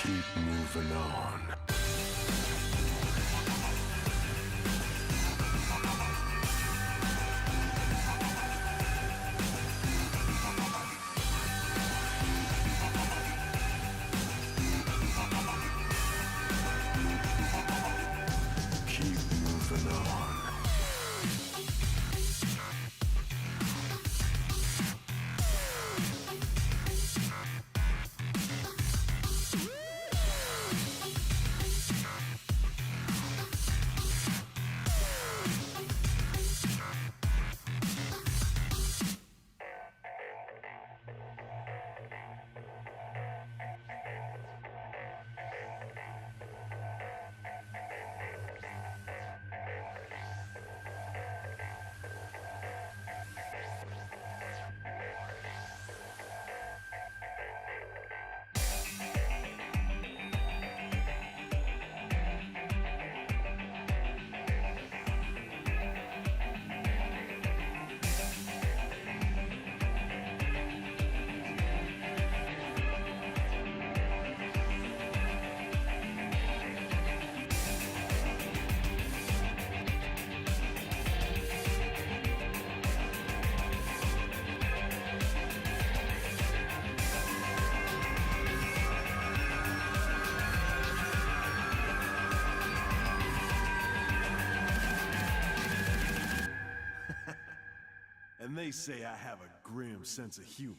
Keep moving on. Keep moving on. And they say I have a grim sense of humor.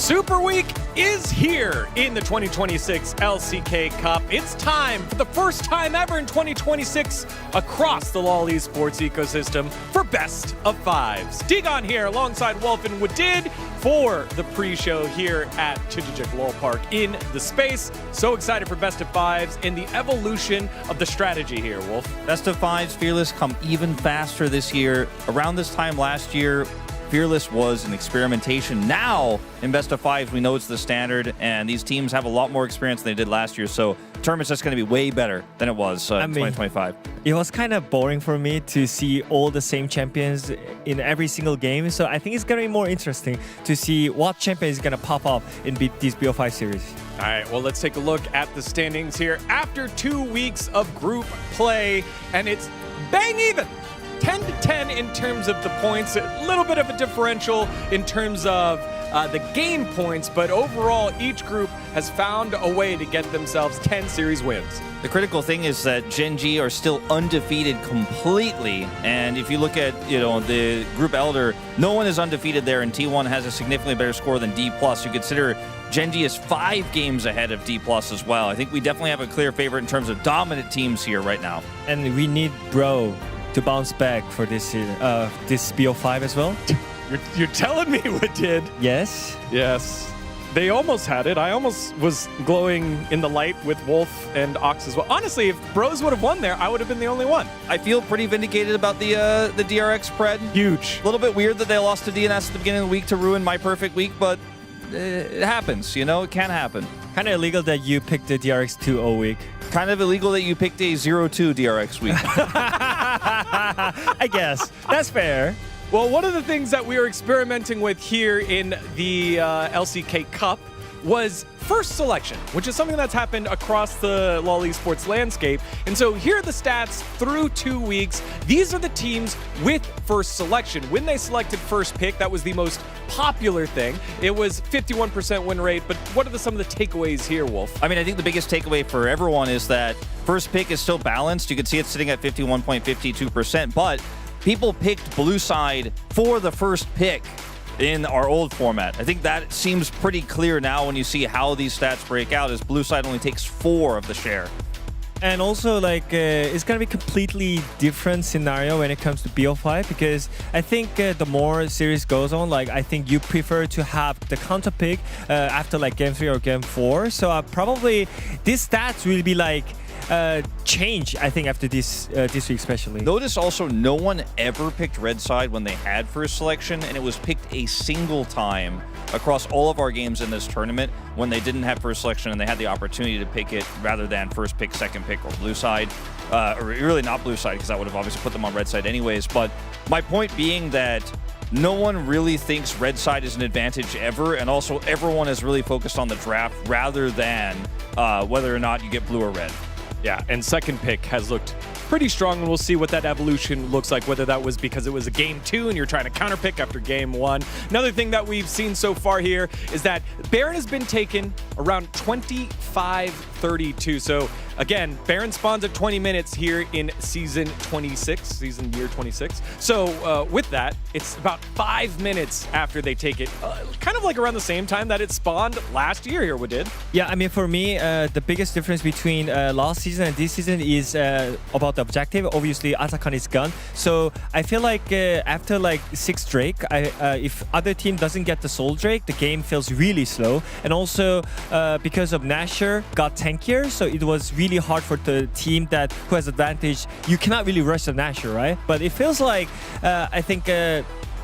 Super Week is here in the 2026 LCK Cup. It's time for the first time ever in 2026 across the LoL esports ecosystem for Best of Fives. Digon here alongside Wolf and Wadid for the pre-show here at Chijijik LoL Park in the space. So excited for Best of Fives and the evolution of the strategy here, Wolf. Best of Fives Fearless come even faster this year. Around this time last year, Fearless was an experimentation. Now, in Best of Fives, we know it's the standard, and these teams have a lot more experience than they did last year, so the tournament's just going to be way better than it was in 2025. It was kind of boring for me to see all the same champions in every single game, so I think it's going to be more interesting to see what champion is going to pop up in these BO5 series. All right, well, let's take a look at the standings here after 2 weeks of group play, and it's bang even. 10-10 in terms of the points, a little bit of a differential in terms of the game points, but overall each group has found a way to get themselves 10 series wins. The critical thing is that Gen G are still undefeated completely, and if you look at the group Elder, no one is undefeated there, and T1 has a significantly better score than D+. You consider Gen G is 5 games ahead of D+ as well. I think we definitely have a clear favorite in terms of dominant teams here right now. And we need Bro to bounce back for this BO5 as well. You're telling me what did? Yes. Yes. They almost had it. I almost was glowing in the light with Wolf and Ox as well. Honestly, if Bros would have won there, I would have been the only one. I feel pretty vindicated about the DRX spread. Huge. A little bit weird that they lost to DNS at the beginning of the week to ruin my perfect week, but it happens, it can happen. Kind of illegal that you picked the DRX 2-0 week. Kind of illegal that you picked a 0-2 DRX week. I guess. That's fair. Well, one of the things that we are experimenting with here in the LCK Cup was first selection, which is something that's happened across the LoL esports landscape. And so here are the stats through 2 weeks. These are the teams with first selection. When they selected first pick, that was the most popular thing. It was 51% win rate, but what are some of the takeaways here, Wolf? I mean, I think the biggest takeaway for everyone is that first pick is still balanced. You can see it's sitting at 51.52%, but people picked blue side for the first pick in our old format. I think that seems pretty clear now when you see how these stats break out, as blue side only takes 4 of the share. And also, it's going to be a completely different scenario when it comes to BO5, because I think the more series goes on, I think you prefer to have the counter pick after game 3 or game 4. So probably these stats will be change, I think, after this week especially. Notice also no one ever picked red side when they had first selection, and it was picked a single time across all of our games in this tournament when they didn't have first selection and they had the opportunity to pick it rather than first pick, second pick, or blue side. Or really not blue side, because that would have obviously put them on red side anyways. But my point being that no one really thinks red side is an advantage ever, and also everyone is really focused on the draft rather than whether or not you get blue or red. Yeah, and second pick has looked pretty strong, and we'll see what that evolution looks like, whether that was because it was a game 2 and you're trying to counterpick after game 1. Another thing that we've seen so far here is that Baron has been taken around 25-32. So again, Baron spawns at 20 minutes here in season year 26. So with that, it's about 5 minutes after they take it, kind of around the same time that it spawned last year here, Wadid. Yeah, I mean, for me, the biggest difference between last season and this season is about the objective. Obviously, Atakan is gone. So I feel like after 6 Drake, if other team doesn't get the Soul Drake, the game feels really slow. And also because of Nasher got tankier, so it was really hard for the team who has advantage. You cannot really rush the Nasher, right? But it feels like I think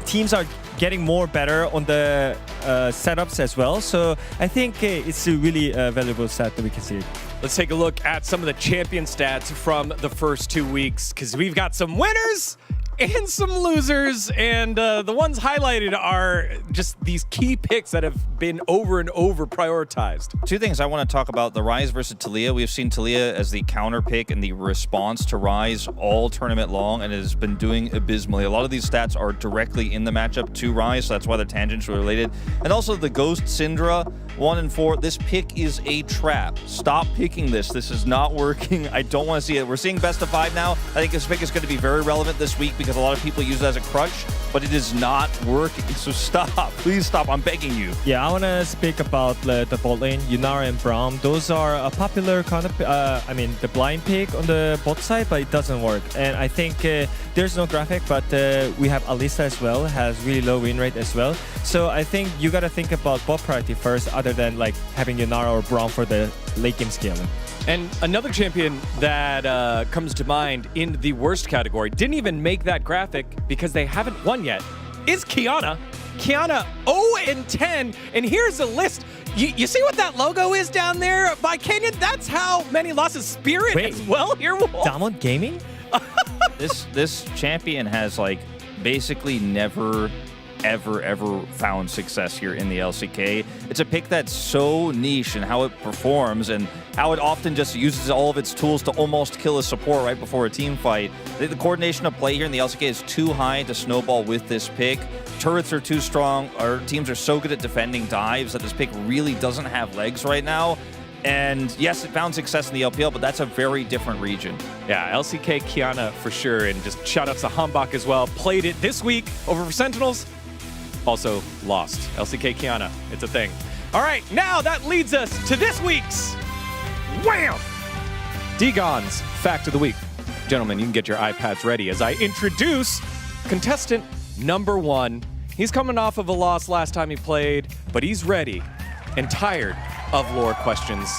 teams are getting more better on the setups as well. So I think it's a really valuable stat that we can see. Let's take a look at some of the champion stats from the first 2 weeks, because we've got some winners and some losers, and the ones highlighted are just these key picks that have been over and over prioritized. 2 things I want to talk about: the Ryze versus Taliyah. We've seen Taliyah as the counter pick and the response to Ryze all tournament long, and it has been doing abysmally. A lot of these stats are directly in the matchup to Ryze, so that's why the tangents are related. And also the Ghost Syndra 1 and 4. This pick is a trap. Stop picking this. This is not working. I don't want to see it. We're seeing best of 5 now. I think this pick is going to be very relevant this week because a lot of people use it as a crutch, but it is not working. So stop. Please stop. I'm begging you. Yeah, I want to speak about the bot lane, Yunara and Braum. Those are a popular kind of, the blind pick on the bot side, but it doesn't work. And I think there's no graphic, but we have Alisa as well, has really low win rate as well. So I think you got to think about bot priority first, other than like having Yunara or Braum for the late game scaling. And another champion that comes to mind in the worst category, didn't even make that graphic because they haven't won yet, is Qiyana. Qiyana 0-10, and here's a list. You see what that logo is down there by Canyon? That's how many losses. Spirit as well here. Diamond Gaming? This champion has like basically never ever found success here in the LCK. It's a pick that's so niche in how it performs and how it often just uses all of its tools to almost kill a support right before a team fight. The coordination of play here in the LCK is too high to snowball with this pick. Turrets are too strong. Our teams are so good at defending dives that this pick really doesn't have legs right now. And yes, it found success in the LPL, but that's a very different region. Yeah, LCK Qiyana for sure, and just shout outs to Hambach as well. Played it this week over for Sentinels. Also lost. LCK Qiyana, it's a thing. All right, now that leads us to this week's Wham! D-Gon's Fact of the Week. Gentlemen, you can get your iPads ready as I introduce contestant number 1. He's coming off of a loss last time he played, but he's ready and tired of lore questions.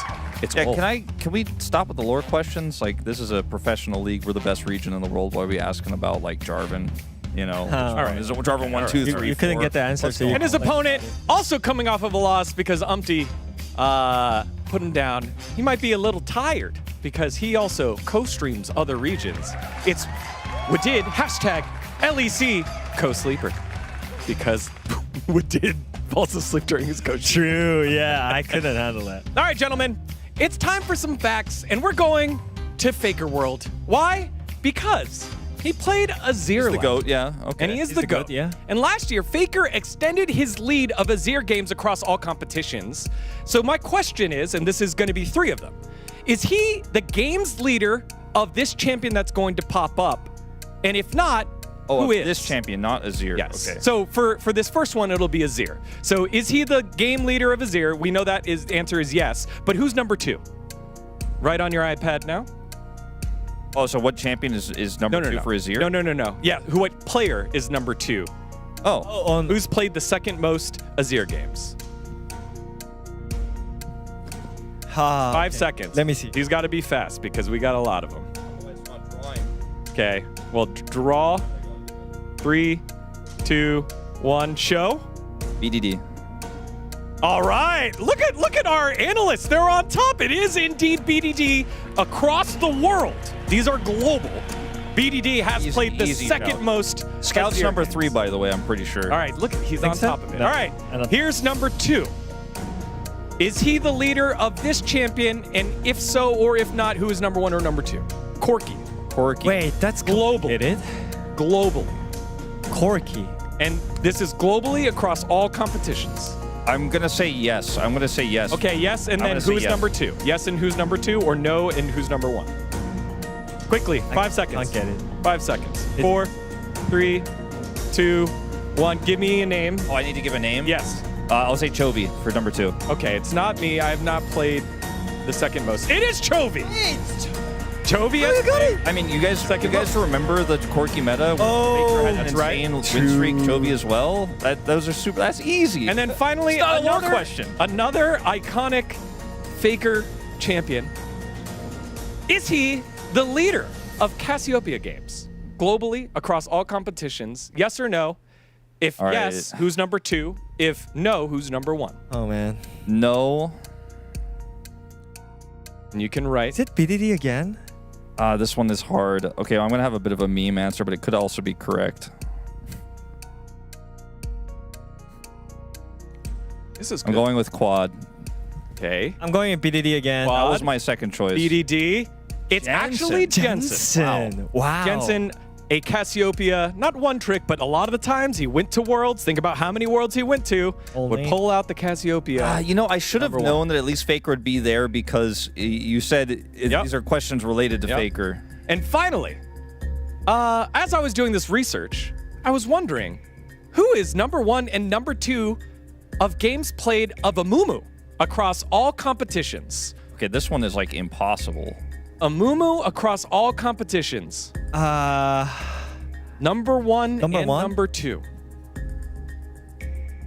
It's Yeah, Wolf. can we stop with the lore questions? Like, this is a professional league. We're the best region in the world. Why are we asking about, like, Jarvan? You know, All right. Is it Jarvan 1, 2, 3, You couldn't 4? get the answer, so you And his opponent also coming off of a loss because Umpty put him down. He might be a little tired because he also co-streams other regions. It's Wadid, hashtag LEC co-sleeper. Because Wadid falls asleep during his coach. True, yeah, I couldn't handle that. All right, gentlemen, it's time for some facts, and we're going to Faker World. Why? Because he played Azir The last GOAT, yeah. Okay. and he is He's the the GOAT. GOAT, yeah. And last year, Faker extended his lead of Azir games across all competitions. So my question is, and this is going to be 3 of them, is he the games leader of this champion that's going to pop up? And if not, who is? This champion, not Azir. Yes. Okay. So for this first one, it'll be Azir. So is he the game leader of Azir? We know that is answer is yes. But who's number 2? Right on your iPad now. Oh, so what champion is number 2 for Azir? No. Yeah, what player is number 2? Oh. Who's played the second most Azir games? 5 seconds. Let me see. He's got to be fast because we got a lot of them. Okay. Well, draw. 3, 2, 1. Show. BDD. All right. Look at our analysts. They're on top. It is indeed BDD across the world. These are global. BDD has played the second shout. most. Scout's Azir number games. 3, by the way. I'm pretty sure. All right, look, he's Think on so? top of it. No, All right, I don't- here's number 2. Is he the leader of this champion? And if so, or if not, who is number 1 or number 2? Corky. Wait, that's Global. complicated. Globally. Corky. And this is globally across all competitions. I'm going to say yes. I'm going to say yes. Okay, yes, and I'm then gonna say who's yes. number 2? Yes, and who's number 2, or no, and who's number 1? Quickly, 5 seconds. Can't get it. 5 seconds. 4, 3, 2, 1. Give me a name. Oh, I need to give a name? Yes. I'll say Chovy for number 2. Okay, it's not me. I have not played the second most. It is Chovy. Chovy has played. I mean, you guys most. remember the Corky meta? Oh, Faker had an that's right. insane win streak, Chovy as well? Those are super. That's easy. And then finally, It's not a lore another question. Another iconic Faker champion. Is he the leader of Cassiopeia games globally across all competitions? Yes or no? If All right. yes, who's number 2? If no, who's number 1? Oh, man. No. And you can write. Is it BDD again? This one is hard. Okay, I'm going to have a bit of a meme answer, but it could also be correct. This is I'm good. going with Quad. Okay. I'm going with BDD again. Wow. That was my second choice. BDD. It's actually Jensen. Wow. Jensen a Cassiopeia, not one trick, but a lot of the times he went to Worlds. Think about how many Worlds he went to. Would pull out the Cassiopeia. You know, I should have known that at least Faker would be there because you said these are questions related to Faker. And finally, as I was doing this research, I was wondering, who is number 1 and number 2 of games played of Amumu across all competitions? Okay, this one is like impossible. Amumu across all competitions. Number 1 and number 2.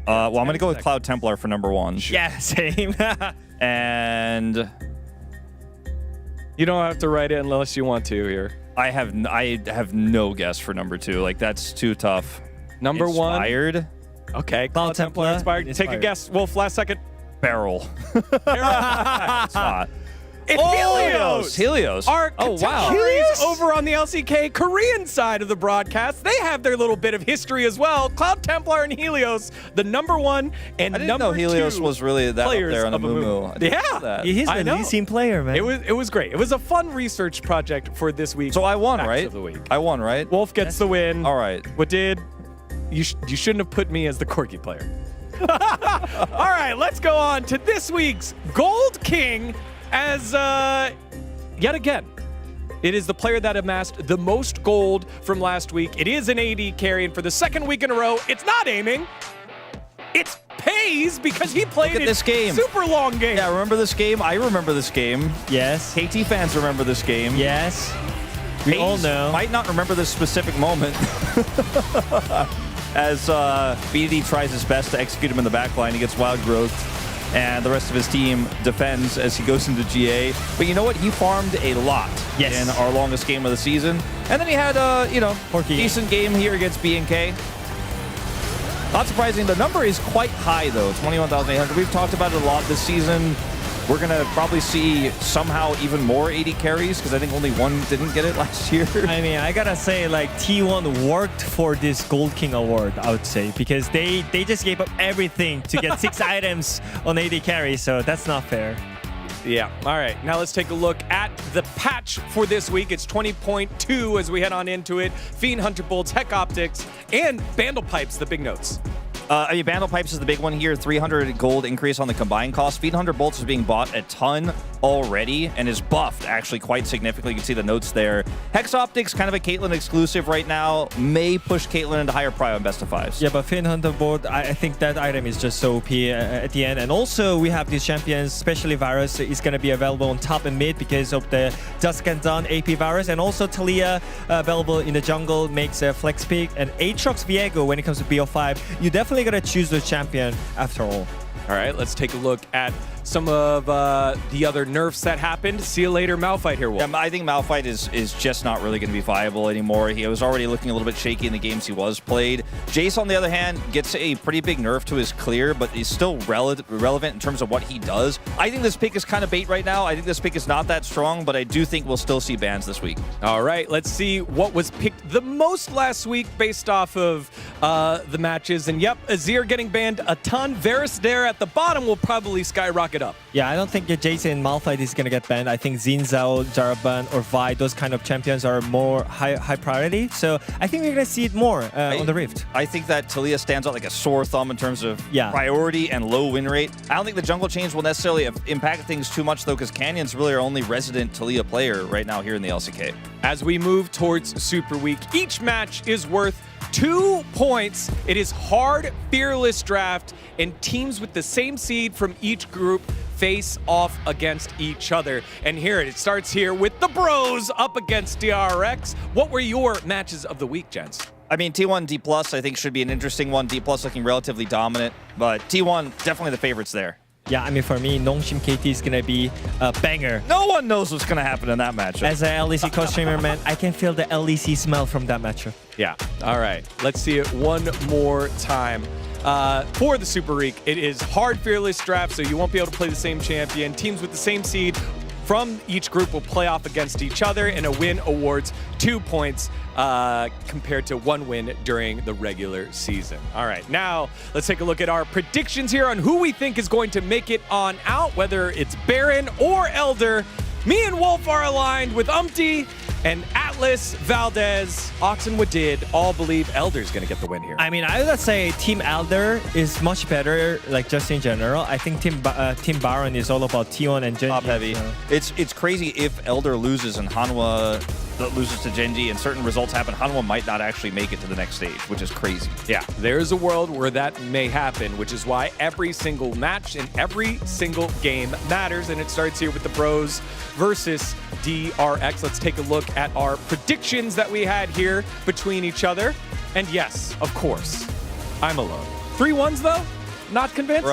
Well, I'm going to go with Cloud Templar for number 1. Yeah, same. And you don't have to write it unless you want to here. I have no guess for number 2. Like, that's too tough. Number 1. Inspired? Okay, Cloud Templar inspired. Take a guess, Wolf, last second. Barrel. It's not. It's Helios! Helios. Our wow. contemporaries over on the LCK Korean side of the broadcast, they have their little bit of history as well. Cloud Templar and Helios, the number 1 and I didn't number know Helios 2 was really that up players there on of Amumu. Yeah. He's the leading player, man. It was great. It was a fun research project for this week. So I won, Facts right? of the week. I won, right? Wolf gets the win. All right. What did? You shouldn't have put me as the Corgi player. All right, let's go on to this week's Gold King as, yet again, it is the player that amassed the most gold from last week. It is an AD carry, and for the second week in a row, it's not aiming. It's Pays because he played this game. Super long game. Yeah, remember this game? I remember this game. Yes. KT fans remember this game. Yes. We all know. Might not remember this specific moment. As BDD tries his best to execute him in the backline, he gets wild growth, and the rest of his team defends as he goes into GA. But you know what? He farmed a lot in our longest game of the season. And then he had a decent game here against BNK. Not surprising. The number is quite high, though, 21,800. We've talked about it a lot this season. We're going to probably see somehow even more AD carries because I think only one didn't get it last year. I mean, I gotta say, like, T1 worked for this Gold King award, I would say, because they just gave up everything to get 6 items on AD carry, so that's not fair. Yeah. All right. Now let's take a look at the patch for this week. It's 20.2 as we head on into it. Fiend Hunter Bolts, Heck Optics, and Bandle Pipes, the big notes. I mean, Bandle Pipes is the big one here. 300 gold increase on the combined cost. Fiend Hunter Bolts is being bought a ton already and is buffed actually quite significantly. You can see the notes there. Hex Optics, kind of a Caitlyn exclusive right now, may push Caitlyn into higher prio and best of 5s. Yeah, but Fiend Hunter Board, I think that item is just so OP at the end. And also, we have these champions, especially Varus, is going to be available on top and mid because of the Dusk and Dawn AP Varus. And also, Talia available in the jungle makes a flex pick. And Aatrox Viego, when it comes to BO5, you definitely got to choose the champion after all. All right, let's take a look at some of the other nerfs that happened. See you later, Malphite here, Wolf. Yeah, I think Malphite is just not really going to be viable anymore. He was already looking a little bit shaky in the games he was played. Jace, on the other hand, gets a pretty big nerf to his clear, but is still relevant in terms of what he does. I think this pick is kind of bait right now. I think this pick is not that strong, but I do think we'll still see bans this week. All right, let's see what was picked the most last week based off of the matches. And yep, Azir getting banned a ton. Varus there at the bottom will probably skyrocket up. Yeah, I don't think Jason Malphite is going to get banned. I think Xin Zhao, Jaraban, or Vi, those kind of champions are more high priority. So I think we're going to see it more on the Rift. I think that Talia stands out like a sore thumb in terms of priority and low win rate. I don't think the jungle change will necessarily impact things too much, though, because Canyon's really our only resident Talia player right now here in the LCK. As we move towards Super Week, each match is worth 2 points. It is hard, fearless draft, and teams with the same seed from each group face off against each other. And here it starts here with the Bros up against DRX. What were your matches of the week, gents? I mean, T1 D+, I think should be an interesting one. D+ looking relatively dominant, but T1 definitely the favorites there. Yeah, I mean, for me, Nongshim KT is going to be a banger. No one knows what's going to happen in that matchup. As an LEC co-streamer, man, I can feel the LEC smell from that matchup. Yeah. All right. Let's see it one more time. For the Super Week, it is hard, fearless draft, so you won't be able to play the same champion. Teams with the same seed from each group will play off against each other, and a win awards 2 points compared to 1 win during the regular season. All right, now let's take a look at our predictions here on who we think is going to make it on out, whether it's Baron or Elder. Me and Wolf are aligned with Umpty. And Atlas, Valdez, Oxenwood did all believe Elder's going to get the win here. I mean, I would say Team Elder is much better, like just in general. I think Team Baron is all about T1 and Genji. Top heavy. So. It's crazy if Elder loses and Hanwha loses to Genji and certain results happen, Hanwha might not actually make it to the next stage, which is crazy. Yeah, there's a world where that may happen, which is why every single match and every single game matters. And it starts here with the Bros versus DRX. Let's take a look at our predictions that we had here between each other. And yes, of course, I'm alone. 3-1s though? Not convinced?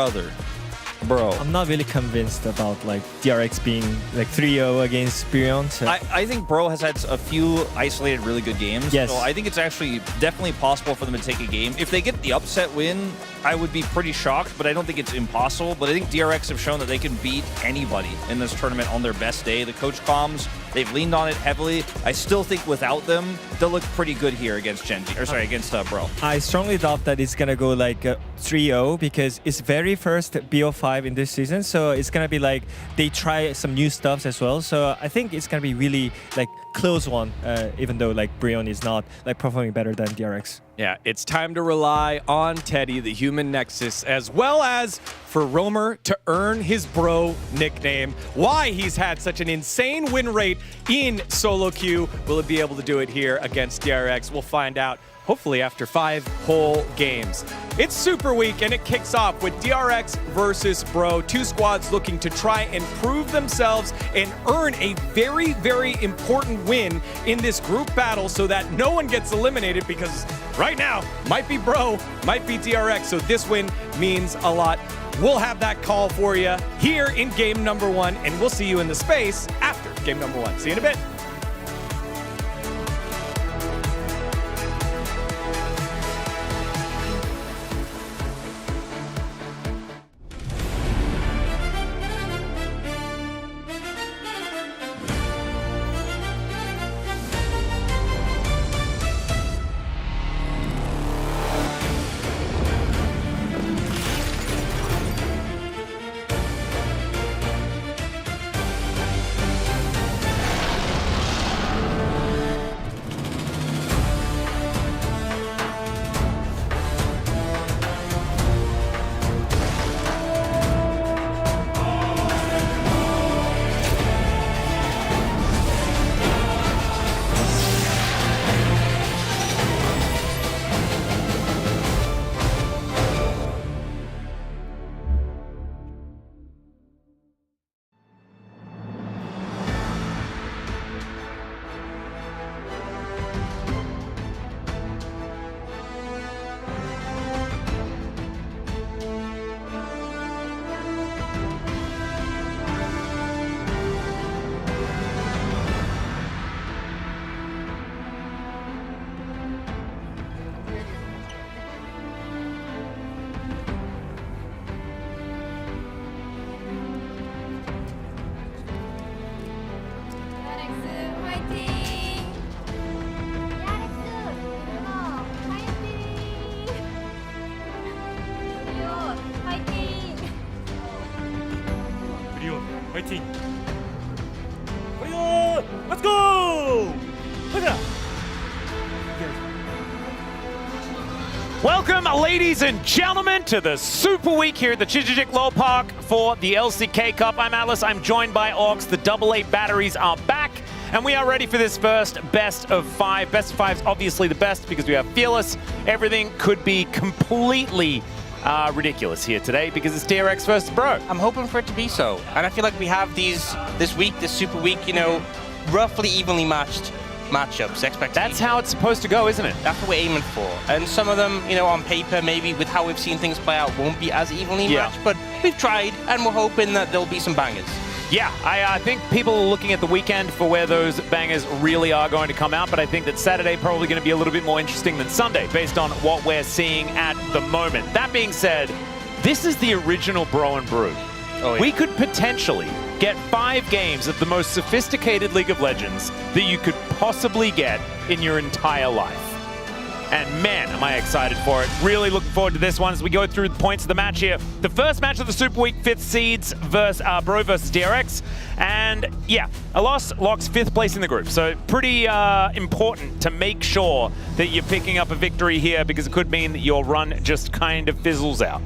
Bro. I'm not really convinced about like DRX being like 3-0 against Brilliant. So. I think Bro has had a few isolated really good games. Yes. So I think it's actually definitely possible for them to take a game. If they get the upset win, I would be pretty shocked, but I don't think it's impossible. But I think DRX have shown that they can beat anybody in this tournament on their best day. The coach comms, they've leaned on it heavily. I still think without them, they'll look pretty good here against against Bro. I strongly doubt that it's gonna go like 3-0 because it's very first BO5 in this season, so it's gonna be like they try some new stuffs as well. So I think it's gonna be really like close one, even though like Brion is not like performing better than DRX. Yeah, it's time to rely on Teddy, the human nexus, as well as for Romer to earn his Bro nickname. Why he's had such an insane win rate in solo queue. Will it be able to do it here against DRX? We'll find out, hopefully after 5 whole games. It's Super Week and it kicks off with DRX versus Bro. 2 squads looking to try and prove themselves and earn a very, very important win in this group battle so that no one gets eliminated, because right now might be Bro, might be DRX, so this win means a lot. We'll have that call for you here in game number 1, and we'll see you in the space after game number 1. See you in a bit. 화이팅! Let's go! Welcome, ladies and gentlemen, to the Super Week here at the Chijijik Low Park for the LCK Cup. I'm Atlas, I'm joined by Orcs. The AA batteries are back, and we are ready for this first best of 5. Best of 5 is obviously the best because we are fearless. Everything could be completely ridiculous here today because it's DRX versus Bro. I'm hoping for it to be so. And I feel like we have this Super Week, you know, roughly evenly matched matchups, expectations. That's how it's supposed to go, isn't it? That's what we're aiming for. And some of them, you know, on paper, maybe with how we've seen things play out, won't be as evenly matched, but we've tried, and we're hoping that there'll be some bangers. Yeah, I think people are looking at the weekend for where those bangers really are going to come out, but I think that Saturday probably going to be a little bit more interesting than Sunday based on what we're seeing at the moment. That being said, this is the original Bro and Brew. Oh, yeah. We could potentially get 5 games of the most sophisticated League of Legends that you could possibly get in your entire life. And man, am I excited for it. Really looking forward to this one as we go through the points of the match here. The first match of the Super Week, 5th seeds versus Bro versus DRX. And yeah, a loss locks 5th place in the group. So pretty important to make sure that you're picking up a victory here, because it could mean that your run just kind of fizzles out.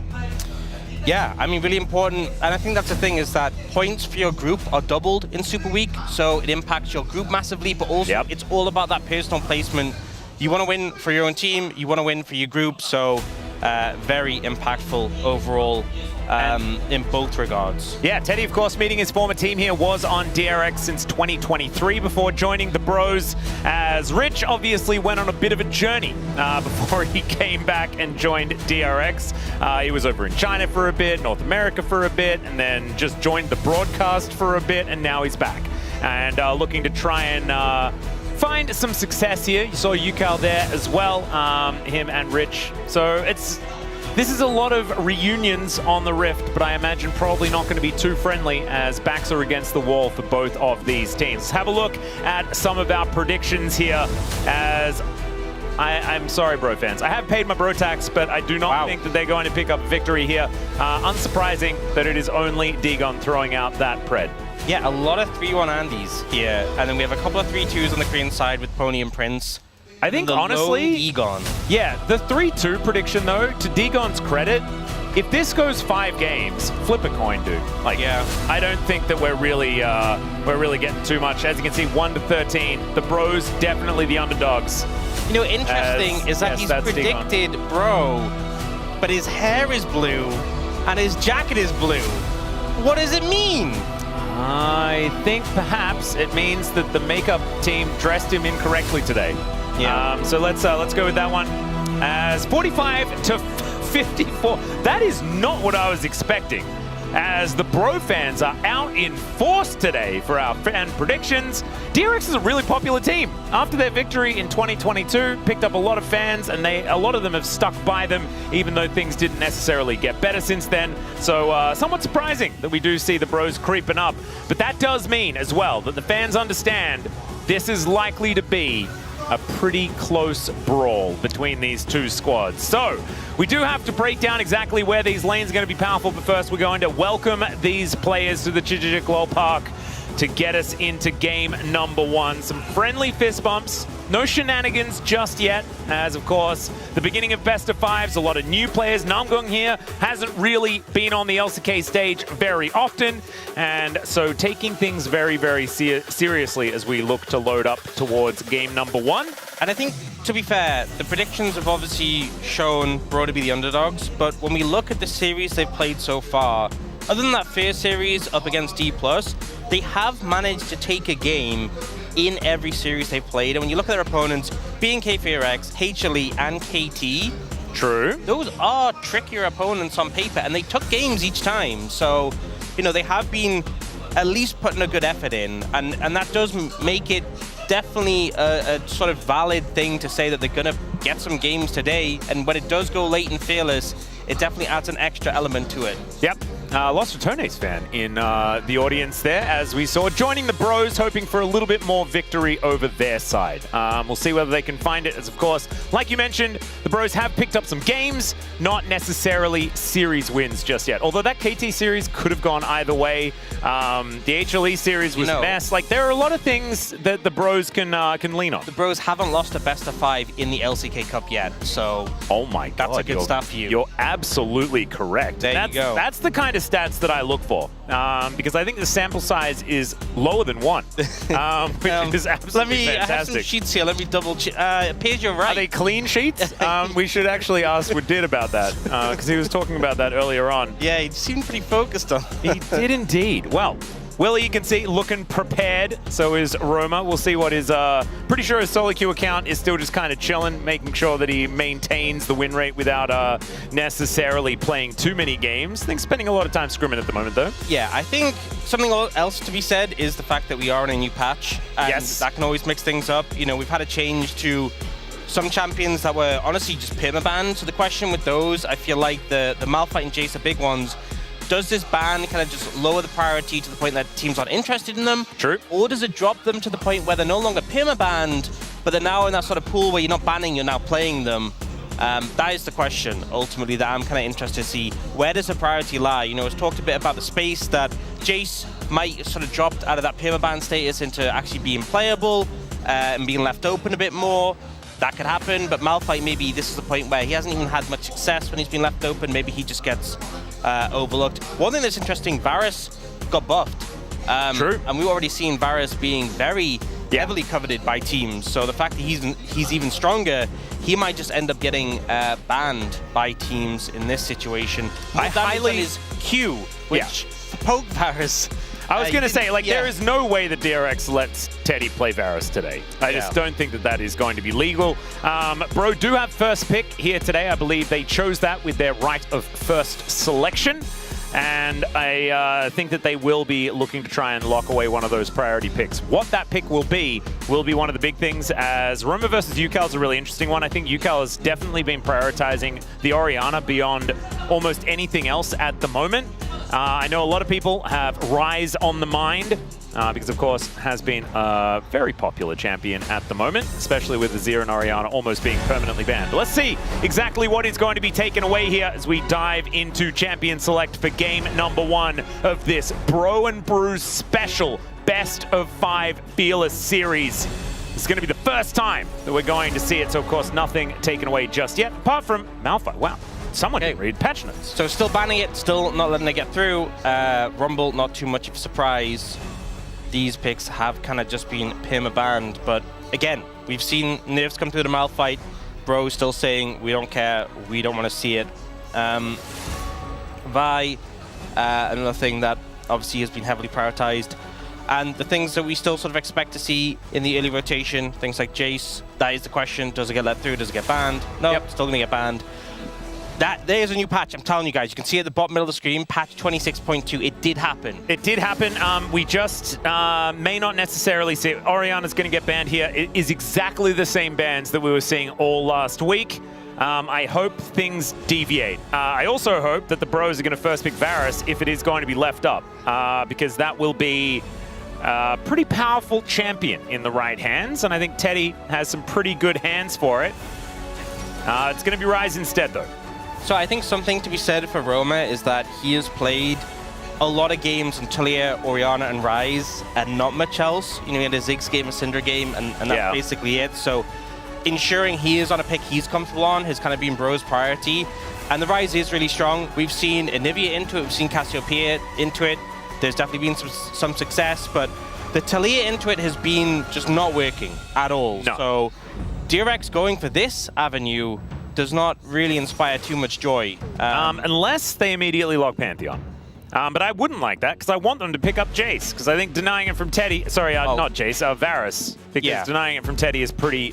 Yeah, I mean, really important. And I think that's the thing, is that points for your group are doubled in Super Week. So it impacts your group massively, but also it's all about that personal placement. You want to win for your own team, you want to win for your group, so very impactful overall in both regards. Yeah, Teddy, of course, meeting his former team here, was on DRX since 2023 before joining the Bros, as Rich obviously went on a bit of a journey before he came back and joined DRX. He was over in China for a bit, North America for a bit, and then just joined the broadcast for a bit, and now he's back. And looking to try and find some success here. You saw UCal there as well, him and Rich. So this is a lot of reunions on the Rift, but I imagine probably not going to be too friendly, as backs are against the wall for both of these teams. Let's have a look at some of our predictions here, as I'm sorry, Bro fans. I have paid my Bro tax, but I do not think that they're going to pick up victory here. Unsurprising that it is only Digon throwing out that pred. Yeah, a lot of 3-1 Andys here, and then we have a couple of 3-2s on the Korean side with Pony and Prince. I think, honestly, Digon. Yeah, the 3-2 prediction, though, to Digon's credit, if this goes 5 games, flip a coin, dude. Like, I don't think that we're really getting too much. As you can see, 1-13. The Bros definitely the underdogs. You know, interesting is that he's predicted Digon. Bro, but his hair is blue and his jacket is blue. What does it mean? I think perhaps it means that the makeup team dressed him incorrectly today. Yeah. So let's go with that one. As 45-54, that is not what I was expecting. As the Bro fans are out in force today for our fan predictions. DRX is a really popular team. After their victory in 2022, picked up a lot of fans, and a lot of them have stuck by them, even though things didn't necessarily get better since then. So somewhat surprising that we do see the Bros creeping up. But that does mean as well that the fans understand this is likely to be a pretty close brawl between these two squads. So we do have to break down exactly where these lanes are going to be powerful, but first we're going to welcome these players to the Chijijik Lol Park to get us into game number 1. Some friendly fist bumps, no shenanigans just yet, as of course the beginning of best of 5s, a lot of new players. Namgung here hasn't really been on the LCK stage very often, and so taking things very, very seriously as we look to load up towards game number 1. And I think, to be fair, the predictions have obviously shown Bro to be the underdogs, but when we look at the series they've played so far, other than that first series up against D+, they have managed to take a game in every series they've played. And when you look at their opponents, being DRX, HLE, and KT, true, those are trickier opponents on paper, and they took games each time. So, you know, they have been at least putting a good effort in, and that does make it definitely a sort of valid thing to say that they're going to get some games today. And when it does go late and fearless, it definitely adds an extra element to it. Yep. Lost Ratones fan in the audience there, as we saw, joining the Bros, hoping for a little bit more victory over their side. We'll see whether they can find it, as of course, like you mentioned, the Bros have picked up some games, not necessarily series wins just yet. Although that KT series could have gone either way. The HLE series was a mess. Like, there are a lot of things that the Bros can lean on. The Bros haven't lost a best of 5 in the LCK Cup yet, so oh my God, that's a good start for you. You're absolutely correct. There you go. That's the kind of stats that I look for, because I think the sample size is lower than 1, which is absolutely fantastic. I have some sheets here. Let me double check. It appears you're right. Are they clean sheets? We should actually ask Wadid about that, because he was talking about that earlier on. Yeah, he seemed pretty focused on He did indeed. Well, Willie, you can see, looking prepared. So is Roma. We'll see what his, pretty sure his solo queue account is still just kind of chilling, making sure that he maintains the win rate without necessarily playing too many games. I think spending a lot of time scrimming at the moment, though. Yeah, I think something else to be said is the fact that we are in a new patch. And yes. That can always mix things up. You know, we've had a change to some champions that were honestly just perma-banned. So the question with those, I feel like the Malphite and Jace are big ones. Does this ban kind of just lower the priority to the point that teams aren't interested in them? True. Or does it drop them to the point where they're no longer perma-banned, but they're now in that sort of pool where you're not banning, you're now playing them. That is the question, ultimately, that I'm kind of interested to see. Where does the priority lie? You know, it's talked a bit about the space that Jace might sort of dropped out of that permaban status into actually being playable and being left open a bit more. That could happen, but Malphite, maybe this is the point where he hasn't even had much success when he's been left open. Maybe he just gets overlooked. One thing that's interesting, Varus got buffed. True. And we've already seen Varus being very heavily coveted by teams. So the fact that he's even stronger, he might just end up getting banned by teams in this situation. I highly his Q, which poke Varus. I was going to say, like, there is no way that DRX lets Teddy play Varus today. I just don't think that that is going to be legal. Bro do have first pick here today. I believe they chose that with their right of first selection. And I think that they will be looking to try and lock away one of those priority picks. What that pick will be one of the big things, as Roma versus Yukal is a really interesting one. I think Yukal has definitely been prioritizing the Orianna beyond almost anything else at the moment. I know a lot of people have Ryze on the mind, because of course has been a very popular champion at the moment, especially with Azir and Orianna almost being permanently banned. But let's see exactly what is going to be taken away here as we dive into Champion Select for game number 1 of this Bro and Brew special Best of 5 Fearless series. This is going to be the first time that we're going to see it, so of course nothing taken away just yet, apart from Malphite. Wow. Someone can read patch notes. So still banning it, still not letting it get through. Rumble, not too much of a surprise. These picks have kind of just been perma-banned, but again, we've seen nerfs come through the Malphite. Bro still saying, we don't care, we don't want to see it. Vi, another thing that obviously has been heavily prioritized. And the things that we still sort of expect to see in the early rotation, things like Jace, that is the question. Does it get let through? Does it get banned? No, still going to get banned. There's a new patch, I'm telling you guys. You can see at the bottom middle of the screen, patch 26.2. It did happen. It did happen. We just may not necessarily see it. Orianna's going to get banned here. It is exactly the same bans that we were seeing all last week. I hope things deviate. I also hope that the Bros are going to first pick Varus if it is going to be left up, because that will be a pretty powerful champion in the right hands, and I think Teddy has some pretty good hands for it. It's going to be Ryze instead, though. So I think something to be said for Roma is that he has played a lot of games in Talia, Orianna, and Ryze, and not much else. You know, he had a Ziggs game, a Syndra game, and that's basically it. So ensuring he is on a pick he's comfortable on has kind of been Bro's priority. And the Ryze is really strong. We've seen Anivia into it, we've seen Cassiopeia into it. There's definitely been some success, but the Talia into it has been just not working at all. No. So DRX going for this avenue does not really inspire too much joy. Unless they immediately lock Pantheon. But I wouldn't like that, because I want them to pick up Jace, because I think denying it from Teddy... Sorry, not Jace, Varus. Because denying it from Teddy is pretty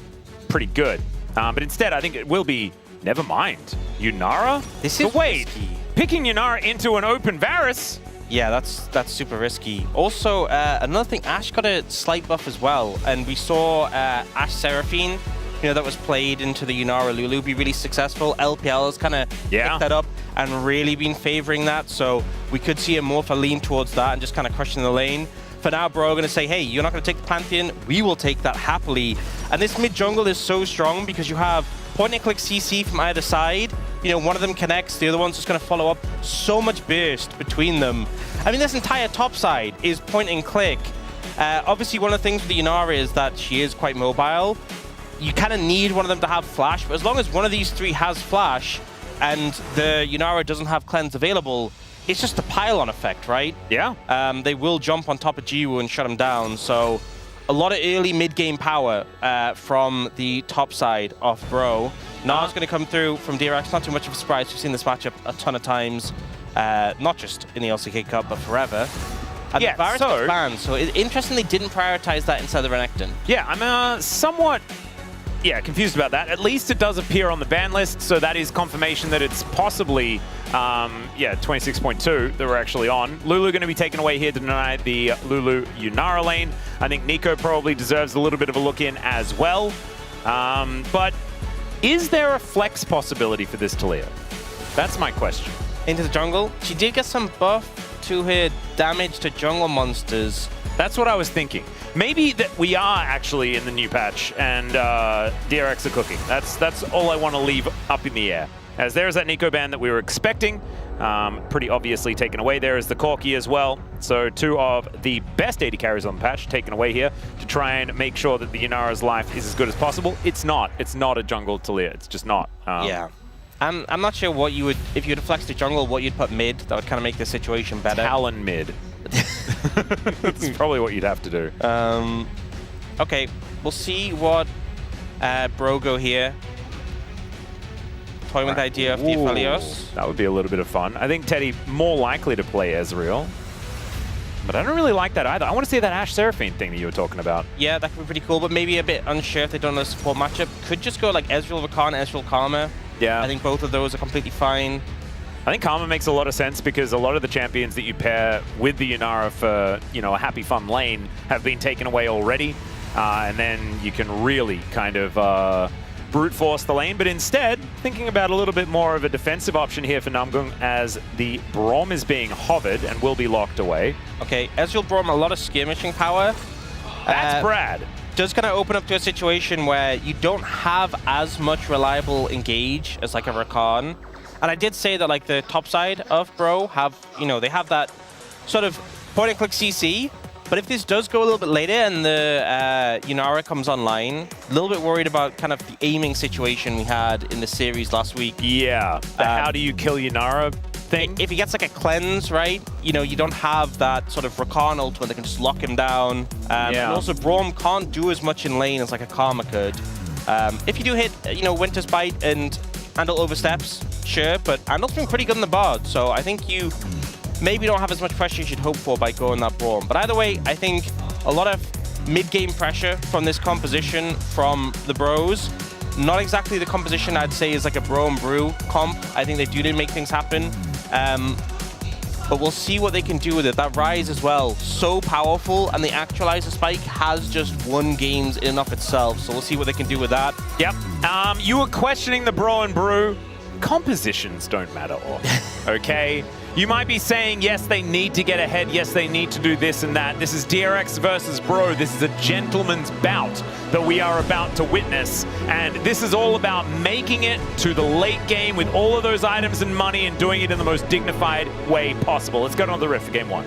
good. But instead, I think it will be... Never mind. Yunara? This is risky. Picking Yunara into an open Varus... Yeah, that's super risky. Also, another thing, Ashe got a slight buff as well, and we saw Ashe Seraphine, you know, that was played into the Yunara Lulu be really successful. LPL has kind of picked that up and really been favoring that, so we could see a more of a lean towards that and just kind of crushing the lane. For now, Bro are going to say, hey, you're not going to take the Pantheon, we will take that happily. And this mid jungle is so strong because you have point and click CC from either side. You know, one of them connects, the other one's just going to follow up. So much burst between them. I mean, this entire top side is point and click. Obviously, one of the things with the Yunara is that she is quite mobile. You kind of need one of them to have flash, but as long as one of these three has flash and the Yunara doesn't have cleanse available, it's just a pile-on effect, right? Yeah. They will jump on top of Jiwoo and shut him down, so a lot of early mid-game power from the top side of Bro. Nara's going to come through from DRX, not too much of a surprise. We've seen this matchup a ton of times, not just in the LCK Cup, but forever. And the Varus got banned, so interestingly didn't prioritize that inside the Renekton. Yeah, I'm somewhat... confused about that. At least it does appear on the ban list, so that is confirmation that it's possibly, 26.2 that we're actually on. Lulu going to be taken away here to deny the Lulu Yunara lane. I think Nico probably deserves a little bit of a look in as well. But is there a flex possibility for this Talia? That's my question. Into the jungle. She did get some buff to her damage to jungle monsters. That's what I was thinking. Maybe that we are actually in the new patch and DRX are cooking. That's all I want to leave up in the air. As there's that Nico ban that we were expecting, pretty obviously taken away. There is the Corki as well. So 2 of the best AD carries on the patch taken away here to try and make sure that the Yunara's life is as good as possible. It's not. It's not a jungle Talia. It's just not. Yeah. I'm not sure what you would, if you would flex the jungle, what you'd put mid. That would kind of make the situation better. Talon mid. That's probably what you'd have to do. Okay, we'll see what Brogo here. Toying with the idea of Theophilios. That would be a little bit of fun. I think Teddy more likely to play Ezreal. But I don't really like that either. I want to see that Ashe Seraphine thing that you were talking about. Yeah, that could be pretty cool, but maybe a bit unsure if they don't know the support matchup. Could just go like Ezreal Rakan, Ezreal Karma. Yeah. I think both of those are completely fine. I think Karma makes a lot of sense because a lot of the champions that you pair with the Yunara for, you know, a happy fun lane have been taken away already. And then you can really kind of brute force the lane. But instead, thinking about a little bit more of a defensive option here for Namgung as the Braum is being hovered and will be locked away. Okay, Ezreal Braum, a lot of skirmishing power. That's Brad. Does kind of open up to a situation where you don't have as much reliable engage as like a Rakan. And I did say that like the top side of Bro have, you know, they have that sort of point and click CC. But if this does go a little bit later and the Yunara comes online, a little bit worried about kind of the aiming situation we had in the series last week. Yeah, the how do you kill Yunara thing. If he gets like a cleanse, right, you know, you don't have that sort of Rakan ult where they can just lock him down. And also Braum can't do as much in lane as like a Karma could. If you do hit, you know, Winter's Bite and Andal oversteps, sure, but Andal's been pretty good in the Bard, so I think you maybe don't have as much pressure you should hope for by going that Braum. But either way, I think a lot of mid-game pressure from this composition from the Bros. Not exactly the composition I'd say is like a Bro and Brew comp. I think they do make things happen. But we'll see what they can do with it. That Rise as well, so powerful, and the Actualizer Spike has just won games in and of itself. So we'll see what they can do with that. Yep. You were questioning the Bro and Brew. Compositions don't matter, okay? You might be saying, yes, they need to get ahead. Yes, they need to do this and that. This is DRX versus Bro. This is a gentleman's bout that we are about to witness. And this is all about making it to the late game with all of those items and money and doing it in the most dignified way possible. Let's go on the riff for game 1.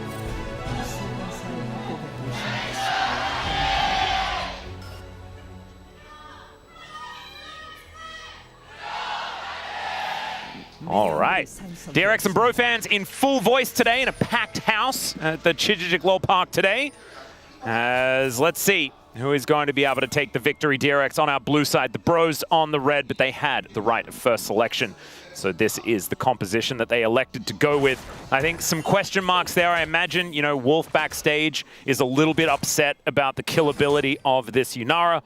All right. DRX and Bro fans in full voice today in a packed house at the Chijijik Lol Park today. As let's see who is going to be able to take the victory. DRX on our blue side, the Bros on the red, but they had the right of first selection. So this is the composition that they elected to go with. I think some question marks there. I imagine, you know, Wolf backstage is a little bit upset about the killability of this Yunara.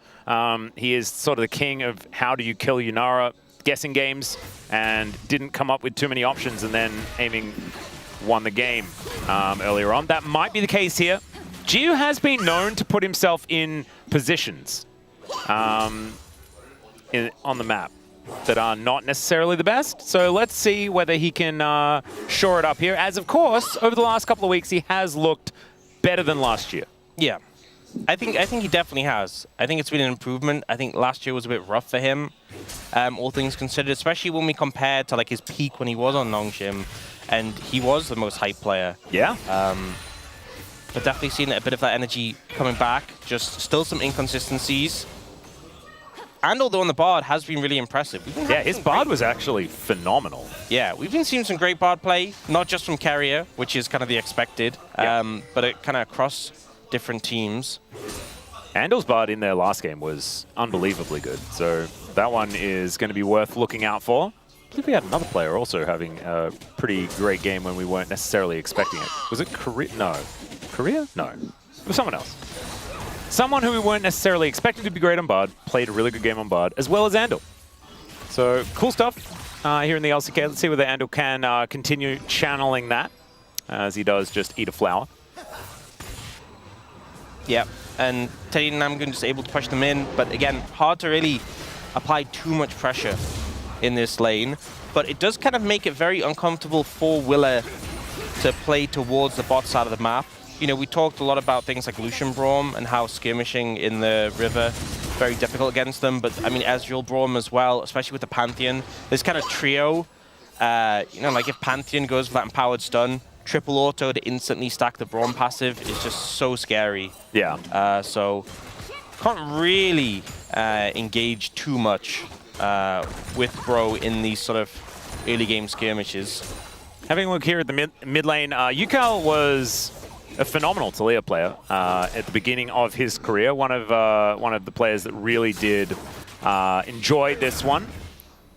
He is sort of the king of how do you kill Yunara guessing games, and didn't come up with too many options, and then aiming won the game earlier on. That might be the case here. Jiu has been known to put himself in positions on the map that are not necessarily the best. So let's see whether he can shore it up here. As of course, over the last couple of weeks, he has looked better than last year. Yeah, I think he definitely has. I think it's been an improvement. I think last year was a bit rough for him, all things considered, especially when we compare to like his peak when he was on Nongshim, and he was the most hyped player. Yeah. But definitely seeing a bit of that energy coming back. Just still some inconsistencies. And although on the Bard has been really impressive. Yeah, his Bard was actually phenomenal. Yeah, we've been seeing some great Bard play, not just from Carrier, which is kind of the expected, but it kind of across different teams. Andal's Bard in their last game was unbelievably good, so that one is going to be worth looking out for. I believe we had another player also having a pretty great game when we weren't necessarily expecting it. Was it Korea? No. Korea? No. It was someone else. Someone who we weren't necessarily expecting to be great on Bard played a really good game on Bard, as well as Andal. So, cool stuff here in the LCK. Let's see whether Andal can continue channeling that, as he does just eat a flower. Yeah, and Teddy and Namgun just able to push them in, but again, hard to really apply too much pressure in this lane. But it does kind of make it very uncomfortable for Willa to play towards the bot side of the map. you know, we talked a lot about things like Lucian Braum and how skirmishing in the river very difficult against them. But I mean, Ezreal Braum as well, especially with the Pantheon. This kind of trio, you know, like if Pantheon goes for that empowered stun, triple auto to instantly stack the Braum passive is just so scary. Yeah. So can't really engage too much with Bro in these sort of early game skirmishes. Having a look here at the mid lane, Yukal was a phenomenal Taliyah player at the beginning of his career. One of the players that really did enjoy this one.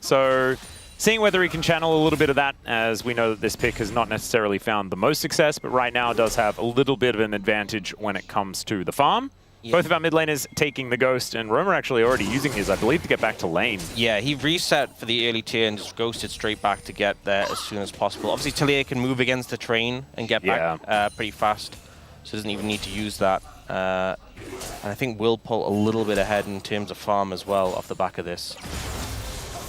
So seeing whether he can channel a little bit of that, as we know that this pick has not necessarily found the most success, but right now does have a little bit of an advantage when it comes to the farm. Yeah. Both of our mid laners taking the Ghost, and Romer actually already using his, I believe, to get back to lane. Yeah, he reset for the early tier and just ghosted straight back to get there as soon as possible. Obviously, Taliyah can move against the train and get back pretty fast, so doesn't even need to use that. And I think will pull a little bit ahead in terms of farm as well off the back of this.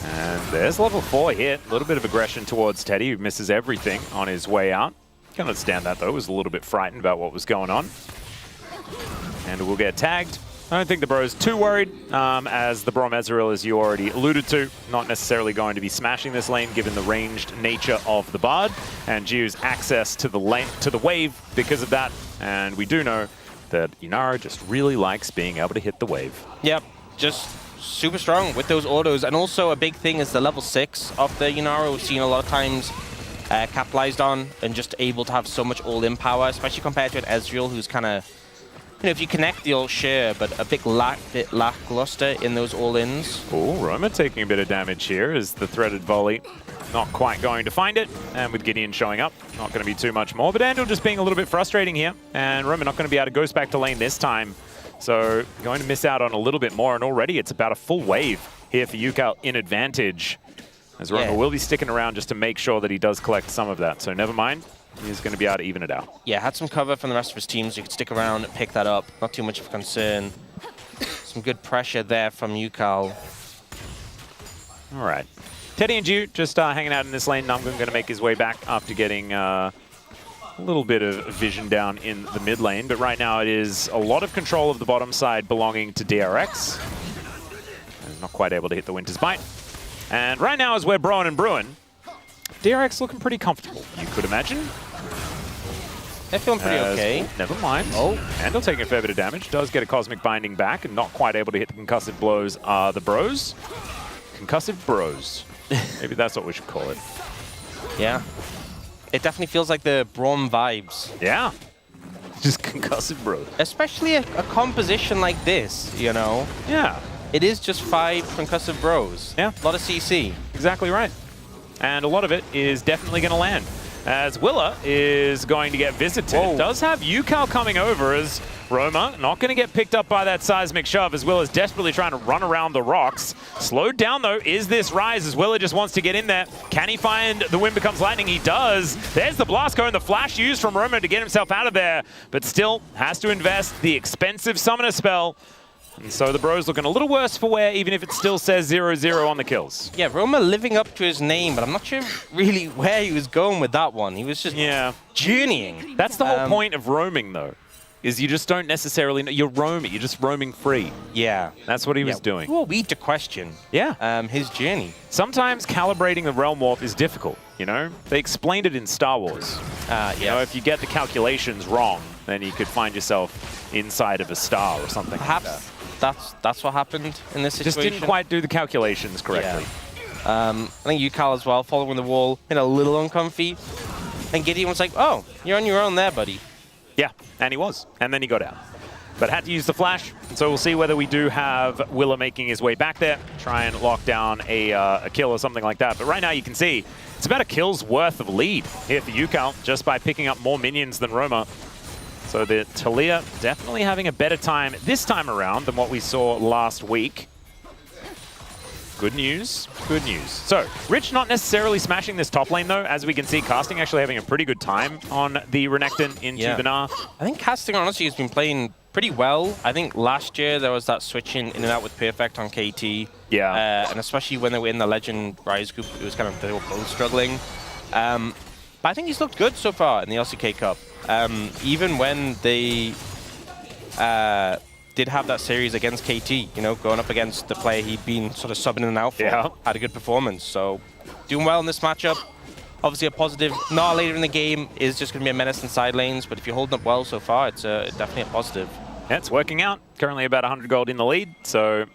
And there's level 4 hit. A little bit of aggression towards Teddy, who misses everything on his way out. Can understand that, though. Was a little bit frightened about what was going on. And we'll get tagged. I don't think the bro's too worried, as the Braum Ezreal, as you already alluded to, not necessarily going to be smashing this lane given the ranged nature of the Bard, and Jiu's access to the lane, to the wave because of that. And we do know that Inara just really likes being able to hit the wave. Yep, just super strong with those autos. And also a big thing is the level 6 of the Inara we've seen a lot of times capitalized on, and just able to have so much all-in power, especially compared to an Ezreal who's kind of, you know, if you connect the ult share, but a bit lackluster in those all-ins. Oh, Roma taking a bit of damage here as the threaded volley not quite going to find it. And with Gideon showing up, not going to be too much more. But Andal just being a little bit frustrating here. And Roma not going to be able to ghost back to lane this time. So going to miss out on a little bit more. And already it's about a full wave here for Yukal in advantage. As Roma will be sticking around just to make sure that he does collect some of that. So never mind. He's going to be able to even it out. Yeah, had some cover from the rest of his team, so you could stick around and pick that up. Not too much of a concern. Some good pressure there from Yukal. All right. Teddy and Jiu just hanging out in this lane. Namgun going to make his way back after getting a little bit of vision down in the mid lane. But right now it is a lot of control of the bottom side belonging to DRX. He's not quite able to hit the Winter's Bite. And right now as we're broing and brewing, DRX looking pretty comfortable, you could imagine. They're feeling pretty okay. Never mind. Oh, Andal taking a fair bit of damage. Does get a Cosmic Binding back, and not quite able to hit the concussive blows are the bros. Concussive bros. Maybe that's what we should call it. Yeah. It definitely feels like the Braum vibes. Yeah. Just concussive bros. Especially a composition like this, you know? Yeah. It is just 5 concussive bros. Yeah. A lot of CC. Exactly right. And a lot of it is definitely going to land, as Willa is going to get visited. It does have Yukal coming over, as Roma not going to get picked up by that seismic shove, as Willa is desperately trying to run around the rocks. Slowed down, though, is this Rise, as Willa just wants to get in there. Can he find the Wind Becomes Lightning? He does. There's the Blast Cone, the flash used from Roma to get himself out of there, but still has to invest the expensive Summoner spell. And so the bro's looking a little worse for wear, even if it still says 0-0 on the kills. Yeah, Roma living up to his name, but I'm not sure really where he was going with that one. He was just journeying. That's the whole point of roaming, though, is you just don't necessarily know. You're roaming. You're just roaming free. Yeah. That's what he was doing. Well, we to question his journey. Sometimes calibrating the Realm Warp is difficult, you know? They explained it in Star Wars. You know, if you get the calculations wrong, then you could find yourself inside of a star or something like that. That's what happened in this situation. Just didn't quite do the calculations correctly. I think Yukal as well, following the wall, in a little uncomfy. And Gideon was like, oh, you're on your own there, buddy. Yeah, and he was. And then he got out. But had to use the flash, and so we'll see whether we do have Willa making his way back there, try and lock down a kill or something like that. But right now you can see it's about a kill's worth of lead here for Yukal, just by picking up more minions than Roma. So the Taliyah definitely having a better time this time around than what we saw last week. Good news, good news. So, Rich not necessarily smashing this top lane, though. As we can see, Casting actually having a pretty good time on the Renekton into Banar. I think Casting, honestly, has been playing pretty well. I think last year there was that switching in and out with Perfect on KT. Yeah. And especially when they were in the Legend Rise group, it was kind of, they were both struggling. But I think he's looked good so far in the LCK Cup. Even when they did have that series against KT, you know, going up against the player he'd been sort of subbing in and out for, had a good performance. So doing well in this matchup. Obviously a positive. Gnar later in the game is just going to be a menace in side lanes, but if you're holding up well so far, it's definitely a positive. Yeah, it's working out. Currently about 100 gold in the lead, so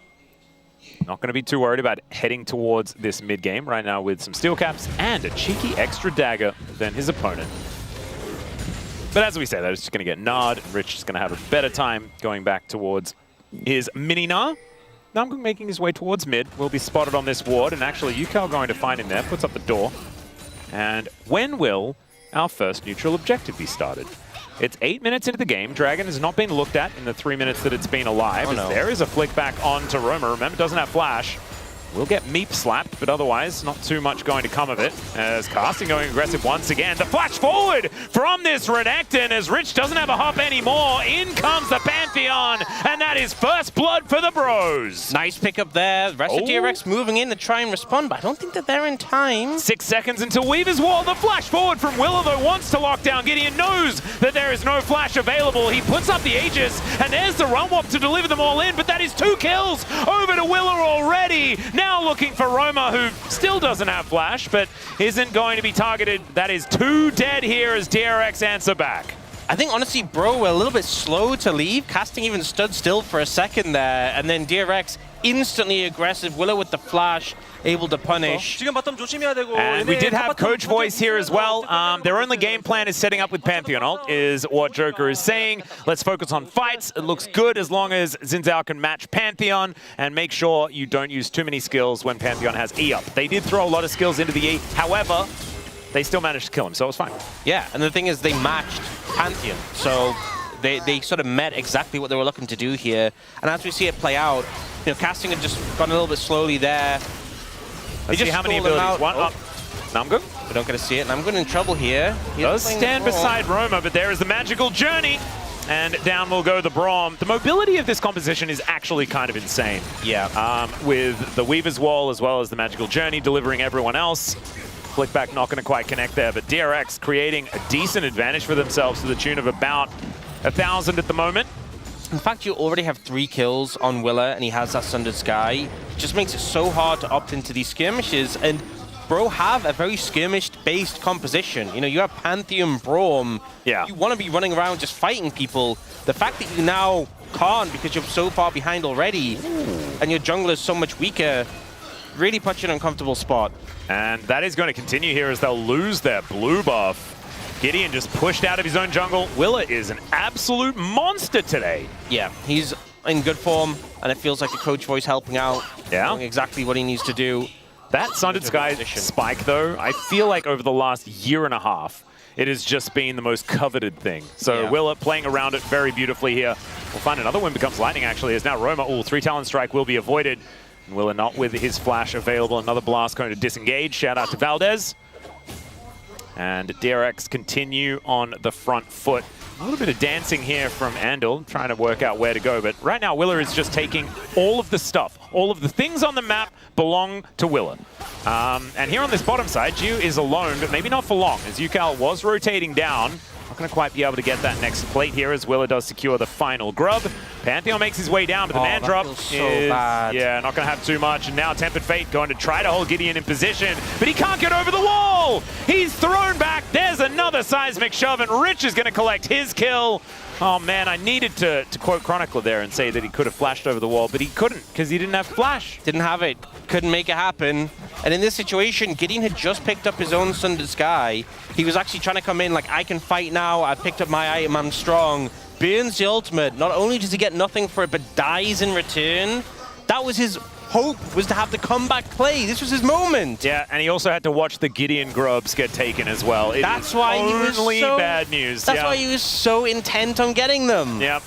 not going to be too worried about heading towards this mid game right now with some steel caps and a cheeky extra dagger than his opponent. But as we say, that is just going to get Nard, and Rich is going to have a better time going back towards his mini Gnar. Namgung making his way towards mid, will be spotted on this ward, and actually Yukal going to find him there, puts up the door. And when will our first neutral objective be started? It's 8 minutes into the game. Dragon has not been looked at in the 3 minutes that it's been alive. There is a flick back on to Roma. Remember, doesn't have flash. Will get meep slapped, but otherwise not too much going to come of it. As Casting going aggressive once again. The flash forward from this Renekton as Rich doesn't have a hop anymore. In comes the Pantheon, and that is first blood for the bros. Nice pickup there. The rest of DRX moving in to try and respond, but I don't think that they're in time. 6 seconds until Weaver's Wall. The flash forward from Willa, though, wants to lock down. Gideon knows that there is no flash available. He puts up the Aegis, and there's the run wop to deliver them all in, but that is 2 kills over to Willa already. Now looking for Roma, who still doesn't have flash, but isn't going to be targeted. That is 2 dead here as DRX answer back. I think, honestly, Bro were a little bit slow to leave. Casting even stood still for a second there, and then DRX instantly aggressive. Willa with the flash, able to punish. And we did have Coach Voice here as well. Their only game plan is setting up with Pantheon ult, is what Joker is saying. Let's focus on fights. It looks good as long as Xin Zhao can match Pantheon, and make sure you don't use too many skills when Pantheon has E up. They did throw a lot of skills into the E, however, they still managed to kill him, so it was fine. Yeah, and the thing is, they matched Pantheon, so they sort of met exactly what they were looking to do here. And as we see it play out, you know, Casting had just gone a little bit slowly there. Let's see how many abilities. One up. Namgung. We don't get to see it. Namgung in trouble here. He does stand beside Roma, but there is the magical journey. And down will go the Braum. The mobility of this composition is actually kind of insane. Yeah. With the Weaver's Wall as well as the magical journey delivering everyone else. Flick back not going to quite connect there, but DRX creating a decent advantage for themselves to the tune of about 1,000 at the moment. In fact, you already have 3 kills on Willa, and he has that Sundered Sky. It just makes it so hard to opt into these skirmishes, and Bro have a very skirmish-based composition. You know, you have Pantheon, Braum. Yeah. You want to be running around just fighting people. The fact that you now can't because you're so far behind already, and your jungler is so much weaker, really puts you in an uncomfortable spot. And that is going to continue here as they'll lose their blue buff. Gideon just pushed out of his own jungle. Willa is an absolute monster today. Yeah, he's in good form, and it feels like the coach voice helping out. Yeah. Doing exactly what he needs to do. That Sundered Sky spike, though, I feel like over the last year and a half, it has just been the most coveted thing. So yeah. Willa playing around it very beautifully here. We'll find another one becomes lightning, actually, as now Roma, 3 Talon Strike will be avoided. And Willa not with his flash available. Another blast going to disengage. Shout out to Valdez. And DRX continue on the front foot. A little bit of dancing here from Andal, trying to work out where to go. But right now, Willa is just taking all of the stuff. All of the things on the map belong to Willa. And here on this bottom side, Jiu is alone, but maybe not for long, as Yukal was rotating down. Not going to quite be able to get that next plate here as Willa does secure the final grub. Pantheon makes his way down, but the man drop is yeah, not going to have too much. And now Tempered Fate going to try to hold Gideon in position, but he can't get over the wall. He's thrown back. There's another seismic shove, and Rich is going to collect his kill. Oh man, I needed to quote Chronicler there and say that he could have flashed over the wall, but he couldn't because he didn't have flash. Didn't have it. Couldn't make it happen. And in this situation, Gideon had just picked up his own Sundered Sky. He was actually trying to come in like, I can fight now. I picked up my item. I'm strong. Burns the ultimate. Not only does he get nothing for it, but dies in return. That was his hope, was to have the comeback play. This was his moment. Yeah, and he also had to watch the Gideon grubs get taken as well. That's why he was so bad news. That's why he was so intent on getting them. Yep.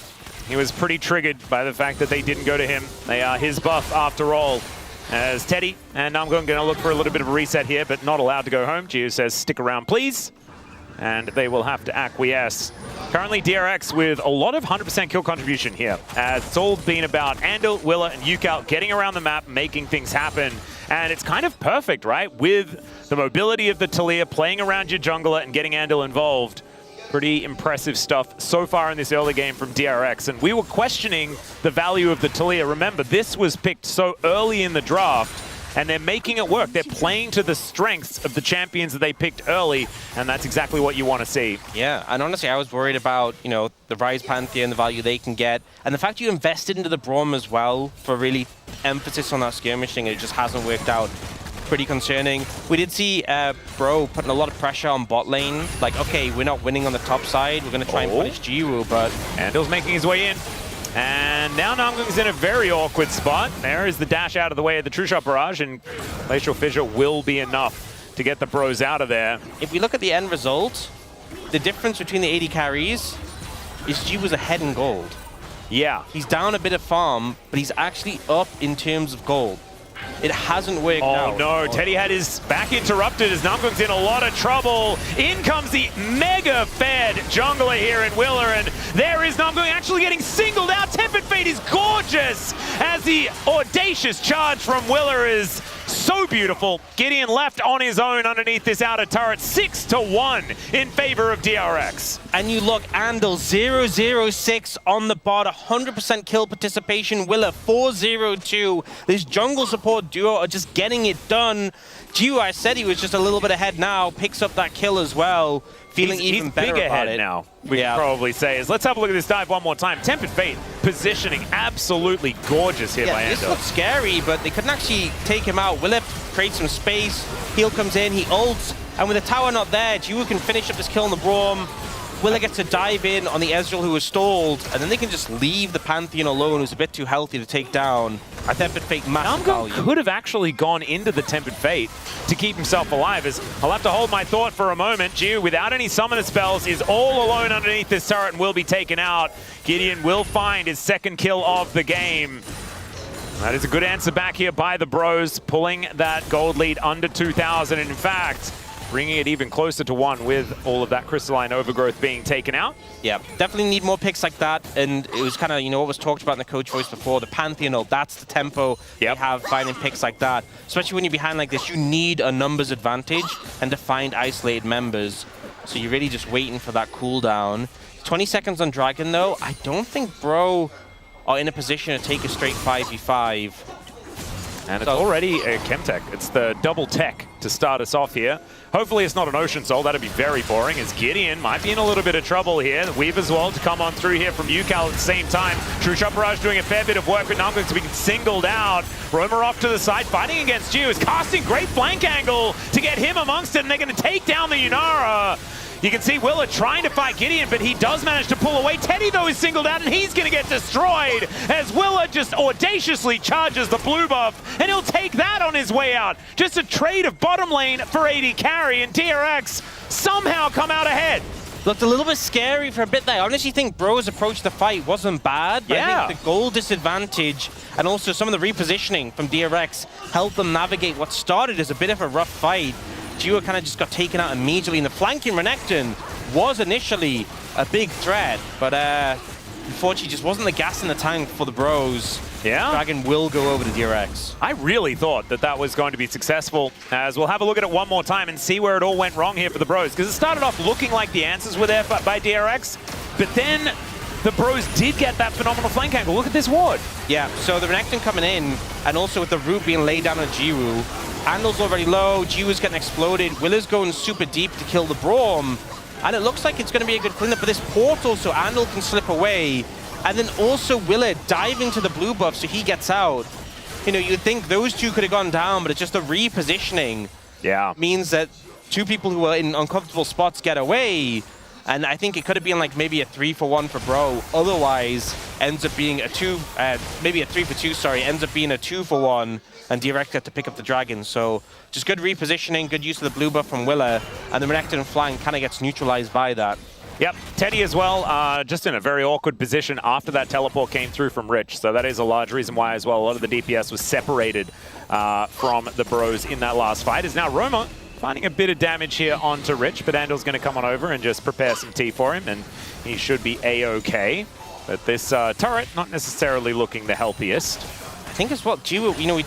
He was pretty triggered by the fact that they didn't go to him. They are his buff after all. As Teddy and I'm going to look for a little bit of a reset here, but not allowed to go home. Gio says, stick around, please. And they will have to acquiesce. Currently, DRX with a lot of 100% kill contribution here. As it's all been about Andal, Willa, and Yukal getting around the map, making things happen. And it's kind of perfect, right? With the mobility of the Talia, playing around your jungler and getting Andal involved. Pretty impressive stuff so far in this early game from DRX. And we were questioning the value of the Talia. Remember, this was picked so early in the draft, and they're making it work. They're playing to the strengths of the champions that they picked early, and that's exactly what you want to see. Yeah, and honestly, I was worried about, you know, the Rise Pantheon, the value they can get, and the fact you invested into the Braum as well for really emphasis on that skirmishing, it just hasn't worked out. Pretty concerning. We did see Bro putting a lot of pressure on bot lane. Like, okay, we're not winning on the top side. We're going to try and punish Jiwoo, but... Andal's making his way in. And now Namgung's in a very awkward spot. There is the dash out of the way of the True Shot Barrage, and Glacial Fissure will be enough to get the Bros out of there. If we look at the end result, the difference between the AD carries is Jiwoo's ahead in gold. Yeah. He's down a bit of farm, but he's actually up in terms of gold. It hasn't worked out. Oh no, Teddy had his back interrupted as Namgung's in a lot of trouble. In comes the mega fed jungler here in Willer, and there is Namgung actually getting singled out. Tempered Fate is gorgeous as the audacious charge from Willer is so beautiful. Gideon left on his own underneath this outer turret, 6-1 in favor of DRX. And you look, Andal 0-0-6 on the bot, 100% kill participation. Willer 4-0-2. This jungle support duo are just getting it done. Jiwoo, I said he was just a little bit ahead now, picks up that kill as well. Feeling even better big about ahead it now, we can probably say. Let's have a look at this dive one more time. Tempered Fate positioning absolutely gorgeous here by Andal. This looks scary, but they couldn't actually take him out. Willer creates some space. Heal comes in, he ults, and with the tower not there, Jiwoo can finish up this kill on the Braum. Willer gets to dive in on the Ezreal who was stalled, and then they can just leave the Pantheon alone, who's a bit too healthy to take down. A Tempered Fate massive value. Could have actually gone into the Tempered Fate to keep himself alive. As I'll have to hold my thought for a moment. Jiwoo, without any summoner spells, is all alone underneath this turret and will be taken out. Gideon will find his second kill of the game. That is a good answer back here by the Bros, pulling that gold lead under 2,000. And in fact, bringing it even closer to 1 with all of that crystalline overgrowth being taken out. Yeah, definitely need more picks like that. And it was kind of, you know, what was talked about in the coach voice before, the Pantheon ult, that's the tempo they have finding picks like that. Especially when you're behind like this, you need a numbers advantage and to find isolated members. So you're really just waiting for that cooldown. 20 seconds on Dragon though, I don't think Bro are in a position to take a straight 5v5. And it's already a Chemtech. It's the double tech to start us off here. Hopefully it's not an Ocean Soul. That'd be very boring, as Gideon might be in a little bit of trouble here. Weave as well to come on through here from UCal at the same time. True Shot Barrage doing a fair bit of work with Namgung to be singled out. Roamer off to the side, fighting against Jiwoo. Is casting great flank angle to get him amongst it, and they're going to take down the Yunara. You can see Willer trying to fight Gideon, but he does manage to pull away. Teddy, though, is singled out, and he's going to get destroyed as Willer just audaciously charges the blue buff, and he'll take that on his way out. Just a trade of bottom lane for AD carry, and DRX somehow come out ahead. Looked a little bit scary for a bit there. I honestly think Bro's approach to the fight wasn't bad, but I think the goal disadvantage and also some of the repositioning from DRX helped them navigate what started as a bit of a rough fight. Jiwoo kind of just got taken out immediately, and the flanking Renekton was initially a big threat, but unfortunately just wasn't the gas in the tank for the Bros. Yeah. Dragon will go over to DRX. I really thought that that was going to be successful, as we'll have a look at it one more time and see where it all went wrong here for the Bros, because it started off looking like the answers were there by DRX, but then the Bros did get that phenomenal flank angle. Look at this ward. Yeah, so the Renekton coming in, and also with the root being laid down on Jiwoo, Andal's already low, Jiwoo's getting exploded, Willer's going super deep to kill the Braum, and it looks like it's going to be a good cleanup for this portal so Andal can slip away, and then also Willer diving to the blue buff so he gets out. You know, you'd think those two could have gone down, but it's just a repositioning. Means that two people who are in uncomfortable spots get away, and I think it could have been like maybe a 3-for-1 for Bro. Otherwise, ends up being a maybe a 3-for-2, sorry, ends up being a 2-for-1, and DRX got to pick up the Dragon. So just good repositioning, good use of the blue buff from Willer, and the Renekton flank kind of gets neutralized by that. Yep, Teddy as well, just in a very awkward position after that teleport came through from Rich. So that is a large reason why as well a lot of the DPS was separated from the Bros in that last fight. Is now Roma finding a bit of damage here onto Rich, but Andal's going to come on over and just prepare some tea for him, and he should be A-okay. But this turret not necessarily looking the healthiest. I think as well, Jiwoo, you know,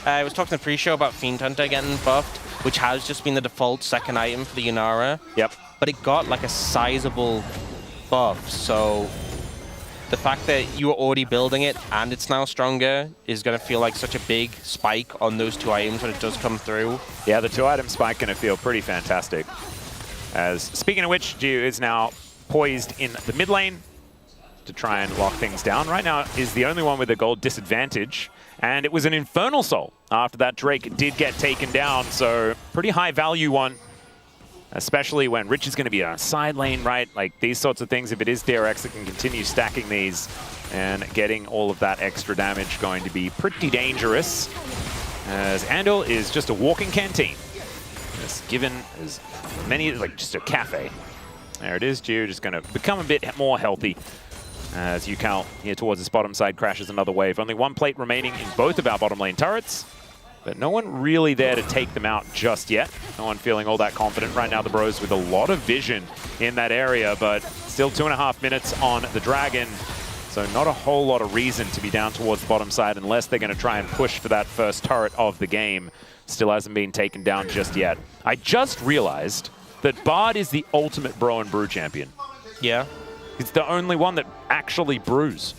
I was talking in the pre-show about Fiend Hunter getting buffed, which has just been the default second item for the Yunara. Yep. but it got like a sizable buff. So the fact that you were already building it and it's now stronger is going to feel like such a big spike on those 2 items when it does come through. Yeah, the 2-item spike going to feel pretty fantastic. As speaking of which, Jiu is now poised in the mid lane to try and lock things down. Right now is the only one with a gold disadvantage, and it was an Infernal Soul after that Drake did get taken down, so pretty high value one, especially when Rich is going to be on a side lane, right? Like these sorts of things, if it is DRX that can continue stacking these and getting all of that extra damage, going to be pretty dangerous, as Andal is just a walking canteen. It's given as many, like just a cafe. There it is, Jiu just going to become a bit more healthy. As Yukal here towards his bottom side crashes another wave. Only 1 plate remaining in both of our bottom lane turrets, but no one really there to take them out just yet. No one feeling all that confident right now. The bros with a lot of vision in that area, but still 2.5 minutes on the Dragon. So not a whole lot of reason to be down towards the bottom side unless they're going to try and push for that first turret of the game. Still hasn't been taken down just yet. I just realized that Bard is the ultimate bro and brew champion. Yeah. It's the only one that actually brews.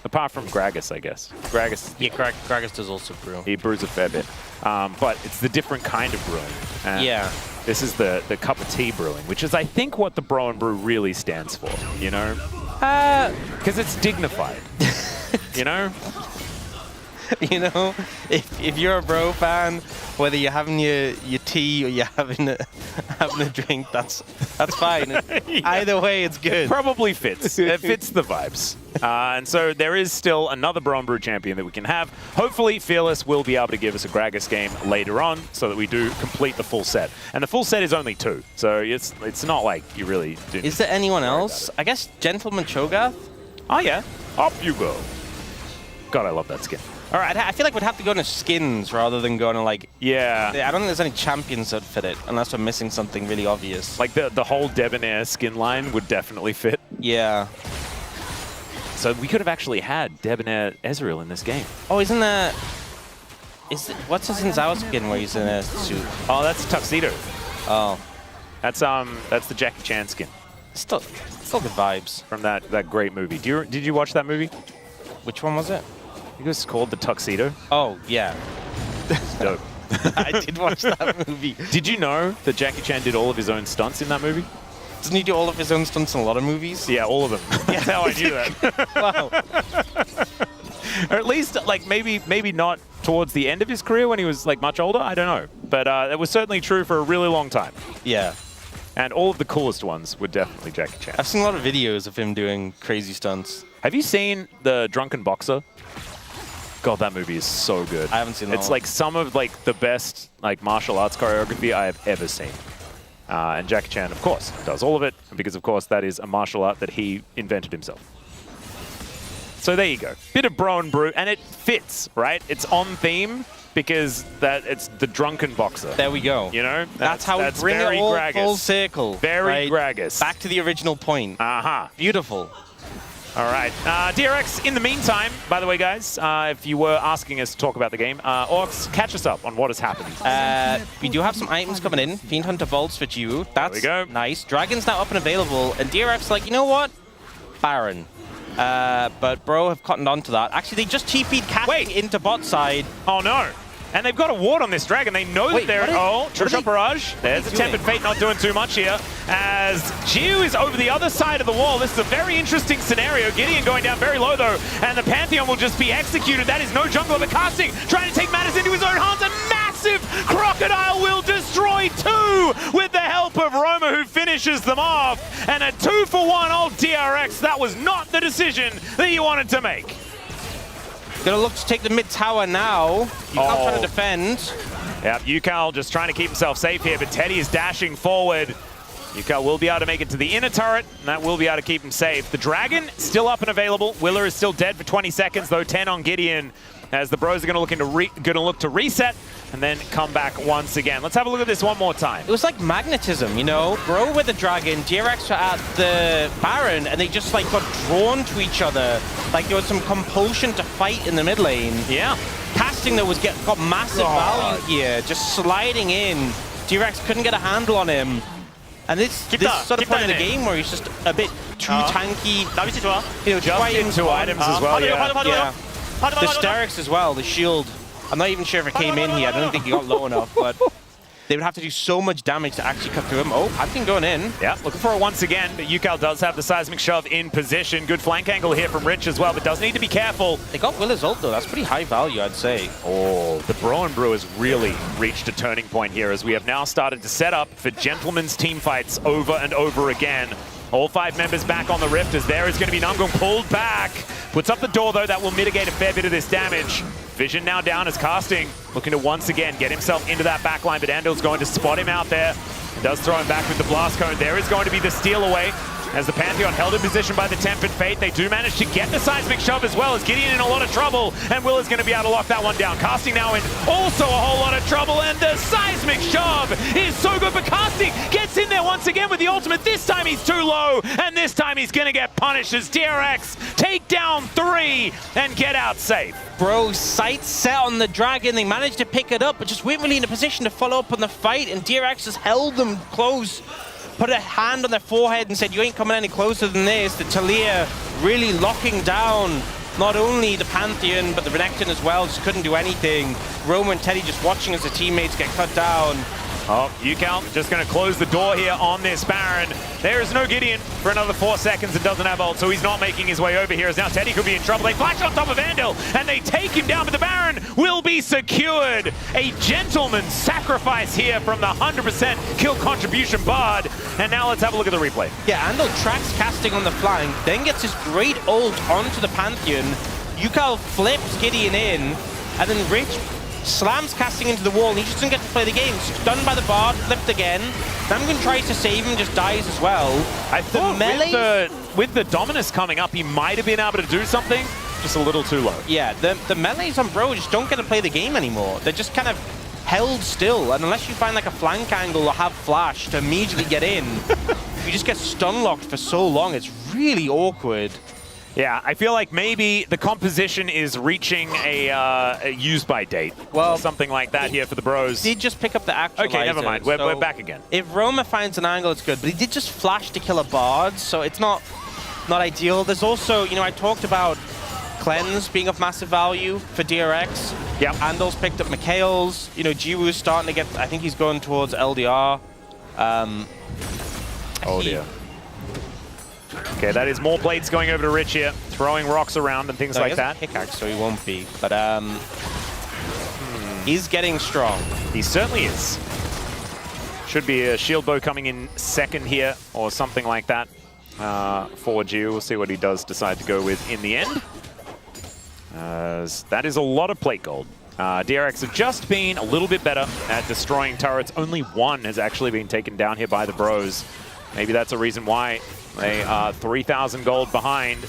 Apart from Gragas, I guess. Gragas, Yeah, Gragas does also brew. he brews a fair bit. But it's the different kind of brewing. And Yeah. This is the cup of tea brewing, which is, I think, what the bro and brew really stands for, you know? Because it's dignified, you know? You know, if you're a bro fan, whether you're having your tea or you're having a drink, that's fine. Yeah. Either way, it's good. Probably fits. It fits the vibes. And so there is still another Bro and Brew champion that we can have. Hopefully, Fearless will be able to give us a Gragas game later on so that we do complete the full set. And the full set is only 2, so it's not like you really do. Is there anyone else? I guess Gentleman Cho'Gath? Oh, yeah. Up you go. God, I love that skin. All right, I feel like we'd have to go into skins rather than going to like... Yeah. I don't think there's any champions that fit it, unless we're missing something really obvious. Like the whole Debonair skin line would definitely fit. Yeah. So we could have actually had Debonair Ezreal in this game. Oh, isn't that... what's his Zenzawa skin where he's in a suit? Oh, that's Tuxedo. Oh. That's the Jackie Chan skin Still good vibes. from that great movie. Did you watch that movie? Which one was it? I think it was called The Tuxedo. Oh, yeah. It's dope. I did watch that movie. Did you know that Jackie Chan did all of his own stunts in that movie? Doesn't he do all of his own stunts in a lot of movies? Yeah, all of them. That's how I knew that. Wow. Or at least, like, maybe not towards the end of his career when he was, like, much older. I don't know. But it was certainly true for a really long time. Yeah. And all of the coolest ones were definitely Jackie Chan. I've seen a lot of videos of him doing crazy stunts. Have you seen The Drunken Boxer? God, that movie is so good. I haven't seen that It's one. like some of like the best like martial arts choreography I have ever seen. And Jackie Chan, of course, does all of it because, of course, that is a martial art that he invented himself. So there you go. Bit of bro and brew, and it fits, right? It's on theme because it's the drunken boxer. There we go. You know? That's how we bring very it all Gragas. full circle. Very right? Gragas. Back to the original point. Uh-huh. Beautiful. All right. DRX, in the meantime, by the way, guys, if you were asking us to talk about the game, Orcs, catch us up on what has happened. We do have some items coming in. Fiend Hunter Vaults for you. That's we go. nice. Dragon's now up and available. And DRX like, you know what? Baron. But Bro have cottoned on to that. Actually, they just TP'd casting into bot side. Oh, no. And they've got a ward on this dragon. They know that they're... Triple shot barrage. There's a Tempered Fate not doing too much here. As Jiu is over the other side of the wall. This is a very interesting scenario. Gideon going down very low, though. And the Pantheon will just be executed. That is no jungler, but casting. Trying to take matters into his own hands. A massive Crocodile will destroy 2 with the help of Roma, who finishes them off. And a 2-for-1 old DRX. That was not the decision that you wanted to make. Gonna look to take the mid tower now. Yukal trying to defend. Yep, Yukal just trying to keep himself safe here, but Teddy is dashing forward. Yukal will be able to make it to the inner turret, and that will be able to keep him safe. The Dragon still up and available. Willer is still dead for 20 seconds, though 10 on Gideon, as the bros are going to look to reset and then come back once again. Let's have a look at this one more time. It was like magnetism, you know? Bro with the Dragon, DRX were at the Baron, and they just like got drawn to each other. Like there was some compulsion to fight in the mid lane. Yeah. Casting though got massive value here, just sliding in. DRX couldn't get a handle on him. And this Keep this that- sort of keep point in that the in. game where he's just a bit too tanky. 나 위치 좋아. You know, Just trying into items as well, 봐줘요, yeah. 봐줘요. Yeah. 봐줘, The 봐줘, 봐줘. Starix as well, the shield. I'm not even sure if it came in here. I don't think he got low enough, but they would have to do so much damage to actually cut through him. Oh, Pantheon going in. Yeah, looking for it once again, but Yukal does have the seismic shove in position. Good flank angle here from Rich as well, but does need to be careful. They got Willa's ult though. That's pretty high value, I'd say. Oh, the Bro and Brew has really reached a turning point here as we have now started to set up for gentlemen's team fights over and over again. All 5 members back on the Rift as there is going to be Namgung pulled back. Puts up the door though, that will mitigate a fair bit of this damage. Vision now down as Casting looking to once again get himself into that backline, but Andal's going to spot him out there. Does throw him back with the blast cone. There is going to be the steal away as the Pantheon held in position by the Tempered Fate. They do manage to get the seismic shove as well as Gideon in a lot of trouble, and Will is going to be able to lock that one down. Casting now in also a whole lot of trouble, and the seismic shove is so good, but Casting gets in there once again with the ultimate. This time he's too low, and this time he's going to get punished as DRX take down 3 and get out safe. Bro, sights set on the dragon. They managed to pick it up, but just weren't really in a position to follow up on the fight, and DRX just held them close. Put a hand on their forehead and said, you ain't coming any closer than this. The Talia really locking down not only the Pantheon, but the Renekton as well. Just couldn't do anything. Roma and Teddy just watching as the teammates get cut down. Oh, Yukal just going to close the door here on this Baron. There is no Gideon for another 4 seconds and doesn't have ult, so he's not making his way over here as now Teddy could be in trouble. They flash on top of Andal and they take him down, but the Baron will be secured. A gentleman's sacrifice here from the 100% kill contribution Bard. And now let's have a look at the replay. Yeah, Andal tracks Casting on the flank, then gets his great ult onto the Pantheon. Yukal flips Gideon in, and then Rich slams Casting into the wall, and he just doesn't get to play the game. Stunned by the Bard, flipped again. Namgun tries to save him, just dies as well. I thought with the Dominus coming up, he might have been able to do something, just a little too low. Yeah, the melees on Bro just don't get to play the game anymore. They're just kind of held still, and unless you find like a flank angle or have flash to immediately get in, you just get stun locked for so long. It's really awkward. Yeah, I feel like maybe the composition is reaching a use-by date. Well, something like that here for the Bros. Did just pick up the actualizer. Okay, never mind. We're back again. If Roma finds an angle, it's good, but he did just flash to kill a Bard, so it's not ideal. There's also, you know, I talked about Cleanse being of massive value for DRX. Yep. Andal's picked up Mikhail's. You know, Jiwoo's starting to get, I think he's going towards LDR. Oh dear. Okay, that is more plates going over to Rich here, throwing rocks around and things No, like he has that. a pickaxe, so he won't be. But he's getting strong. He certainly is. Should be a shield bow coming in second here, or something like that for Jiu. We'll see what he does decide to go with in the end. That is a lot of plate gold. DRX have just been a little bit better at destroying turrets. Only 1 has actually been taken down here by the Bros. Maybe that's a reason why they are 3,000 gold behind.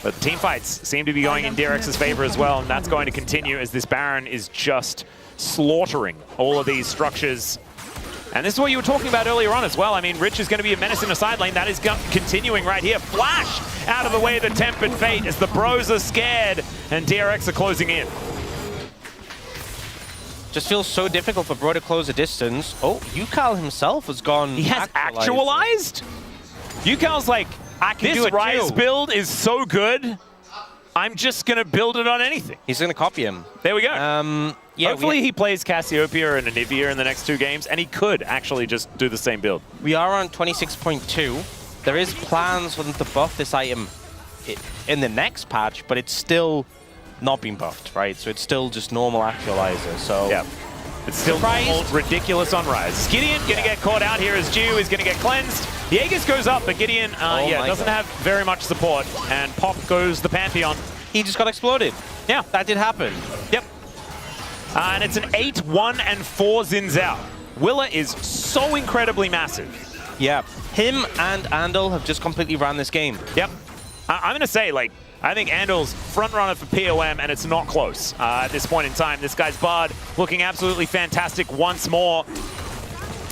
But team fights seem to be going in DRX's favor as well, and that's going to continue as this Baron is just slaughtering all of these structures. And this is what you were talking about earlier on as well. I mean, Rich is going to be a menace in the side lane. That is continuing right here. Flash out of the way of the Tempered Fate as the Bros are scared and DRX are closing in. Just feels so difficult for Bro to close a distance. Oh, Yukal himself has gone. He has actualized? Yukal's like, I can do this it Rise too. build is so good, I'm just going to build it on anything. He's going to copy him. There we go. Yeah, Hopefully he plays Cassiopeia and Anivia in the next 2 games, and he could actually just do the same build. we are on 26.2. There is plans for them to buff this item in the next patch, but it's still not being buffed, right? So it's still just normal actualizer. So yeah, it's still normal, ridiculous on Rise. Gideon going to get caught out here as Jiu is going to get cleansed. The Aegis goes up, but Gideon doesn't have very much support, and pop goes the Pantheon. he just got exploded. Yeah, That did happen. yep. And it's an 8-1 and 4 Zins out. Willa is so incredibly massive. Yeah, him and Andal have just completely ran this game. Yep. I'm going to say, like, I think Andal's front runner for POM, and it's not close at this point in time. This guy's Bard looking absolutely fantastic once more.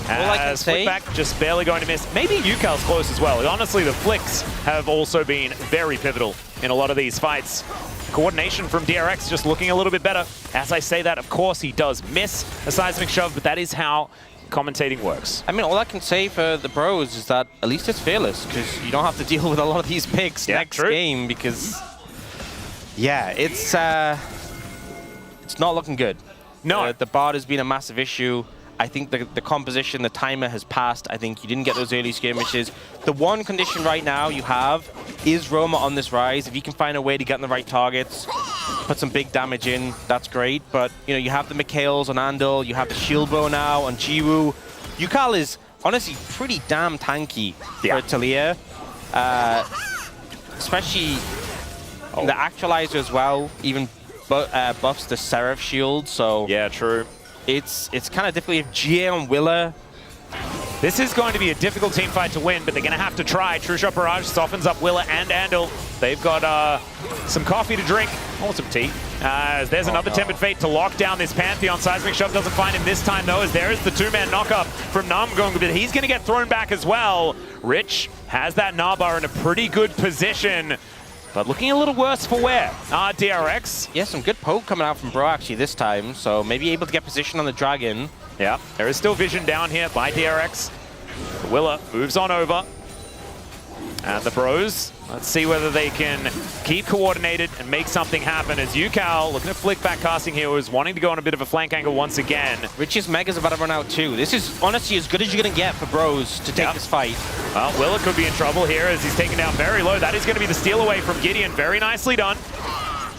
All I can say, Flipback just barely going to miss. Maybe Yukal's close as well. Honestly, the flicks have also been very pivotal in a lot of these fights. Coordination from DRX just looking a little bit better. As I say that, of course, he does miss a seismic shove, but that is how commentating works. I mean, all I can say for the Bros is that at least it's fearless, because you don't have to deal with a lot of these picks next game, because, yeah, it's not looking good. No. The Bard has been a massive issue. I think the composition, the timer has passed. I think you didn't get those early skirmishes. The one condition right now you have is Roma on this rise. If you can find a way to get in the right targets, put some big damage in, that's great. But, you know, you have the Mikhails on Andal, you have the shield bow now on Jiwoo. Yukal is honestly pretty damn tanky for Talia. Especially the Actualizer as well, even buffs the Seraph shield, so... Yeah, true. It's kind of difficult if GA on Willa. This is going to be a difficult team fight to win, but they're going to have to try. True Shot Barrage softens up Willa and Andal. They've got some coffee to drink, or some tea. There's another Tempered Fate to lock down this Pantheon. Seismic Shot doesn't find him this time, though, as there is the two-man knockup from Namgung, but he's going to get thrown back as well. Rich has that Nabar in a pretty good position, but looking a little worse for wear. DRX. Yeah, some good poke coming out from Bro actually this time, so maybe able to get position on the Dragon. Yeah, there is still vision down here by DRX. Willa moves on over. And the Bros, let's see whether they can keep coordinated and make something happen, as Yukal, looking to flick back casting here, was wanting to go on a bit of a flank angle once again. Rich's Mega's about to run out too. This is honestly as good as you're going to get for Bros to take this fight. Well, Willa could be in trouble here as he's taken down very low. That is going to be the steal away from Gideon. Very nicely done.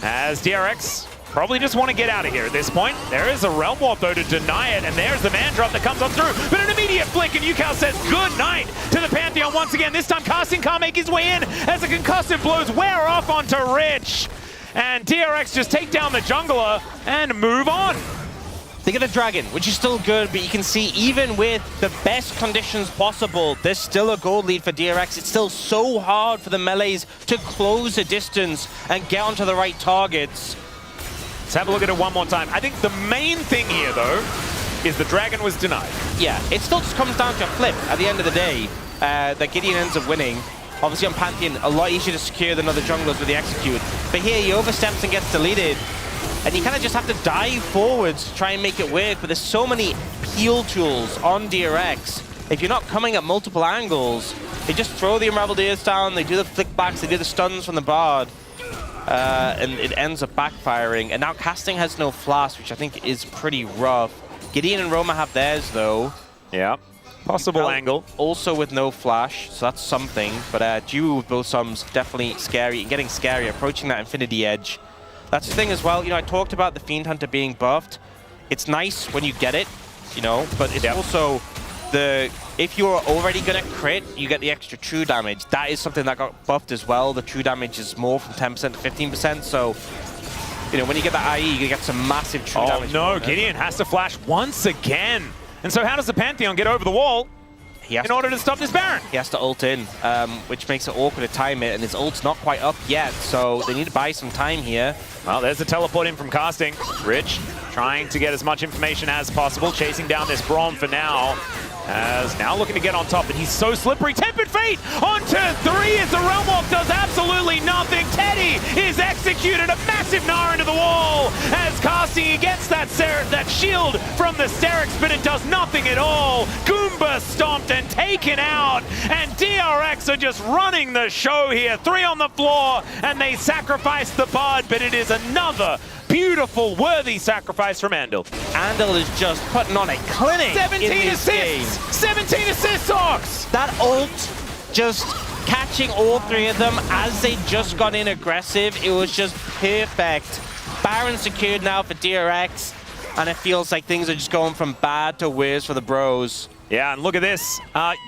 As DRX probably just want to get out of here at this point. There is a Realm Warp, though, to deny it, and there's the man drop that comes on through. But an immediate flick, and Yukal says good night to the Pantheon once again. This time, Casting can't make his way in as the concussive blows wear off onto Rich. And DRX just take down the jungler and move on. They get a Dragon, which is still good, but you can see even with the best conditions possible, there's still a gold lead for DRX. It's still so hard for the melees to close the distance and get onto the right targets. Let's have a look at it one more time. I think the main thing here, though, is the Dragon was denied. Yeah, it still just comes down to a flip at the end of the day that Gideon ends up winning. Obviously on Pantheon, a lot easier to secure than other junglers with the execute. But here he oversteps and gets deleted. And you kind of just have to dive forwards to try and make it work. But there's so many peel tools on DRX. If you're not coming at multiple angles, they just throw the Unraveled Ears down, they do the flickbacks, they do the stuns from the Bard. And it ends up backfiring. And now Casting has no flash, which I think is pretty rough. Gideon and Roma have theirs, though. Yeah. Possible angle. Also with no flash, so that's something. But Jiwoo with both sums, definitely scary, and getting scary, approaching that Infinity Edge. That's the thing as well, you know, I talked about the Fiend Hunter being buffed. It's nice when you get it, you know, but it's also if you're already gonna crit, you get the extra true damage. That is something that got buffed as well. The true damage is more from 10% to 15%, so you know, when you get that IE, you get some massive true damage. Oh no, Gideon has to flash once again. And so how does the Pantheon get over the wall in order to stop this Baron? He has to ult in, which makes it awkward to time it, and his ult's not quite up yet, so they need to buy some time here. Well, there's the teleport in from Casting. Rich trying to get as much information as possible, chasing down this Braum for now. As now looking to get on top, but he's so slippery. Tempered Fate onto 3 as the Realm Walk does absolutely nothing. Teddy is executed, a massive Gnar into the wall as Casting gets that shield from the Sterix, but it does nothing at all. Goomba stomped and taken out, and DRX are just running the show here. 3 on the floor, and they sacrifice the Bard, but it is another beautiful, worthy sacrifice from Andal. Andal is just putting on a clinic. 17 assists! 17 assists, Ox! That ult just catching all 3 of them as they just got in aggressive. It was just perfect. Baron secured now for DRX, and it feels like things are just going from bad to worse for the Bros. Yeah, and look at this.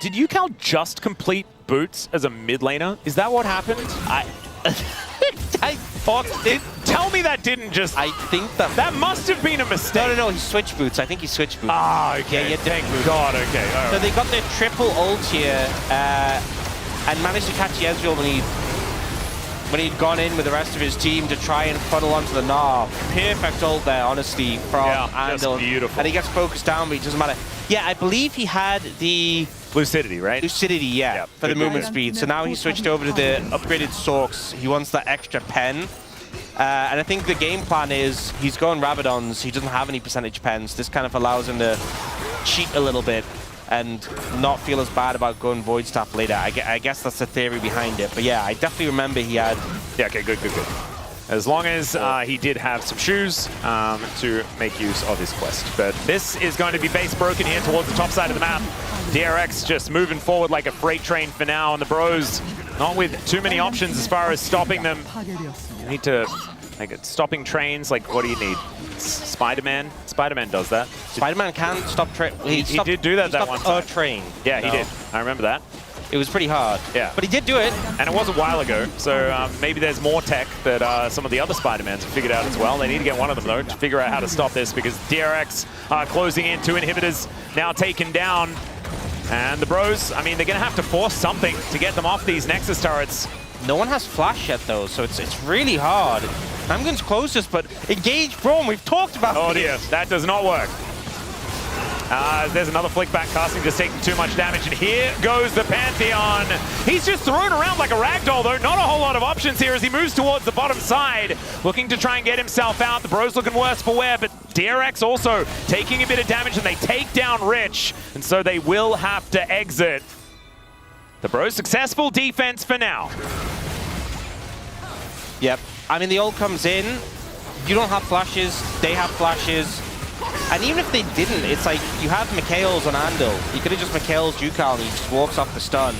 Did Yukal just complete boots as a mid laner? Is that what happened? Tell me that didn't just... I think that must have been a mistake. No, he switched boots. I think he switched boots. Ah, okay. Yeah, Thank God, okay. All right. So they got their triple ult here and managed to catch Ezreal when he'd gone in with the rest of his team to try and funnel onto the Gnar. Perfect ult there, honestly, from Andal. Just beautiful. And he gets focused down, but it doesn't matter. Yeah, I believe he had the... Lucidity, right? Lucidity, yeah, for the movement speed. So now he switched over to the upgraded Sorks. He wants that extra pen. And I think the game plan is he's going Rabadons. He doesn't have any percentage pens. This kind of allows him to cheat a little bit and not feel as bad about going Void Staff later. I guess that's the theory behind it. But yeah, I definitely remember he had... Yeah, okay, good. As long as he did have some shoes to make use of his quest. But this is going to be base broken here towards the top side of the map. DRX just moving forward like a freight train for now, and the Bros not with too many options as far as stopping them. You need to, like, stopping trains, like, what do you need? Spider-Man? Spider-Man does that. Spider-Man can stop train. He did do that one time. A train. Yeah, he did. I remember that. It was pretty hard. Yeah. But he did do it. And it was a while ago, so maybe there's more tech that some of the other Spider-Mans have figured out as well. They need to get one of them, though, to figure out how to stop this, because DRX are closing in. 2 inhibitors now taken down. And the Bros, I mean, they're going to have to force something to get them off these Nexus turrets. No one has flash yet, though, so it's really hard. Namgun's closest, but engage Braum. We've talked about Oh, this. dear. That does not work. There's another flick back. Casting just taking too much damage, and here goes the Pantheon. He's just thrown around like a ragdoll, though. Not a whole lot of options here as he moves towards the bottom side, looking to try and get himself out. The Bros looking worse for wear, but DRX also taking a bit of damage, and they take down Rich, and so they will have to exit. The Bros successful defense for now. Yep. I mean, the ult comes in. You don't have flashes. They have flashes. And even if they didn't, it's like you have Mikhail's on Andal. You could have just Mikhail's Jukal and he just walks off the stun.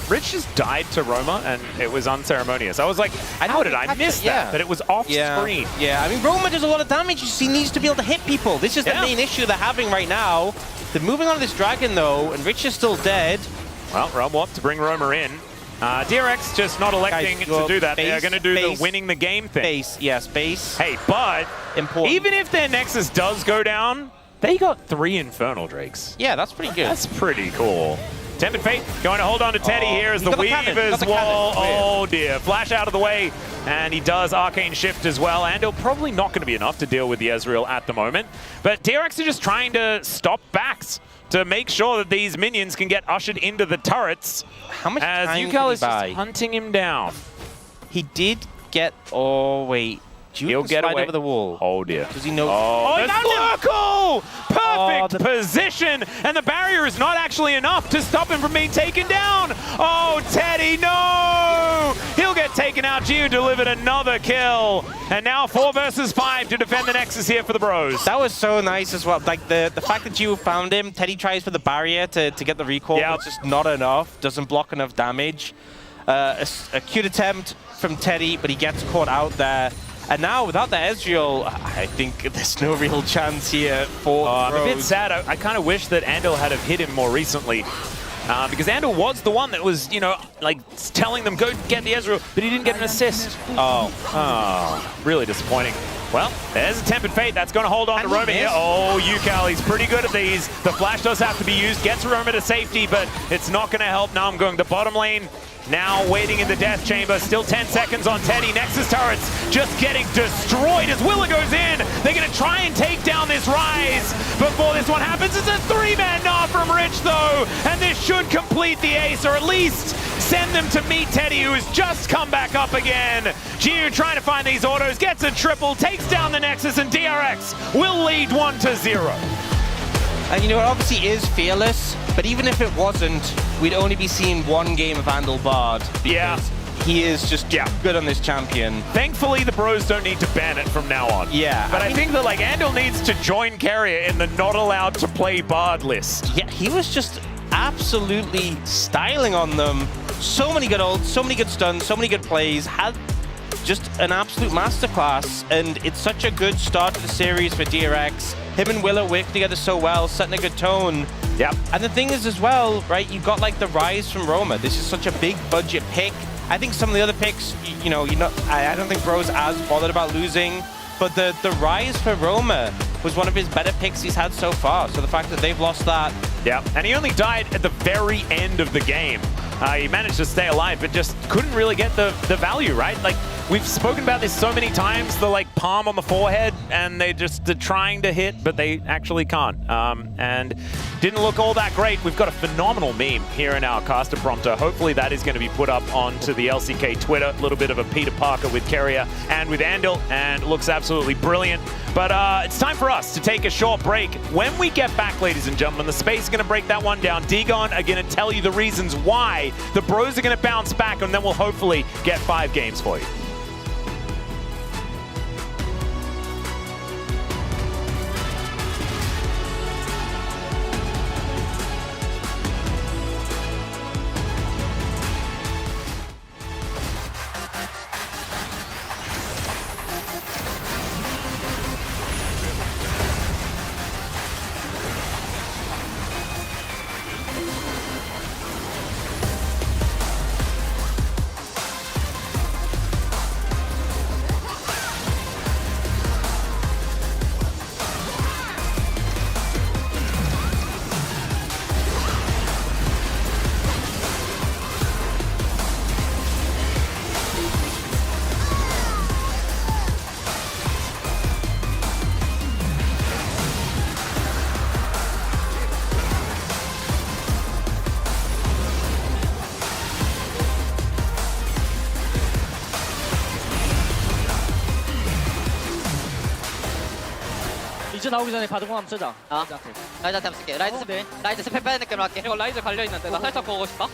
Rich just died to Roma, and it was unceremonious. I was like, how did I miss that? But it was off screen. Yeah, I mean, Roma does a lot of damage. He needs to be able to hit people. This is the main issue they're having right now. They're moving on this Dragon, though, and Rich is still dead. Well, Realm Warp to bring Roma in. DRX just not electing to do that. They're going to do the winning the game thing. Base, yes, base. Hey, but even if their Nexus does go down, they got 3 Infernal Drakes. Yeah, that's pretty good. That's pretty cool. Tempered Fate going to hold on to Teddy here as the Weaver's wall. Oh dear. Flash out of the way, and he does Arcane Shift as well. And it'll probably not going to be enough to deal with the Ezreal at the moment. But DRX are just trying to stop backs to make sure that these minions can get ushered into the turrets. How much as time Yukal did is he buy? just hunting him down. He did get... Oh, wait. He'll get away over the wall. Oh dear. Does he know? Oh, the circle! Perfect the position, and the barrier is not actually enough to stop him from being taken down. Oh, Teddy, no! He'll get taken out. Gio delivered another kill, and now 4 versus 5 to defend the Nexus here for the Bros. That was so nice as well. Like the fact that Gio found him, Teddy tries for the barrier to get the recall, but it's just not enough. Doesn't block enough damage. A cute attempt from Teddy, but he gets caught out there. And now, without the Ezreal, I think there's no real chance here for I'm a bit sad. I kind of wish that Andal had have hit him more recently. Because Andal was the one that was, you know, like telling them, go get the Ezreal, but he didn't get an assist. Oh, really disappointing. Well, there's a Tempered Fate. That's going to hold on to Roma here. Oh, Yukal, he's pretty good at these. The flash does have to be used. Gets Roma to safety, but it's not going to help. Now I'm going to bottom lane. Now waiting in the death chamber. Still 10 seconds on Teddy. Nexus turrets just getting destroyed as Willa goes in. They're going to try and take down this Rise. Before this one happens, it's a 3-man Gnar from Rich, though. And this should complete the ace, or at least send them to meet Teddy, who has just come back up again. Gio trying to find these autos. Gets a triple. Takes down the Nexus, and DRX will lead 1-0. And you know, it obviously is fearless, but even if it wasn't, we'd only be seeing 1 game of Andal Bard. Yeah. He is just good on this champion. Thankfully, the Bros don't need to ban it from now on. Yeah. But I think that, like, Andal needs to join Carrier in the not allowed to play Bard list. Yeah, he was just absolutely styling on them. So many good ults, so many good stuns, so many good plays. Had just an absolute masterclass, and it's such a good start to the series for DRX. Him and Willow work together so well, setting a good tone. Yep. And the thing is as well, right, you got like the Rise from Roma. This is such a big budget pick. I think some of the other picks, I don't think Bro's as bothered about losing, but the Rise for Roma was one of his better picks he's had so far. So the fact that they've lost that. Yeah, and he only died at the very end of the game. He managed to stay alive, but just couldn't really get the value, right? Like, We've spoken about this so many times, the like palm on the forehead, and they're trying to hit, but they actually can't. And didn't look all that great. We've got a phenomenal meme here in our caster prompter. Hopefully that is going to be put up onto the LCK Twitter. A little bit of a Peter Parker with Keria and with Andil, and it looks absolutely brilliant. But it's time for us to take a short break. When we get back, ladies and gentlemen, the space is going to break that one down. Degon are going to tell you the reasons why the Bros are going to bounce back, and then we'll hopefully get 5 games for you. 이제 나오기 전에 가드공 한번 쓰자. 아, 라이즈 한번 쓸게. 라이즈 스펙, 라이즈 스펙 빼는 느낌으로 할게. 이거 라이즈 갈려 있는데 나 살짝 보고 싶다.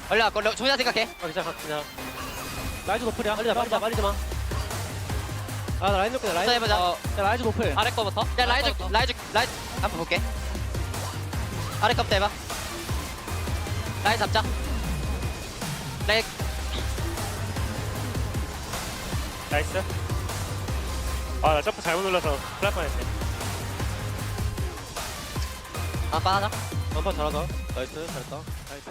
얼른 와, 조냐 생각해. 괜찮아. 라이즈 노플이야. 빨리 좀 와. 아, 나 라이즈 노플. 라이즈 해보자. 야, 라이즈 노플. 아래 거부터. 야, 라이즈 한번 볼게. 아래 컵도 해봐. 라이즈 잡자. 나이스. 아, 나 점프 잘못 눌러서 큰일 날 뻔했네. 아, 빠하자. 점프 잘하다. 나이스, 잘했다. 나이스.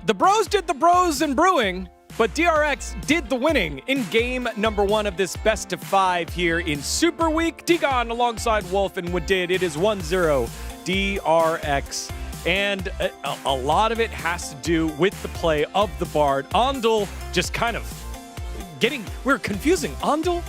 the bros did the bros in brewing, but DRX did the winning in game number 1 of this best of 5 here in Super Week. Digon alongside Wolf and Wadid. It is 1-0 DRX. And a lot of it has to do with the play of the Bard. Andal just kind of we're confusing Andal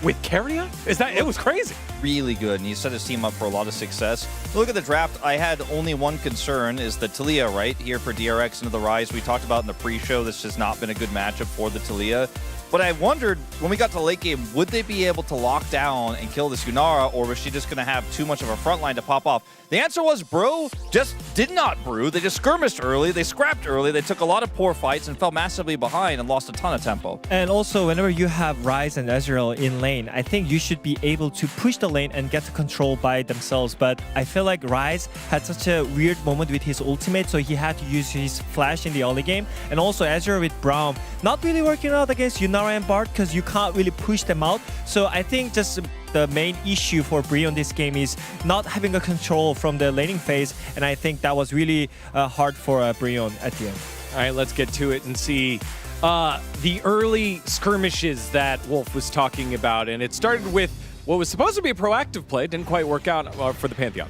with Keria? It was crazy. Really good, and he set his team up for a lot of success. Look at the draft. I had only one concern, is the Talia, right? Here for DRX into the Rise. We talked about in the pre-show, this has not been a good matchup for the Talia. But I wondered, when we got to late game, would they be able to lock down and kill this Yunara, or was she just going to have too much of a front line to pop off? The answer was Bro just did not brew. They just skirmished early, they scrapped early, they took a lot of poor fights and fell massively behind and lost a ton of tempo. And also, whenever you have Ryze and Ezreal in lane, I think you should be able to push the lane and get the control by themselves. But I feel like Ryze had such a weird moment with his ultimate, so he had to use his flash in the early game. And also Ezreal with Braum, not really working out against Yunara and Bard because you can't really push them out. So I think just the main issue for Bree on this game is not having a control from the laning phase, and I think that was really hard for Breon at the end. All right, let's get to it and see the early skirmishes that Wolf was talking about. And it started with what was supposed to be a proactive play, didn't quite work out for the Pantheon.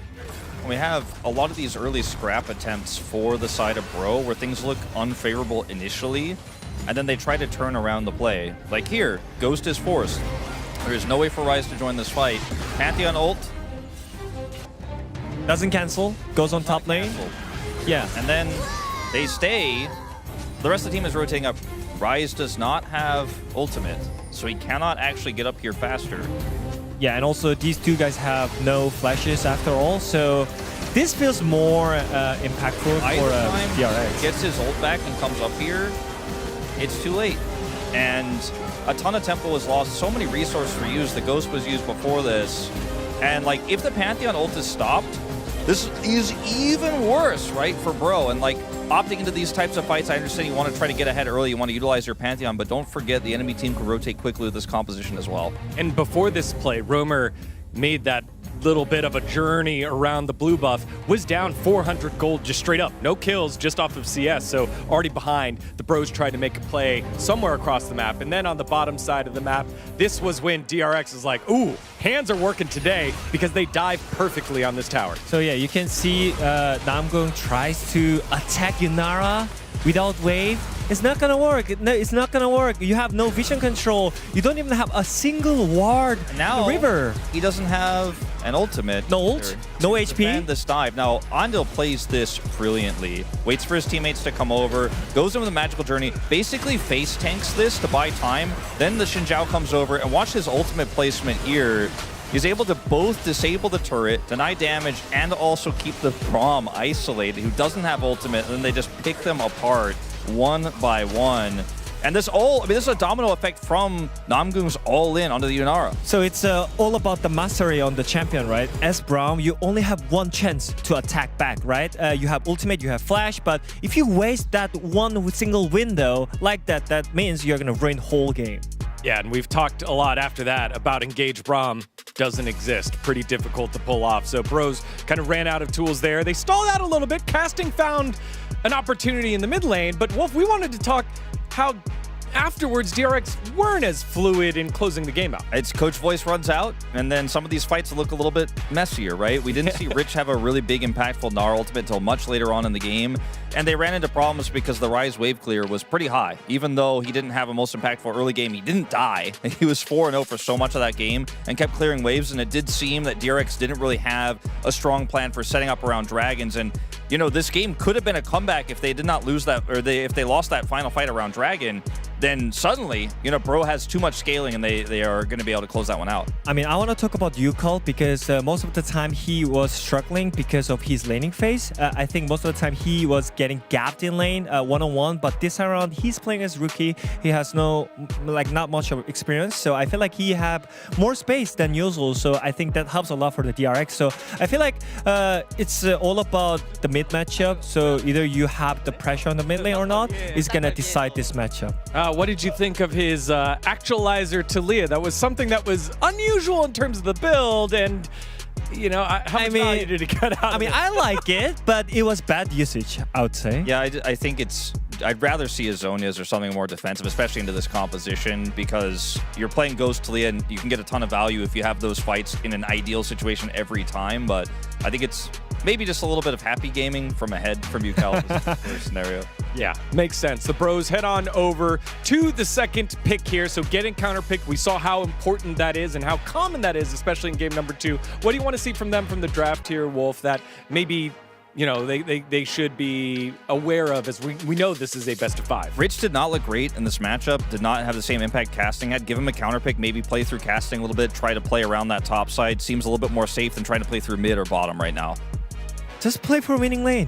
We have a lot of these early scrap attempts for the side of Bro where things look unfavorable initially, and then they try to turn around the play. Like here, Ghost is forced. There is no way for Ryze to join this fight. Pantheon ult. Doesn't cancel, goes on top lane. Yeah. And then they stay. The rest of the team is rotating up. Ryze does not have ultimate, so he cannot actually get up here faster. Yeah, and also these two guys have no flashes after all, so this feels more impactful for DRX. Gets his ult back and comes up here, it's too late. And a ton of tempo was lost, so many resources were used. The Ghost was used before this. And like, if the Pantheon ult is stopped, this is even worse, right, for Bro. And like, opting into these types of fights, I understand you want to try to get ahead early, you want to utilize your Pantheon, but don't forget the enemy team can rotate quickly with this composition as well. And before this play, Roamer made that little bit of a journey around the blue buff, was down 400 gold just straight up. No kills, just off of CS, so already behind. The Bros tried to make a play somewhere across the map, and then on the bottom side of the map, this was when DRX was like, ooh, hands are working today, because they dive perfectly on this tower. So yeah, you can see Namgung tries to attack Yunara without wave. It's not gonna work. No, it's not gonna work. You have no vision control. You don't even have a single ward now, in the river. He doesn't have an ultimate. No ult, no HP. And this dive. Now, Andal plays this brilliantly. Waits for his teammates to come over, goes in with a magical journey, basically face tanks this to buy time. Then the Xinjiao comes over, and watch his ultimate placement here. He's able to both disable the turret, deny damage, and also keep the Braum isolated, who doesn't have ultimate, and then they just pick them apart one by one. And this this is a domino effect from Namgung's all-in onto the Yunara. So it's all about the mastery on the champion, right? As Braum, you only have one chance to attack back, right? You have ultimate, you have flash, but if you waste that one single window like that, that means you're gonna ruin whole game. Yeah, and we've talked a lot after that about Engage Braum doesn't exist. Pretty difficult to pull off. So Bros kind of ran out of tools there. They stalled out a little bit. Casting found an opportunity in the mid lane, but Wolf, we wanted to talk how afterwards DRX weren't as fluid in closing the game out. It's Coach Voice runs out, and then some of these fights look a little bit messier, right? We didn't see Rich have a really big impactful Gnar ultimate until much later on in the game, and they ran into problems because the Ryze wave clear was pretty high. Even though he didn't have a most impactful early game, he didn't die. He was 4-0 for so much of that game and kept clearing waves, and it did seem that DRX didn't really have a strong plan for setting up around dragons. And you know, this game could have been a comeback if they did not lose that, or if they lost that final fight around Dragon. Then suddenly, you know, Bro has too much scaling, and they are going to be able to close that one out. I mean, I want to talk about Yukol because most of the time he was struggling because of his laning phase. I think most of the time he was getting gapped in lane one-on-one, but this time around he's playing as rookie. He has not much of experience, so I feel like he have more space than usual. So I think that helps a lot for the DRX. So I feel like it's all about the mid matchup. So either you have the pressure on the mid lane or not is gonna decide this matchup. What did you think of his actualizer Talia? That was something that was unusual in terms of the build, and you know, how much value did it cut out? I mean, I like it, but it was bad usage, I would say. Yeah, I think it's I'd rather see a Zhonya's or something more defensive, especially into this composition, because you're playing Ghost Talia and you can get a ton of value if you have those fights in an ideal situation every time. But I think it's maybe just a little bit of happy gaming from ahead from UCAL scenario. Yeah, makes sense. The Bros head on over to the second pick here. So getting counterpicked, we saw how important that is and how common that is, especially in game number 2. What do you want to see from them from the draft here, Wolf, that maybe, you know, they should be aware of, as we know this is a best of 5? Rich did not look great in this matchup, did not have the same impact casting had. Give him a counter pick, maybe play through casting a little bit, try to play around that top side. Seems a little bit more safe than trying to play through mid or bottom right now. Just play for winning lane.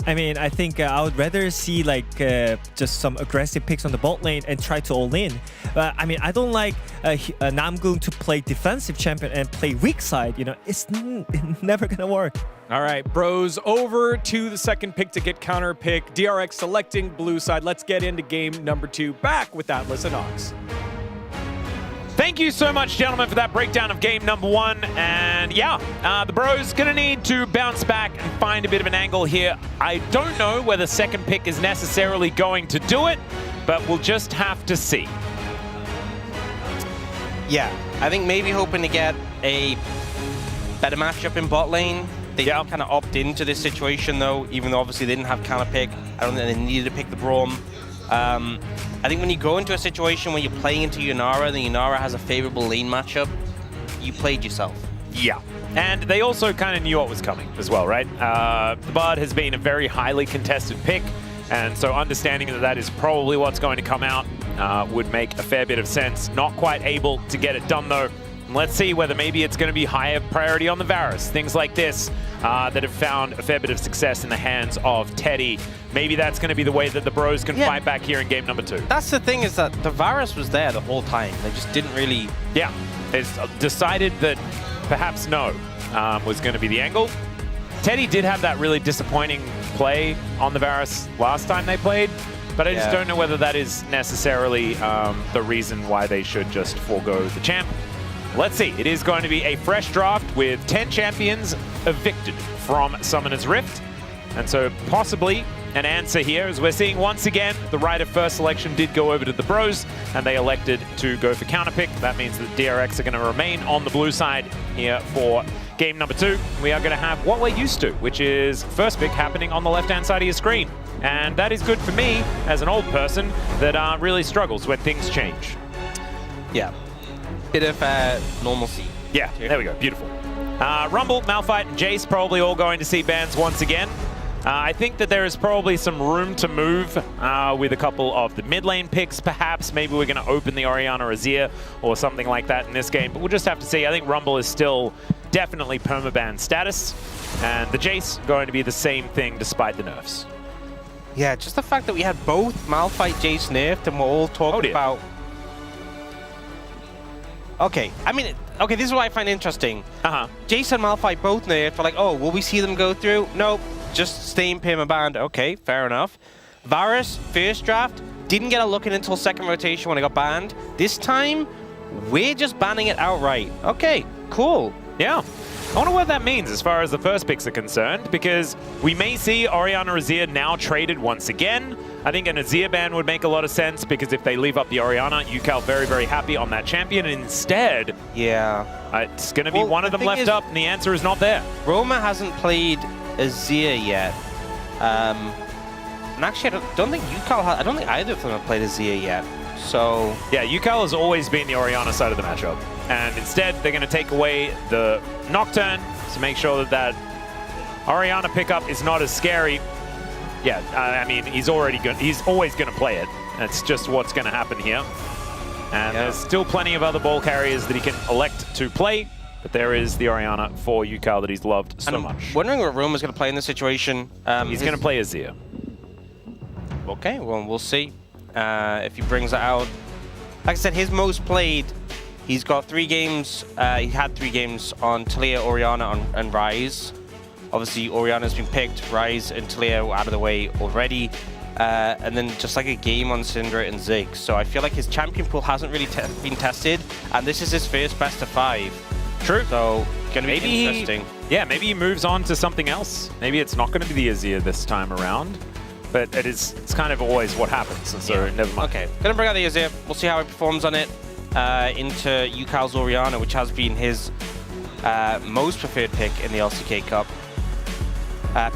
I mean, I think I would rather see like just some aggressive picks on the bot lane and try to all in. I mean, I don't like Namgung to play defensive champion and play weak side. You know, it's never gonna work. All right, Bros over to the second pick to get counter pick. DRX selecting blue side. Let's get into game number 2. Back with Atlas and Ox. Thank you so much, gentlemen, for that breakdown of game number 1. And yeah, the Bros gonna need to bounce back and find a bit of an angle here. I don't know whether second pick is necessarily going to do it, but we'll just have to see. Yeah, I think maybe hoping to get a better matchup in bot lane. They kind of opt into this situation, though, even though obviously they didn't have counter pick. I don't think they needed to pick the Braum. I think when you go into a situation where you're playing into Yunara, and the Yunara has a favorable lane matchup, you played yourself. Yeah, and they also kind of knew what was coming as well, right? The Bard has been a very highly contested pick, and so understanding that that is probably what's going to come out would make a fair bit of sense. Not quite able to get it done, though. Let's see whether maybe it's going to be higher priority on the Varus. Things like this that have found a fair bit of success in the hands of Teddy. Maybe that's going to be the way that the Bros can fight back here in game number 2. That's the thing, is that the Varus was there the whole time. They just didn't really... Yeah, it's decided that perhaps no was going to be the angle. Teddy did have that really disappointing play on the Varus last time they played, but I just don't know whether that is necessarily the reason why they should just forego the champ. Let's see. It is going to be a fresh draft with 10 champions evicted from Summoner's Rift. And so possibly an answer here, as we're seeing once again, the right of first selection did go over to the Bros, and they elected to go for counterpick. That means that DRX are going to remain on the blue side here for game number 2. We are going to have what we're used to, which is first pick happening on the left-hand side of your screen. And that is good for me, as an old person, that really struggles when things change. Yeah. Bit of normalcy. Yeah, there we go. Beautiful. Rumble, Malphite, and Jace probably all going to see bans once again. I think that there is probably some room to move with a couple of the mid lane picks, perhaps. Maybe we're going to open the Orianna Azir or something like that in this game, but we'll just have to see. I think Rumble is still definitely permaban status, and the Jace going to be the same thing despite the nerfs. Yeah, just the fact that we had both Malphite, Jace nerfed, and we're all talking about... Okay, I mean, okay, this is what I find interesting. Jace and Malphite both nerfed. We're like, oh, will we see them go through? Nope, just stay in permabanned. Okay, fair enough. Varus, first draft, didn't get a look in until second rotation when it got banned. This time, we're just banning it outright. Okay, cool. Yeah. I wonder what that means as far as the first picks are concerned, because we may see Orianna Azir now traded once again. I think an Azir ban would make a lot of sense, because if they leave up the Orianna, UCAL very, very happy on that champion. And instead, it's going to be one of them left up, and the answer is not there. Roma hasn't played Azir yet. And actually, I don't think UCAL has, I don't think either of them have played Azir yet. So yeah, UCAL has always been the Orianna side of the matchup. And instead, they're going to take away the Nocturne to make sure that that Orianna pickup is not as scary. Yeah, I mean, he's always going to play it. That's just what's going to happen here. And there's still plenty of other ball carriers that he can elect to play, but there is the Orianna for UCAL that he's loved so much. Wondering what Roma's going to play in this situation. He's going to play Azir. Okay, well, we'll see if he brings it out. Like I said, his most played, he's got 3 games. He had 3 games on Talia, Orianna, and Ryze. Obviously, Orianna's been picked, Ryze and Talia were out of the way already. And then just like a game on Syndra and Ziggs. So I feel like his champion pool hasn't really been tested, and this is his first best of 5. True. So, going to be interesting. Maybe he moves on to something else. Maybe it's not going to be the Azir this time around. but it's kind of always what happens, and so never mind. Okay, gonna bring out the Azir. We'll see how he performs on it into Yukal's Orianna, which has been his most preferred pick in the LCK Cup.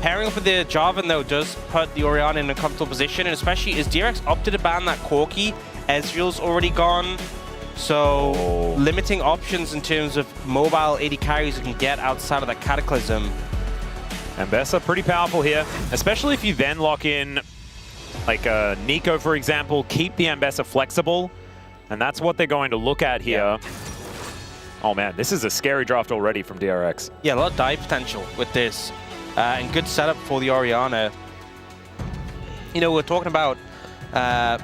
Pairing up with the Jarvan, though, does put the Orianna in a comfortable position, and especially as DRX opted to ban that Corki, Ezreal's already gone. So limiting options in terms of mobile AD carries you can get outside of that Cataclysm. Ambessa pretty powerful here, especially if you then lock in like Nico, for example, keep the Ambessa flexible, and that's what they're going to look at here. Yeah. Oh man, this is a scary draft already from DRX. Yeah, a lot of dive potential with this, and good setup for the Orianna. You know, we're talking about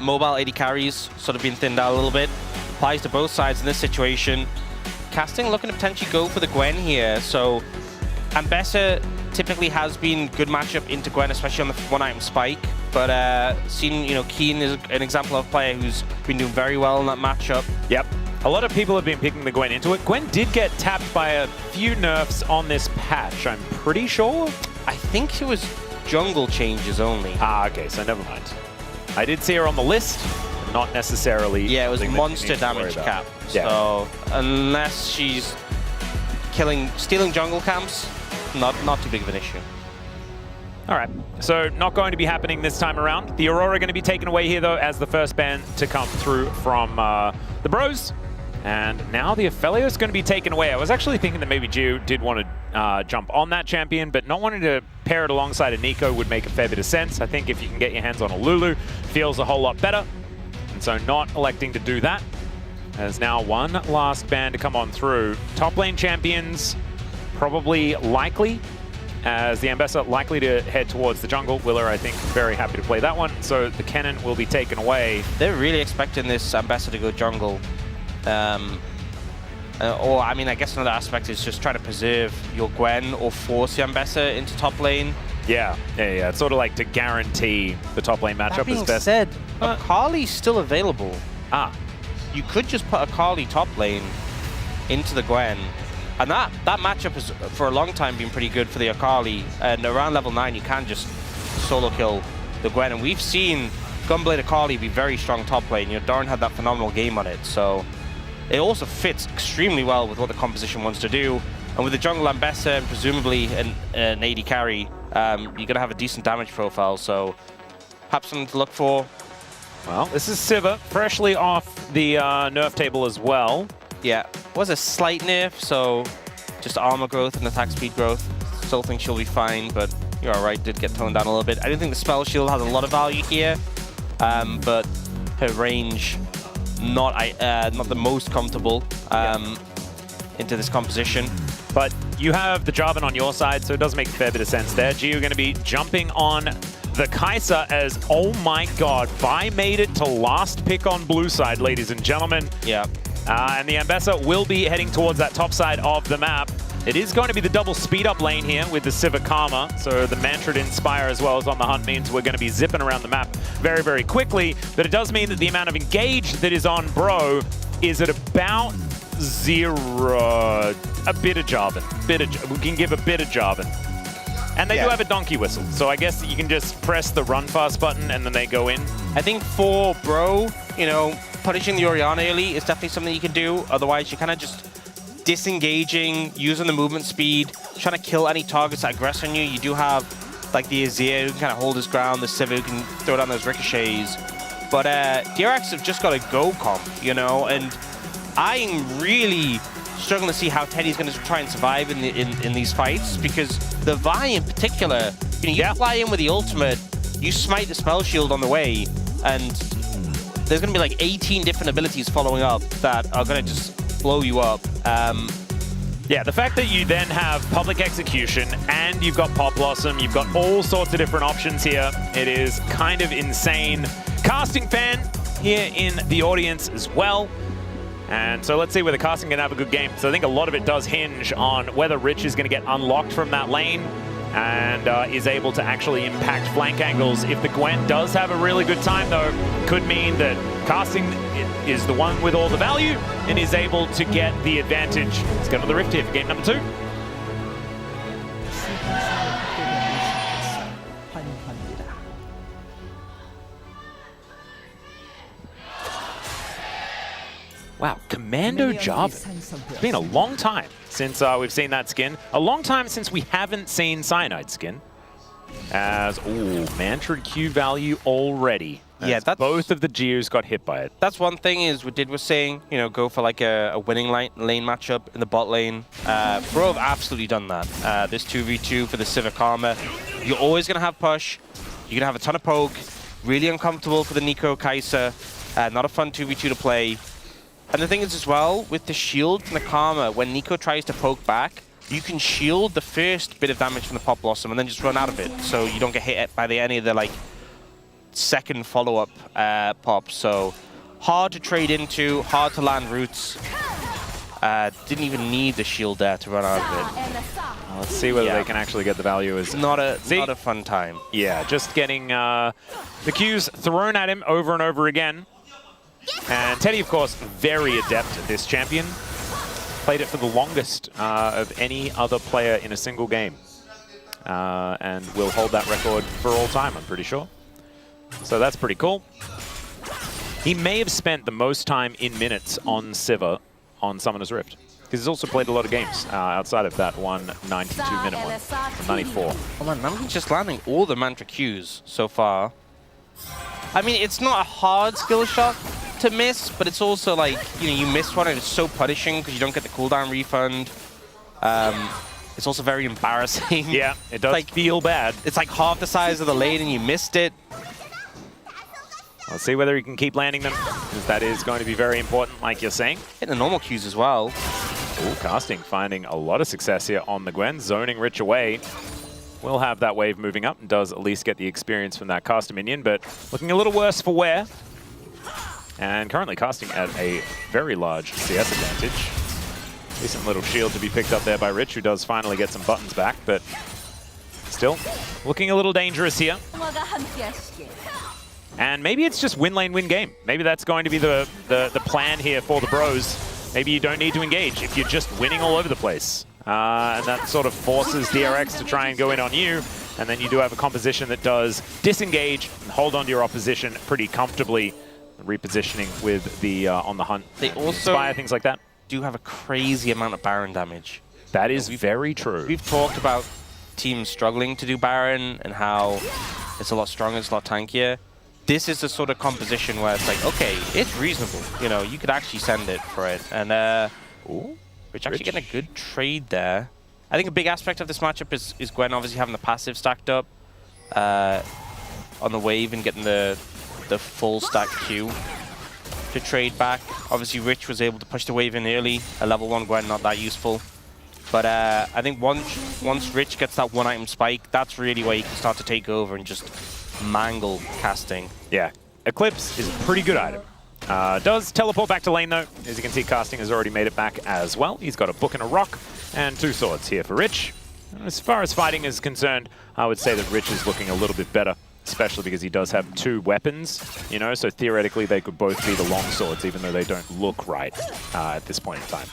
mobile AD carries sort of being thinned out a little bit. Applies to both sides in this situation. Casting looking to potentially go for the Gwen here, so Ambessa typically has been good matchup into Gwen, especially on the one-item spike. But seen, you know, Keen is an example of a player who's been doing very well in that matchup. Yep. A lot of people have been picking the Gwen into it. Gwen did get tapped by a few nerfs on this patch, I'm pretty sure. I think it was jungle changes only. Ah, okay, so never mind. I did see her on the list, but not necessarily. Yeah, it was monster damage cap. Yeah. So unless she's stealing jungle camps, not too big of an issue. All right, so not going to be happening this time around. The Aurora going to be taken away here, though, as the first ban to come through from the Bros. And now the Ophelia is going to be taken away. I was actually thinking that maybe Gio did want to jump on that champion, but not wanting to pair it alongside a Nico would make a fair bit of sense. I think if you can get your hands on a Lulu, feels a whole lot better. And so not electing to do that. There's now one last ban to come on through. Top lane champions, probably likely, as the Ambessa likely to head towards the jungle. Willer, I think, very happy to play that one. So the Kennen will be taken away. They're really expecting this Ambessa to go jungle. Or, I mean, I guess another aspect is just trying to preserve your Gwen or force your Ambessa into top lane. Yeah. It's sort of like to guarantee the top lane matchup That being is best. said, Akali's still available. Ah. You could just put Akali top lane into the Gwen. And that matchup has, for a long time, been pretty good for the Akali. And around level 9, you can just solo kill the Gwen. And we've seen Gunblade Akali be very strong top lane. You know, Darn had that phenomenal game on it. So it also fits extremely well with what the composition wants to do. And with the jungle Ambessa and presumably an AD carry, you're going to have a decent damage profile. So perhaps something to look for. Well, this is Sivir, freshly off the nerf table as well. Yeah, was a slight nerf, so just armor growth and attack speed growth. Still think she'll be fine, but you're alright, did get toned down a little bit. I don't think the spell shield has a lot of value here, but her range not the most comfortable into this composition. But you have the Jarvan on your side, so it does make a fair bit of sense there. Gio going to be jumping on the Kai'Sa as, oh my god, Vi made it to last pick on blue side, ladies and gentlemen. Yeah. And the Ambessa will be heading towards that top side of the map. It is going to be the double speed up lane here with the Sivir Karma. So the Mantrid Inspire as well as on the hunt means we're going to be zipping around the map very, very quickly. But it does mean that the amount of engage that is on Bro is at about 0. A bit of Jarvan. We can give a bit of Jarvan. And they do have a donkey whistle, so I guess you can just press the run fast button and then they go in. I think for Bro, you know, punishing the Orianna early is definitely something you can do. Otherwise, you're kind of just disengaging, using the movement speed, trying to kill any targets that aggress on you. You do have like the Azir who can kind of hold his ground, the Sivir who can throw down those ricochets. But DRX have just got a go comp, you know, and I'm really struggling to see how Teddy's going to try and survive in these fights, because the Vi in particular, you know, you fly in with the ultimate, you smite the spell shield on the way, and there's going to be like 18 different abilities following up that are going to just blow you up. Yeah, the fact that you then have public execution and you've got Pop Blossom, you've got all sorts of different options here. It is kind of insane. Casting fan here in the audience as well. And so let's see whether Casting can have a good game. So I think a lot of it does hinge on whether Rich is going to get unlocked from that lane and is able to actually impact flank angles. If the Gwen does have a really good time, though, could mean that Casting is the one with all the value and is able to get the advantage. Let's go to the Rift here for game number 2. Wow, Commando Jarvan. It's been a long time since we've seen that skin. A long time since we haven't seen Cyanide skin. As, ooh, Mantra Q value already. Yeah, that's... Both of the Geos got hit by it. That's one thing is what Did was saying, you know, go for like a winning lane matchup in the bot lane. Bro have absolutely done that. This 2v2 for the Civic Armor. You're always going to have push. You're going to have a ton of poke. Really uncomfortable for the Nico Kai'Sa. Not a fun 2v2 to play. And the thing is as well, with the shield and the Karma, when Nico tries to poke back, you can shield the first bit of damage from the Pop Blossom and then just run out of it, so you don't get hit by any of the like second follow-up pops. So hard to trade into, hard to land roots. Didn't even need the shield there to run out of it. Well, let's see whether they can actually get the value. Is not a fun time. Yeah, just getting the Qs thrown at him over and over again. And Teddy, of course, very adept at this champion. Played it for the longest of any other player in a single game. And will hold that record for all time, I'm pretty sure. So that's pretty cool. He may have spent the most time in minutes on Sivir on Summoner's Rift. Because he's also played a lot of games outside of that 192-minute one, 94. Oh man, Namgi's just landing all the Mantra Qs so far. I mean, it's not a hard skill shot to miss, but it's also like, you know, you miss one and it's so punishing because you don't get the cooldown refund. It's also very embarrassing. Yeah, it does like, feel bad. It's like half the size of the lane and you missed it. Let's see whether he can keep landing them, because that is going to be very important, like you're saying. Hit the normal Qs as well. Ooh, Casting finding a lot of success here on the Gwen, zoning Rich away. Will have that wave moving up and does at least get the experience from that caster minion, but looking a little worse for wear. And currently Casting at a very large CS advantage. Decent little shield to be picked up there by Rich, who does finally get some buttons back, but still looking a little dangerous here. And maybe it's just win lane, win game. Maybe that's going to be the plan here for the bros. Maybe you don't need to engage if you're just winning all over the place. And that sort of forces DRX to try and go in on you. And then you do have a composition that does disengage and hold on to your opposition pretty comfortably. Repositioning with the on the hunt. They also Inspire, things like that. Do have a crazy amount of Baron damage. That is very true. We've talked about teams struggling to do Baron and how it's a lot stronger, it's a lot tankier. This is the sort of composition where it's like, okay, it's reasonable. You know, you could actually send it for it. And Rich actually getting a good trade there. I think a big aspect of this matchup is Gwen obviously having the passive stacked up on the wave and getting the full stack Q to trade back. Obviously, Rich was able to push the wave in early. A level 1 Gwen, not that useful. But I think once Rich gets that one item spike, that's really where he can start to take over and just mangle Casting. Yeah, Eclipse is a pretty good item. Does teleport back to lane though. As you can see, Casting has already made it back as well. He's got a book and a rock and 2 swords here for Rich. As far as fighting is concerned, I would say that Rich is looking a little bit better, especially because he does have 2 weapons, you know, so theoretically they could both be the long swords, even though they don't look right at this point in time.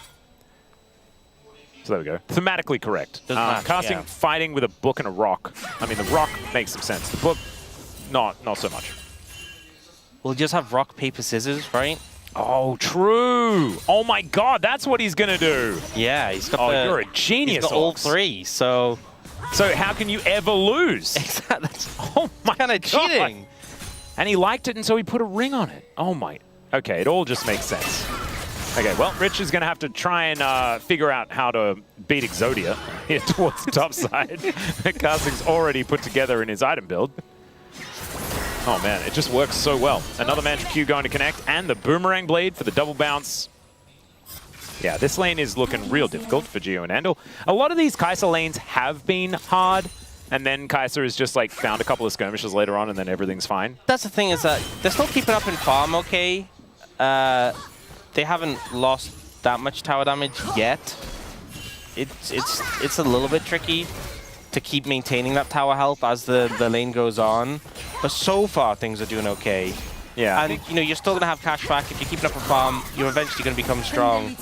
So there we go. Thematically correct. Casting fighting with a book and a rock. I mean, the rock makes some sense. The book, not so much. We'll just have rock, paper, scissors, right? Oh, true. Oh my God, that's what he's gonna do. Yeah, he's got you're a genius. He's got all 3, so how can you ever lose? Exactly. Oh my kind of cheating. And he liked it, and so he put a ring on it. Oh my. Okay, it all just makes sense. Okay, well, Rich is going to have to try and figure out how to beat Exodia here towards the top side. Casting's already put together in his item build. Oh man, it just works so well. Another Mantra Q going to connect, and the Boomerang Blade for the double bounce. Yeah, this lane is looking real difficult for Geo and Andal. A lot of these Kai'Sa lanes have been hard, and then Kai'Sa has just like found a couple of skirmishes later on, and then everything's fine. That's the thing, is that they're still keeping up in farm okay. They haven't lost that much tower damage yet. It's a little bit tricky to keep maintaining that tower health as the lane goes on. But so far, things are doing okay. Yeah. And, you know, you're still going to have cash back. If you're keeping up a farm, you're eventually going to become strong.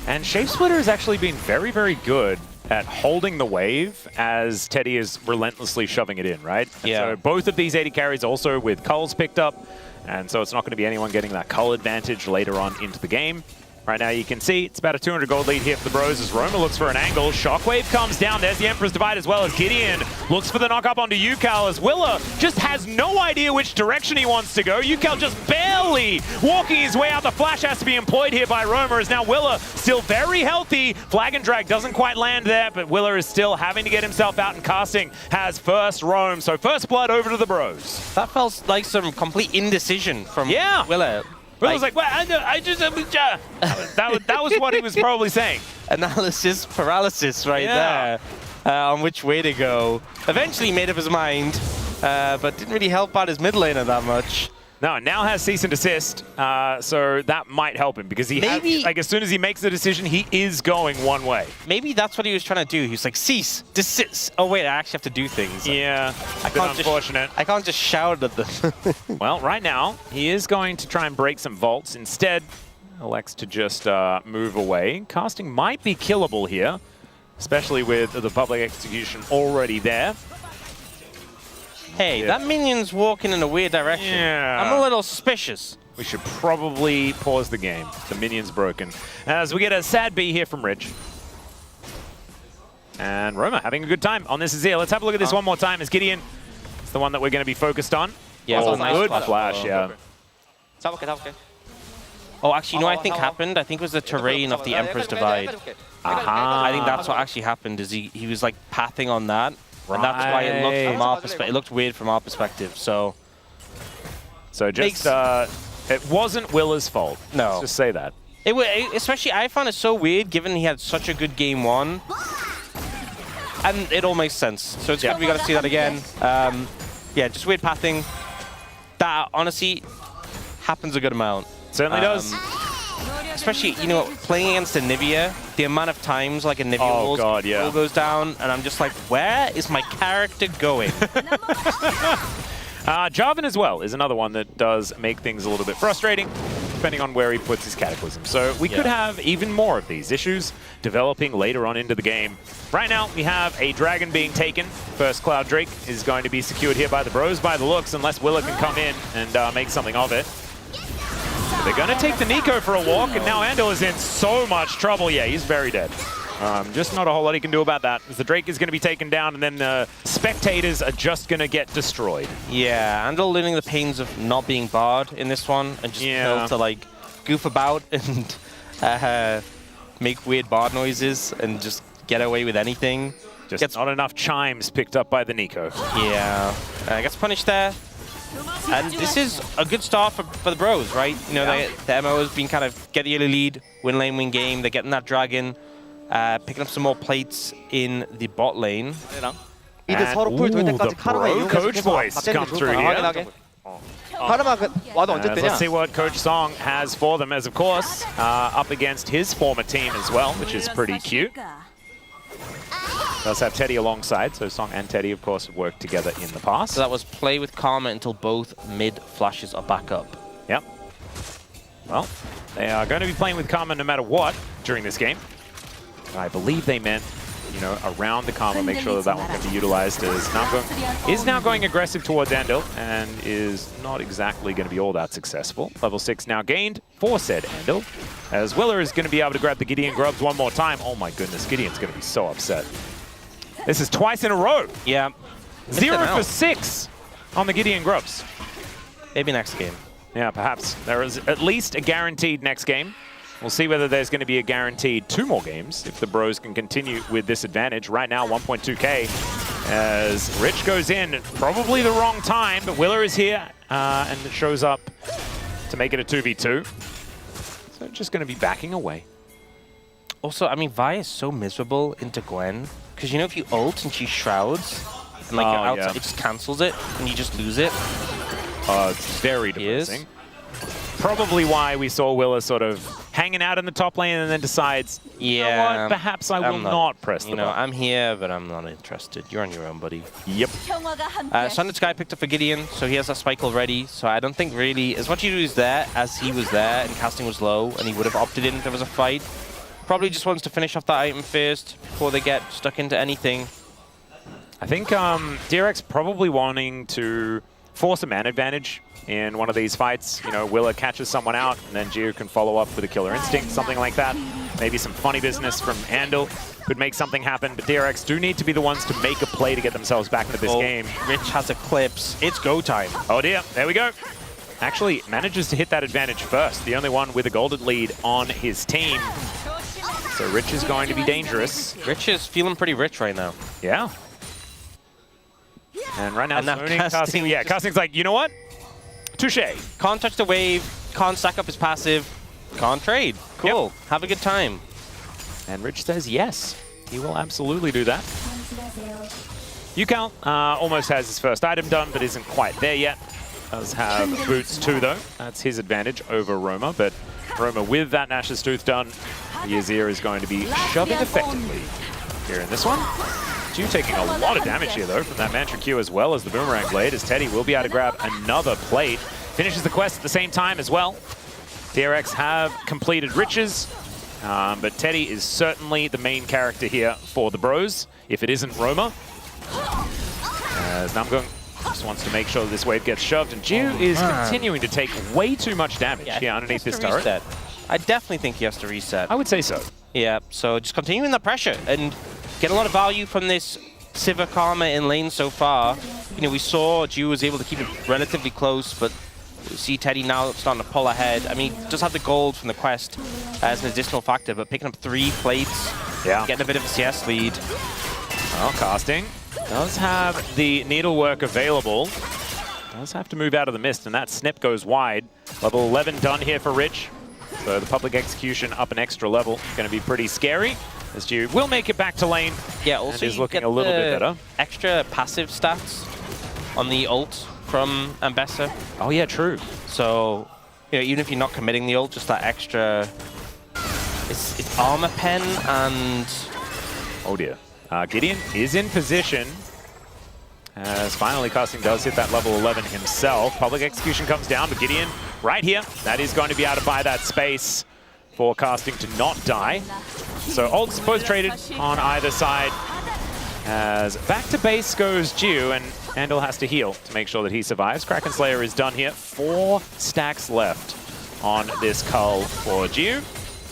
And Shapesplitter has actually been very, very good at holding the wave as Teddy is relentlessly shoving it in, right? And Yeah. so both of these AD carries also with Culls picked up, and so it's not going to be anyone getting that Cull advantage later on into the game. Right now you can see it's about a 200 gold lead here for the Bros as Roma looks for an angle. Shockwave comes down. There's the Emperor's Divide as well as Gideon looks for the knock up onto Yukal as Willa just has no idea which direction he wants to go. Yukal just barely walking his way out. The flash has to be employed here by Roma as now Willa still very healthy. Flag and drag doesn't quite land there, but Willa is still having to get himself out and casting has first roam. So first blood over to the Bros. That felt like some complete indecision from Willa. But I was like, well, I just, that was what he was probably saying. Analysis paralysis right there on which way to go. Eventually made up his mind, but didn't really help out his mid laner that much. No, now has cease and desist, so that might help him because he has, like as soon as he makes the decision, he is going one way. Maybe that's what he was trying to do. He was like, cease, desist. Oh wait, I actually have to do things. Yeah, unfortunate. I can't just shout at them. Well, right now, he is going to try and break some vaults. Instead, elects to just move away. Casting might be killable here, especially with the public execution already there. Hey, that minion's walking in a weird direction. Yeah. I'm a little suspicious. We should probably pause the game. The minion's broken. As we get a sad B here from Rich. And Roma having a good time on this Azir. Let's have a look at this one more time as Gideon is the one that we're going to be focused on. Yeah, oh, nice good flash, yeah. Oh, actually, you know what I think happened? I think it was the terrain of the Emperor's Divide. I think that's what actually happened, is he was like pathing on that. And that's why it looked from our perspective. It looked weird from our perspective. So just it wasn't Willa's fault. No. Let's just say that. Especially, I found it so weird given he had such a good game one. And it all makes sense. So it's good we got to see that again. Yeah, just weird pathing. That honestly happens a good amount. Certainly does. Especially, you know, playing against a Nivea, the amount of times like a Nivea wall goes down, and I'm just like, where is my character going? Jarvan as well is another one that does make things a little bit frustrating, depending on where he puts his Cataclysm. So we could have even more of these issues developing later on into the game. Right now, we have a dragon being taken. First Cloud Drake is going to be secured here by the Bros by the looks, unless Willa can come in and make something of it. They're going to take the Nico for a walk, and now Andal is in so much trouble. Yeah, he's very dead. Just not a whole lot he can do about that. As the Drake is going to be taken down, and then the spectators are just going to get destroyed. Yeah, Andal learning the pains of not being barred in this one, and just able to like goof about and make weird bard noises and just get away with anything. Just not enough chimes picked up by the Nico. Yeah, gets punished there. And this is a good start for the Bros, right? You know, the MO has been kind of get the early lead, win lane, win game. They're getting that dragon, picking up some more plates in the bot lane. 이제 서로 풀 될 때까지 카르마 이용해서 Coach 계속 voice 맞대는 게 come 좋을 through 거야. here. 확인하게. 카르마 와도 언제 뜨냐? Let's see what Coach Song has for them, as of course, up against his former team as well, which is pretty cute. Does have Teddy alongside, so Song and Teddy, of course, have worked together in the past. So that was play with Karma until both mid flashes are back up. Yep. Well, they are going to be playing with Karma no matter what during this game. I believe they meant, you know, around the Karma, make sure that one can be utilized. Is now going aggressive towards Andal and is not exactly going to be all that successful. Level 6 now gained for said Andal, as Willa is going to be able to grab the Gideon grubs one more time. Oh my goodness, Gideon's going to be so upset. This is twice in a row. Yeah. 0 for 6 on the Gideon grubs. Maybe next game. Yeah, perhaps. There is at least a guaranteed next game. We'll see whether there's going to be a guaranteed 2 more games if the Bros can continue with this advantage. Right now, 1.2k as Rich goes in. Probably the wrong time, but Willa is here and it shows up to make it a 2v2. So just going to be backing away. Also, I mean, Vi is so miserable into Gwen. Because, you know, if you ult and she shrouds, and like you're outside, it just cancels it, and you just lose it. It's very depressing. Probably why we saw Willa sort of hanging out in the top lane and then decides, you know what, perhaps I will not press the button. I'm here, but I'm not interested. You're on your own, buddy. Yep. Sundered Sky picked up for Gideon, so he has that spike already. So I don't think really, as much as he was there, and casting was low, and he would have opted in if there was a fight. Probably just wants to finish off that item first before they get stuck into anything. I think DRX probably wanting to force a man advantage in one of these fights. You know, Willa catches someone out, and then Gio can follow up with a Killer Instinct, something like that. Maybe some funny business from Andal could make something happen, but DRX do need to be the ones to make a play to get themselves back into this game. Rich has Eclipse. It's go time. Oh dear, there we go. Actually manages to hit that advantage first, the only one with a golden lead on his team. So Rich is going to be dangerous. Rich is feeling pretty rich right now. Yeah. And right now, And now Casting yeah, Casting's like, you know what? Touche. Can't touch the wave, can't stack up his passive, can't trade. Cool, have a good time. And Rich says yes, he will absolutely do that. Yukal almost has his first item done, but isn't quite there yet. Does have boots too, though. That's his advantage over Roma, but Roma with that Nash's Tooth done, Yazir is going to be shoving effectively here in this one. Ju taking a lot of damage here, though, from that Mantra Q as well as the Boomerang Blade, as Teddy will be able to grab another plate. Finishes the quest at the same time as well. DRX have completed Riches, but Teddy is certainly the main character here for the bros, if it isn't Roma. As Namgung just wants to make sure that this wave gets shoved, and Ju is continuing to take way too much damage here underneath this turret. Reset. I definitely think he has to reset. I would say so. Yeah, so just continuing the pressure and get a lot of value from this Sivir Karma in lane so far. You know, we saw Ju was able to keep it relatively close, but we see Teddy now starting to pull ahead. I mean, just have the gold from the quest as an additional factor, but picking up 3 plates, getting a bit of a CS lead. Well, Casting does have the needlework available. Does have to move out of the mist, and that snip goes wide. Level 11 done here for Rich. So the public execution up an extra level. Going to be pretty scary, as Ju will make it back to lane. Yeah, also is looking a little bit better. Extra passive stats on the ult from Ambessa. Oh yeah, true. So, you know, even if you're not committing the ult, just that extra... It's armor pen and... Oh dear. Gideon is in position. As finally Casting does hit that level 11 himself. Public execution comes down, but Gideon right here. That is going to be able to buy that space for Casting to not die. So ults both traded on either side. As back to base goes Ju, and Andal has to heal to make sure that he survives. Kraken Slayer is done here. 4 stacks left on this cull for Ju.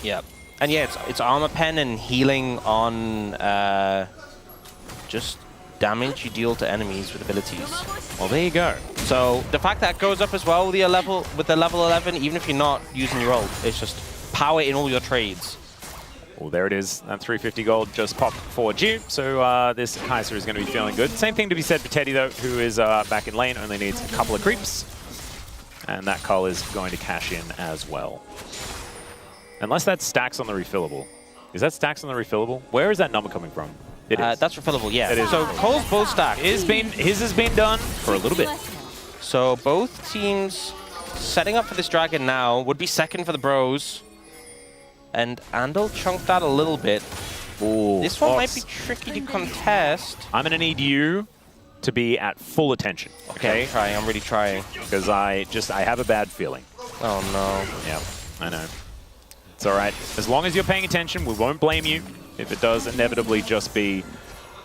Yep. And yeah, it's armor pen and healing on just damage you deal to enemies with abilities. Well, there you go. So the fact that it goes up as well with the level 11, even if you're not using your ult, it's just power in all your trades. Well, there it is. That 350 gold just popped for Ju. So this Kaiser is going to be feeling good. Same thing to be said for Teddy, though, who is back in lane, only needs a couple of creeps. And that cull is going to cash in as well. Unless that stacks on the refillable. Is that stacks on the refillable? Where is that number coming from? It is. That's refillable, yeah. It is. So Cole's both stacked. His has been done for a little bit. So both teams setting up for this dragon now. Would be second for the bros. And Andal chunked that a little bit. Ooh, this one might be tricky to contest. I'm going to need you to be at full attention. Okay? I'm really trying. Because I have a bad feeling. Oh no. Yeah, I know. It's all right. As long as you're paying attention, we won't blame you if it does inevitably just be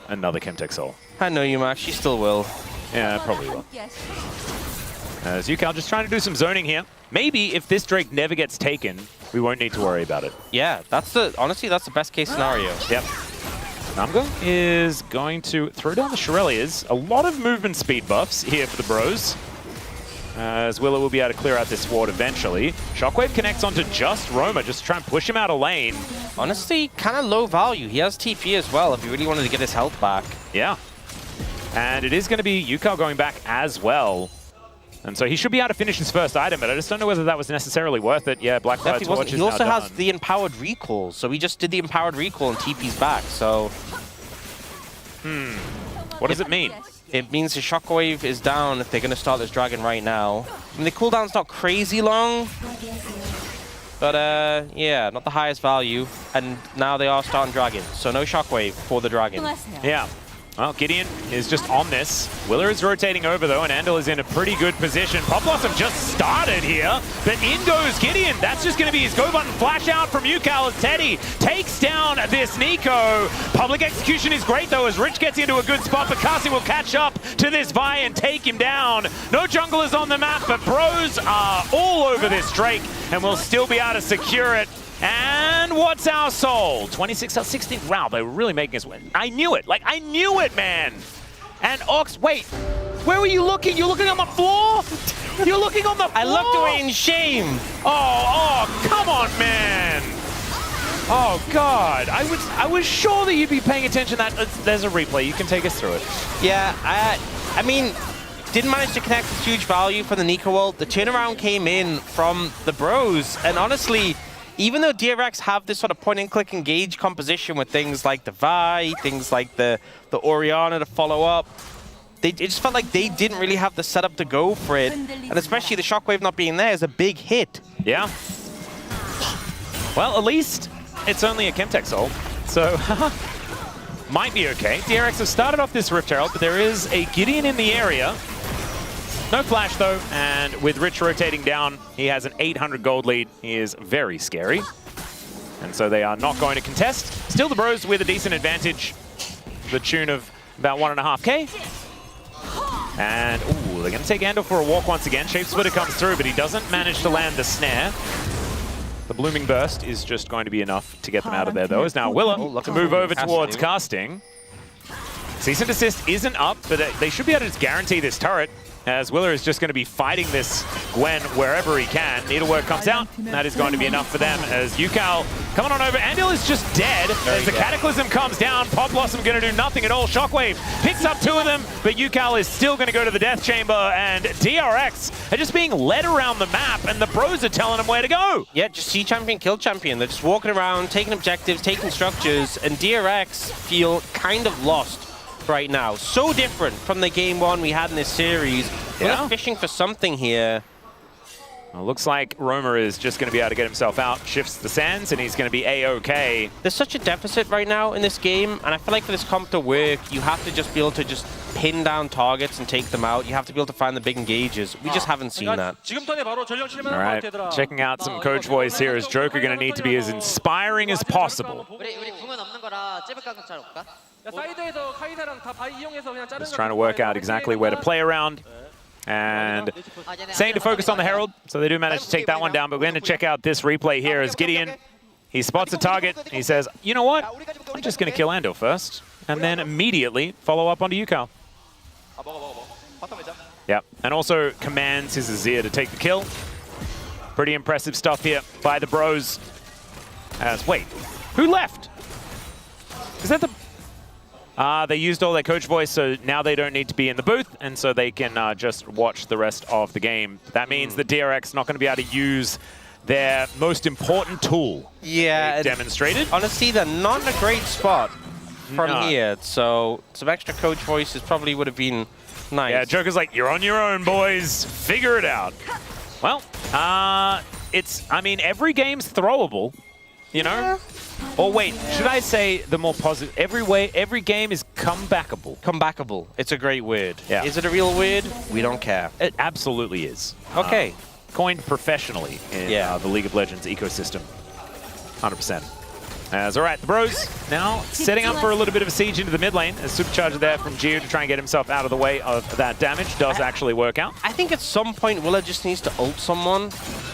another Chemtech Soul. I know you, Max. She still will. Yeah, probably will. As Yukal just trying to do some zoning here. Maybe if this Drake never gets taken, we won't need to worry about it. Yeah, honestly, that's the best case scenario. Yep. Namgung is going to throw down the Shurelias. A lot of movement speed buffs here for the bros. As Willow will be able to clear out this ward eventually. Shockwave connects onto just Roma, just to try and push him out of lane. Honestly, kind of low value. He has TP as well if he really wanted to get his health back. Yeah. And it is going to be Yukal going back as well. And so he should be able to finish his first item, but I just don't know whether that was necessarily worth it. Yeah, Blackfire Torch is He also has the empowered recall, so he just did the empowered recall and TP's back, so... What does it mean? It means the Shockwave is down if they're going to start this dragon right now. I mean, the cooldown's not crazy long, but yeah, not the highest value. And now they are starting dragon, so no Shockwave for the dragon. Yeah. Well, Gideon is just on this. Willer is rotating over, though, and Andal is in a pretty good position. Pop Blossom just started here, but in goes Gideon. That's just going to be his go button flash out from UCal as Teddy takes down this Nico. Public execution is great, though, as Rich gets into a good spot, but Kasi will catch up to this Vi and take him down. No junglers on the map, but Bros are all over this Drake, and will still be able to secure it. And what's our soul? 26 out of 16. Wow, they were really making us win. I knew it. Like, I knew it, man. And Ox, wait. Where were you looking? You're looking on the floor? You're looking on the floor? I looked away in shame. Oh, come on, man. Oh, God. I was sure that you'd be paying attention. There's a replay. You can take us through it. Yeah, I mean, didn't manage to connect with huge value for the Nico ult. The turnaround came in from the Bros. And honestly, even though DRX have this sort of point-and-click engage composition with things like the Vi, things like the Orianna to follow up, it just felt like they didn't really have the setup to go for it. And especially the Shockwave not being there is a big hit. Yeah. Well, at least it's only a Chemtech Soul, so might be okay. DRX have started off this Rift Herald, but there is a Gideon in the area. No flash, though, and with Rich rotating down, he has an 800 gold lead. He is very scary. And so they are not going to contest. Still the Bros with a decent advantage, the tune of about 1.5K. And, ooh, they're going to take Andal for a walk once again. Shapesplitter comes through, but he doesn't manage to land the snare. The Blooming Burst is just going to be enough to get them out of there, though, as now Willa to move over towards casting. Cease and desist isn't up, but they should be able to just guarantee this turret, as Willer is just going to be fighting this Gwen wherever he can. Needlework comes out, and that is going to be enough for them as UCal coming on over. Andal is just dead as the Cataclysm comes down. Pop Blossom going to do nothing at all. Shockwave picks up 2 of them, but UCal is still going to go to the Death Chamber, and DRX are just being led around the map, and the Bros are telling them where to go. Yeah, just see champion, kill champion. They're just walking around, taking objectives, taking structures, and DRX feel kind of lost right now. So different from the game 1 we had in this series. Yeah. We're fishing for something here. Well, looks like Romer is just going to be able to get himself out, shifts the sands, and he's going to be A-OK. There's such a deficit right now in this game, and I feel like for this comp to work, you have to just be able to just pin down targets and take them out. You have to be able to find the big engages. We just haven't seen that. All right, checking out some coach voice here. Is Joker going to need to be as inspiring as possible? 우리 궁은 없는 거라 찝을 각좀 잘 올까? Just trying to work out exactly where to play around. And saying to focus on the Herald, so they do manage to take that one down, but we're going to check out this replay here as Gideon, he spots a target, he says, you know what, I'm just going to kill Andal first, and then immediately follow up onto UCal. Yep, and also commands his Azir to take the kill. Pretty impressive stuff here by the Bros. Wait, who left? Is that the... they used all their coach voice, so now they don't need to be in the booth, and so they can just watch the rest of the game. That means the DRX not going to be able to use their most important tool. Yeah, demonstrated. Honestly, they're not in a great spot from here, so some extra coach voices probably would have been nice. Yeah, Joker's like, you're on your own, boys. Figure it out. Well, I mean, every game's throwable, you know? Yeah. Or wait, should I say the more positive? Every game is comebackable. Comebackable. It's a great word. Yeah. Is it a real word? We don't care. It absolutely is. Okay. Coined professionally in the League of Legends ecosystem. 100%. All right, the Bros now setting up for a little bit of a siege into the mid lane. A supercharger there from Gio to try and get himself out of the way of that damage. Does actually work out. I think at some point Willa just needs to ult someone.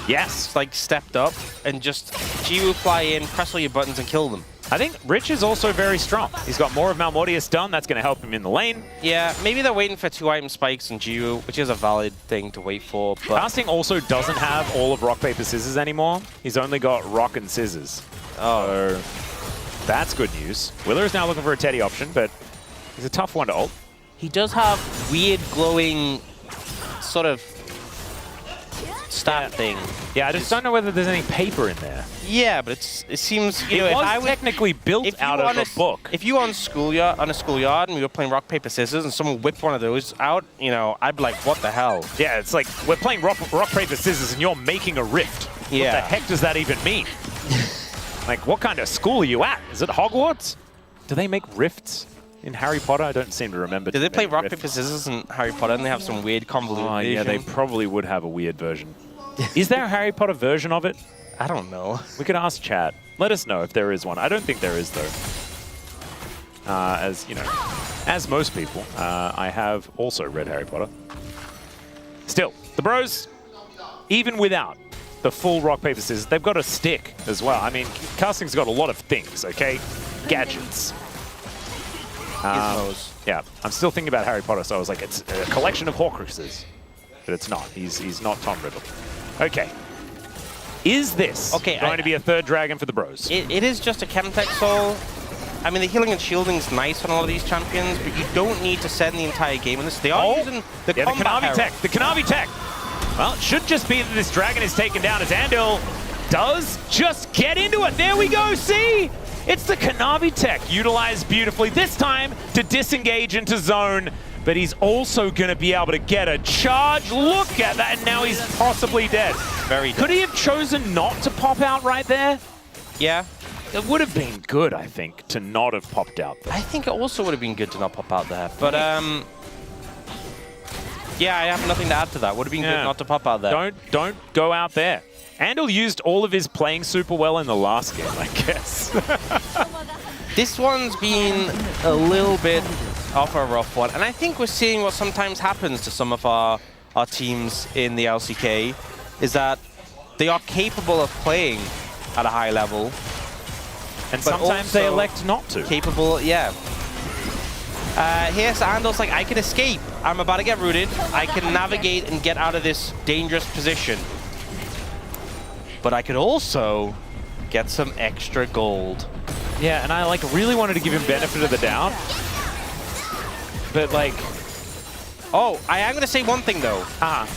Yes. Like stepped up and just Gio fly in, press all your buttons and kill them. I think Rich is also very strong. He's got more of Malmortius done. That's going to help him in the lane. Yeah, maybe they're waiting for 2-item spikes on Gio, which is a valid thing to wait for. But Casting also doesn't have all of rock, paper, scissors anymore. He's only got rock and scissors. Oh. So that's good news. Willer is now looking for a Teddy option, but he's a tough one to ult. He does have weird glowing sort of stat thing. Yeah, I just don't know whether there's any paper in there. Yeah, but it seems, you know, it was technically built out of a book. If you were on a schoolyard and we were playing rock, paper, scissors and someone whipped one of those out, you know, I'd be like, what the hell? Yeah, it's like we're playing rock, paper, scissors and you're making a rift. Yeah. What the heck does that even mean? Like, what kind of school are you at? Is it Hogwarts? Do they make rifts? in Harry Potter? I don't seem to remember. Did they play many rock, riff- paper, scissors in Harry Potter and they have some weird convoluted Oh, yeah, they version? probably would have a weird version. Is there a Harry Potter version of it? I don't know. We could ask chat. Let us know if there is one. I don't think there is, though. As, you know, as most people, I have also read Harry Potter. Still, the bros, even without the full rock, paper, scissors, they've got a stick as well. I mean, casting's got a lot of things, okay? Gadgets. Yeah, I'm still thinking about Harry Potter, so I was like, it's a collection of Horcruxes. But it's not. He's not Tom Riddle. Okay. Is this going to be a third dragon for the bros? It is just a Chemtech Soul. I mean, the healing and shielding is nice on all of these champions, but you don't need to send the entire game on this. They are using the combat Kanavi arrow. tech. The Kanavi tech. Well, it should just be that this dragon is taken down as Andil does just get into it. There we go. See? It's the Kanavi tech utilized beautifully, this time to disengage into zone, but he's also going to be able to get a charge. Look at that, and now he's possibly dead. Very dead. Could he have chosen not to pop out right there? Yeah. It would have been good, I think, to not have popped out there. I think it also would have been good to not pop out there. But, yeah, I have nothing to add to that. Would have been good not to pop out there. Don't go out there. Andil used all of his playing super well in the last game, I guess. This one's been a little bit of a rough one. And I think we're seeing what sometimes happens to some of our teams in the LCK, is that they are capable of playing at a high level. And sometimes they elect not to. Capable, yeah. Here's Andal's like, I can escape. I'm about to get rooted. I can navigate and get out of this dangerous position. But I could also get some extra gold. Yeah, and I like really wanted to give him benefit of the doubt. But like... Oh, I am going to say one thing though.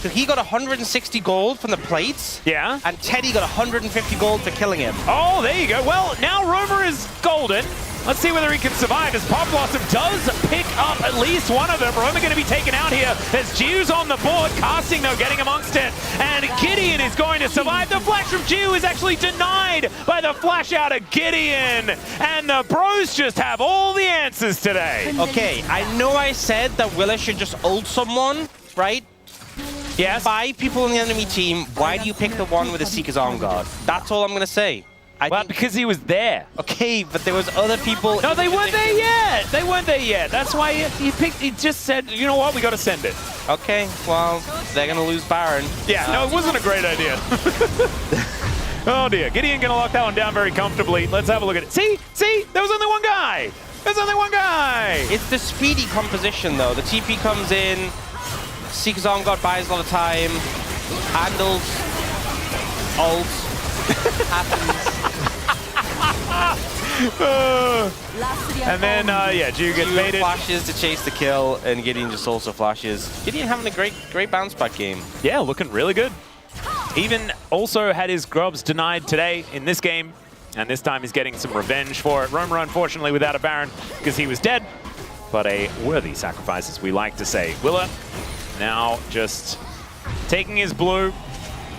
So he got 160 gold from the plates. Yeah. And Teddy got 150 gold for killing him. Oh, there you go. Well, now Romer is golden. Let's see whether he can survive, as Pop Blossom does pick up at least one of them. Romer going to be taken out here as Jiu's on the board. Casting, though, getting amongst it. And Gideon is going to survive. The flash from Jiu is actually denied by the flash out of Gideon. And the bros just have all the answers today. Okay, I know I said that Willa should just ult someone, right? Yes. 5 people in the enemy team. Why do you pick the one with the Seeker's Arm Guard? That's all I'm going to say. Well, because he was there. Okay, but there was other people. No, they weren't there yet. They weren't there yet. That's why he picked. He just said, you know what, we got to send it. Okay, well, they're gonna lose Baron. Yeah, no, it wasn't a great idea. Oh dear, Gideon gonna lock that one down very comfortably. Let's have a look at it. See, there was only one guy. There's only one guy. It's the speedy composition though. The TP comes in. Seeker's Arm Guard buys a lot of time. Handles. Ult. Happens. And then, yeah, Jiu gets Jiu baited. flashes to chase the kill, and Gideon just also flashes. Gideon having a great bounce back game. Yeah, looking really good. Even also had his grubs denied today in this game, and this time he's getting some revenge for it. Romer, unfortunately, without a Baron because he was dead, but a worthy sacrifice, as we like to say. Willa now just taking his blue.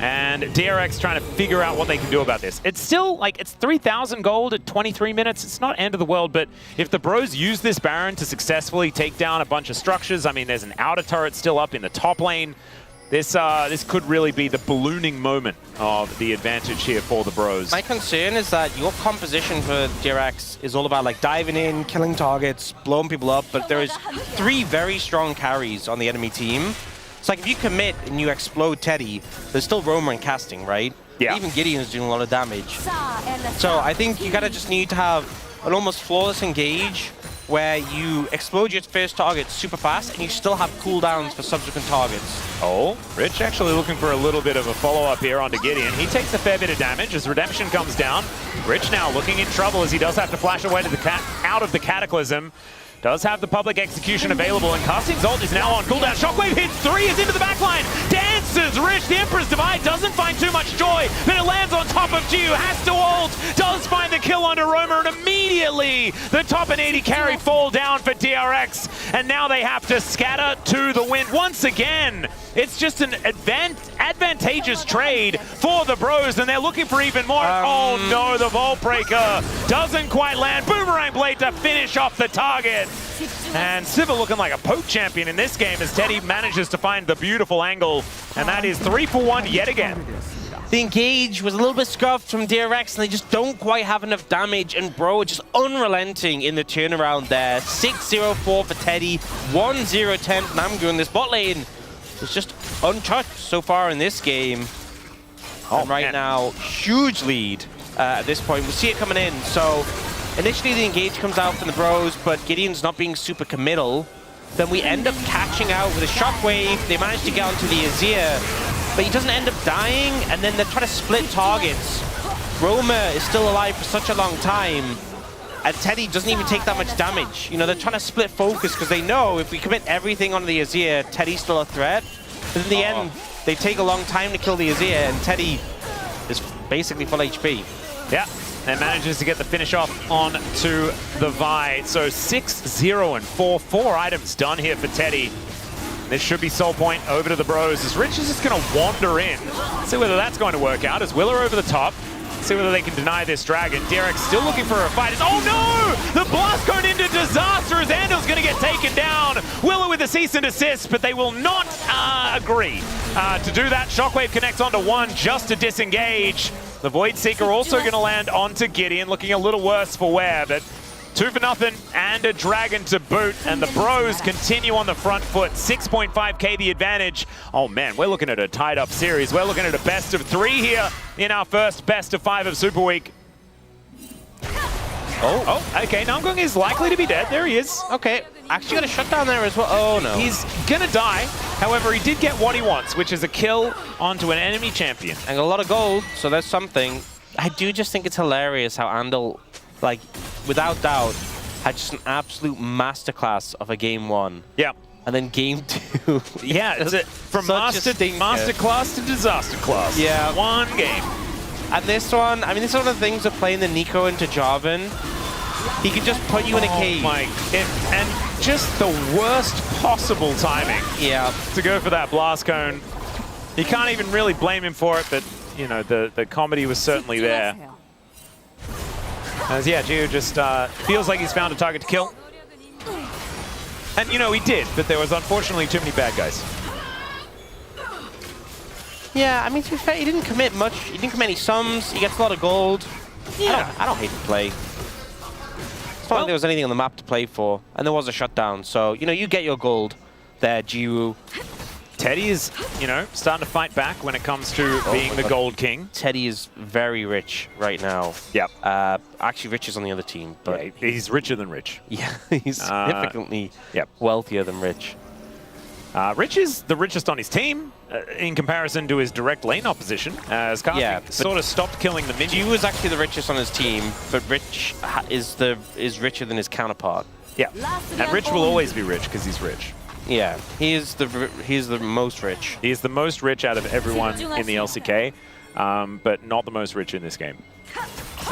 And DRX trying to figure out what they can do about this. It's still, like, it's 3,000 gold at 23 minutes. It's not end of the world, but if the bros use this Baron to successfully take down a bunch of structures, I mean, there's an outer turret still up in the top lane. This could really be the ballooning moment of the advantage here for the bros. My concern is that your composition for DRX is all about, like, diving in, killing targets, blowing people up, but there is 3 very strong carries on the enemy team. It's like if you commit and you explode Teddy, there's still Romer and casting, right? Yeah. Even Gideon is doing a lot of damage. So I think you gotta just need to have an almost flawless engage where you explode your first target super fast and you still have cooldowns for subsequent targets. Oh, Rich actually looking for a little bit of a follow-up here onto Gideon. He takes a fair bit of damage as Redemption comes down. Rich now looking in trouble as he does have to flash away to the out of the Cataclysm. Does have the public execution available, and Casting's ult is now on cooldown. Shockwave hits 3, is into the backline. Dances Rich, the Emperor's Divide doesn't find too much joy, but it lands on top of Jiu, has to ult, does find the kill onto Romer, and immediately the top and 80 carry fall down for DRX, and now they have to scatter to the wind once again. It's just an advantageous trade for the bros, and they're looking for even more. Oh no, the Vault Breaker doesn't quite land. Boomerang Blade to finish off the target. And Sivir looking like a poke champion in this game as Teddy manages to find the beautiful angle. And that is 3 for 1 yet again. The engage was a little bit scuffed from DRX, and they just don't quite have enough damage. And Bro just unrelenting in the turnaround there. 6-0-4 for Teddy, 1-0-10 for Namgu. And this bot lane is just untouched so far in this game. And right now, huge lead at this point. We'll see it coming in. So initially the engage comes out from the Bros, but Gideon's not being super committal. Then we end up catching out with a shockwave. They manage to get onto the Azir, but he doesn't end up dying, and then they're trying to split targets. Roma is still alive for such a long time, and Teddy doesn't even take that much damage. You know, they're trying to split focus because they know if we commit everything on the Azir, Teddy's still a threat. But in the end, they take a long time to kill the Azir, and Teddy is basically full HP. Yeah, and manages to get the finish off on to the Vi. So 6-0-4, 4 items done here for Teddy. This should be soul point over to the Bros as Rich is just going to wander in. See whether that's going to work out as Willer over the top. See whether they can deny this dragon. DRX still looking for a fight. Oh no! The blast going into disaster as Andel's going to get taken down. Willer with the cease and desist, but they will not agree to do that. Shockwave connects onto one just to disengage. The Void Seeker also going to land onto Gideon, looking a little worse for wear, but 2 for nothing and a dragon to boot, and the Bros continue on the front foot. 6.5k the advantage. Oh man, we're looking at a tied up series. We're looking at a best of 3 here in our first best of 5 of Super Week. Oh, okay, Namgung is likely to be dead. There he is. Okay, actually got a shutdown there as well. Oh no. He's gonna die. However, he did get what he wants, which is a kill onto an enemy champion. And a lot of gold, so that's something. I do just think it's hilarious how Andal, like, without doubt, had just an absolute masterclass of a game 1. Yeah. And then game 2. Yeah, it's from masterclass to disaster class. Yeah. 1 game. And this one, I mean, this is one of the things of playing the Nico into Jarvan. He could just put you in a cage. And just the worst possible timing. Yeah. To go for that blast cone. You can't even really blame him for it, but, you know, the comedy was certainly there. As, yeah, Gio just feels like he's found a target to kill. And, you know, he did, but there was unfortunately too many bad guys. Yeah, I mean, to be fair, he didn't commit much. He didn't commit any sums. He gets a lot of gold. Yeah. I don't hate to play. It's not like there was anything on the map to play for. And there was a shutdown, so, you know, you get your gold there, Jiwoo. Teddy is, you know, starting to fight back when it comes to being the gold king. Teddy is very rich right now. Yep. Actually, Rich is on the other team, but yeah, he's richer than Rich. Yeah, he's significantly wealthier than Rich. Rich is the richest on his team in comparison to his direct lane opposition, as Karthik sort of stopped killing the minions. He was actually the richest on his team, but Rich is richer than his counterpart. Yeah, and Rich will always be rich because he's rich. Yeah, he is the most rich. He is the most rich out of everyone in the LCK, but not the most rich in this game.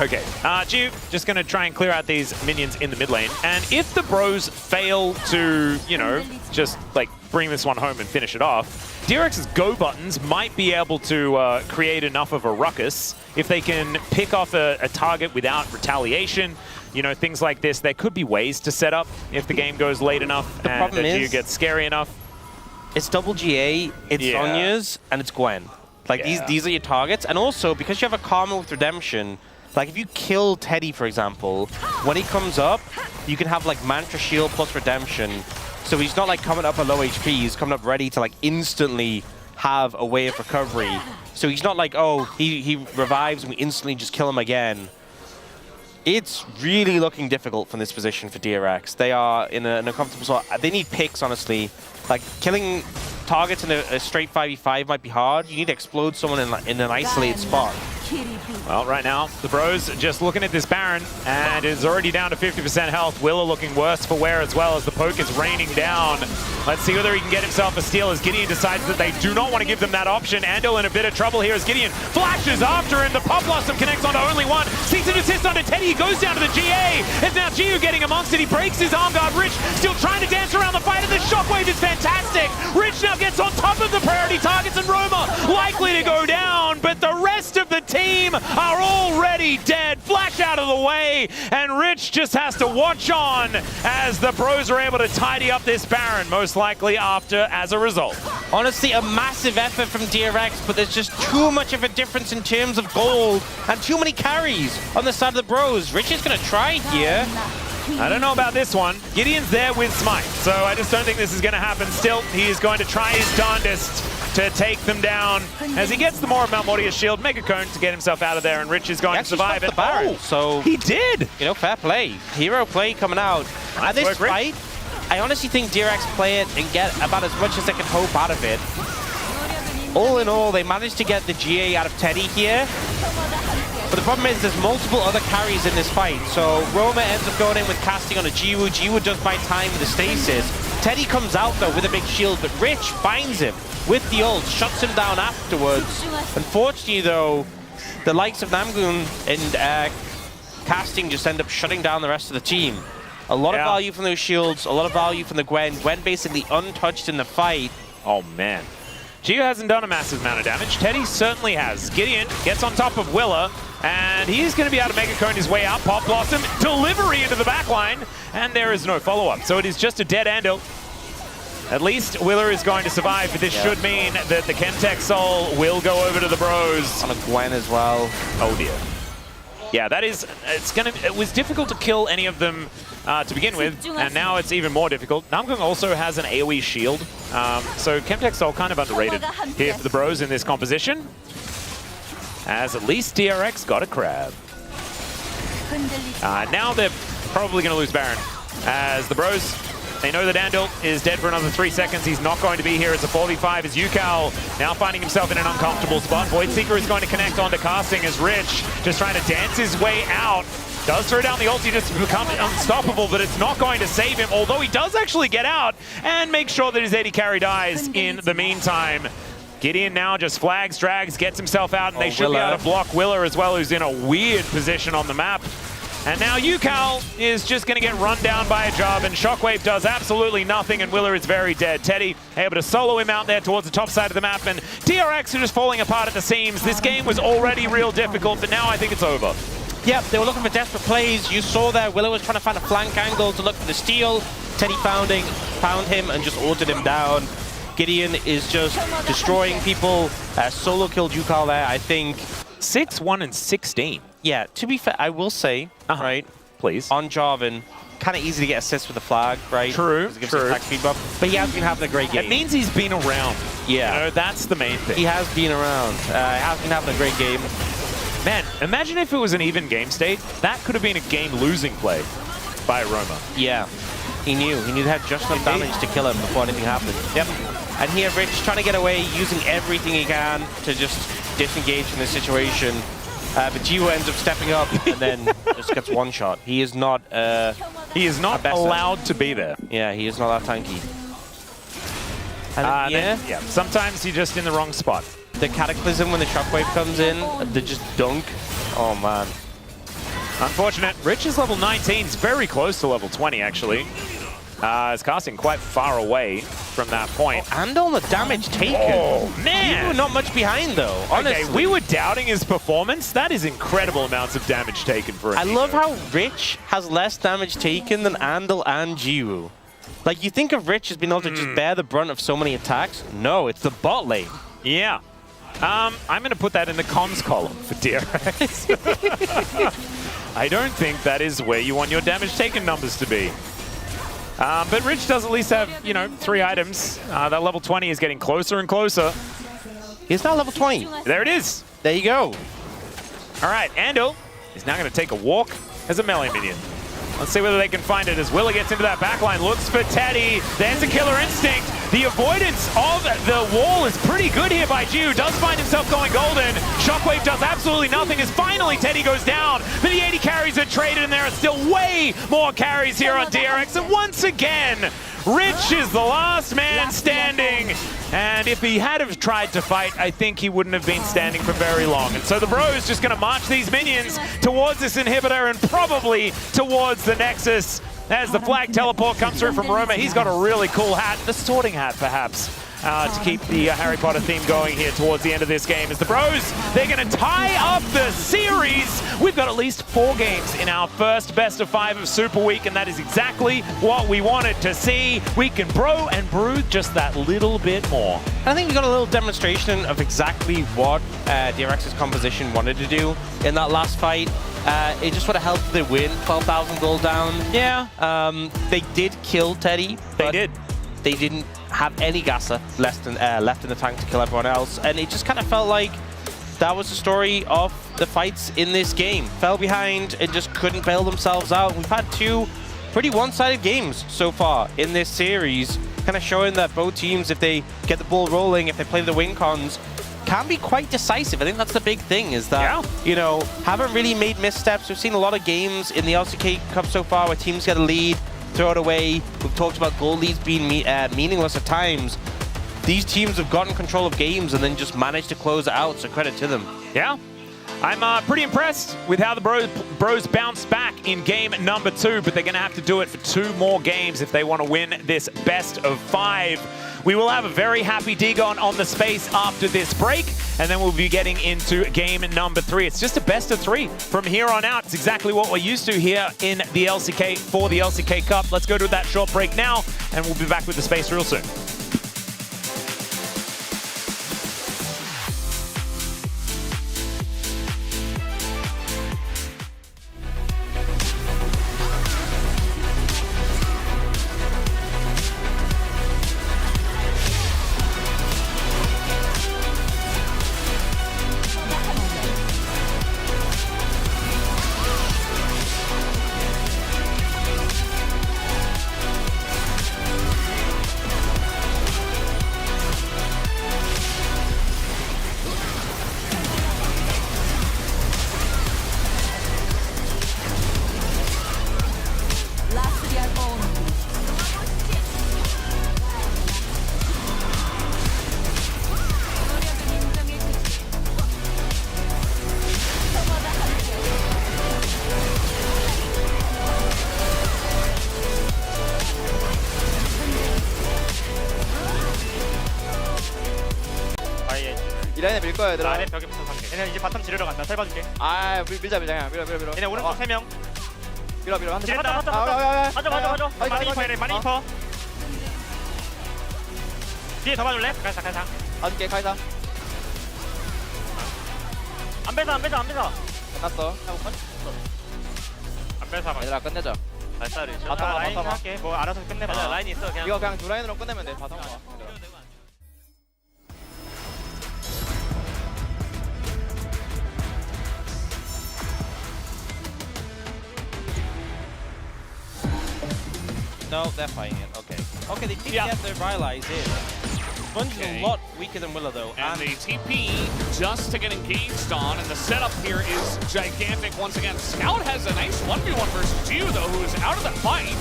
Okay, Jiu, just going to try and clear out these minions in the mid lane. And if the Bros fail to, you know, just like bring this one home and finish it off, DRX's go buttons might be able to create enough of a ruckus. If they can pick off a target without retaliation, you know, things like this, there could be ways to set up if the game goes late enough and the Jiu gets scary enough. It's double GA, it's Sonya's, and it's Gwen. Like, these are your targets. And also, because you have a Karma with Redemption, like, if you kill Teddy, for example, when he comes up, you can have, like, Mantra Shield plus Redemption. So he's not, like, coming up at low HP. He's coming up ready to, like, instantly have a way of recovery. So he's not like, oh, he revives and we instantly just kill him again. It's really looking difficult from this position for DRX. They are in an uncomfortable spot. They need picks, honestly. Like, killing targets in a straight 5v5 might be hard. You need to explode someone in an isolated spot. Well, right now, the Bros just looking at this Baron, and is already down to 50% health. Willer looking worse for wear as well as the poke is raining down. Let's see whether he can get himself a steal as Gideon decides that they do not want to give them that option. Andal in a bit of trouble here as Gideon flashes after him. The Pop Blossom connects onto only one. Sees an assist onto Teddy. He goes down to the GA. It's now Giu getting amongst it. He breaks his arm guard. Rich still trying to dance around the fight, and the shockwave is fantastic. Rich now gets on top of the priority targets, and Roma likely to go down, but the rest of the team team are already dead, flashed out of the way, and Rich just has to watch on as the pros are able to tidy up this Baron, most likely as a result. Honestly, a massive effort from DRX, but there's just too much of a difference in terms of gold and too many carries on the side of the bros. Rich is going to try here. I don't know about this one. Gideon's there with Smite, so I just don't think this is going to happen. Still, he is going to try his darndest to take them down as he gets the more of Malmortia's shield, Mega Cone to get himself out of there, and Rich is going to survive it. The Baron, so he did! You know, fair play. Hero play coming out. At this fight, I honestly think DRX play it and get about as much as they can hope out of it. All in all, they managed to get the GA out of Teddy here. But the problem is there's multiple other carries in this fight. So Roma ends up going in with casting on a Jiwoo. Jiwoo does buy time with the stasis. Teddy comes out though with a big shield, but Rich finds him with the ult, shuts him down afterwards. Unfortunately though, the likes of Namgoon and casting just end up shutting down the rest of the team. A lot of value from those shields, a lot of value from the Gwen. Gwen basically untouched in the fight. Oh man. Gio hasn't done a massive amount of damage. Teddy certainly has. Gideon gets on top of Willa, and he's going to be able to Mega Cone his way out. Pop Blossom, delivery into the backline, and there is no follow-up. So it is just a dead Andal. At least Willa is going to survive, but this should mean that the Chemtech Soul will go over to the bros. On a Gwen as well. Oh dear. Yeah, that is, it was difficult to kill any of them to begin with, and now it's even more difficult. Namgung also has an AoE shield, so Chemtech Soul kind of underrated here for the bros in this composition, as at least DRX got a crab. Now they're probably going to lose Baron, as the bros, they know that Andal is dead for another 3 seconds. He's not going to be here as a 4v5 as Yukal now finding himself in an uncomfortable spot. Voidseeker is going to connect onto casting as Rich just trying to dance his way out. Does throw down the ulti just to become unstoppable, but it's not going to save him, although he does actually get out and make sure that his AD carry dies in the meantime. Gideon now just flags, drags, gets himself out, and they should be able to block Willa as well, who's in a weird position on the map. And now Yukal is just going to get run down by a job, and Shockwave does absolutely nothing, and Willa is very dead. Teddy able to solo him out there towards the top side of the map, and DRX are just falling apart at the seams. This game was already real difficult, but now I think it's over. Yep, they were looking for desperate plays. You saw there, Willa was trying to find a flank angle to look for the steal. Teddy found him and just ulted him down. Gideon is just destroying people. Solo killed Yukal there, I think. 6-1 and 16. Yeah, to be fair, I will say, right, please, on Jarvan, kind of easy to get assists with the flag, right? True, it gives him attack speed buff, but he has been having a great game. It means he's been around. Yeah. You know, that's the main thing. He has been around. He has been having a great game. Man, imagine if it was an even game state. That could have been a game-losing play by Roma. Yeah, he knew. He knew they had just enough damage to kill him before anything happened. Yep. And here, Rich trying to get away, using everything he can to just disengage from this situation. But Jiwoo ends up stepping up and then just gets one shot. He is not allowed to be there. Yeah, he is not that tanky. And yeah, sometimes you're just in the wrong spot. The Cataclysm when the Shockwave comes in, they just dunk. Oh man. Unfortunate. Rich is level 19. He's very close to level 20 actually. Is casting quite far away from that point. Oh, and on the damage taken. Oh, man! You were not much behind, though, honestly. Okay, we were doubting his performance. That is incredible amounts of damage taken for him. I love how Rich has less damage taken than Andal and Jiwoo. Like, you think of Rich as being able to just bear the brunt of so many attacks. No, it's the bot lane. Yeah. I'm going to put that in the comms column for DRX. I don't think that is where you want your damage taken numbers to be. But Rich does at least have, 3 items. That level 20 is getting closer and closer. He's now level 20. There it is. There you go. All right, Andal is now going to take a walk as a melee minion. Let's see whether they can find it as Willa gets into that backline, looks for Teddy. There's a killer instinct. The avoidance of the wall is pretty good here by Jiwoo. Does find himself going golden. Shockwave does absolutely nothing as finally Teddy goes down. But the 80 carries are traded and there are still way more carries here on DRX. And once again, Rich is the last man standing. And if he had have tried to fight, I think he wouldn't have been standing for very long. And so the bro's just going to march these minions towards this inhibitor and probably towards the Nexus as the flag teleport comes through from Roma. He's got a really cool hat, the sorting hat perhaps. to keep the Harry Potter theme going here towards the end of this game. As the Bros, they're going to tie up the series. We've got at least 4 games in our first best of 5 of Super Week, and that is exactly what we wanted to see. We can bro and brew just that little bit more. I think we got a little demonstration of exactly what DRX's composition wanted to do in that last fight. It just would have helped them win 12,000 gold down. Yeah. They did kill Teddy. They did. They didn't have any gasser left in the tank to kill everyone else, and it just kind of felt like that was the story of the fights in this game. Fell behind and just couldn't bail themselves out. We've had 2 pretty one-sided games so far in this series, kind of showing that both teams, if they get the ball rolling, if they play the win cons, can be quite decisive. I think that's the big thing, is that, you know, haven't really made missteps. We've seen a lot of games in the LCK Cup so far where teams get a lead, throw it away. We've talked about goal leads being meaningless at times. These teams have gotten control of games and then just managed to close it out, so credit to them. Yeah. I'm pretty impressed with how the Bros bounced back in game number 2, but they're going to have to do it for 2 more games if they want to win this best of 5. We will have a very happy Digon on the space after this break, and then we'll be getting into game number 3. It's just a best of 3 from here on out. It's exactly what we're used to here in the LCK for the LCK Cup. Let's go to that short break now, and we'll be back with the space real soon. 이 라인에 밀 거야 얘들아. 아래 벽에 붙어서 갈게. 얘네 이제 바텀 지르러 간다. 살 봐줄게. 아 밀자 그냥 밀어. 얘네 오른쪽 3명. 밀어 한 대. 지른다. 가져. 많이 이퍼 얘네 많이 이퍼. 뒤에 더 봐줄래? 가자. 봐줄게 카이사. 안 뺏어. 끝났어. 안 뺏어. 얘들아 끝내자. 라인 할게. 뭐 알아서 끝내봐. 맞아, 라인 있어. 그냥. 이거 그냥 두 라인으로 끝내면 돼. 바텀 와. No, they're fighting it. Okay. Okay, they did get their Rylai's in. Bunch is a lot weaker than Willow, though. And the TP just to get engaged on, and the setup here is gigantic once again. Scout has a nice 1v1 versus Gio, though, who is out of the fight.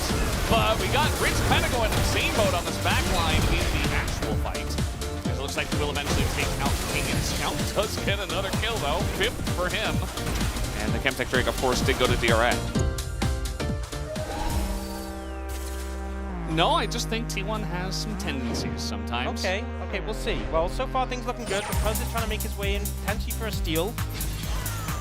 But we got Rich kind of going insane mode on this backline in the actual fight. It looks like he will eventually take out King, and Scout does get another kill, though. 5th for him. And the Chemtech Drake, of course, did go to DRX. No, I just think T1 has some tendencies sometimes. Okay, we'll see. Well, so far things looking good. Because he's trying to make his way in, potentially for a steal.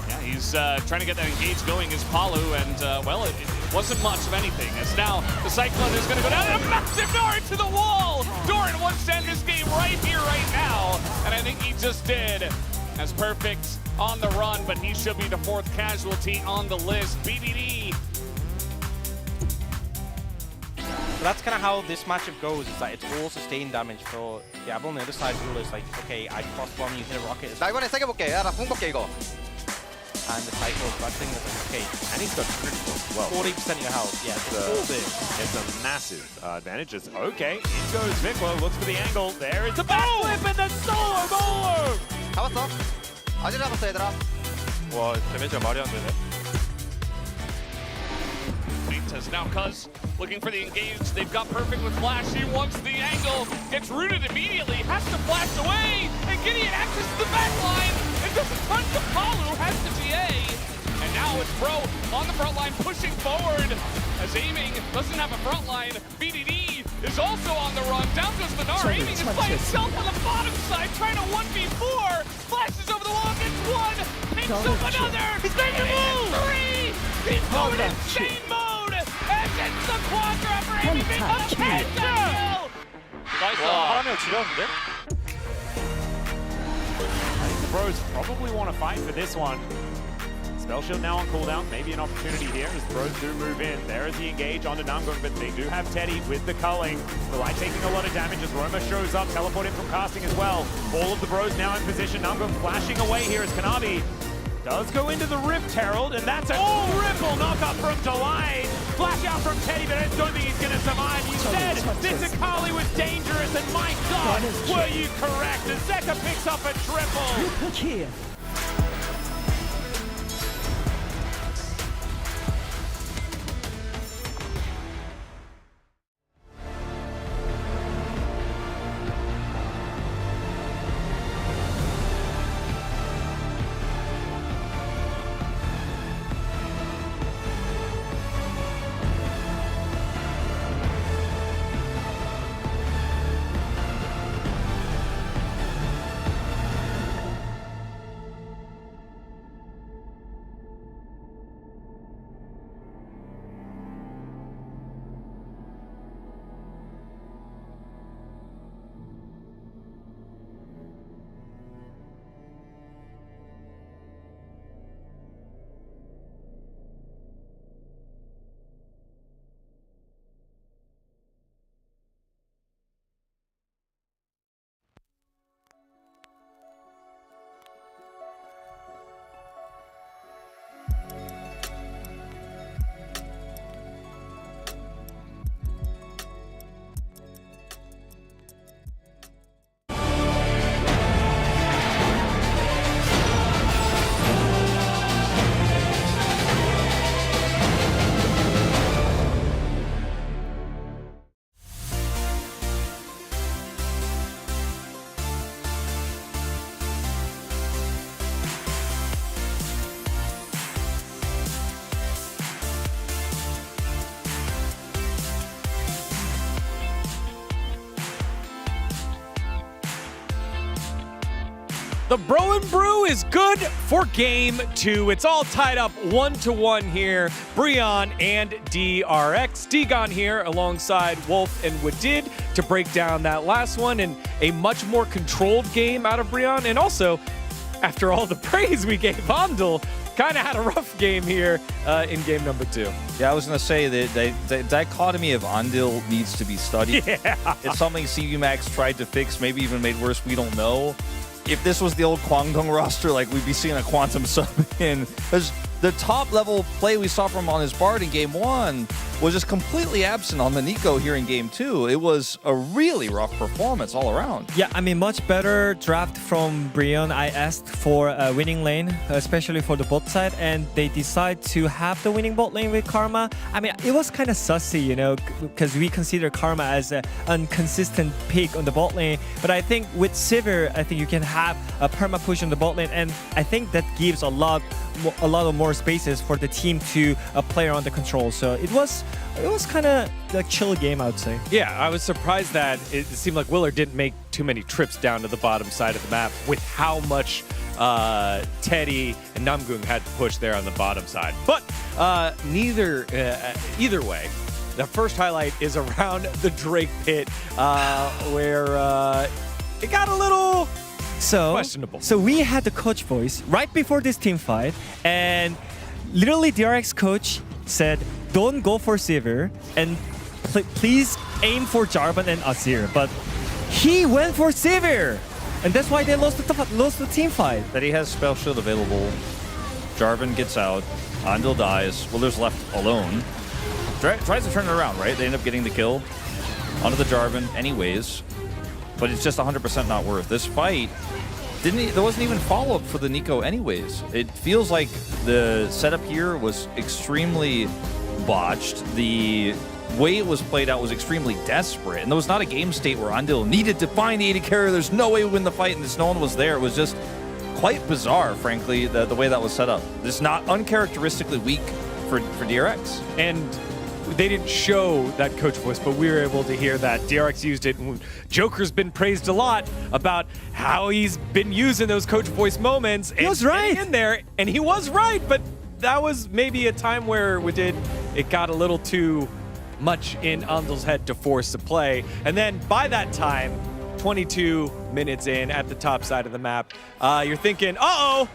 Yeah, he's trying to get that engage going as Palu, and well, it wasn't much of anything. As now the Cyclone is going to go down, and a massive Doran to the wall! Doran wants to end this game right here, right now, and I think he just did. As Perfect on the run, but he should be the 4th casualty on the list. BDD. So that's kind of how this matchup goes, is that it's all sustained damage for Diablo, and the other side rule is like, okay, I cross-bomb, you hit a rocket. 나 이번에 세게 볼게. 야 나 궁 볼게 이거. And the cycle is thing is like, okay, and he's got critical as well. 40% of your health, yeah, it's all big. It's a massive advantage. It's okay. In goes Viklo, looks for the angle. There is the backflip and the solo bowler! 잡았어. 아직 잡았어 얘들아. 와, 데미지가 말이 안 되네. As now Cuz looking for the engage. They've got Perfect with Flash. He wants the angle. Gets rooted immediately. Has to flash away. And Gideon access to the back line. It doesn't touch the Palu. Has the GA. And now it's Bro on the front line pushing forward. As aiming doesn't have a front line. BDD is also on the run. Down goes the Narc. aiming is by himself on the bottom side, trying to 1v4. Flashes over the wall, gets one, picks up another. He's making a move. Three. He's going insane mode. And it's the quadra for aiming a pentakill. 하라면 지렸는데? I think the Bros probably want to fight for this one. Spell Shield now on cooldown, maybe an opportunity here as Bros do move in. There is the engage onto Namgung, but they do have Teddy with the culling. The Light taking a lot of damage as Roma shows up, teleport in from casting as well. All of the Bros now in position. Namgung flashing away here as Kanabi does go into the Rift Herald, and that's a triple knockup from Delight. Flash out from Teddy, but I don't think he's going to survive. You said this Akali was dangerous, and my God, were you correct? And Zeka picks up a triple. The Bro and Brew is good for game 2. It's all tied up 1-1 here. Brion and DRX. Degon here alongside Wolf and Wadid to break down that last one, and a much more controlled game out of Brion. And also, after all the praise we gave Andal, kind of had a rough game here in game number 2. Yeah, I was going to say that the dichotomy of Andal needs to be studied. Yeah. It's something CVMAX tried to fix, maybe even made worse, we don't know. If this was the old Kwangdong roster, like, we'd be seeing a Quantum sub in. Because the top level play we saw from on his Bard in game 1 was just completely absent on the Nico here in game 2. It was a really rough performance all around. Yeah, I mean, much better draft from Brion. I asked for a winning lane, especially for the bot side, and they decide to have the winning bot lane with Karma. I mean, it was kind of sussy, you know, because we consider Karma as an inconsistent pick on the bot lane. But I think with Sivir, I think you can have a perma push on the bot lane, and I think that gives a lot of more spaces for the team to play around the control. So it was kind of a chill game, I would say. Yeah, I was surprised that it seemed like Willard didn't make too many trips down to the bottom side of the map with how much Teddy and Namgung had to push there on the bottom side. But either way, the first highlight is around the Drake pit where it got a little questionable. So we had the coach voice right before this team fight, and literally DRX coach said, don't go for Sivir and please aim for Jarvan and Azir. But he went for Sivir, and that's why they lost the team fight. That he has Spell Shield available. Jarvan gets out. Andal dies. Willer's left alone. Tries to turn it around, right? They end up getting the kill onto the Jarvan anyways. But it's just 100% not worth. This fight, there wasn't even follow-up for the Nico anyways. It feels like the setup here was extremely botched. The way it was played out was extremely desperate. And there was not a game state where Andal needed to find the AD carrier. There's no way to win the fight, and no one was there. It was just quite bizarre, frankly, the way that was set up. It's not uncharacteristically weak for DRX. And they didn't show that coach voice, but we were able to hear that DRX used it. And Joker's been praised a lot about how he's been using those coach voice moments. He was right in there, and he was right. But that was maybe a time where it got a little too much in Andel's head to force the play. And then by that time, 22 minutes in at the top side of the map, you're thinking, uh-oh,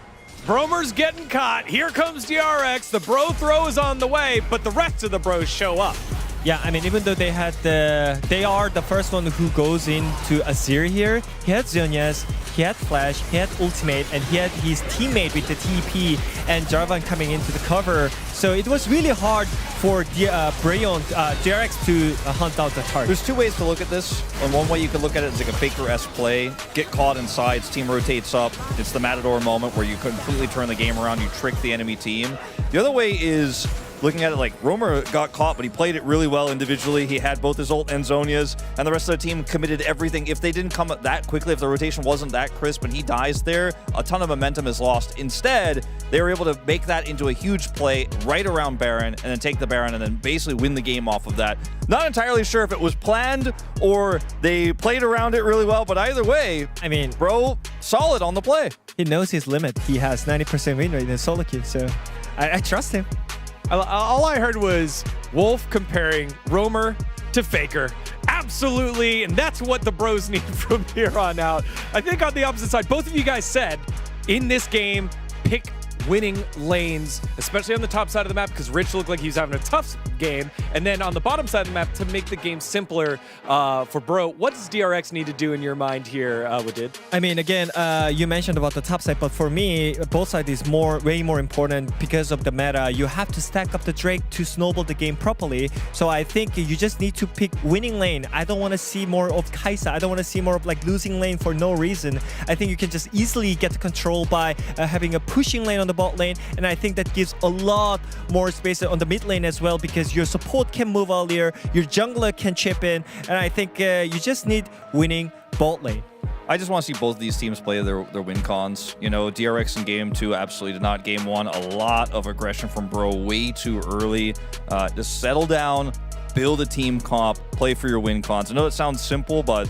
Bromer's getting caught. Here comes DRX. The bro throw is on the way, but the rest of the bros show up. Yeah, I mean, even though they are the first one who goes into Azir here. He had Zhonya's, he had Flash, he had Ultimate, and he had his teammate with the TP and Jarvan coming into the cover. So it was really hard for DRX to hunt out the target. There's two ways to look at this. And one way you could look at it is like a Faker-esque play. Get caught inside, team rotates up. It's the Matador moment where you completely turn the game around, you trick the enemy team. The other way is looking at it like Romer got caught, but he played it really well individually. He had both his ult and Zhonya's, and the rest of the team committed everything. If they didn't come up that quickly, if the rotation wasn't that crisp and he dies there, a ton of momentum is lost. Instead, they were able to make that into a huge play right around Baron, and then take the Baron, and then basically win the game off of that. Not entirely sure if it was planned or they played around it really well, but either way, I mean, bro, solid on the play. He knows his limit. He has 90% win rate in solo queue, so I trust him. All I heard was Wolf comparing Romer to Faker. Absolutely, and that's what the bros need from here on out. I think on the opposite side, both of you guys said, in this game, pick winning lanes, especially on the top side of the map, because Rich looked like he was having a tough game. And then on the bottom side of the map, to make the game simpler for Bro, what does DRX need to do in your mind here, Wadid? I mean, again, you mentioned about the top side, but for me, both sides is way more important because of the meta. You have to stack up the Drake to snowball the game properly. So I think you just need to pick winning lane. I don't want to see more of Kai'Sa. I don't want to see more of like losing lane for no reason. I think you can just easily get the control by having a pushing lane on the bot lane, and I think that gives a lot more space on the mid lane as well, because your support can move earlier, your jungler can chip in, and I think you just need winning bot lane. I just want to see both of these teams play their win cons. You know, DRX in game 2 absolutely did not. Game 1, a lot of aggression from Bro way too early. Just settle down, build a team comp, play for your win cons. I know it sounds simple, but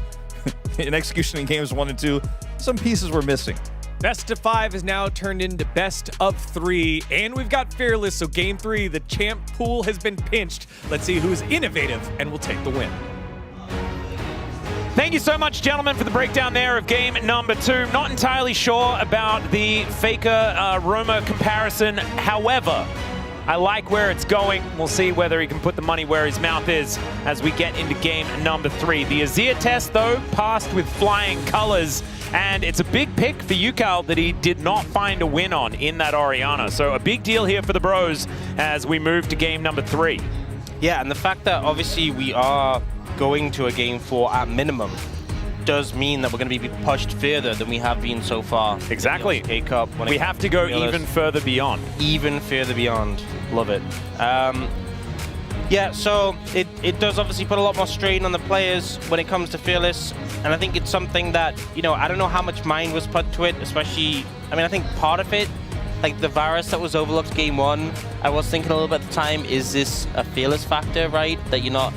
in execution in games 1 and 2, some pieces were missing. Best of 5 is now turned into best of 3, and we've got Fearless, so game 3, the champ pool has been pinched. Let's see who's innovative and will take the win. Thank you so much, gentlemen, for the breakdown there of game number 2. Not entirely sure about the Faker-Romer comparison. However, I like where it's going. We'll see whether he can put the money where his mouth is as we get into game number 3. The Azir test, though, passed with flying colors. And it's a big pick for Yukal that he did not find a win on in that Orianna. So a big deal here for the bros as we move to game number 3. Yeah, and the fact that obviously we are going to a game 4 at minimum does mean that we're going to be pushed further than we have been so far. Exactly. LCK Cup. We have to go even further beyond. Even further beyond. Love it. Yeah, so it does obviously put a lot more strain on the players when it comes to Fearless. And I think it's something that, you know, I don't know how much mind was put to it, especially, I mean, I think part of it, like the Varus that was overlooked game 1, I was thinking a little bit at the time, is this a Fearless factor, right? That you don't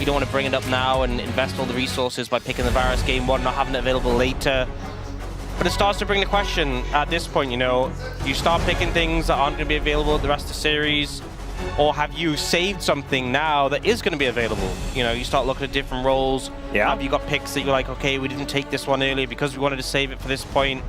want to bring it up now and invest all the resources by picking the Varus game 1, not having it available later. But it starts to bring the question at this point, you know, you start picking things that aren't going to be available the rest of the series, or have you saved something now that is going to be available? You know, you start looking at different roles. Yeah. Have you got picks that you're like, okay, we didn't take this one earlier because we wanted to save it for this point?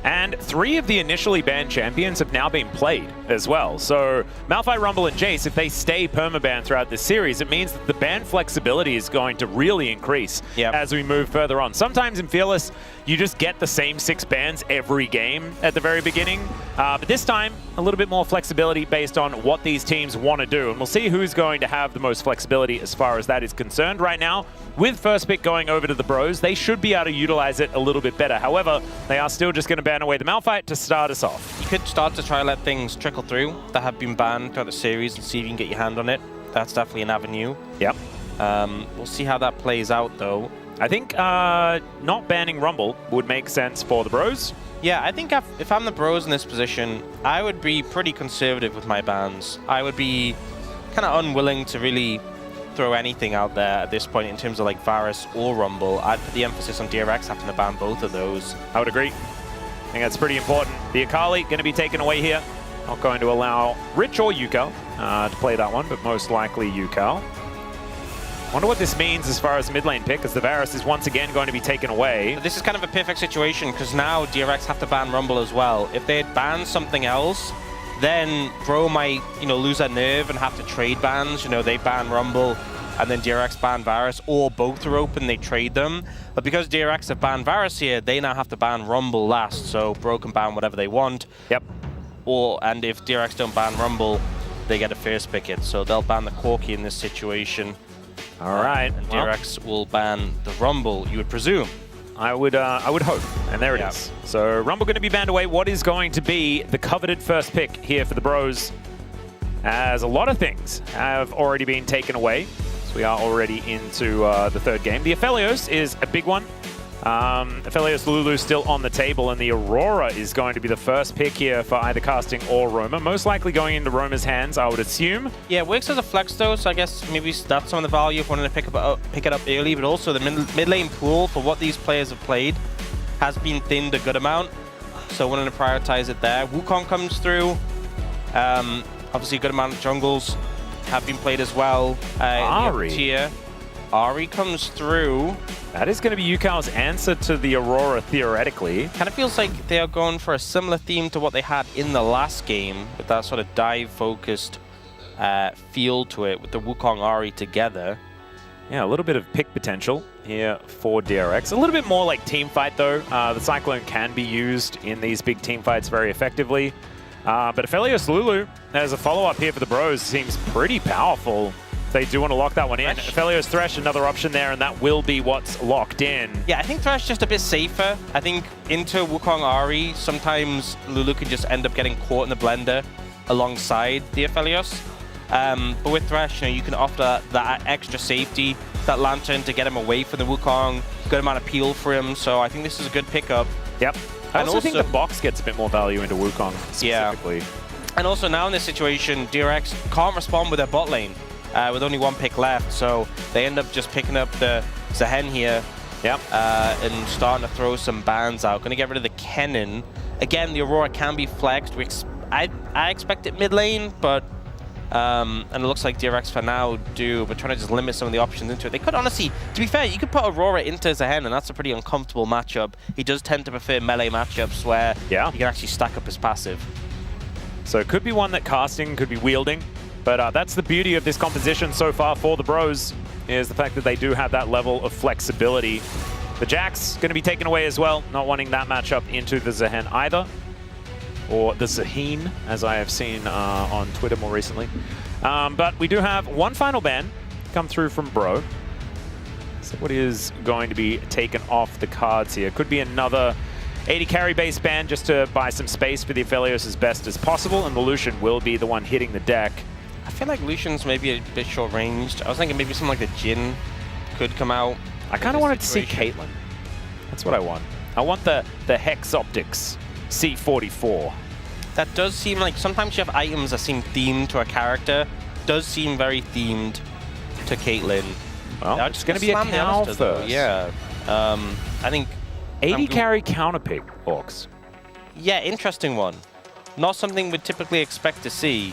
And 3 of the initially banned champions have now been played as well. So Malphite, Rumble, and Jace, if they stay permabanned throughout this series, it means that the ban flexibility is going to really increase as we move further on. Sometimes in Fearless, you just get the same 6 bans every game at the very beginning. But this time, a little bit more flexibility based on what these teams want to do. And we'll see who's going to have the most flexibility as far as that is concerned. Right now, with first pick going over to the bros, they should be able to utilize it a little bit better. However, they are still just going to ban away the Malphite to start us off. You could start to try to let things trickle through that have been banned throughout the series and see if you can get your hand on it. That's definitely an avenue. Yep. We'll see how that plays out, though. I think not banning Rumble would make sense for the bros. Yeah, I think if I'm the bros in this position, I would be pretty conservative with my bans. I would be kind of unwilling to really throw anything out there at this point in terms of like Varus or Rumble. I'd put the emphasis on DRX having to ban both of those. I would agree. I think that's pretty important. The Akali going to be taken away here. Not going to allow Rich or Yukal to play that one, but most likely Yukal. Wonder what this means as far as mid lane pick, as the Varus is once again going to be taken away. But this is kind of a perfect situation because now DRX have to ban Rumble as well. If they had banned something else, then Bro might, lose their nerve and have to trade bans. They ban Rumble and then DRX ban Varus, or both are open, they trade them. But because DRX have banned Varus here, they now have to ban Rumble last, so Bro can ban whatever they want. Yep. And if DRX don't ban Rumble, they get a first picket, so they'll ban the Corki in this situation. All right. And DRX will ban the Rumble, you would presume. I would hope, and there it is. So Rumble going to be banned away. What is going to be the coveted first pick here for the Bros? As a lot of things have already been taken away. So we are already into the third game. The Aphelios is a big one. Aphelios Lulu still on the table, and the Aurora is going to be the first pick here for either casting or Roma. Most likely going into Roma's hands, I would assume. Yeah, it works as a flex though, so I guess maybe that's some of the value if wanting to pick it up early, but also the mid lane pool for what these players have played has been thinned a good amount, so wanting to prioritize it there. Wukong comes through. Obviously a good amount of jungles have been played as well. Ari comes through. That is going to be Yukal's answer to the Aurora, theoretically. Kind of feels like they are going for a similar theme to what they had in the last game, with that sort of dive-focused feel to it, with the Wukong Ari together. Yeah, a little bit of pick potential here for DRX. A little bit more like team fight, though. The Cyclone can be used in these big team fights very effectively. But Aphelios Lulu, as a follow-up here for the Bros, seems pretty powerful. They do want to lock that one in. Aphelios Thresh, another option there, and that will be what's locked in. Yeah, I think Thresh just a bit safer. I think into Wukong Ari, sometimes Lulu can just end up getting caught in the blender alongside the Aphelios. But with Thresh, you can offer that extra safety, that Lantern to get him away from the Wukong. Good amount of peel for him, so I think this is a good pickup. Yep. I also think the box gets a bit more value into Wukong specifically. Yeah. And also now in this situation, DRX can't respond with their bot lane. With only one pick left, so they end up just picking up the Zehen here. Yep. And starting to throw some bans out. Going to get rid of the Kennen. Again, the Aurora can be flexed. I expect it mid lane, but and it looks like DRX for now do, but trying to just limit some of the options into it. They could honestly, to be fair, you could put Aurora into Zehen, and that's a pretty uncomfortable matchup. He does tend to prefer melee matchups where he can actually stack up his passive. So it could be one that casting could be wielding. But that's the beauty of this composition so far for the Bros, is the fact that they do have that level of flexibility. The Jack's going to be taken away as well, not wanting that matchup into the Zehen either. Or the Zaheen, as I have seen on Twitter more recently. But we do have one final ban come through from Bro. So what is going to be taken off the cards here? Could be another 80 carry base ban just to buy some space for the Aphelios as best as possible, and the Lucian will be the one hitting the deck. I feel like Lucian's maybe a bit short-ranged. I was thinking maybe something like the Jhin could come out. I kind of wanted to see Caitlyn. That's what I want. I want the Hex Optics C44. That does seem like sometimes you have items that seem themed to a character. Does seem very themed to Caitlyn. Well, it's going to be a cow first. Yeah. I think 80 carry counter pick, Orcs. Yeah, interesting one. Not something we'd typically expect to see.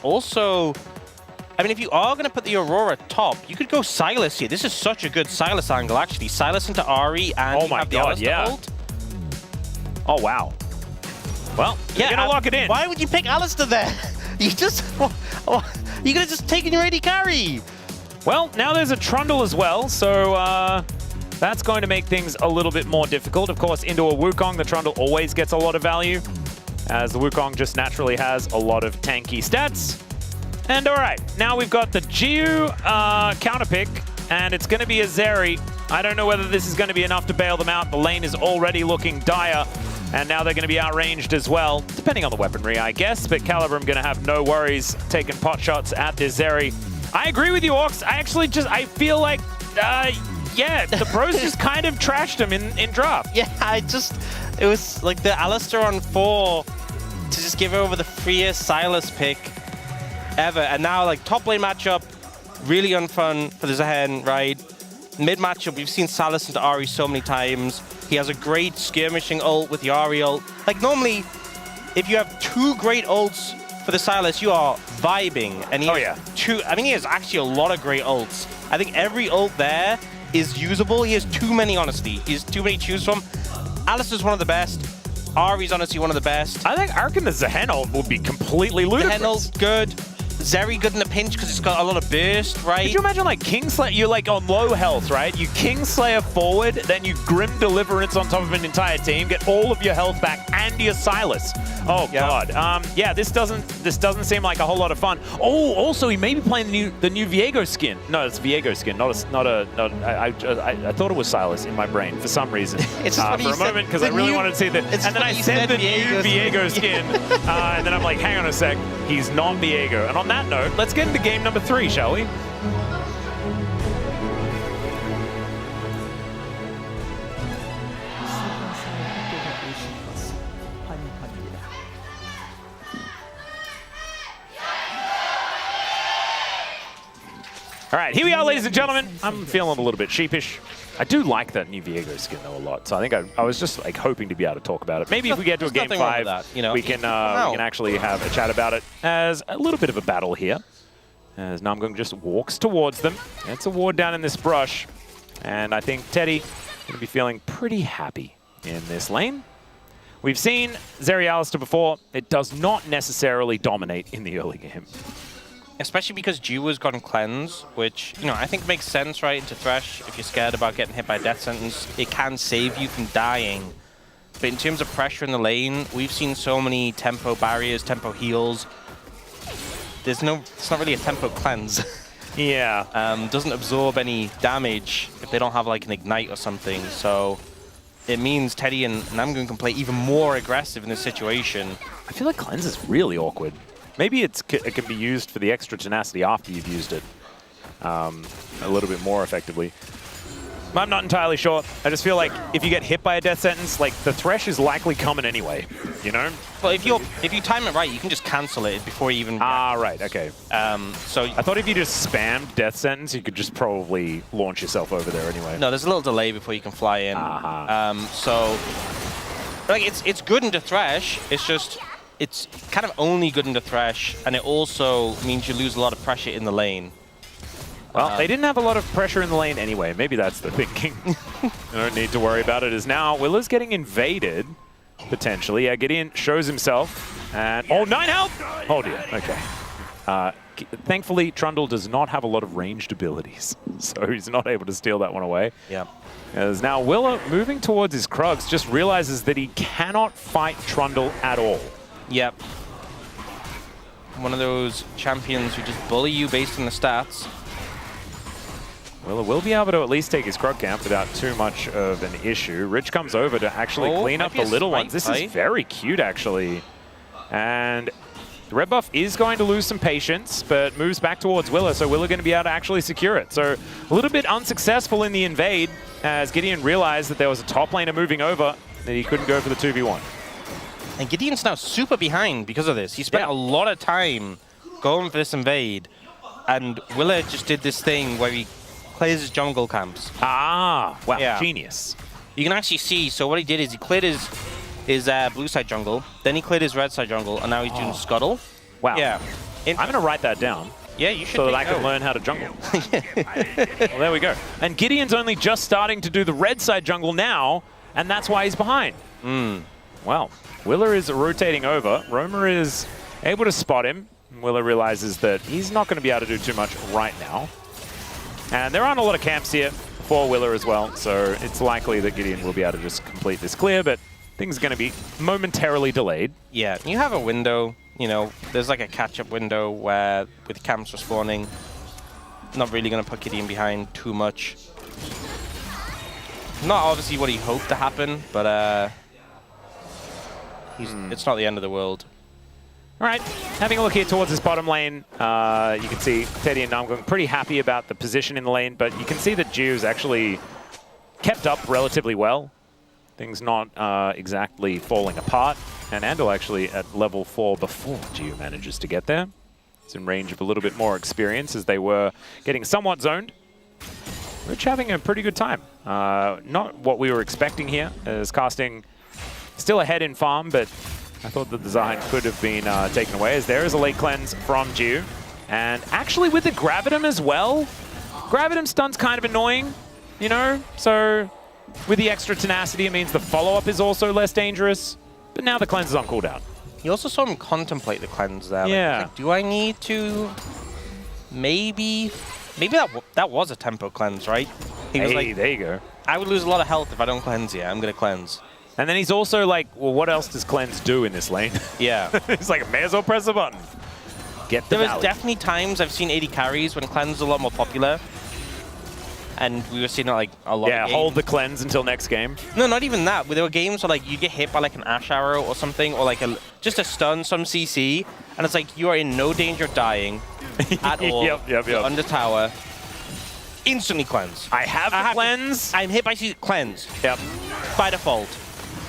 Also, I mean, if you are going to put the Aurora top, you could go Sylas here. This is such a good Sylas angle, actually. Sylas into Ari, and you have the Alistar ult. Oh, wow. Well, you're going to lock it in. Why would you pick Alistar there? You just... you could have just taken your 80 carry. Well, now there's a Trundle as well, so that's going to make things a little bit more difficult. Of course, into a Wukong, the Trundle always gets a lot of value, as the Wukong just naturally has a lot of tanky stats. And all right, now we've got the Jiu counter pick, and it's going to be a Zeri. I don't know whether this is going to be enough to bail them out. The lane is already looking dire, and now they're going to be outranged as well, depending on the weaponry, I guess. But Calibrum going to have no worries taking pot shots at this Zeri. I agree with you, Orcs. I feel like, yeah, the Bros just kind of trashed him in draft. Yeah, it was like the Alistar on 4 to just give over the freest Sylas pick. ever. And now, like, top lane matchup, really unfun for the Zehen, right? Mid matchup, we've seen Salas into Ahri so many times. He has a great skirmishing ult with the Ahri ult. Like, normally, if you have 2 great ults for the Silas, you are vibing. And he has 2, I mean, he has actually a lot of great ults. I think every ult there is usable. He has too many, honestly. He has too many to choose from. Alistair's one of the best. Ahri's honestly one of the best. I think the Zehen ult would be completely ludicrous. Zehen ult's good. Zeri good in a pinch because it's got a lot of burst, right? Could you imagine like Kingslayer, you're like on low health, right? You Kingslayer forward, then you Grim Deliverance on top of an entire team, get all of your health back and your Silas. Oh god. Yeah, this doesn't seem like a whole lot of fun. Oh, also he may be playing the new Viego skin. No, it's Viego skin, I thought it was Silas in my brain for some reason. It's just for a moment because I really wanted to see the and then I said the new Viego skin. And then I'm like, hang on a sec, he's not Viego. And on that note, let's get into game number 3, shall we? All right, here we are, ladies and gentlemen. I'm feeling a little bit sheepish. I do like that new Viego skin though a lot, so I think I was just like hoping to be able to talk about it. Maybe if we get to a game 5, that, you know? we can actually have a chat about it as a little bit of a battle here. As Namgung just walks towards them. It's a ward down in this brush, and I think Teddy going to be feeling pretty happy in this lane. We've seen Zeri Alistair before. It does not necessarily dominate in the early game. Especially because Jiwa's gotten Cleanse, which, you know, I think makes sense, right, into Thresh. If you're scared about getting hit by a death sentence, it can save you from dying. But in terms of pressure in the lane, we've seen so many tempo barriers, tempo heals. It's not really a tempo cleanse. Yeah. Doesn't absorb any damage if they don't have like an ignite or something. So it means Teddy and Namgun can play even more aggressive in this situation. I feel like Cleanse is really awkward. Maybe it can be used for the extra tenacity after you've used it a little bit more effectively. I'm not entirely sure. I just feel like if you get hit by a death sentence, like the Thresh is likely coming anyway, you know? Well, if you time it right, you can just cancel it before you even... Ah, right, okay. So I thought if you just spammed death sentence, you could just probably launch yourself over there anyway. No, there's a little delay before you can fly in. So, like, it's good into Thresh. It's just, it's kind of only good into Thresh, and it also means you lose a lot of pressure in the lane. Well, they didn't have a lot of pressure in the lane anyway. Maybe that's the thinking. You don't need to worry about it. Is now Willa's getting invaded, potentially. Yeah, Gideon shows himself. And oh, 9 health! Oh dear, okay. Thankfully, Trundle does not have a lot of ranged abilities, so he's not able to steal that one away. Yeah. As now Willa, moving towards his Krugs, just realizes that he cannot fight Trundle at all. Yep. One of those champions who just bully you based on the stats. Willa will be able to at least take his Krug camp without too much of an issue. Rich comes over to actually clean up the little ones. This is very cute, actually. And the red buff is going to lose some patience, but moves back towards Willa, so Willa going to be able to actually secure it. So a little bit unsuccessful in the invade, as Gideon realized that there was a top laner moving over, that he couldn't go for the 2v1. And Gideon's now super behind because of this. He spent a lot of time going for this invade, and Willa just did this thing where he clears his jungle camps. Ah, wow, genius. You can actually see, so what he did is he cleared his blue side jungle, then he cleared his red side jungle, and now he's doing Scuttle. Wow. Yeah. I'm going to write that down. Yeah, you should. So that I can learn how to jungle. Well, there we go. And Gideon's only just starting to do the red side jungle now, and that's why he's behind. Well, Willa is rotating over. Roma is able to spot him. Willa realizes that he's not going to be able to do too much right now. And there aren't a lot of camps here for Willa as well, so it's likely that Gideon will be able to just complete this clear, but things are going to be momentarily delayed. Yeah, you have a window, you know, there's like a catch-up window where with camps respawning, not really going to put Gideon behind too much. Not obviously what he hoped to happen, but it's not the end of the world. All right, having a look here towards this bottom lane, you can see Teddy and Namgung pretty happy about the position in the lane, but you can see that Jiu's actually kept up relatively well. Things not exactly falling apart. And Andal actually at level 4 before Jiu manages to get there. It's in range of a little bit more experience as they were getting somewhat zoned. Rich having a pretty good time. Not what we were expecting here, as casting still ahead in farm, but I thought that the Zahin could have been taken away, as there is a late cleanse from Jiu. And actually with the Gravitum as well, Gravitum stun's kind of annoying, you know? So with the extra tenacity, it means the follow-up is also less dangerous, but now the cleanse is on cooldown. You also saw him contemplate the cleanse there. Yeah. Like, do I need to... Maybe that was a tempo cleanse, right? He was like, there you go. I would lose a lot of health if I don't cleanse here. I'm going to cleanse. And then he's also like, well, what else does cleanse do in this lane? Yeah. He's like, may as well press a button. Get the There was value. definitely times I've seen 80 carries when cleanse is a lot more popular. And we were seeing it like a lot of games. Hold the cleanse until next game. No, not even that. There were games where like you get hit by like an Ash Arrow or something, or like just a stun, some CC, and it's like you are in no danger of dying at all. Yep. You're under tower. Instantly cleanse. I have the cleanse. I'm hit by cleanse. Yep. By default.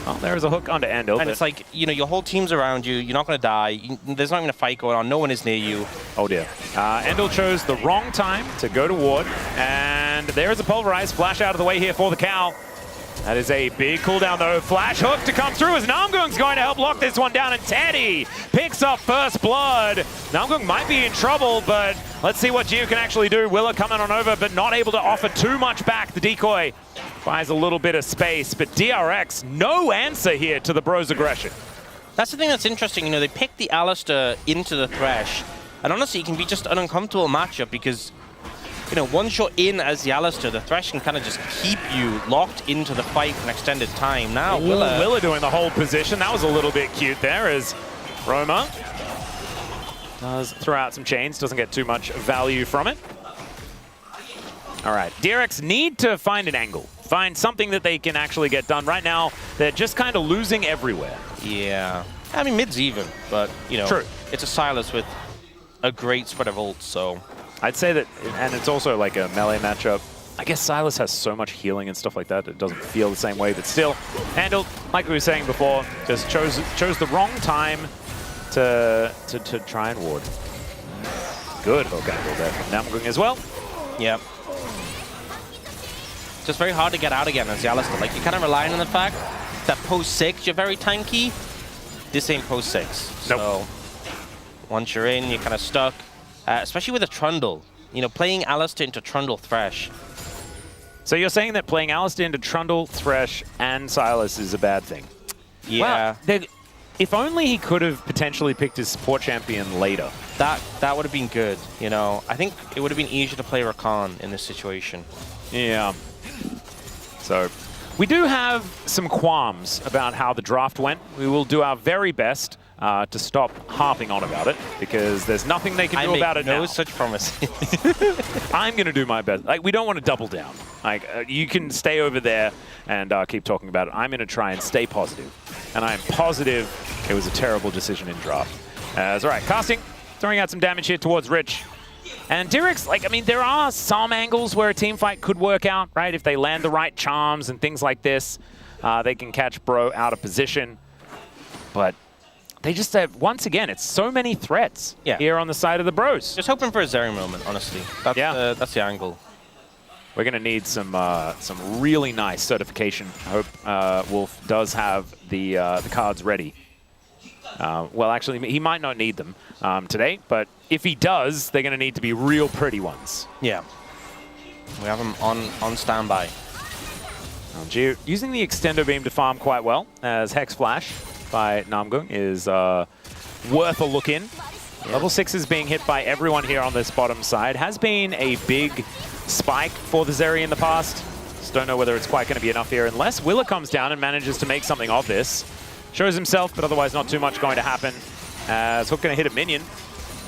Oh, there is a hook onto Andal. And it's like, you know, your whole team's around you. You're not going to die. There's not even a fight going on. No one is near you. Oh, dear. Andal chose the wrong time to go to ward. And there is a pulverize. Flash out of the way here for the cow. That is a big cooldown, though. Flash hook to come through as Namgung's going to help lock this one down. And Teddy picks up first blood. Namgung might be in trouble, but let's see what Jiu can actually do. Willa coming on over, but not able to offer too much back. The decoy buys a little bit of space, but DRX, no answer here to the Bros' aggression. That's the thing that's interesting. You know, they picked the Alistar into the Thresh. And honestly, it can be just an uncomfortable matchup because, you know, once you're in as the Alistar, the Thresh can kind of just keep you locked into the fight for an extended time. Now, Willa doing the hold position. That was a little bit cute there as Roma does throw out some chains, doesn't get too much value from it. All right, DRX need to find an angle, find something that they can actually get done. Right now, they're just kind of losing everywhere. Yeah. I mean, mid's even, but, you know, True. It's a Sylas with a great spread of ults, so... I'd say that, and it's also like a melee matchup. I guess Sylas has so much healing and stuff like that, it doesn't feel the same way, but still, handled, like we were saying before, just chose the wrong time to try and ward. Good hook angle there from Namgung as well. Yep. Just very hard to get out again as the Alistar. Like, you're kind of relying on the fact that post 6, you're very tanky. This ain't post 6. Nope. So, once you're in, you're kind of stuck. Especially with a Trundle. You know, playing Alistar into Trundle Thresh. So you're saying that playing Alistar into Trundle, Thresh, and Sylas is a bad thing? Yeah. Well, if only he could have potentially picked his support champion later. That would have been good, you know. I think it would have been easier to play Rakan in this situation. Yeah. So we do have some qualms about how the draft went. We will do our very best to stop harping on about it, because there's nothing they can do about it now. I make no such promises. I'm going to do my best. Like, we don't want to double down. Like, you can stay over there and keep talking about it. I'm going to try and stay positive. And I'm positive it was a terrible decision in draft. That's all right. Casting, throwing out some damage here towards Rich. And DRX, like, I mean, there are some angles where a team fight could work out, right? If they land the right charms and things like this, they can catch Bro out of position. But they just have, once again, it's so many threats here on the side of the Bros. Just hoping for a Zeri moment, honestly. That's the angle. We're going to need some really nice certification. I hope Wolf does have the cards ready. Well, actually, he might not need them today, but if he does, they're going to need to be real pretty ones. Yeah. We have them on standby. Jiu using the Extendo Beam to farm quite well, as Hex Flash by Namgung is worth a look in. Yeah. Level 6 is being hit by everyone here on this bottom side. Has been a big spike for the Zeri in the past. Just don't know whether it's quite going to be enough here unless Willa comes down and manages to make something of this. Shows himself, but otherwise not too much going to happen. As Hook going to hit a minion.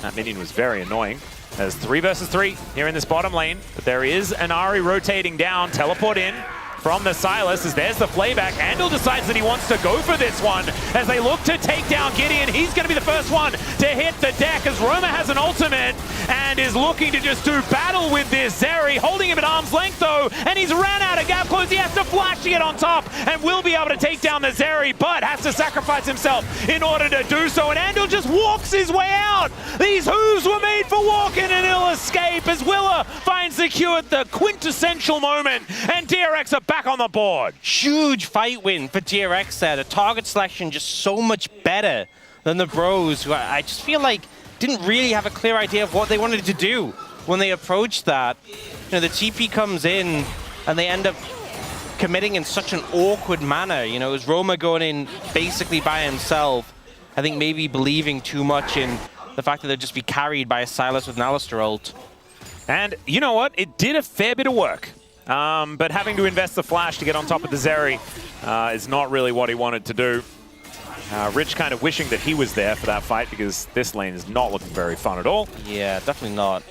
That minion was very annoying. There's 3 versus 3 here in this bottom lane, but there is an Ahri rotating down. Teleport in from the Sylas as there's the playback. Andal decides that he wants to go for this one as they look to take down Gideon. He's going to be the first one to hit the deck as Roma has an ultimate, and is looking to just do battle with this Zeri, holding him at arm's length though, and he's ran out of gap close. He has to flash to get on top and will be able to take down the Zeri, but has to sacrifice himself in order to do so, and Andal just walks his way out. These hooves were made for walking, and he'll escape as Willa finds the Q at the quintessential moment, and DRX are back on the board. Huge fight win for DRX there. The target selection just so much better than the Bros, who I just feel like didn't really have a clear idea of what they wanted to do when they approached that. You know, the TP comes in and they end up committing in such an awkward manner. You know, it was Roma going in basically by himself. I think maybe believing too much in the fact that they'd just be carried by a Sylas with an Alistar ult. And you know what? It did a fair bit of work. But having to invest the flash to get on top of the Zeri is not really what he wanted to do. Rich kind of wishing that he was there for that fight because this lane is not looking very fun at all. Yeah, definitely not.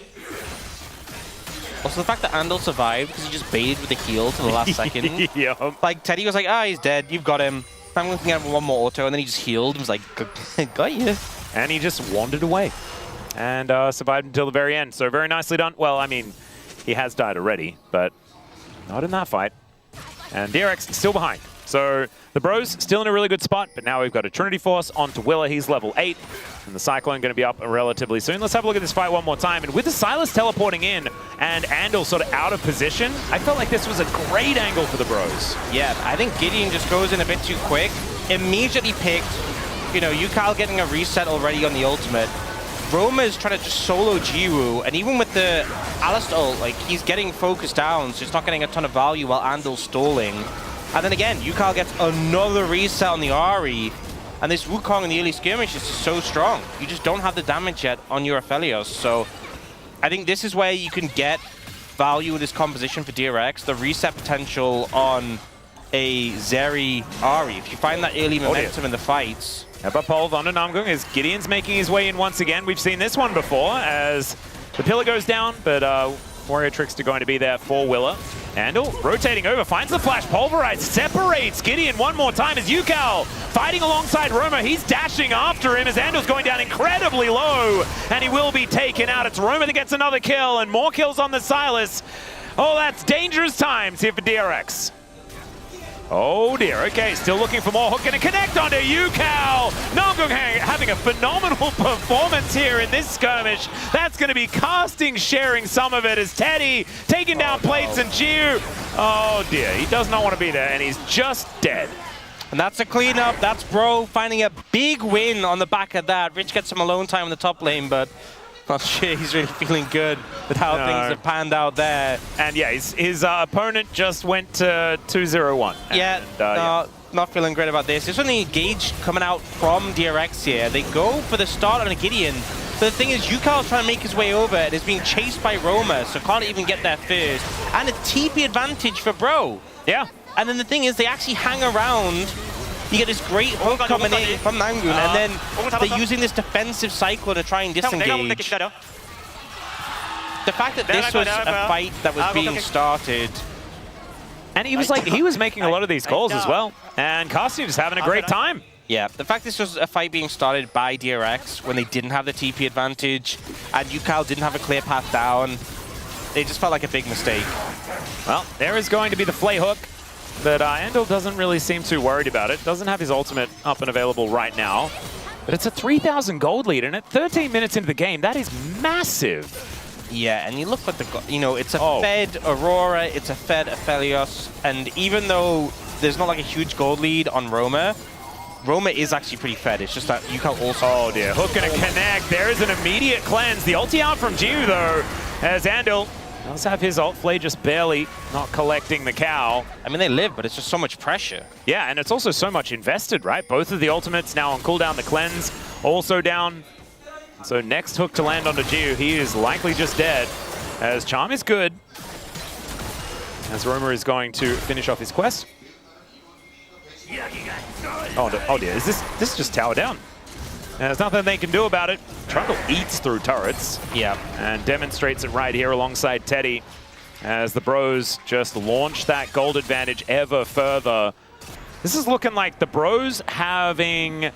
Also, the fact that Andal survived because he just baited with the heal to the last second. Yeah. Like, Teddy was like, he's dead. You've got him. I'm going to get him one more auto, and then he just healed. He was like, got you. And he just wandered away and survived until the very end. So very nicely done. Well, I mean, he has died already, but not in that fight. And DRX still behind. So the Bros still in a really good spot, but now we've got a Trinity Force onto Willa. He's level 8, and the Cyclone going to be up relatively soon. Let's have a look at this fight one more time. And with the Sylas teleporting in and Andal sort of out of position, I felt like this was a great angle for the Bros. Yeah, I think Gideon just goes in a bit too quick. Immediately picked, you know, Yukal getting a reset already on the ultimate. Roma is trying to just solo Jiwoo, and even with the Alistar ult, like, he's getting focused down, so he's not getting a ton of value while Andal's stalling. And then again, Yukal gets another reset on the Ahri, and this Wukong in the early skirmish is just so strong. You just don't have the damage yet on your Aphelios, so I think this is where you can get value with this composition for DRX, the reset potential on a Zeri Ahri. If you find that early momentum in the fights. Epapolv onto Namgung as Gideon's making his way in once again. We've seen this one before as the pillar goes down, but Warrior Trickster going to be there for Willa. Andal rotating over, finds the flash, pulverize, separates Gideon one more time as Yukal fighting alongside Roma. He's dashing after him as Andal's going down incredibly low, and he will be taken out. It's Roma that gets another kill, and more kills on the Sylas. Oh, that's dangerous times here for DRX. Oh dear, okay, still looking for more. Hook gonna connect onto Yukal. Namgung having a phenomenal performance here in this skirmish. That's gonna be Casting sharing some of it as Teddy taking down plates and Jiu. Oh dear, he does not want to be there and he's just dead. And that's a cleanup. That's Bro finding a big win on the back of that. Rich gets some alone time in the top lane, but not sure he's really feeling good with how things have panned out there. And yeah, his opponent just went to 2-0-1. Yeah, not feeling great about this. This one, the engage coming out from DRX here. They go for the start on a Gideon. But the thing is, Yukal's trying to make his way over and is being chased by Roma, so can't even get there first. And a TP advantage for Bro. Yeah. And then the thing is, they actually hang around. You get this great hook coming in from Namgung, and then they're using this defensive cycle to try and disengage. The fact that this was a fight that was being started. And he was making a lot of these calls as well. And Casting just having a great time. Yeah, the fact this was a fight being started by DRX when they didn't have the TP advantage, and Yukal didn't have a clear path down, it just felt like a big mistake. Well, there is going to be the flay hook. But Andal doesn't really seem too worried about it. Doesn't have his ultimate up and available right now. But it's a 3,000 gold lead, and at 13 minutes into the game, that is massive. Yeah, and you look at the, you know, it's a fed Aurora, it's a fed Aphelios, and even though there's not like a huge gold lead on Roma, Roma is actually pretty fed. It's just that you can also... Oh dear, hook gonna connect. There is an immediate cleanse. The ulti out from Jiu though, as Andal does have his ult. Flay just barely not collecting the cow. I mean, they live, but it's just so much pressure. Yeah, and it's also so much invested, right? Both of the ultimates now on cooldown. The cleanse also down. So next hook to land onto Jiu, he is likely just dead. As Charm is good. As Roma is going to finish off his quest. Oh dear, is this just tower down? There's nothing they can do about it. Trundle eats through turrets. Yeah. And demonstrates it right here alongside Teddy as the Bros just launch that gold advantage ever further. This is looking like the Bros having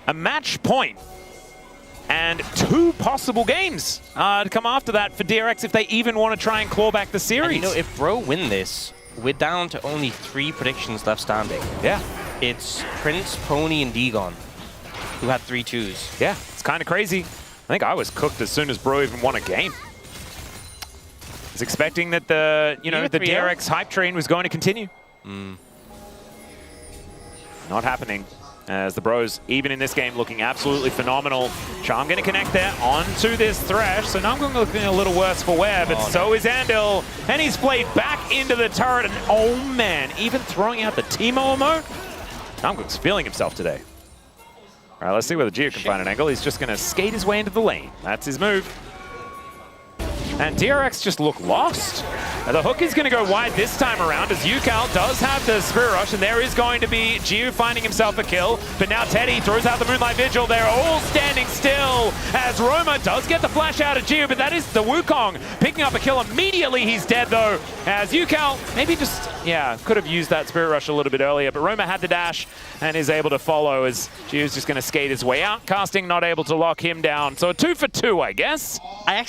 a match point And 2 possible games to come after that for DRX if they even want to try and claw back the series. And you know, if Bro win this, we're down to only 3 predictions left standing. Yeah. It's Prince, Pony, and Degon, who had 3 2s. Yeah, it's kind of crazy. I think I was cooked as soon as Bro even won a game. I was expecting that the DRX hype train was going to continue. Not happening. As the Bros, even in this game, looking absolutely phenomenal. Charm going to connect there onto this Thresh. So now I'm looking a little worse for wear, but so is Andil. And he's played back into the turret. And oh man, even throwing out the Teemo emote. Namgook's feeling himself today. All right, let's see whether Gio can find an angle. He's just going to skate his way into the lane. That's his move. And DRX just look lost. The hook is going to go wide this time around as Yukal does have the Spirit Rush, and there is going to be Gio finding himself a kill. But now Teddy throws out the Moonlight Vigil. They're all standing still as Roma does get the flash out of Gio, but that is the Wukong picking up a kill immediately. He's dead though, as Yukal maybe just, could have used that Spirit Rush a little bit earlier, but Roma had the dash and is able to follow as Gio's just going to skate his way out. Casting not able to lock him down. So a 2 for 2, I guess. I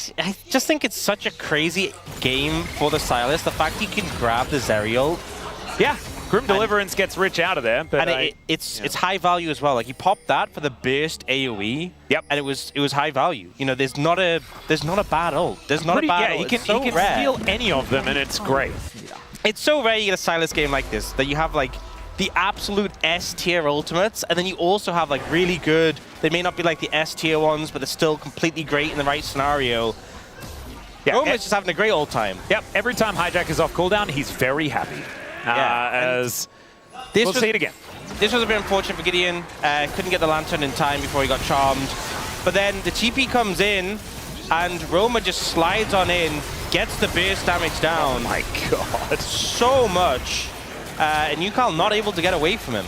just think it's such a crazy game for the Sylas. The fact he can grab the Zerial. Yeah, Grim Deliverance gets Rich out of there. But it's high value as well. Like, he popped that for the burst AoE. Yep. And it was high value. You know, there's not a bad ult. There's not a bad ult. He can steal any of them, and it's great. It's so rare you get a Sylas game like this, that you have like the absolute S-tier ultimates, and then you also have like really good, they may not be like the S-tier ones, but they're still completely great in the right scenario. Yeah, Roma's just having a great old time. Yep, every time Hijack is off cooldown, he's very happy. As we'll see it again. This was a bit unfortunate for Gideon. Couldn't get the Lantern in time before he got charmed. But then the TP comes in, and Roma just slides on in, gets the burst damage down. Oh my god. So much. And Yukal not able to get away from him.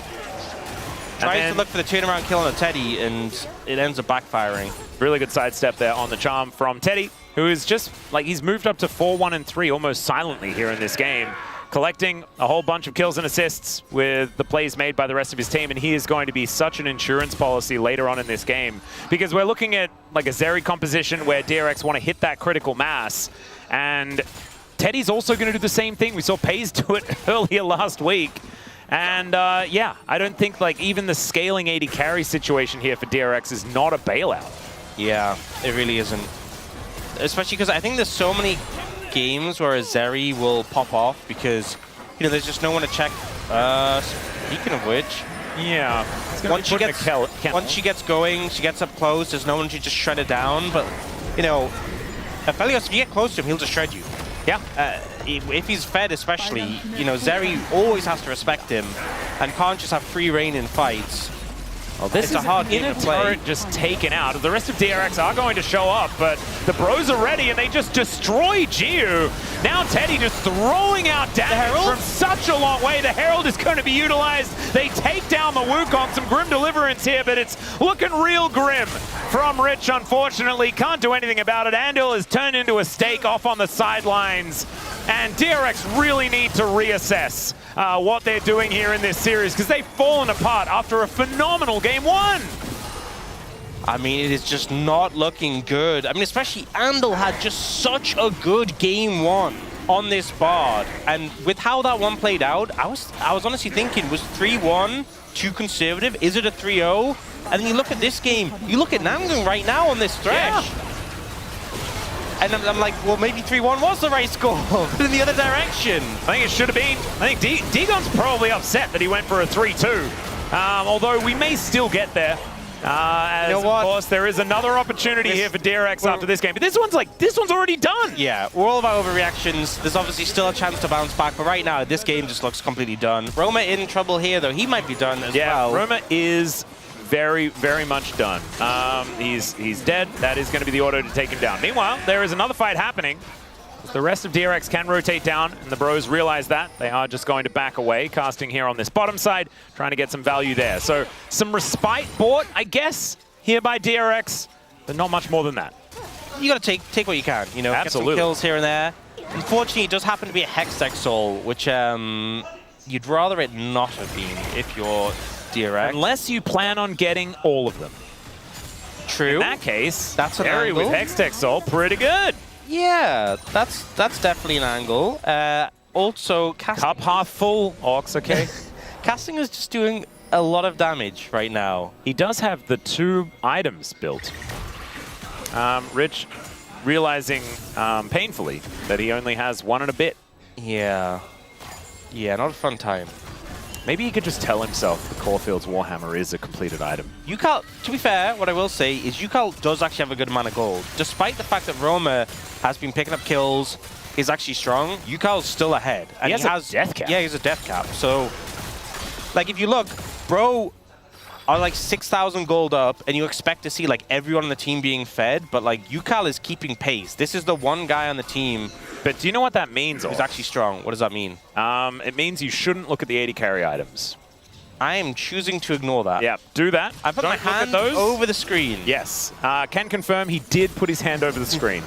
Tries to look for the turnaround kill on a Teddy, and it ends up backfiring. Really good sidestep there on the charm from Teddy, who is just, like, he's moved up to 4-1 and 3 almost silently here in this game, collecting a whole bunch of kills and assists with the plays made by the rest of his team, and he is going to be such an insurance policy later on in this game, because we're looking at like a Zeri composition where DRX want to hit that critical mass, and Teddy's also going to do the same thing. We saw Pays do it earlier last week. And yeah, I don't think like even the scaling 80 carry situation here for DRX is not a bailout. Yeah, it really isn't. Especially because I think there's so many games where a Zeri will pop off because, you know, there's just no one to check. Speaking of which, yeah, once she gets going, she gets up close, there's no one to just shred it down. But, you know, Aphelios, if you get close to him, he'll just shred you. Yeah. If he's fed especially, you know, Zeri always has to respect him and can't just have free reign in fights. Well, this is a hard game to play. Turret just taken out. The rest of DRX are going to show up, but the Bros are ready and they just destroy Gio. Now Teddy just throwing out damage from such a long way. The Herald is going to be utilized. They take down the Wukong. Some grim deliverance here, but it's looking real grim from Rich, unfortunately. Can't do anything about it. Andil is turned into a stake off on the sidelines. And DRX really need to reassess what they're doing here in this series because they've fallen apart after a phenomenal Game 1. I mean, it is just not looking good. I mean, especially Andil had just such a good Game 1 on this board. And with how that one played out, I was honestly thinking, was 3-1 too conservative? Is it a 3-0? And then you look at this game, you look at Namgung right now on this Thresh. Yeah. And I'm like, well, maybe 3-1 was the right score, but in the other direction. I think it should have been. I think Degon's probably upset that he went for a 3-2. Although we may still get there. As you know what? Of course, there is another opportunity here for DRX after this game. But this one's already done. Yeah, we're all about overreactions. There's obviously still a chance to bounce back, but right now, this game just looks completely done. Roma in trouble here, though. He might be done as well. Yeah, Roma is very, very much done. He's dead. That is going to be the auto to take him down. Meanwhile, there is another fight happening. The rest of DRX can rotate down, and the Bros realize that. They are just going to back away, casting here on this bottom side, trying to get some value there. So some respite bought, I guess, here by DRX, but not much more than that. You got to take what you can, you know, absolutely. Get some kills here and there. Unfortunately, it does happen to be a Hextech Soul, which you'd rather it not have been if you're DRX. Unless you plan on getting all of them. In that case, That's an Terry with angle. Hextech Soul, pretty good. Yeah, that's definitely an angle. Also, casting, Cup half full, Ox, okay? casting is just doing a lot of damage right now. He does have the 2 items built. Rich realizing painfully that he only has 1 and a bit. Yeah. Yeah, not a fun time. Maybe he could just tell himself the Caulfield's Warhammer is a completed item. Yukal, to be fair, what I will say is Yukal does actually have a good amount of gold. Despite the fact that Roma has been picking up kills, is actually strong, Yukal's still ahead. And He has a death cap. Yeah, he has a death cap. So, like, if you look, bro are like 6,000 gold up, and you expect to see like everyone on the team being fed, but like Yukal is keeping pace. This is the one guy on the team But do you know what that means, who's Ox? actually strong. What does that mean? It means you shouldn't look at the 80 carry items. I am choosing to ignore that. Yeah, do that. I put Don't my look at hand those. over the screen. Yes. Can confirm he did put his hand over the screen.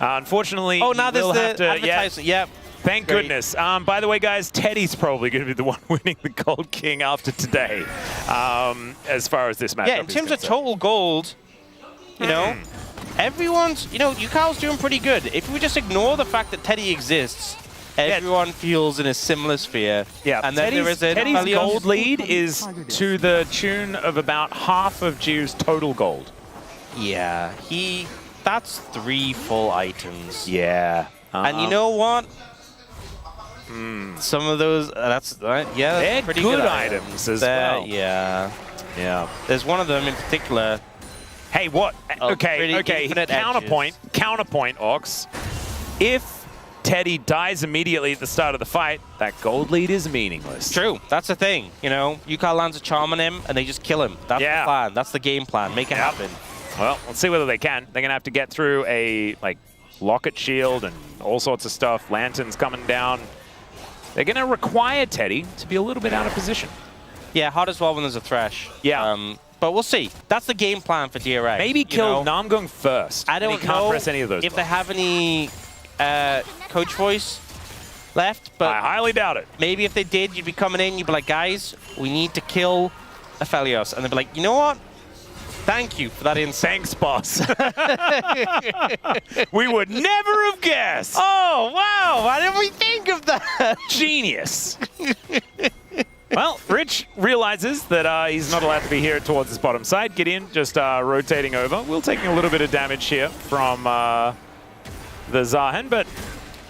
Unfortunately, Oh, now he there's will the have to, advertisement. yeah. Thank Great. goodness. By the way, guys, Teddy's probably going to be the one winning the Gold King after today, as far as this matchup Yeah, in is terms of concerned. total gold, you know, everyone's, you know, Yukal's doing pretty good. If we just ignore the fact that Teddy exists, everyone feels in a similar sphere. Yeah, and then there is a Teddy's Helios. gold lead is to the tune of about half of Jiu's total gold. Yeah, that's 3 full items. Yeah. And you know what? Some of those, They're that's pretty good good items as well. Yeah. Yeah. There's one of them in particular. Hey, what? Pretty Okay. infinite Counterpoint, Ox. If Teddy dies immediately at the start of the fight, that gold lead is meaningless. True, that's the thing. You know, Yukal lands a charm on him, and they just kill him. That's the plan. That's the game plan. Make it happen. Well, let's see whether they can. They're going to have to get through a, like, locket shield and all sorts of stuff. Lanterns coming down. They're going to require Teddy to be a little bit out of position. Yeah, hard as well when there's a Thresh. Yeah. But we'll see. That's the game plan for DRX. Maybe kill Namgung first. I don't and he can't know press any of those if they buttons. have any coach voice left, but I highly doubt it. maybe if they did, you'd be coming in, you'd be like, guys, we need to kill Aphelios. And they'd be like, you know what? Thank you for that insight. Thanks, boss. We would never have guessed. Oh, wow. Why didn't we think of that? Genius. Well, Rich realizes that he's not allowed to be here towards his bottom side. Gideon just rotating over. We'll taking a little bit of damage here from the Zahen, but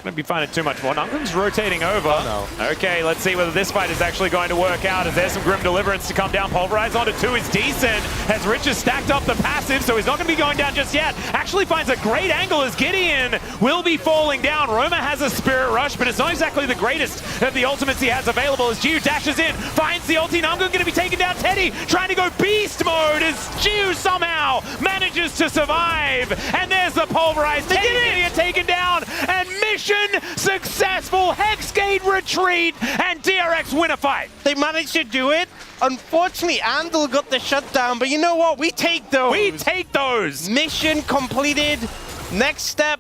going to be finding too much more. Namgung's rotating over. Oh, no. Okay, let's see whether this fight is actually going to work out. Is there some Grim Deliverance to come down? Pulverize onto 2 is decent, as Rich has stacked up the passive, so he's not going to be going down just yet. Actually finds a great angle as Gideon will be falling down. Roma has a Spirit Rush, but it's not exactly the greatest of the ultimates he has available as Jiu dashes in, finds the ulti. Namgung going to be taking down Teddy, trying to go beast mode as Jiu somehow manages to survive. And there's the Pulverize. Teddy's going to get taken down, and mission successful. Hexgate retreat, and DRX win a fight. They managed to do it. Unfortunately, Andal got the shutdown, but you know what? We take those. We take those. Mission completed. Next step,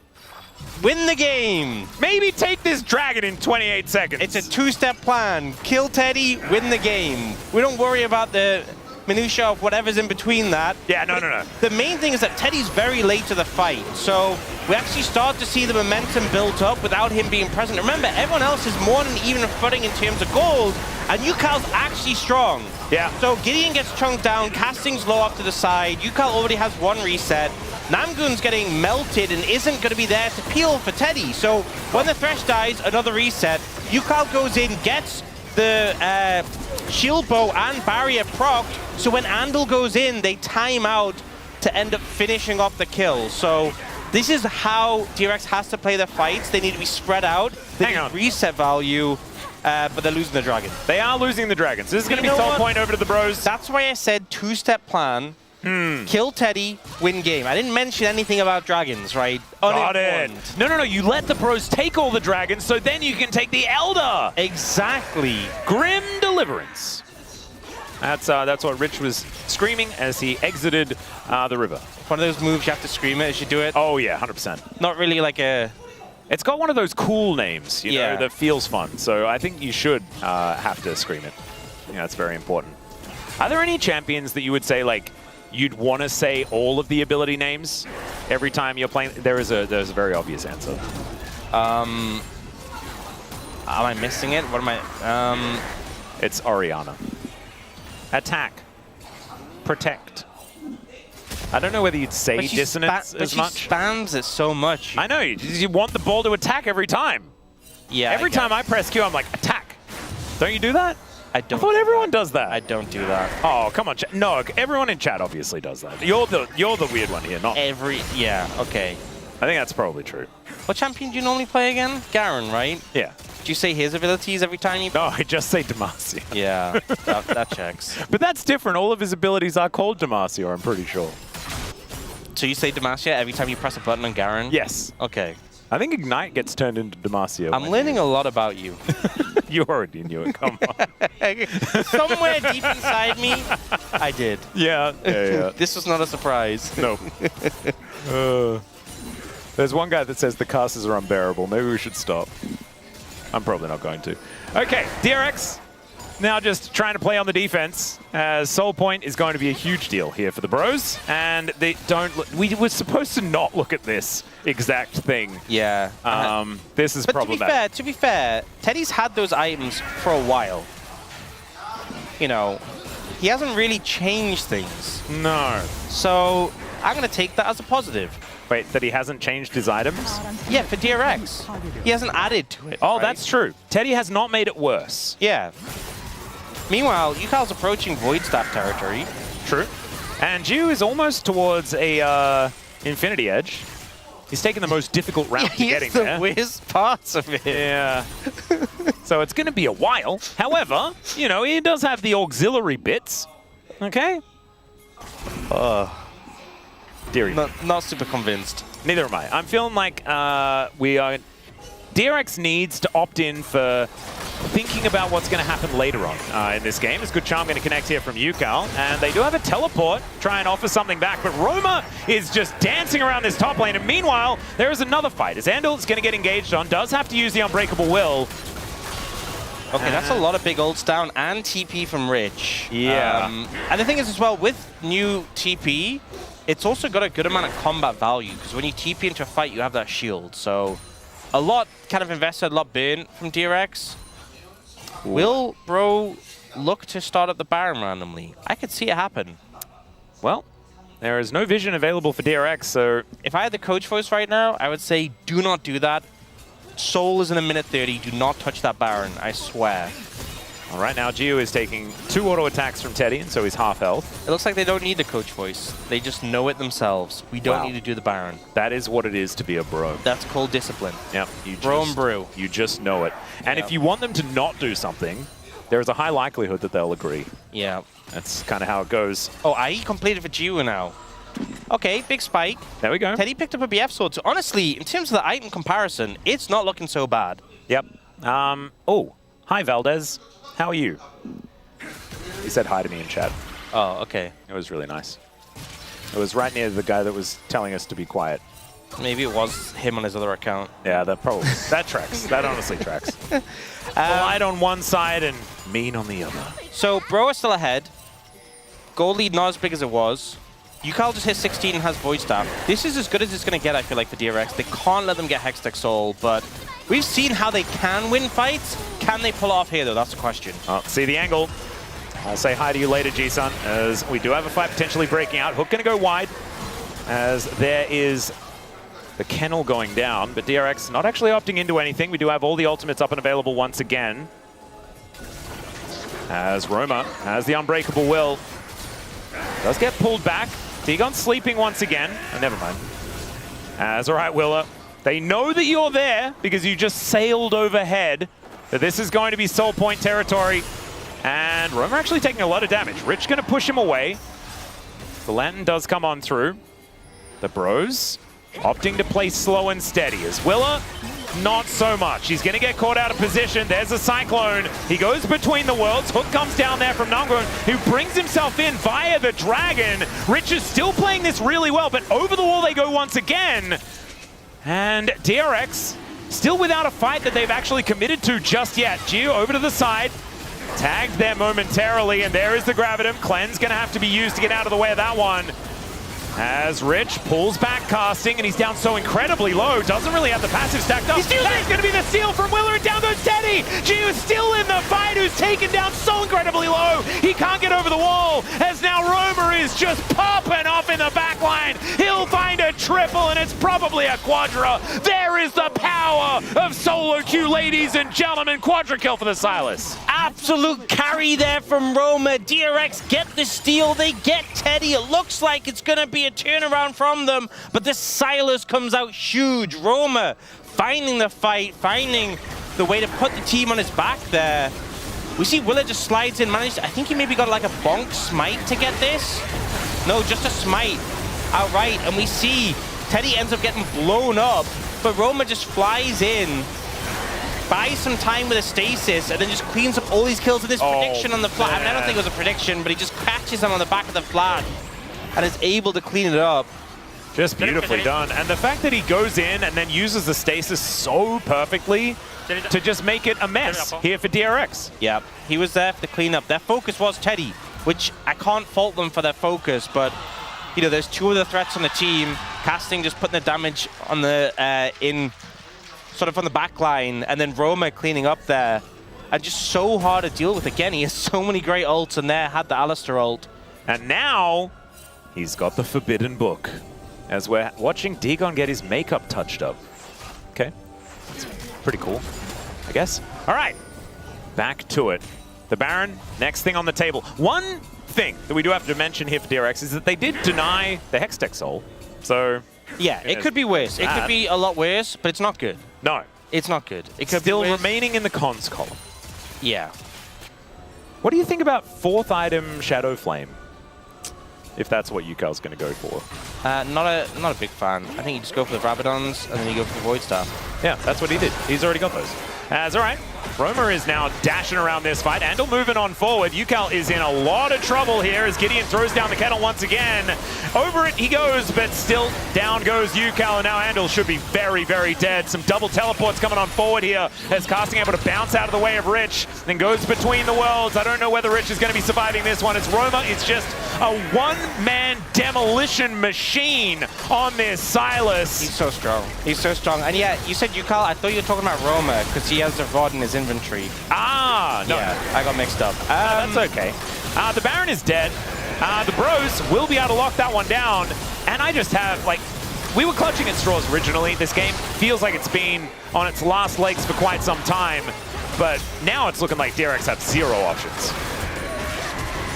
win the game. Maybe take this dragon in 28 seconds. It's a 2-step plan. Kill Teddy, win the game. We don't worry about the minutia of whatever's in between that. Yeah, no. The main thing is that Teddy's very late to the fight, so we actually start to see the momentum built up without him being present. Remember, everyone else is more than even footing in terms of gold, and Yukal's actually strong. Yeah. So Gideon gets chunked down, casting's low off to the side, Yukal already has 1 reset, Namgun's getting melted and isn't going to be there to peel for Teddy. So when the Thresh dies, another reset, Yukal goes in, gets the shield bow and barrier procced, so when Andal goes in, they time out to end up finishing off the kill. So this is how DRX has to play their fights. They need to be spread out. They Hang need on. reset value, but they're losing the dragon. They are losing the dragons. This is going to be You know soul what? point over to the bros. That's why I said 2-step plan. Kill Teddy, win game. I didn't mention anything about dragons, right? Got it. Unimportant. No. You let the pros take all the dragons, so then you can take the Elder. Exactly. Grim Deliverance. That's what Rich was screaming as he exited the river. One of those moves you have to scream it as you do it. Oh yeah, 100%. Not really like a... It's got one of those cool names, you Yeah. know, that feels fun. So I think you should have to scream it. Yeah, that's very important. Are there any champions that you would say, like, you'd want to say all of the ability names every time you're playing? There's a very obvious answer. Am I missing it? What am I? It's Orianna. Attack. Protect. I don't know whether you'd say dissonance as much. She spams it so much. I know. You want the ball to attack every time. Yeah. Every time I press Q, I'm like, attack. Don't you do that? I don't. I thought everyone does that. I don't do that. Oh, come on. No, everyone in chat obviously does that. You're the weird one here, not... Yeah, okay. I think that's probably true. What champion do you normally play again? Garen, right? Yeah. Do you say his abilities every time you... No, I just say Demacia. Yeah, that checks. But that's different. All of his abilities are called Demacia, I'm pretty sure. So you say Demacia every time you press a button on Garen? Yes. Okay. I think Ignite gets turned into Demacia. I'm learning a lot about you. You already knew it, come on. Somewhere deep inside me, I did. Yeah. This was not a surprise. Nope. There's one guy that says the casters are unbearable. Maybe we should stop. I'm probably not going to. Okay, DRX now just trying to play on the defense, as Soul Point is going to be a huge deal here for the bros. And they don't look, we were supposed to not look at this exact thing. Yeah. This is problematic. But to be fair, Teddy's had those items for a while. You know, he hasn't really changed things. No. So I'm going to take that as a positive. Wait, that he hasn't changed his items? Yeah, for DRX. He hasn't added to it. Oh, right? that's true. Teddy has not made it worse. Yeah. Meanwhile, Yukal's approaching Void Staff territory. True. And Ju is almost towards a Infinity Edge. He's taking the most difficult route to getting there. He's the worst parts of it. Yeah. So it's going to be a while. However, you know, he does have the auxiliary bits. Okay? Deary. Not super convinced. Neither am I. I'm feeling like we are... DRX needs to opt in for thinking about what's going to happen later on in this game. It's good charm going to connect here from Yukal, and they do have a teleport, try and offer something back, but Roma is just dancing around this top lane, and meanwhile, there is another fight. As Andal is going to get engaged on, does have to use the Unbreakable Will. Okay, that's a lot of big ults down and TP from Rich. Yeah. And the thing is as well, with new TP, it's also got a good amount of combat value, because when you TP into a fight, you have that shield, so a lot kind of invested, a lot burn from DRX. Will Bro look to start at the Baron randomly? I could see it happen. Well, there is no vision available for DRX, so... If I had the coach voice right now, I would say do not do that. Soul is in a minute 30. Do not touch that Baron, I swear. All right, now Gio is taking 2 auto attacks from Teddy, and so he's half health. It looks like they don't need the coach voice. They just know it themselves. We don't need to do the Baron. That is what it is to be a bro. That's called discipline. Yep. Bro and brew. You just know it. And if you want them to not do something, there is a high likelihood that they'll agree. Yeah. That's kind of how it goes. Oh, IE completed for Gio now. Okay, big spike. There we go. Teddy picked up a BF sword. So honestly, in terms of the item comparison, it's not looking so bad. Yep. Oh, hi, Valdez. How are you? He said hi to me in chat. Oh, okay. It was really nice. It was right near the guy that was telling us to be quiet. Maybe it was him on his other account. Yeah, that probably. That tracks. That honestly tracks. Polite on one side and mean on the other. So, Bro is still ahead. Gold lead not as big as it was. Yukal just hit 16 and has Void Staff. This is as good as it's going to get, I feel like, for DRX. They can't let them get Hextech Soul, but we've seen how they can win fights. Can they pull it off here, though? That's the question. Oh, see the angle. I'll say hi to you later, G-Sun, as we do have a fight potentially breaking out. Hook going to go wide, as there is the kennel going down, but DRX not actually opting into anything. We do have all the ultimates up and available once again. As Roma has the Unbreakable Will. Does get pulled back. Dagon sleeping once again. Oh, never mind. As all right, Willa. They know that you're there because you just sailed overhead. But this is going to be Soul Point territory. And Roma actually taking a lot of damage. Rich going to push him away. The Lantern does come on through. The Bros opting to play slow and steady. As Willa, not so much. He's going to get caught out of position. There's a Cyclone. He goes between the worlds. Hook comes down there from Namgun, who brings himself in via the Dragon. Rich is still playing this really well, but over the wall they go once again. And DRX still without a fight that they've actually committed to just yet. Gio over to the side. Tagged there momentarily, and there is the Gravitum. Cleanse gonna have to be used to get out of the way of that one. As Rich pulls back casting, and he's down so incredibly low, doesn't really have the passive stacked up. That's going to be the steal from Willer, and down goes Teddy! Gio's still in the fight, who's taken down so incredibly low. He can't get over the wall, as now Romer is just popping off in the back line. He'll find a triple, and it's probably a quadra. There is the power of solo queue, ladies and gentlemen. Quadra kill for the Silas. Absolute carry there from Roma. DRX get the steal, they get Teddy. It looks like it's going to be a turnaround from them, but this Silas comes out huge. Roma finding the fight, finding the way to put the team on his back there. We see Willer just slides in, I think he maybe got like a bonk smite to get this. No, just a smite outright, and we see Teddy ends up getting blown up, but Roma just flies in, buys some time with a stasis, and then just cleans up all these kills with this prediction on the flat. I mean, I don't think it was a prediction, but he just catches him on the back of the flat and is able to clean it up. Just beautifully done. And the fact that he goes in and then uses the stasis so perfectly to just make it a mess here for DRX. Yeah, he was there for the cleanup. Their focus was Teddy, which I can't fault them for their focus, but you know, there's two of the threats on the team. Casting just putting the damage on the in sort of on the back line, and then Roma cleaning up there. And just so hard to deal with. Again, he has so many great ults, and there had the Alistair ult. And now he's got the Forbidden Book, as we're watching Dagon get his makeup touched up. Okay, that's pretty cool, I guess. All right, back to it. The Baron, next thing on the table. One thing that we do have to mention here for DRX is that they did deny the Hextech Soul. So yeah, it could be worse. It could be a lot worse, but it's not good. No. It's not good. It could still be remaining in the cons column. Yeah. What do you think about 4th item Shadow Flame? If that's what Yukal's going to go for. Not a big fan. I think you just go for the Rabadons and then you go for the Void Star. Yeah, that's what he did. He's already got those. All right. Romer is now dashing around this fight. Andal moving on forward. Yukal is in a lot of trouble here as Gideon throws down the kettle once again. Over it he goes, but still down goes Yukal, and now Andal should be very, very dead. Some double teleports coming on forward here as Casting able to bounce out of the way of Rich, then goes between the worlds. I don't know whether Rich is going to be surviving this one. It's Roma. It's just a one-man demolition machine on this Silas. He's so strong. He's so strong. And yeah, you said Yukal. I thought you were talking about Roma because he has the VOD in his inventory. Ah, no. Yeah, I got mixed up. That's okay. The Baron is dead. The Bros will be able to lock that one down. And I just have, like, we were clutching at straws originally. This game feels like it's been on its last legs for quite some time. But now it's looking like DRX have 0 options.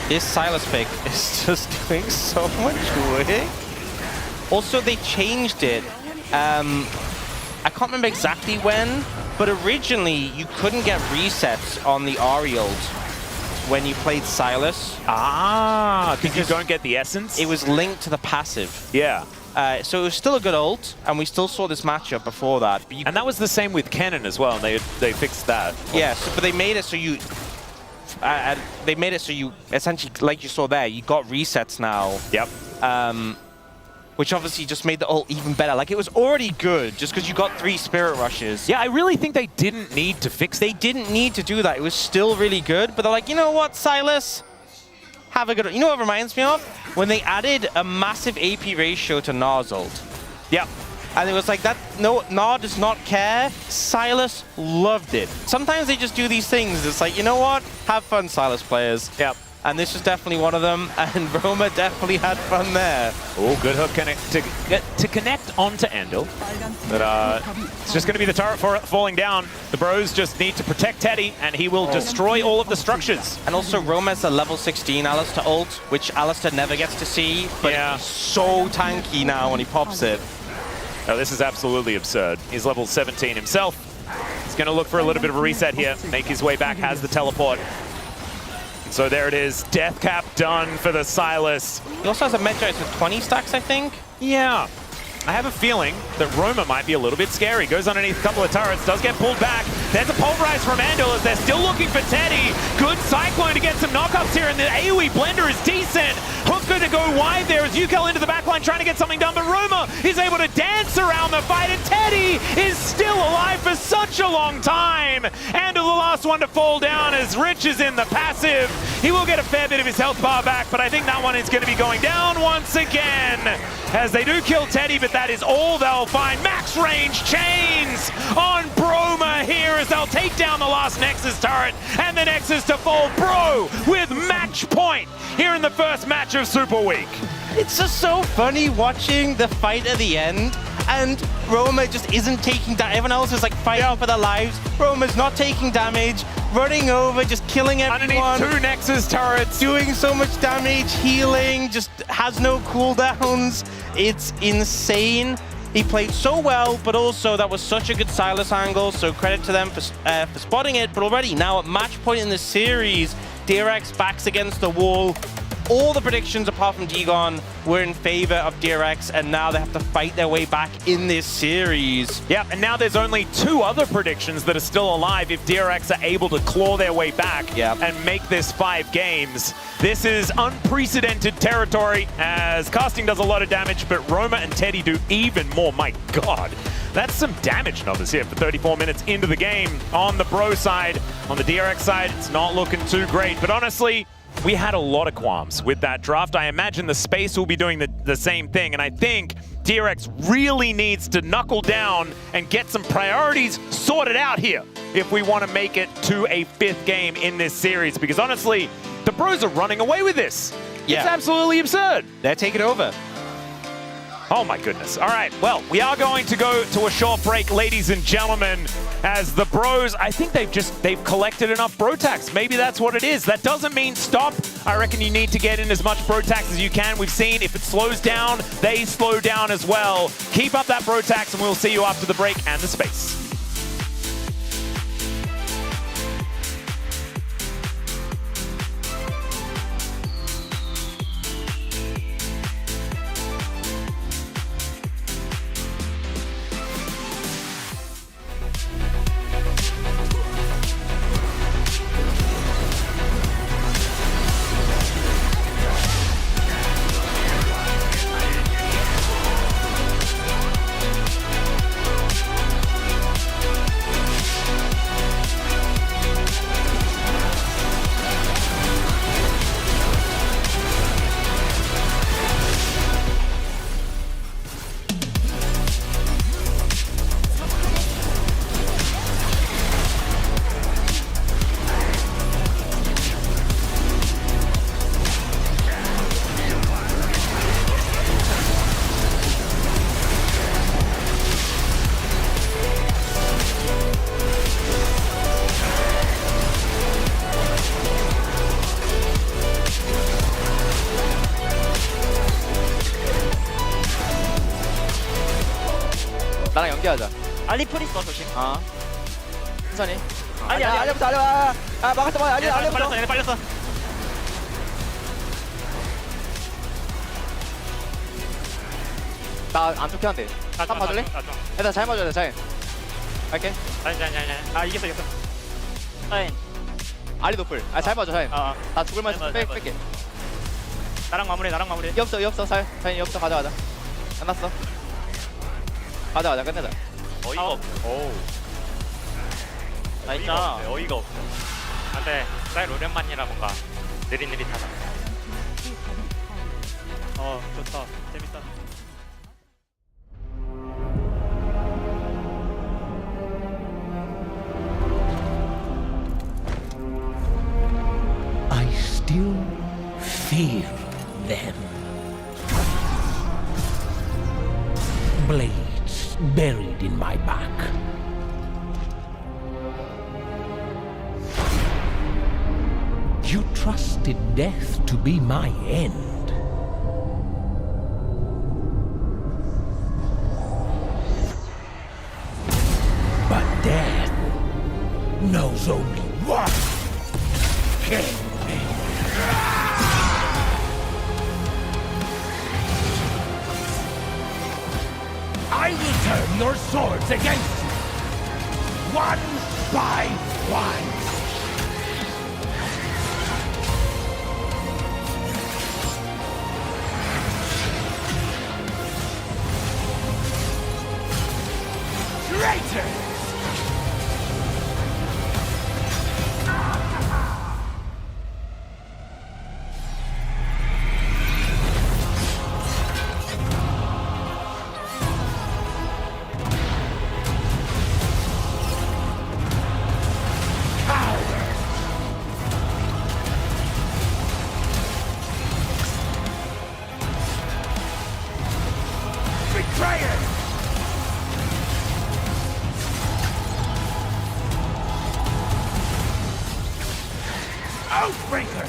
This Silas pick is just doing so much work. Also, they changed it. I can't remember exactly when, but originally you couldn't get resets on the Ariel when you played Silas. Ah, because you don't get the essence? It was linked to the passive. Yeah. So it was still a good ult, and we still saw this matchup before that. And that was the same with Kennen as well, and they fixed that. Yeah, but they made it so you... essentially, like you saw there, you got resets now. Yep. Which obviously just made the ult even better. Like, it was already good just because you got 3 Spirit Rushes. Yeah, I really think they didn't need to fix They didn't need to do that. It was still really good, but they're like, you know what, Silas? Have a good... You know what it reminds me of? When they added a massive AP ratio to Gnar's ult. Yep. And it was like that, no, Gnar does not care. Silas loved it. Sometimes they just do these things. It's like, you know what? Have fun, Silas players. Yep. And this was definitely one of them, and Roma definitely had fun there. Oh, good hook to connect onto Andal. But it's just going to be the turret falling down. The Bros just need to protect Teddy, and he will destroy all of the structures. And also, Roma has a level 16 Alistair ult, which Alistair never gets to see, but he's so tanky now when he pops it. Oh, this is absolutely absurd. He's level 17 himself. He's going to look for a little bit of a reset here, make his way back, has the teleport. So there it is, death cap done for the Silas. He also has a Medjite with 20 stacks, I think. Yeah. I have a feeling that Roma might be a little bit scary. Goes underneath a couple of turrets, does get pulled back. There's a pulverize from Andal as they're still looking for Teddy. Good Cyclone to get some knockups here, and the AoE blender is decent. Hooker to go wide there as Yukel into the backline trying to get something done, but Roma is able to dance around the fight, and Teddy is still alive for such a long time. And the last one to fall down as Rich is in the passive. He will get a fair bit of his health bar back, but I think that one is going to be going down once again as they do kill Teddy, but that is all they'll find. Max range chains on Broma here as they'll take down the last Nexus turret, and the Nexus to fall. Bro with match point here in the first match of Super Week. It's just so funny watching the fight at the end, and Roma just isn't taking damage. Everyone else is like fighting for their lives. Roma's not taking damage, running over, just killing everyone. Underneath 2 Nexus turrets. Doing so much damage, healing, just has no cooldowns. It's insane. He played so well, but also that was such a good Silas angle, so credit to them for spotting it. But already now at match point in the series, DRX backs against the wall. All the predictions apart from Digon were in favor of DRX, and now they have to fight their way back in this series. Yep, and now there's only 2 other predictions that are still alive if DRX are able to claw their way back and make this 5 games. This is unprecedented territory as Casting does a lot of damage, but Roma and Teddy do even more. My God, that's some damage numbers here for 34 minutes into the game. On the Bro side, on the DRX side, it's not looking too great, but honestly, we had a lot of qualms with that draft. I imagine the space will be doing the same thing, and I think DRX really needs to knuckle down and get some priorities sorted out here if we want to make it to a 5th game in this series, because honestly, the Bros are running away with this. Yeah. It's absolutely absurd. They're taking over. Oh my goodness. All right, well, we are going to go to a short break, ladies and gentlemen, as the Bros, I think they've collected enough Bro tax. Maybe that's what it is. That doesn't mean stop. I reckon you need to get in as much Bro tax as you can. We've seen if it slows down, they slow down as well. Keep up that Bro tax, and we'll see you after the break and the space. 나랑 연계하자. 알리풀 있어 조심. 천천히. 아니야. 알려부터 알려. 막았다 봐. 알려부터. 얘네 빨렸어. 나 안 좋긴 한데. 한 봐줄래? 일단 잘 맞아야 돼. 잘. 갈게. 아니. 이겼어. 사인. 알리 노플. 잘 맞아. 잘. 나 죽을 맛있어. 뺄게. 나랑 마무리. 이 없어. 잘. 이 없어. 가자. 끝났어. 가자. 끝내자. 어이가 없어. 오. 나이스. 어이가 없어. 안돼. 쌀 오랜만이라 뭔가 느릿느릿하다. 좋다. 재밌다. I still feel them. Blades buried in my back. You trusted death to be my end. But death knows only one. Kill me. I will turn your swords against you, one by one. Traitors! Betrayer! Outbreaker!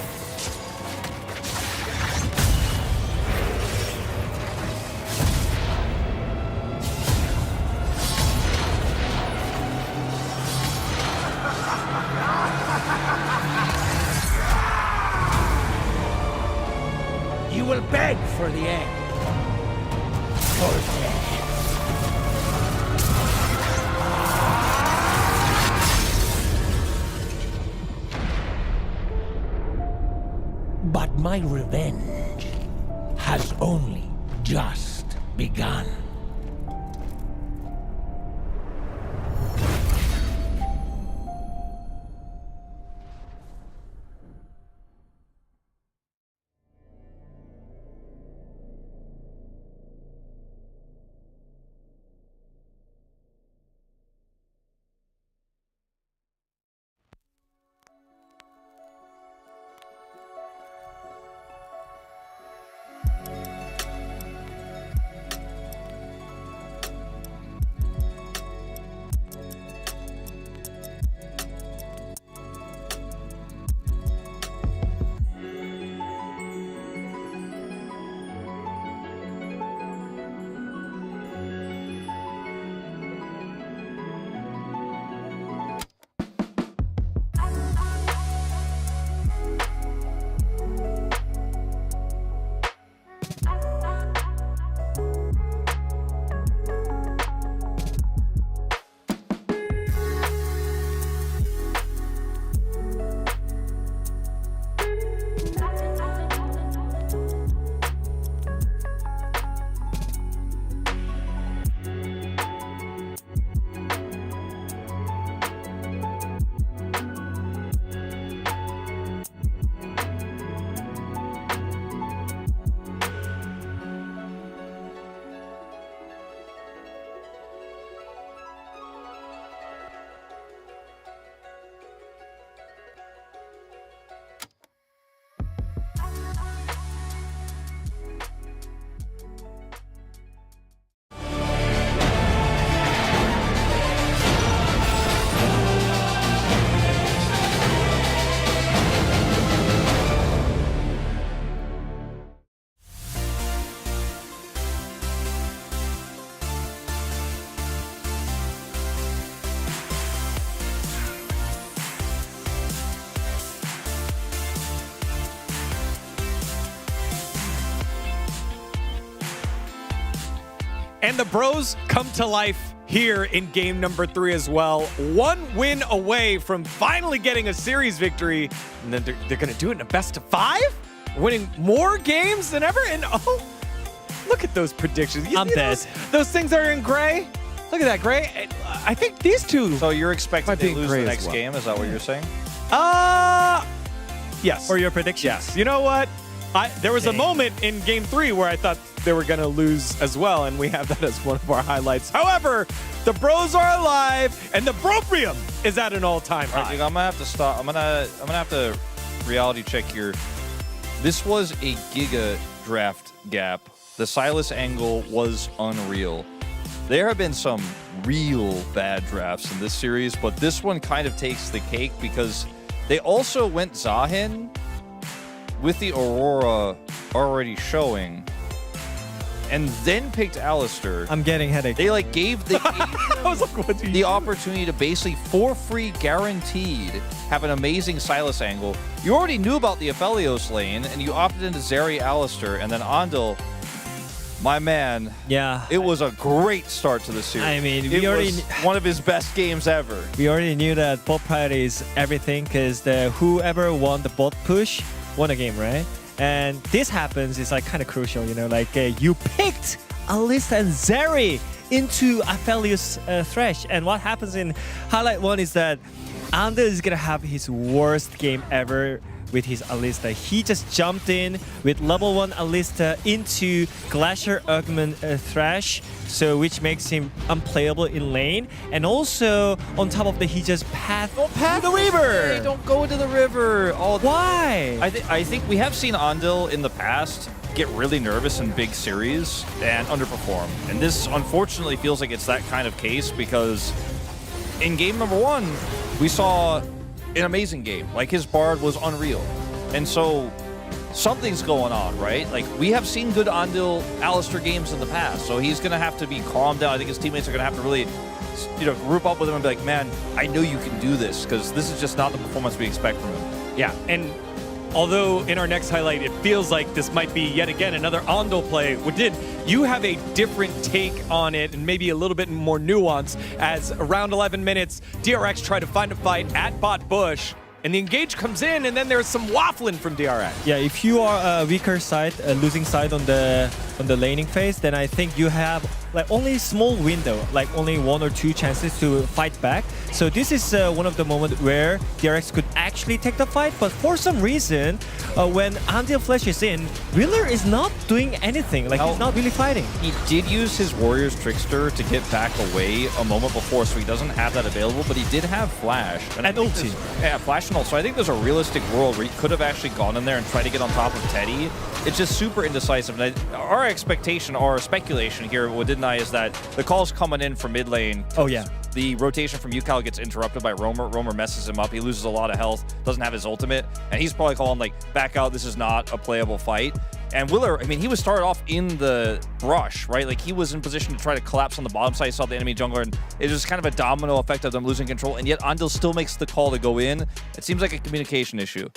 You will beg for the end. For death. But my revenge has only just begun. And the bros come to life here in game number 3 as well. One win away from finally getting a series victory. And then they're going to do it in a best of 5? Winning more games than ever? And oh, look at those predictions. You I'm see dead. those things that are in gray? Look at that gray. I think these two. So you're expecting Might be to lose gray the as next well. game? Is that what you're saying? Yes. Or your predictions? Yes. You know what? There was a moment in game 3 where I thought they were going to lose as well, and we have that as one of our highlights. However, the bros are alive, and the Proprium is at an all-time All right, high. Duke, I'm gonna have to stop. I'm gonna have to reality check here. This was a giga draft gap. The Silas angle was unreal. There have been some real bad drafts in this series, but this one kind of takes the cake because they also went Zahin with the Aurora already showing, and then picked Alistair. I'm getting headache. They like gave the I was like, what do you the opportunity to basically for free guaranteed have an amazing Silas angle. You already knew about the Aphelios lane, and you opted into Zeri, Alistair, and then Andal. My man, Yeah. it was a great start to the series. I mean, it we already was one of his best games ever. We already knew that bot priority is everything because whoever won the bot push won a game, right? And this happens is like kind of crucial, you know, like you picked Alista and Zeri. into Aphelios Thresh. And what happens in Highlight 1 is that Andel is gonna have his worst game ever with his Alista. He just jumped in with level 1 Alista into Glacier Augment Thresh, so which makes him unplayable in lane. And also, on top of that, he just path to the river. Hey, don't go into the river. Oh, why? I think we have seen Andel in the past get really nervous in big series and underperform. And this, unfortunately, feels like it's that kind of case because in game number 1, we saw an amazing game. Like, his Bard was unreal. And so something's going on, right? Like, we have seen good Andel Alistair games in the past, so he's going to have to be calmed down. I think his teammates are going to have to really, group up with him and be like, man, I know you can do this, because this is just not the performance we expect from him. Yeah, and although in our next highlight, it feels like this might be yet again another Andel play, you have a different take on it and maybe a little bit more nuance as around 11 minutes, DRX try to find a fight at bot Bush, and the engage comes in, and then there's some waffling from DRX. Yeah, if you are a weaker side, a losing side on the laning phase, then I think you have like only a small window, like only 1 or 2 chances to fight back. So this is one of the moments where DRX could actually take the fight, but for some reason, when Andel Flash is in, Wheeler is not doing anything. Like, he's not really fighting. He did use his Warrior's Trickster to get back away a moment before, so he doesn't have that available, but he did have Flash. And ulti. Yeah, Flash and ult. So I think there's a realistic world where he could have actually gone in there and tried to get on top of Teddy. It's just super indecisive. And our expectation, our speculation here with Didn't I is that the call's coming in from mid lane. Oh, yeah. The rotation from Yukal gets interrupted by Roamer. Roamer messes him up. He loses a lot of health, doesn't have his ultimate, and he's probably calling, like, back out, this is not a playable fight. And Willer, I mean, he was started off in the brush, right? Like, he was in position to try to collapse on the bottom side. He saw the enemy jungler, and it was kind of a domino effect of them losing control, and yet Andel still makes the call to go in. It seems like a communication issue.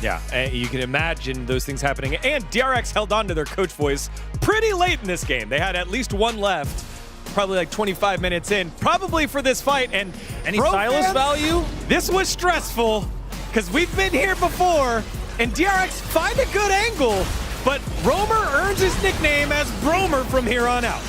Yeah, you can imagine those things happening. And DRX held on to their coach voice pretty late in this game. They had at least one left, probably like 25 minutes in, probably for this fight. And any Silas value? This was stressful because we've been here before, and DRX find a good angle, but Roamer earns his nickname as Bromer from here on out.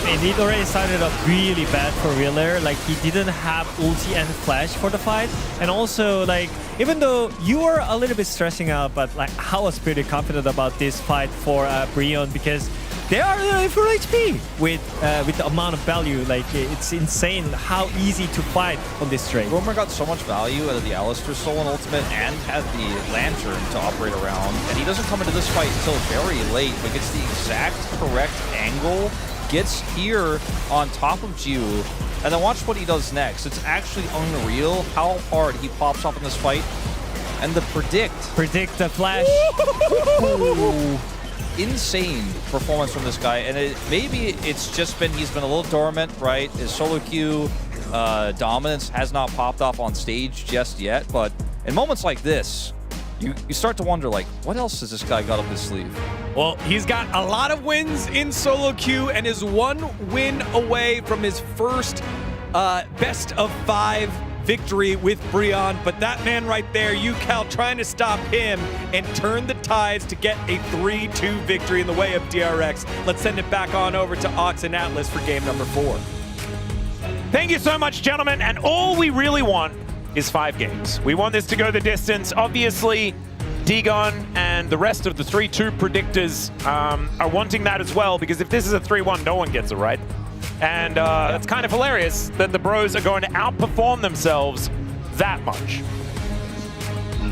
And it already started off really bad for Wheeler. Like, he didn't have ulti and flash for the fight. And also, like, even though you were a little bit stressing out, but like, I was pretty confident about this fight for Brion because they are full HP with the amount of value. Like, it's insane how easy to fight on this trade. Roamer got so much value out of the Alistair stolen ultimate and had the Lantern to operate around, and he doesn't come into this fight until very late, but gets the exact correct angle, gets here on top of Jiu, and then watch what he does next. It's actually unreal how hard he pops up in this fight. And the predict the flash. Insane performance from this guy, and maybe it's just been he's been a little dormant, right? His solo queue dominance has not popped off on stage just yet, but in moments like this, you start to wonder, like, what else has this guy got up his sleeve? Well, he's got a lot of wins in solo queue and is 1 win away from his first best of 5 victory with Brion, but that man right there, Yukal, trying to stop him and turn the tides to get a 3-2 victory in the way of DRX. Let's send it back on over to Ox and Atlas for game number 4. Thank you so much, gentlemen, and all we really want is 5 games. We want this to go the distance. Obviously, Dagon and the rest of the 3-2 predictors are wanting that as well, because if this is a 3-1, no one gets it right. And it's kind of hilarious that the bros are going to outperform themselves that much.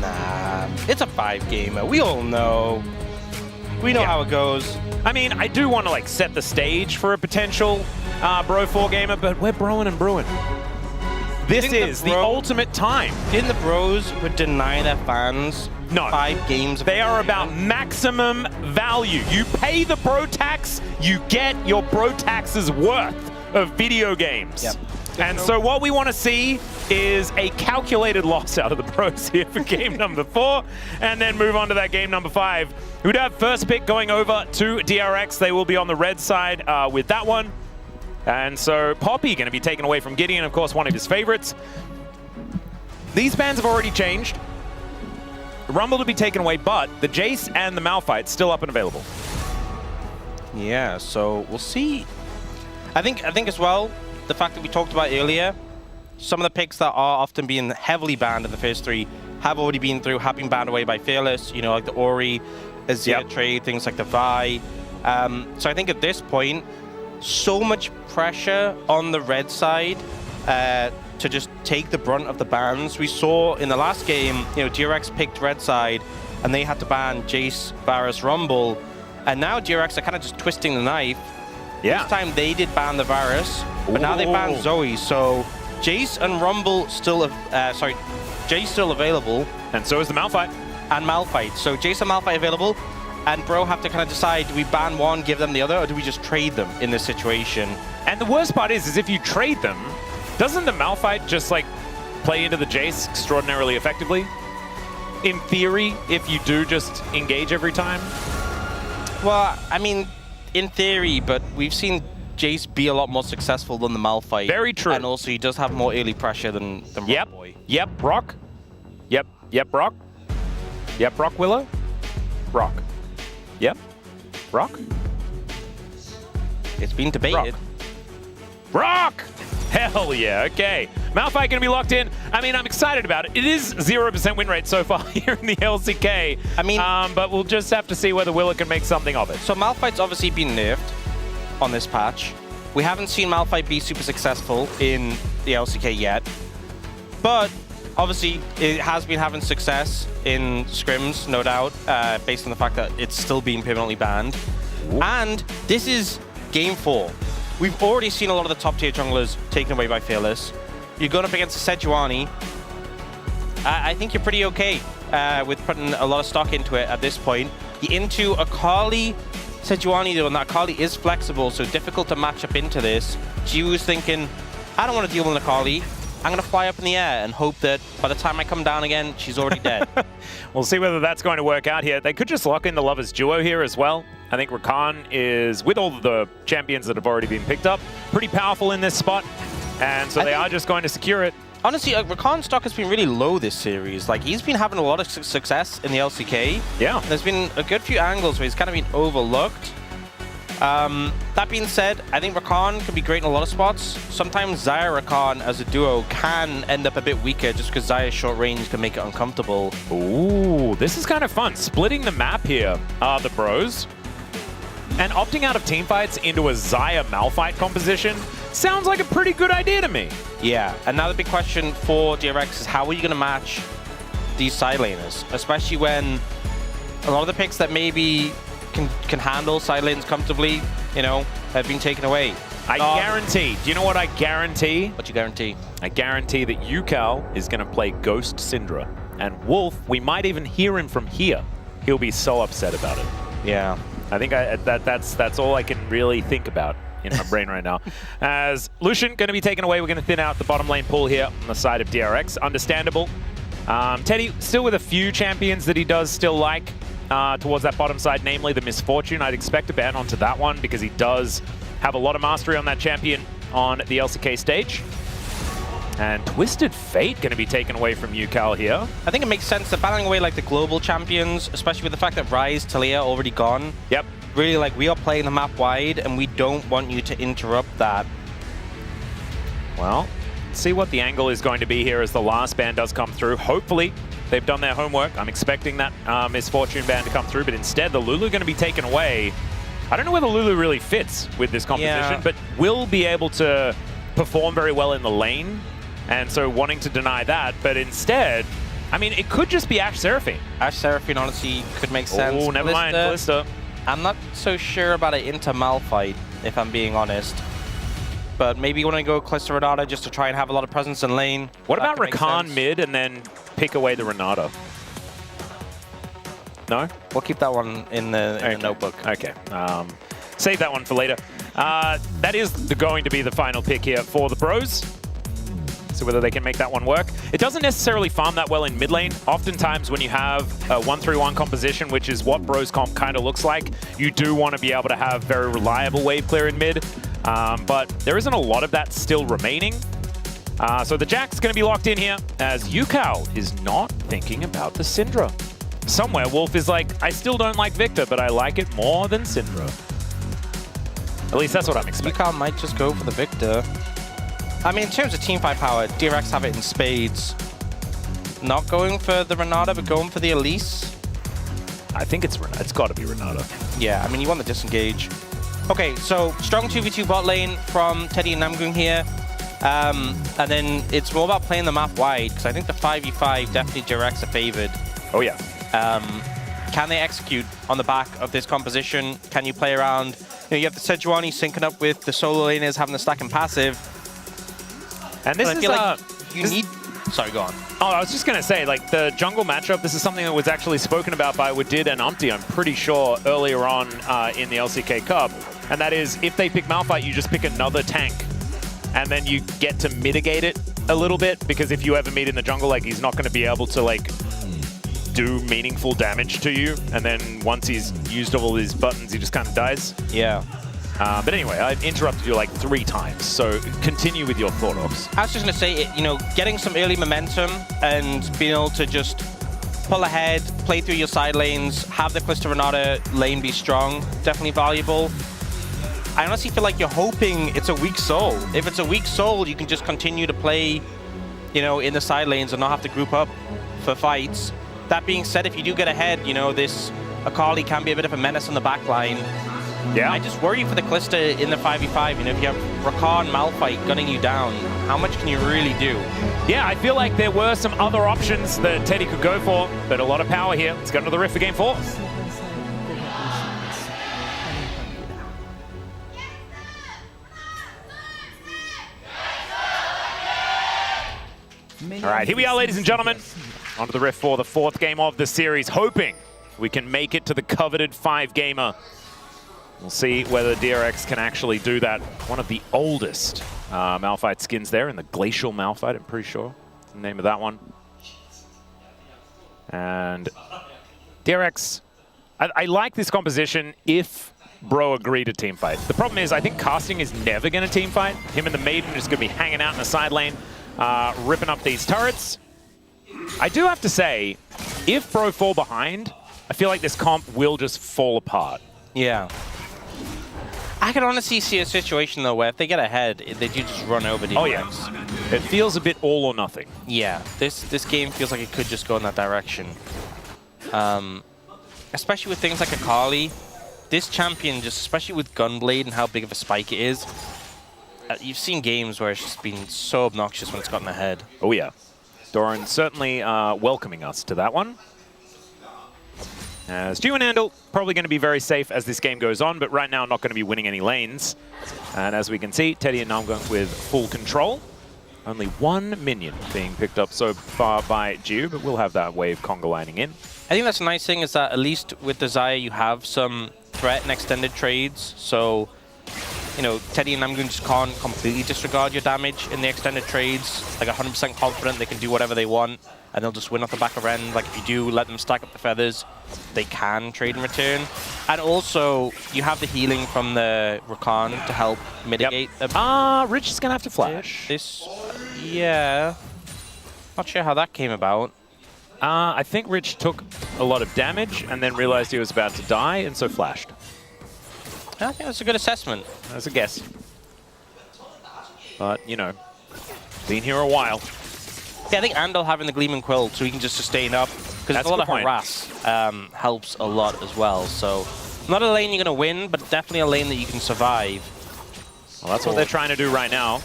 Nah, it's a 5-gamer. We all know. We know how it goes. I mean, I do want to, like, set the stage for a potential bro 4-gamer, but we're broing and brewing. This is the ultimate time. Didn't the bros would deny their fans 5 games? They are about maximum value. You pay the bro tax, you get your bro tax's worth of video games. Yep. And so what we want to see is a calculated loss out of the pros here for game number 4, and then move on to that game number 5. Who'd have first pick going over to DRX. They will be on the red side with that one. And so Poppy going to be taken away from Gideon, of course, one of his favorites. These bans have already changed. Rumble to be taken away, but the Jace and the Malphite still up and available. Yeah, so we'll see I think as well, the fact that we talked about earlier, some of the picks that are often being heavily banned in the first 3 have already been through, have been banned away by Fearless, you know, like the Ori, Azir trade, things like the Vi. So I think at this point, so much pressure on the red side to just take the brunt of the bans. We saw in the last game, you know, DRX picked red side and they had to ban Jace, Varus, Rumble. And now DRX are kind of just twisting the knife. Yeah. This time they did ban the Varus, but now they banned Zoe. So Jace and Rumble still, Jace still available. And so is the Malphite. And Malphite. So Jace and Malphite available. And Bro have to kind of decide, do we ban one, give them the other, or do we just trade them in this situation? And the worst part is if you trade them, doesn't the Malphite just like play into the Jace extraordinarily effectively? In theory, if you do just engage every time? Well, I mean, in theory, but we've seen Jace be a lot more successful than the Malphite. Very true. And also he does have more early pressure than Rock Boy. Yep, Brock. Yep, Brock. Yep, Brock Willow. Brock. Yep. Brock? It's been debated. Brock! Hell yeah, okay. Malphite gonna be locked in. I mean, I'm excited about it. It is 0% win rate so far here in the LCK. I mean, but we'll just have to see whether Willow can make something of it. So Malphite's obviously been nerfed on this patch. We haven't seen Malphite be super successful in the LCK yet. But obviously, it has been having success in scrims, no doubt, based on the fact that it's still being permanently banned. Ooh. And this is game 4. We've already seen a lot of the top tier junglers taken away by Fearless. You're going up against a Sejuani. I think you're pretty okay with putting a lot of stock into it at this point. You're into Akali Sejuani though, and that Akali is flexible, so difficult to match up into this. Jiwoo's thinking, I don't want to deal with Akali. I'm going to fly up in the air and hope that by the time I come down again, she's already dead. We'll see whether that's going to work out here. They could just lock in the Lovers duo here as well. I think Rakan is, with all the champions that have already been picked up, pretty powerful in this spot. And so they are just going to secure it. Honestly, Rakan's stock has been really low this series. Like, he's been having a lot of success in the LCK. Yeah. There's been a good few angles where he's kind of been overlooked. That being said, I think Rakan can be great in a lot of spots. Sometimes Xayah Rakan as a duo can end up a bit weaker just because Xayah's short range can make it uncomfortable. Ooh, this is kind of fun. Splitting the map here are the Bros. And opting out of teamfights into a Xayah Malphite composition sounds like a pretty good idea to me. Yeah, another big question for DRX is how are you going to match these side laners? Especially when a lot of the picks that maybe can handle side lanes comfortably, you know, have been taken away. I guarantee. Do you know what I guarantee? What you guarantee? I guarantee that Yukal is going to play Ghost Syndra. And Wolf, we might even hear him from here. He'll be so upset about it. Yeah. I think that's all I can really think about in my brain right now. As Lucian going to be taken away, we're going to thin out the bottom lane pool here on the side of DRX. Understandable. Teddy still with a few champions that he does still like towards that bottom side, namely the Misfortune. I'd expect a ban onto that one because he does have a lot of mastery on that champion on the LCK stage. And Twisted Fate going to be taken away from Yukal here. I think it makes sense. They're battling away like the global champions, especially with the fact that Ryze, Talia already gone. Yep. Really, like, we are playing the map wide, and we don't want you to interrupt that. Well, let's see what the angle is going to be here as the last ban does come through. Hopefully, they've done their homework. I'm expecting that Misfortune ban to come through, but instead, the Lulu going to be taken away. I don't know whether Lulu really fits with this composition, but will be able to perform very well in the lane. And so wanting to deny that, but instead, I mean, it could just be Ashe Seraphine. Ashe Seraphine honestly could make sense. Oh, never mind, Kalista. I'm not so sure about it into Malphite, if I'm being honest. But maybe you want to go Kalista Renata just to try and have a lot of presence in lane. What about Rakan mid and then pick away the Renata? No? We'll keep that one in the notebook. Okay. Save that one for later. That is going to be the final pick here for the Bros. So whether they can make that one work. It doesn't necessarily farm that well in mid lane. Oftentimes when you have a 1-3-1 composition, which is what Bros comp kind of looks like, you do want to be able to have very reliable wave clear in mid. But there isn't a lot of that still remaining. So the Jack's going to be locked in here as Yukal is not thinking about the Syndra. Somewhere Wolf is like, I still don't like Victor, but I like it more than Syndra. At least that's what I'm expecting. UCAL might just go for the Victor. I mean, in terms of teamfight power, DRX have it in spades. Not going for the Renata, but going for the Elise. I think it's Renata. It's got to be Renata. Yeah, I mean, you want the disengage. Okay, so strong 2v2 bot lane from Teddy and Namgung here. And then it's more about playing the map wide, because I think the 5v5 definitely DRX are favored. Oh, yeah. Can they execute on the back of this composition? Can you play around? You have the Sejuani syncing up with the solo laners having the stack and passive. And this is like you need... Sorry, go on. Oh, I was just going to say, like, the jungle matchup, this is something that was actually spoken about by Wadid and Umpty, I'm pretty sure, earlier on in the LCK Cup. And that is, if they pick Malphite, you just pick another tank. And then you get to mitigate it a little bit, because if you ever meet in the jungle, like, he's not going to be able to, like, do meaningful damage to you. And then once he's used all his buttons, he just kind of dies. Yeah. But anyway, I've interrupted you like 3 times, so continue with your thought, Ox. I was just going to say, you know, getting some early momentum and being able to just pull ahead, play through your side lanes, have the Calista Renata lane be strong, definitely valuable. I honestly feel like you're hoping it's a weak soul. If it's a weak soul, you can just continue to play, you know, in the side lanes and not have to group up for fights. That being said, if you do get ahead, you know, this Akali can be a bit of a menace on the back line. Yeah. I just worry for the Calista in the 5v5. You know, if you have Rakan, Malphite gunning you down, how much can you really do? Yeah, I feel like there were some other options that Teddy could go for, but a lot of power here. Let's go into the Rift for game 4. All right, here we are, ladies and gentlemen. Onto the Rift for the 4th game of the series, hoping we can make it to the coveted 5-gamer. We'll see whether DRX can actually do that. One of the oldest Malphite skins there in the Glacial Malphite, I'm pretty sure. That's the name of that one. And DRX, I like this composition if Bro agree to teamfight. The problem is I think Casting is never going to teamfight. Him and the Maiden are just going to be hanging out in the side lane, ripping up these turrets. I do have to say, if Bro fall behind, I feel like this comp will just fall apart. Yeah. I can honestly see a situation, though, where if they get ahead, they do just run over DRX. Oh, yeah. It feels a bit all or nothing. Yeah. This game feels like it could just go in that direction. Especially with things like Akali. This champion, just especially with Gunblade and how big of a spike it is, you've seen games where it's just been so obnoxious when it's gotten ahead. Oh, yeah. Doran certainly welcoming us to that one. As Dew and Andal probably going to be very safe as this game goes on, but right now not going to be winning any lanes. And as we can see, Teddy and Namgung with full control. Only 1 minion being picked up so far by Dew, but we'll have that wave conga lining in. I think that's a nice thing is that at least with the Xayah you have some threat and extended trades. So, you know, Teddy and Namgung just can't completely disregard your damage in the extended trades. Like 100% confident they can do whatever they want and they'll just win off the back of end. Like if you do let them stack up the feathers, they can trade in return. And also, you have the healing from the Rakan to help mitigate. Yep. Rich is going to have to flash. Yeah. Not sure how that came about. I think Rich took a lot of damage and then realized he was about to die and so flashed. I think that's a good assessment. That's a guess. But, you know, been here a while. Yeah, I think Andal having the Gleaming Quill so he can just sustain up. Because a lot of harass helps a lot as well. So, not a lane you're going to win, but definitely a lane that you can survive. Well, that's what they're trying to do right now.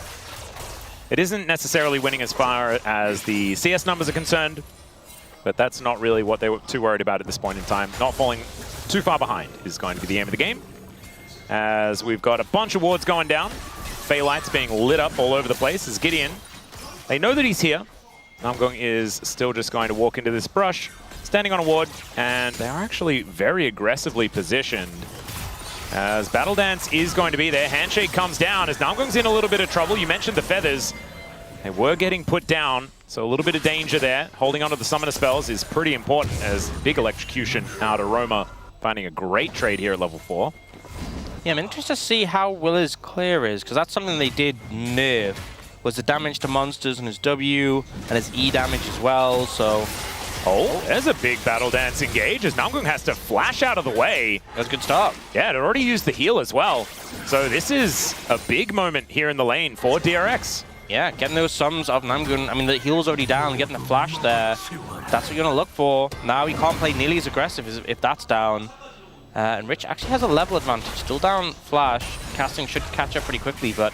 It isn't necessarily winning as far as the CS numbers are concerned, but that's not really what they were too worried about at this point in time. Not falling too far behind is going to be the aim of the game. As we've got a bunch of wards going down. Phaelites being lit up all over the place as Gideon. They know that he's here. Namgung is still just going to walk into this brush, standing on a ward, and they are actually very aggressively positioned. As Battle Dance is going to be there. Handshake comes down as Namgung's in a little bit of trouble. You mentioned the feathers. They were getting put down, so a little bit of danger there. Holding onto the summoner spells is pretty important as big electrocution out of Roma, finding a great trade here at level 4. Yeah, I'm interested to see how Willer's clear is, because that's something they did nerf, was the damage to monsters and his W, and his E damage as well, so Oh, there's a big battle dance engage as Namgung has to flash out of the way. That's a good start. Yeah, it already used the heal as well. So this is a big moment here in the lane for DRX. Yeah, getting those sums of Namgun. I mean, the heal's already down, getting the flash there. That's what you're going to look for. Now he can't play nearly as aggressive if that's down. And Rich actually has a level advantage. Still down flash. Casting should catch up pretty quickly, but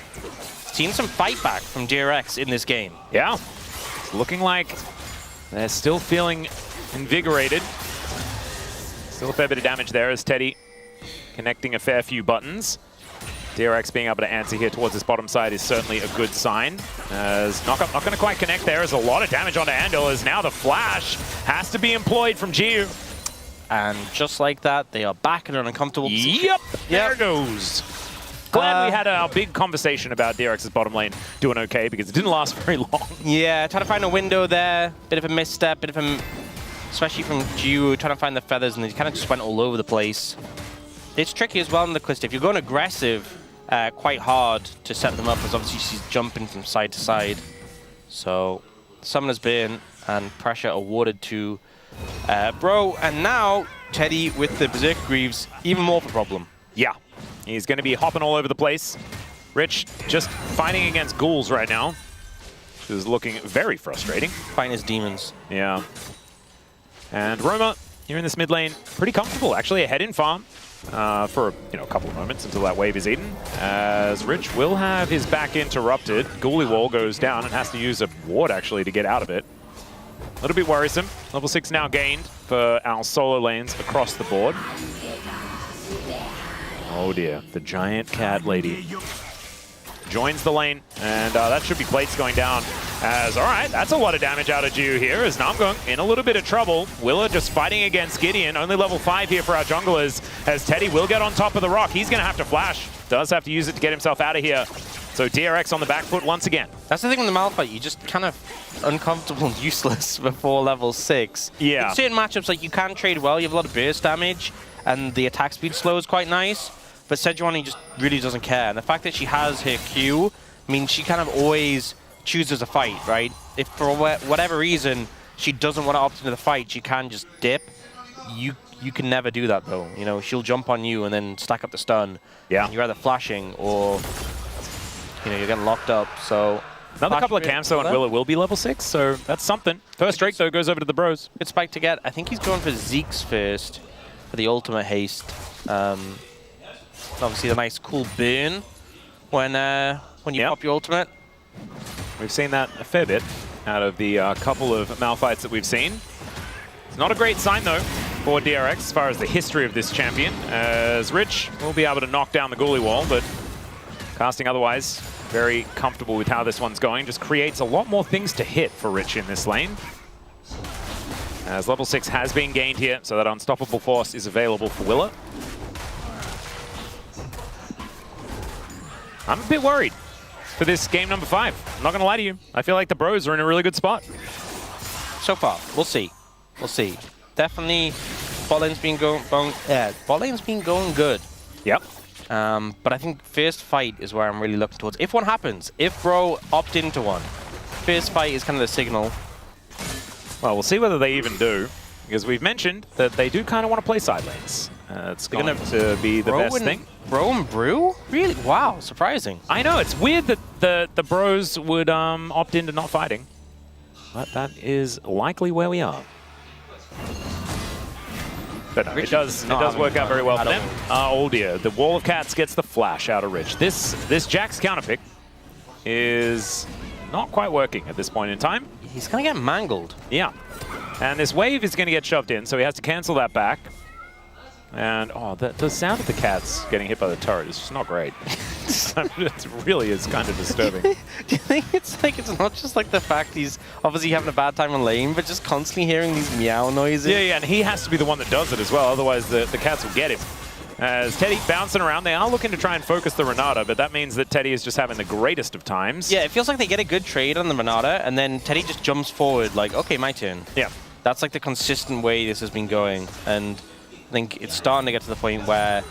seen some fight back from DRX in this game. Yeah, it's looking like they're still feeling invigorated. Still a fair bit of damage there as Teddy connecting a fair few buttons. DRX being able to answer here towards this bottom side is certainly a good sign. As not going to quite connect there. There's a lot of damage onto Andor as now the flash has to be employed from Jiu. And just like that, they are back in an uncomfortable position. Yep, there goes. Glad we had our big conversation about DRX's bottom lane doing okay because it didn't last very long. Yeah, trying to find a window there. Bit of a misstep, bit of a... Especially from Jiu, trying to find the feathers, and they kind of just went all over the place. It's tricky as well in the Calista. If you're going aggressive, quite hard to set them up, because obviously she's jumping from side to side. So, Summoner's Burn and pressure awarded to Bro. And now, Teddy with the Berserk Greaves, even more of a problem. Yeah, he's going to be hopping all over the place. Rich just fighting against ghouls right now, which is looking very frustrating. Fighting his demons. Yeah. And Roma, here in this mid lane, pretty comfortable, actually ahead in farm. For a couple of moments until that wave is eaten, as Rich will have his back interrupted. Ghoulie Wall goes down and has to use a ward actually to get out of it. A little bit worrisome. Level 6 now gained for our solo lanes across the board. Oh dear, the giant cat lady joins the lane, and that should be plates going down. As, all right, that's a lot of damage out of Jiu here as Namgung in a little bit of trouble. Willa just fighting against Gideon, only level 5 here for our junglers, as Teddy will get on top of the rock. He's gonna have to flash, does have to use it to get himself out of here. So DRX on the back foot once again. That's the thing with the Malphite, you're just kind of uncomfortable and useless before level 6. Yeah. In certain matchups, like you can trade well, you have a lot of burst damage, and the attack speed slow is quite nice. But Sejuani just really doesn't care. And the fact that she has her Q means she kind of always chooses a fight, right? If for whatever reason she doesn't want to opt into the fight, she can just dip. You can never do that though. You know, she'll jump on you and then stack up the stun. Yeah. And you're either flashing or you're getting locked up. So another couple of camps though, and Willa will be level 6, so that's something. First Drake though goes over to the bros. Good spike to get. I think he's going for Zeke's first for the ultimate haste. Obviously the nice cool burn when you pop your ultimate. We've seen that a fair bit out of the couple of Malphites that we've seen. It's not a great sign though for DRX as far as the history of this champion, as Rich will be able to knock down the Ghoulie Wall, but casting otherwise very comfortable with how this one's going. Just creates a lot more things to hit for Rich in this lane. As level 6 has been gained here, so that Unstoppable Force is available for Willa. I'm a bit worried for this game number 5. I'm not going to lie to you. I feel like the bros are in a really good spot. So far, we'll see. We'll see. Definitely, bot lane's been going good. Yep. But I think first fight is where I'm really looking towards. If one happens, if Bro opt into one, first fight is kind of the signal. Well, we'll see whether they even do, because we've mentioned that they do kind of want to play side lanes. It's going to be the best thing. Bro and Brew? Really? Wow, surprising. I know, it's weird that the bros would opt into not fighting. But that is likely where we are. But no, it does work out very well for them. Oh dear, the Wall of Cats gets the flash out of Rich. This Jack's counter pick is not quite working at this point in time. He's going to get mangled. Yeah. And this wave is going to get shoved in, so he has to cancel that back. And, the sound of the cats getting hit by the turret is just not great. It really is kind of disturbing. Do you think it's not just like the fact he's obviously having a bad time on lane, but just constantly hearing these meow noises? Yeah, and he has to be the one that does it as well, otherwise the cats will get him. As Teddy bouncing around, they are looking to try and focus the Renata, but that means that Teddy is just having the greatest of times. Yeah, it feels like they get a good trade on the Renata, and then Teddy just jumps forward like, okay, my turn. Yeah. That's like the consistent way this has been going, and I think it's starting to get to the point where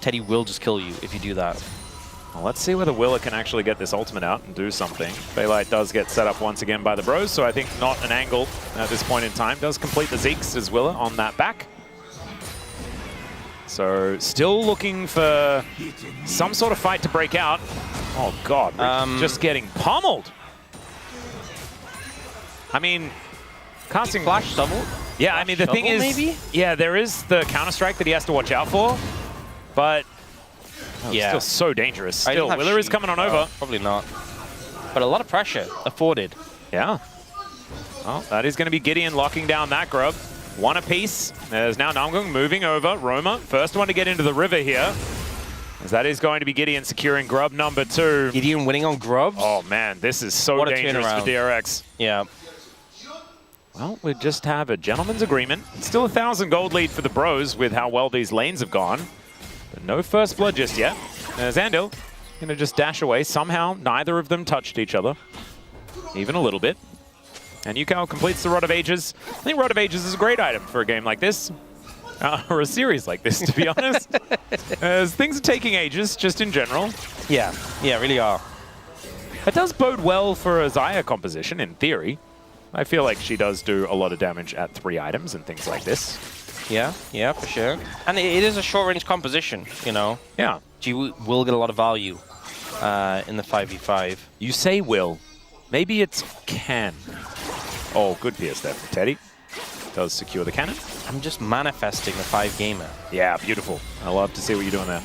Teddy will just kill you if you do that. Well, let's see whether Willa can actually get this ultimate out and do something. Baylight does get set up once again by the bros, so I think not an angle at this point in time. Does complete the Zeeks as Willa on that back. So still looking for some sort of fight to break out. Oh God, just getting pummeled. I mean, casting Flash double? Yeah, I mean, the thing is, maybe? yeah, there is the counter-strike that he has to watch out for, but yeah, still so dangerous. I Still, don't have Willer is sheep. coming on over. Probably not. But a lot of pressure afforded. Yeah. Well, that is going to be Gideon locking down that grub. One apiece. There's now Namgung moving over. Roma, first one to get into the river here. As that is going to be Gideon securing grub number 2. Gideon winning on grubs? Oh man, this is so What a dangerous for turnaround. DRX. Yeah. Well, we just have a gentleman's agreement. It's still 1,000 gold lead for the bros with how well these lanes have gone. But no first blood just yet. Zandil going to just dash away. Somehow, neither of them touched each other. Even a little bit. And Yukao completes the Rod of Ages. I think Rod of Ages is a great item for a game like this. Or a series like this, to be honest. As things are taking ages, just in general. Yeah, really are. It does bode well for a Xayah composition, in theory. I feel like she does do a lot of damage at 3 items and things like this. Yeah, for sure. And it is a short-range composition, you know. Yeah. She will get a lot of value in the 5v5. You say will. Maybe it's can. Oh, good PS there from Teddy. Does secure the cannon. I'm just manifesting the 5-gamer. Yeah, beautiful. I love to see what you're doing there.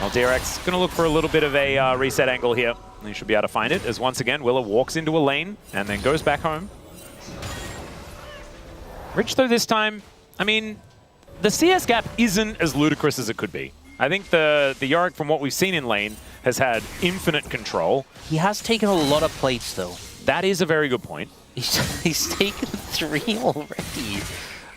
Well, DRX going to look for a little bit of a reset angle here. He should be able to find it, as once again, Willa walks into a lane and then goes back home. Rich, though, this time, I mean, the CS gap isn't as ludicrous as it could be. I think the Yorick, from what we've seen in lane, has had infinite control. He has taken a lot of plates, though. That is a very good point. He's taken 3 already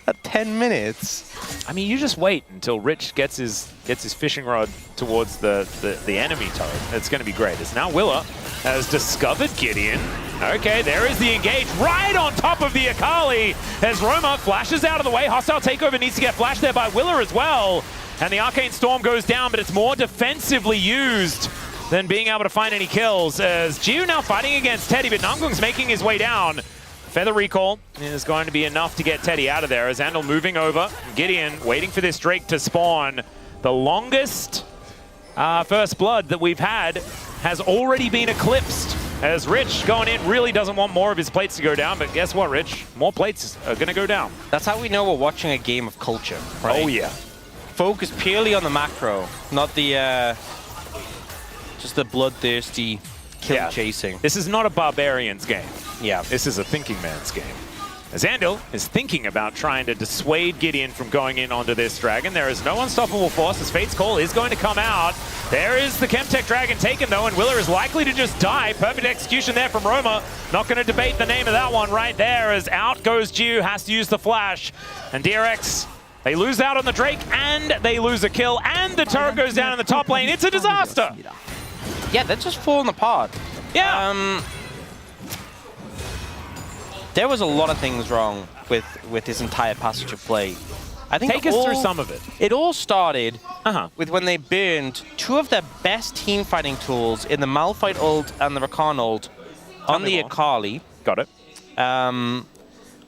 at 10 minutes. I mean, you just wait until Rich gets his fishing rod towards the enemy turret. It's going to be great. As now Willa has discovered Gideon. Okay, there is the engage right on top of the Akali as Roma flashes out of the way. Hostile takeover needs to get flashed there by Willa as well. And the Arcane Storm goes down, but it's more defensively used than being able to find any kills. As Jiu now fighting against Teddy, but Namgung's making his way down. Feather recall is going to be enough to get Teddy out of there. As Andal moving over. Gideon waiting for this Drake to spawn. The longest first blood that we've had has already been eclipsed. As Rich going in really doesn't want more of his plates to go down, but guess what, Rich? More plates are going to go down. That's how we know we're watching a game of culture, right? Oh, yeah. Focus purely on the macro, not the just the bloodthirsty kill chasing. This is not a barbarian's game. Yeah. This is a thinking man's game. As Andal is thinking about trying to dissuade Gideon from going in onto this dragon. There is no unstoppable force as Fate's Call is going to come out. There is the Chemtech Dragon taken though, and Willer is likely to just die. Perfect execution there from Roma. Not going to debate the name of that one right there, as out goes Jiu, has to use the flash. And DRX, they lose out on the Drake, and they lose a kill, and the turret goes down in the top lane. It's a disaster. Yeah, they're just falling apart. Yeah. There was a lot of things wrong with his entire passage of play. I think Take us through some of it. It all started with when they burned 2 of their best team fighting tools in the Malphite ult and the Rakan ult on the Akali. Got it.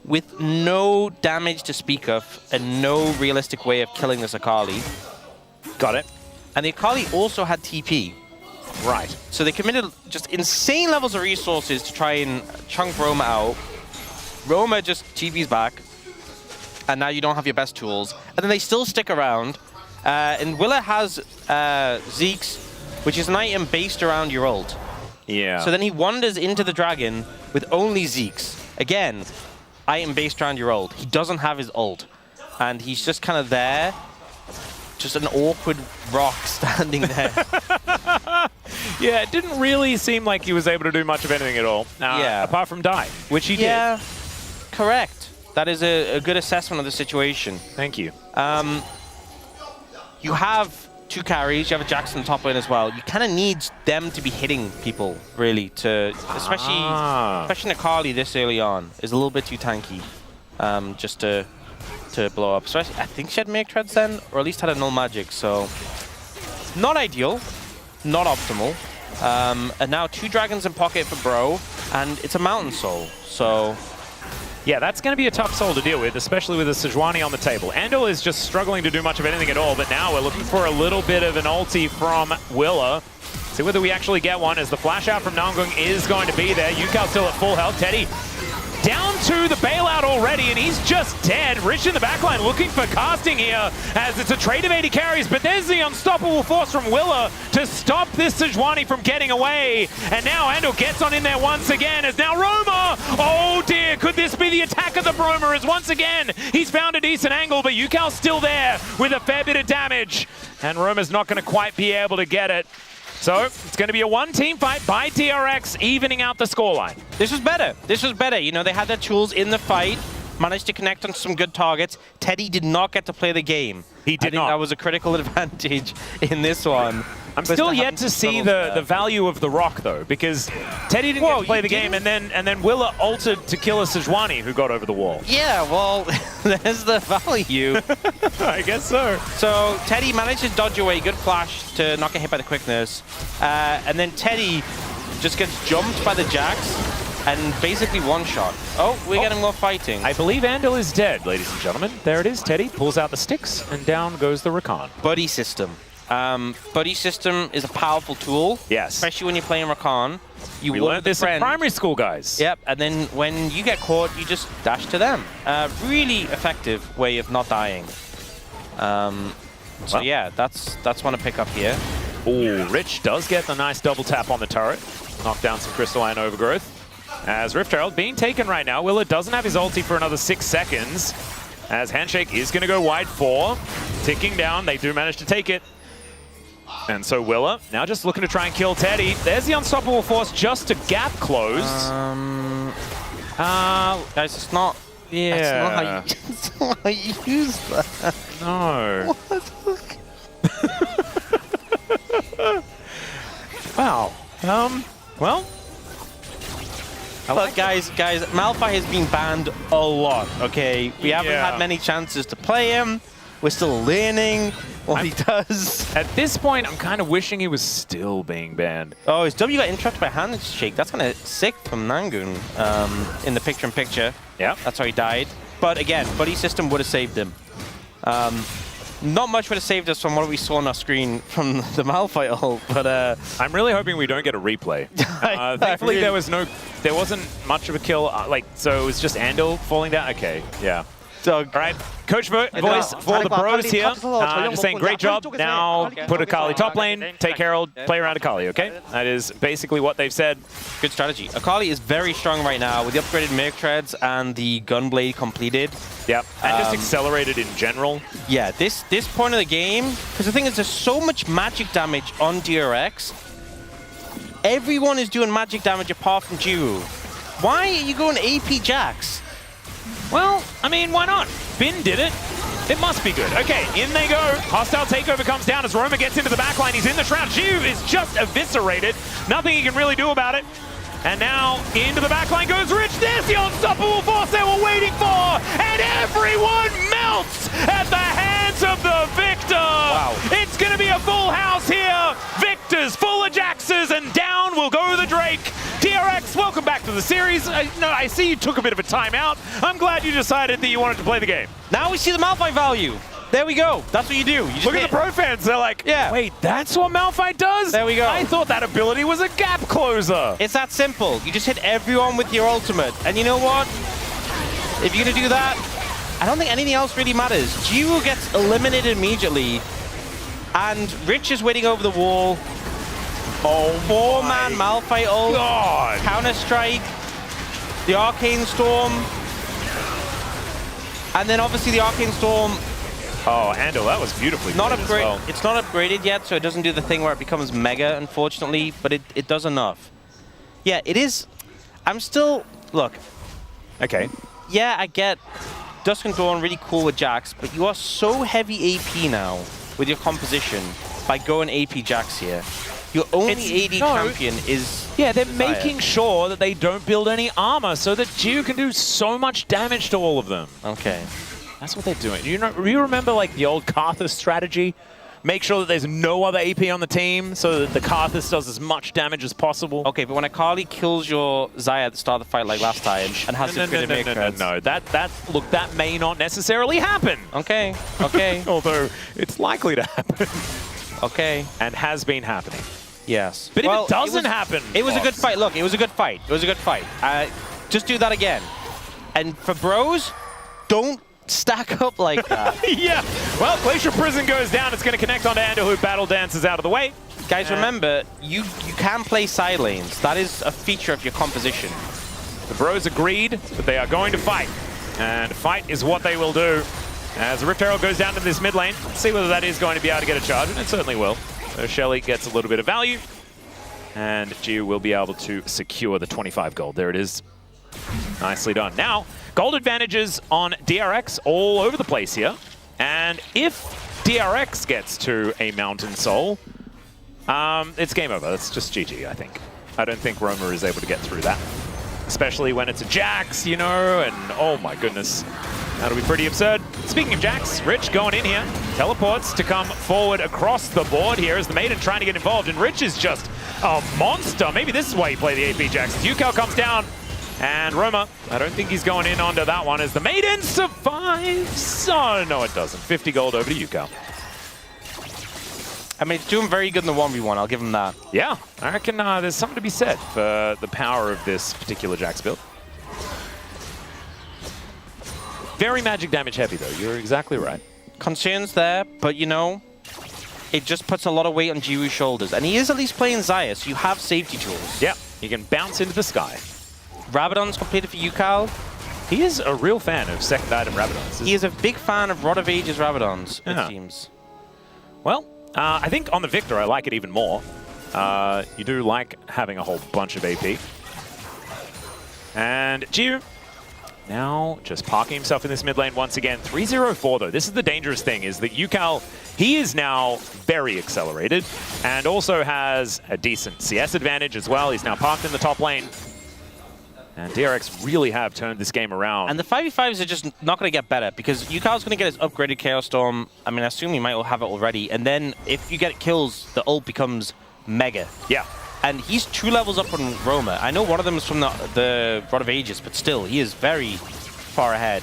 With no damage to speak of and no realistic way of killing this Akali. Got it. And the Akali also had TP. Right. So they committed just insane levels of resources to try and chunk Roma out. Roma just TP's back, and now you don't have your best tools. And then they still stick around, and Willa has Zeeks, which is an item based around your ult. Yeah. So then he wanders into the dragon with only Zeeks. Again, item based around your ult. He doesn't have his ult, and he's just kind of there, just an awkward rock standing there. Yeah, it didn't really seem like he was able to do much of anything at all, apart from die, which he did. Yeah, correct. That is a good assessment of the situation. Thank you. You have 2 carries. You have a Jackson top lane as well. You kind of need them to be hitting people, really, to especially Akali this early on is a little bit too tanky, just to blow up. So I think she had Make Treads then, or at least had a null magic. So not ideal. not optimal. And now 2 dragons in pocket for Bro, and it's a Mountain Soul. So yeah, that's going to be a tough soul to deal with, especially with a Sejuani on the table. Andal is just struggling to do much of anything at all, but now we're looking for a little bit of an ulti from Willa. See whether we actually get one, as the flash out from Nangung is going to be there. Yukao still at full health. Teddy down to the bailout already, and he's just dead. Rich in the backline looking for casting here, as it's a trade of 80 carries, but there's the unstoppable force from Willa to stop this Sejuani from getting away. And now Andal gets on in there once again, as now Roma, oh dear, could this be the attack of the Roma, as once again, he's found a decent angle, but Yukao's still there with a fair bit of damage, and Roma's not going to quite be able to get it. So it's going to be a one-team fight by DRX, evening out the scoreline. this was better. This was better. You know, they had their tools in the fight, managed to connect on some good targets. Teddy did not get to play the game. He did I think not. That was a critical advantage in this one. I'm still yet to see the value of the rock, though, because Teddy didn't get to play the game, and then Willa altered to kill a Sejuani who got over the wall. Yeah, well, there's the value. I guess so. So Teddy managed to dodge away, good flash to not get hit by the quickness. And then Teddy just gets jumped by the Jax and basically one-shot. Oh, we're getting more fighting. I believe Andal is dead, ladies and gentlemen. There it is. Teddy pulls out the sticks, and down goes the Rakan. Buddy system. Buddy system is a powerful tool. Yes. Especially when you're playing Rakan. We learned this in primary school, guys. Yep, and then when you get caught, you just dash to them. Really effective way of not dying. So yeah, that's one to pick up here. Ooh, Rich does get the nice double tap on the turret. Knock down some Crystalline overgrowth. As Rift Herald being taken right now. Willa doesn't have his ulti for another 6 seconds. As Handshake is going to go wide 4. Ticking down, they do manage to take it. And so Willa now just looking to try and kill Teddy. There's the unstoppable force just to gap close. Guys, it's not. Yeah. That's not how you use that. No. Wow. Well. But guys, Malphite has been banned a lot, okay? We haven't had many chances to play him. We're still learning what he does. At this point, I'm kind of wishing he was still being banned. Oh, his W got interrupted by Handshake. That's kind of sick from Nangun in the picture-in-picture. Yeah. That's how he died. But again, Buddy System would have saved him. Not much would have saved us from what we saw on our screen from the Malphite ult, but I'm really hoping we don't get a replay. Thankfully, there wasn't much of a kill. So it was just Andal falling down. Okay, yeah. All right, Coach Voice for the bros here. Just saying, great job. Now put Akali top lane, take Herald, play around Akali, okay? That is basically what they've said. Good strategy. Akali is very strong right now with the upgraded Merc Treads and the Gunblade completed. Yep, and just accelerated in general. Yeah, this point of the game, because the thing is there's so much magic damage on DRX. Everyone is doing magic damage apart from Jiru. Why are you going AP Jax? Well, I mean, why not? Bin did it. It must be good. Okay, in they go. Hostile takeover comes down as Roma gets into the backline. He's in the shroud. Jiu is just eviscerated. Nothing he can really do about it. And now into the backline goes Rich. There's the unstoppable force they were waiting for. And everyone melts at the hands of the Victor. Wow. It's going to be a full house here. Victor's full of Jaxes, and down will go the Drake. DRX, welcome back to the series. I see you took a bit of a timeout. I'm glad you decided that you wanted to play the game. Now we see the Malphite value. There we go. That's what you do. You just look at the pro fans. They're like, yeah. Wait, that's what Malphite does? There we go. I thought that ability was a gap closer. It's that simple. You just hit everyone with your ultimate. And you know what? If you're going to do that, I don't think anything else really matters. Jiru gets eliminated immediately. And Rich is waiting over the wall. Oh, 4-man Malphite ult. God. Counter-Strike. The Arcane Storm. And then obviously the Arcane Storm. Oh, Andal, that was beautifully Not played as well. It's not upgraded yet, so it doesn't do the thing where it becomes mega, unfortunately, but it does enough. Yeah, it is. I'm still... Look. Okay. Yeah, I get Dusk and Dawn really cool with Jax, but you are so heavy AP now with your composition by going AP Jax here. Your only AD champion is... Yeah, they're making sure that they don't build any armor so that Jiu can do so much damage to all of them. Okay. That's what they're doing. You remember like the old Karthus strategy? make sure that there's no other AP on the team so that the Karthus does as much damage as possible. Okay, but when Akali kills your Xayah at the start of the fight like last time and has to No. That may not necessarily happen. Okay. Although it's likely to happen. Okay. And has been happening. Yes. But if it doesn't happen... It was a good fight. Look, it was a good fight. Just do that again. And for bros, don't stack up like that. Yeah. Well, Glacial Prison goes down. It's going to connect onto Ando, who battle dances out of the way. Guys, remember, you can play side lanes. That is a feature of your composition. The bros agreed that they are going to fight. And fight is what they will do. As the Rift Herald goes down to this mid lane, let's see whether that is going to be able to get a charge, and it certainly will. So Shelly gets a little bit of value, and Jiu will be able to secure the 25 gold. There it is. Nicely done. Now, gold advantages on DRX all over the place here. And if DRX gets to a Mountain Soul, it's game over. That's just GG, I think. I don't think Roma is able to get through that. Especially when it's a Jax, you know, and oh my goodness. That'll be pretty absurd. Speaking of Jax, Rich going in here. Teleports to come forward across the board here as the Maiden trying to get involved. And Rich is just a monster. Maybe this is why you play the AP Jax. Yukal comes down. And Roma, I don't think he's going in onto that one as the Maiden survives. Oh, no, it doesn't. 50 gold over to Yukal. I mean, it's doing very good in the 1v1. I'll give him that. Yeah, I reckon there's something to be said for the power of this particular Jax build. Very magic damage heavy, though. You're exactly right. Concerns there, but you know, it just puts a lot of weight on Jiwoo's shoulders. And he is at least playing Xayah, so you have safety tools. Yeah, he can bounce into the sky. Rabadon's completed for Yukal. He is a real fan of second item Rabadons. He is a big fan of Rod of Ages Rabadons, it seems. Well, I think on the Victor, I like it even more. You do like having a whole bunch of AP. And Jiu now just parking himself in this mid lane once again. 3-0-4 though. This is the dangerous thing, is that Yukal, he is now very accelerated and also has a decent CS advantage as well. He's now parked in the top lane. And DRX really have turned this game around. And the 5v5s are just not going to get better because Yukal's going to get his upgraded Chaos Storm. I mean, I assume he might have it already. And then if you get kills, the ult becomes mega. Yeah. And he's 2 levels up on Roma. I know one of them is from the Rod of Ages, but still, he is very far ahead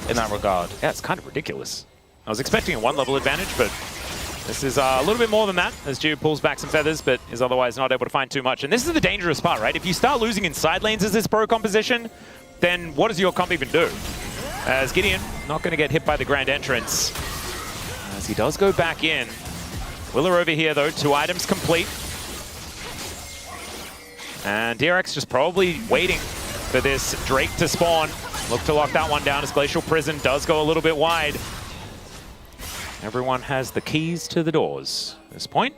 in that regard. Yeah, it's kind of ridiculous. I was expecting a 1-level advantage, but this is a little bit more than that, as Jiu pulls back some feathers, but is otherwise not able to find too much. And this is the dangerous part, right? If you start losing in side lanes as this pro composition, then what does your comp even do? As Gideon, not going to get hit by the Grand Entrance, as he does go back in. Willer over here, though, 2 items complete. And DRX just probably waiting for this Drake to spawn. Look to lock that one down as Glacial Prison does go a little bit wide. Everyone has the keys to the doors at this point.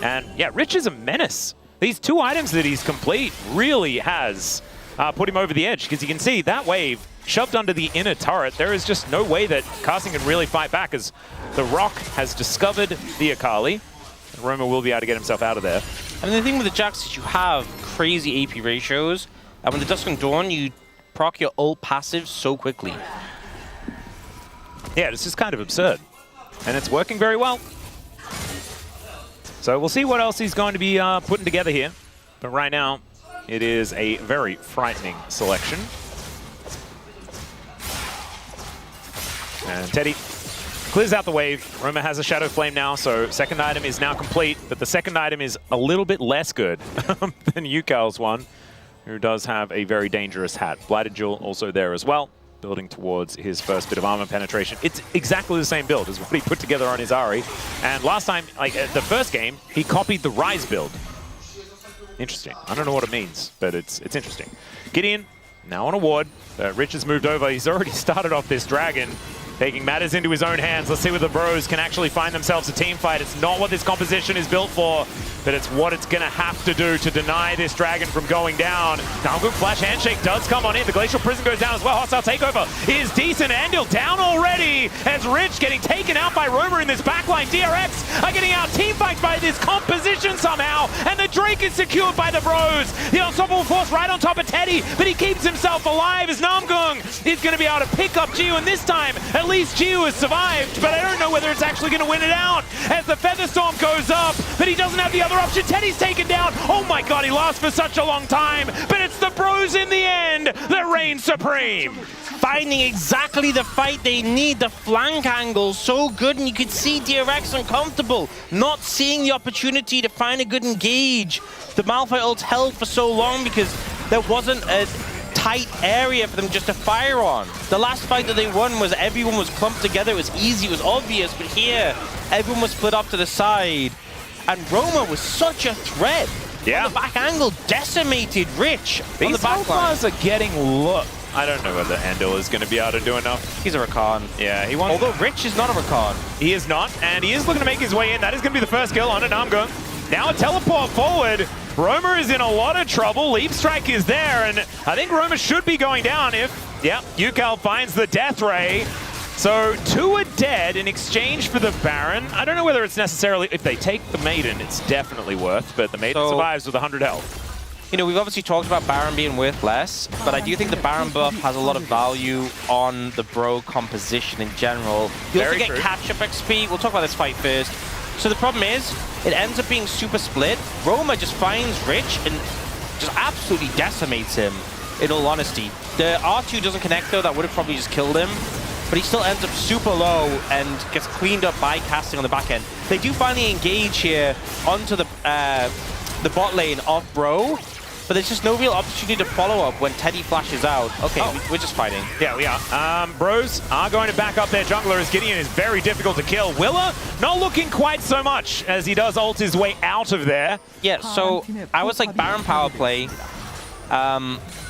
And yeah, Rich is a menace. These 2 items that he's complete really has put him over the edge, because you can see that wave shoved under the inner turret. There is just no way that Carson can really fight back, as the Rock has discovered the Akali. Roma will be able to get himself out of there. I mean, the thing with the Jax is you have crazy AP ratios, and when the Dusk and Dawn, you proc your ult passive so quickly. Yeah, it's just kind of absurd. And it's working very well. So we'll see what else he's going to be putting together here. But right now, it is a very frightening selection. And Teddy clears out the wave. Roma has a Shadow Flame now, so second item is now complete. But the second item is a little bit less good than Yukal's one, who does have a very dangerous hat. Blighted Jewel also there as well, building towards his first bit of armor penetration. It's exactly the same build as what he put together on his Ahri. And last time, like the first game, he copied the Rise build. Interesting. I don't know what it means, but it's interesting. Gideon, now on a ward. Rich has moved over. He's already started off this dragon, taking matters into his own hands. Let's see whether the bros can actually find themselves a team fight. It's not what this composition is built for, but it's what it's going to have to do to deny this dragon from going down. Dalgook Flash Handshake does come on in. The Glacial Prison goes down as well. Hostile Takeover is decent. Andil down already as Rich getting taken out by Roma in this backline. DRX are getting out team fight by this composition somehow, and the Drake pick is secured by the Bros. The Unstoppable Force right on top of Teddy, but he keeps himself alive as Namgung is going to be able to pick up Jiu, and this time, at least Jiu has survived, but I don't know whether it's actually going to win it out as the Featherstorm goes up, but he doesn't have the other option. Teddy's taken down. Oh my god, he lasts for such a long time, but it's the Bros in the end that reign supreme. Finding exactly the fight they need. The flank angle so good, and you could see DRX uncomfortable, not seeing the opportunity to find a good engage. The Malphite ult held for so long because there wasn't a tight area for them just to fire on. The last fight that they won was everyone was clumped together. It was easy, it was obvious, but here everyone was split off to the side. And Roma was such a threat. Yeah. On the back angle, decimated Rich on the back line. These are getting look. I don't know whether Andil is going to be able to do enough. He's a Rakan. Yeah, he wants. Although Rich is not a Rakan. He is not, and he is looking to make his way in. That is going to be the first kill on a Namgung. Now a teleport forward. Roma is in a lot of trouble. Leap Strike is there, and I think Roma should be going down if, yeah, Yukal finds the Death Ray. So 2 are dead in exchange for the Baron. I don't know whether it's necessarily, if they take the Maiden, it's definitely worth, but the Maiden survives with 100 health. You know, we've obviously talked about Baron being worth less, but I do think the Baron buff has a lot of value on the Bro composition in general. You also get catch-up XP. We'll talk about this fight first. So the problem is, it ends up being super split. Roma just finds Rich and just absolutely decimates him, in all honesty. The R2 doesn't connect though, that would have probably just killed him. But he still ends up super low and gets cleaned up by casting on the back end. They do finally engage here onto the bot lane of Bro, but there's just no real opportunity to follow up when Teddy flashes out. Okay, we're just fighting. Yeah, we are. Bros are going to back up their jungler as Gideon is very difficult to kill. Willa not looking quite so much as he does ult his way out of there. Yeah, so I was like Baron power play.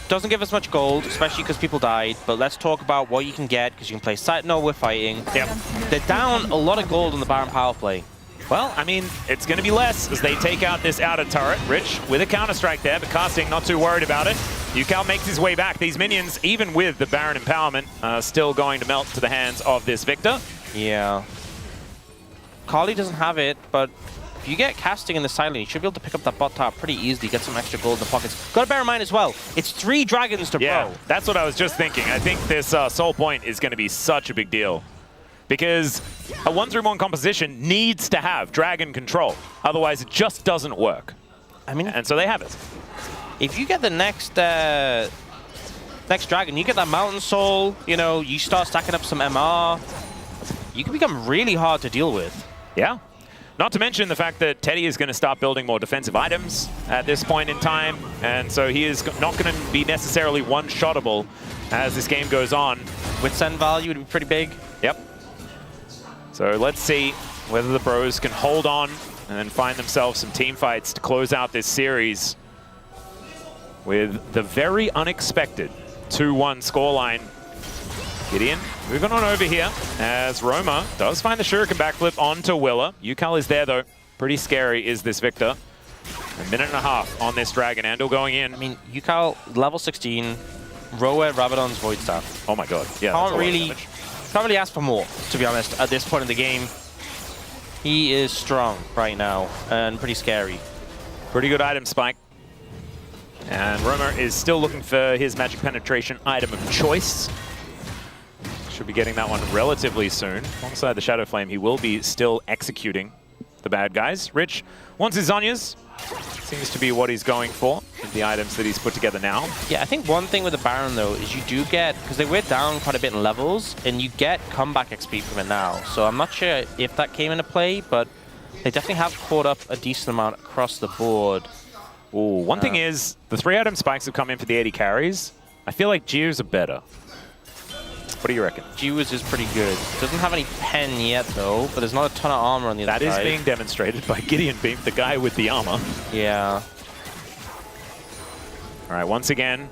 Doesn't give us much gold, especially because people died, but let's talk about what you can get, because you can play Sentinel, we're fighting. Yep. They're down a lot of gold on the Baron power play. Well, I mean, it's going to be less as they take out this outer turret. Rich with a counter-strike there, but Casting not too worried about it. Yukal makes his way back. These minions, even with the Baron empowerment, are still going to melt to the hands of this Victor. Yeah. Carly doesn't have it, but if you get Casting in the silent, you should be able to pick up that bot top pretty easily, get some extra gold in the pockets. Got to bear in mind as well, it's 3 dragons to Bro. That's what I was just thinking. I think this soul point is going to be such a big deal. Because a 1-3-1 composition needs to have dragon control. Otherwise, it just doesn't work. I mean, and so they have it. If you get the next dragon, you get that mountain soul, you know, you start stacking up some MR, you can become really hard to deal with. Yeah. Not to mention the fact that Teddy is going to start building more defensive items at this point in time. And so he is not going to be necessarily one-shottable as this game goes on. With send value, would be pretty big. Yep. So let's see whether the Bros can hold on and then find themselves some team fights to close out this series with the very unexpected 2-1 scoreline. Gideon moving on over here as Roma does find the Shuriken backflip onto Willa. Yukal is there though. Pretty scary is this Victor. 1.5 minutes on this Dragon. Andil going in. I mean, Yukal, level 16, Roa, Rabadon's Void Staff. Oh my god. Yeah, Can't really ask for more, to be honest, at this point in the game. He is strong right now and pretty scary. Pretty good item spike. And Roma is still looking for his magic penetration item of choice. Should be getting that one relatively soon. Alongside the Shadow Flame, he will be still executing the bad guys. Rich wants his Zhonya's. Seems to be what he's going for, the items that he's put together now. Yeah, I think one thing with the Baron, though, is you do get, because they were down quite a bit in levels, and you get comeback XP from it now. So I'm not sure if that came into play, but they definitely have caught up a decent amount across the board. Ooh, one thing is, the 3-item spikes have come in for the 80 carries. I feel like Gears are better. What do you reckon? Jiw's is pretty good. Doesn't have any pen yet, though, but there's not a ton of armor on the other side. That is being demonstrated by Gideon being the guy with the armor. Yeah. All right, once again,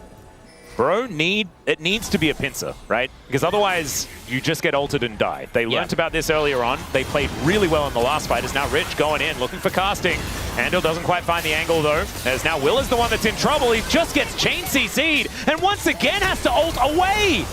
Bro, it needs to be a pincer, right? Because otherwise, you just get ulted and die. They learnt about this earlier on. They played really well in the last fight. As now Rich going in, looking for casting. Andil doesn't quite find the angle, though. As now Will is the one that's in trouble. He just gets chain CC'd, and once again has to ult away.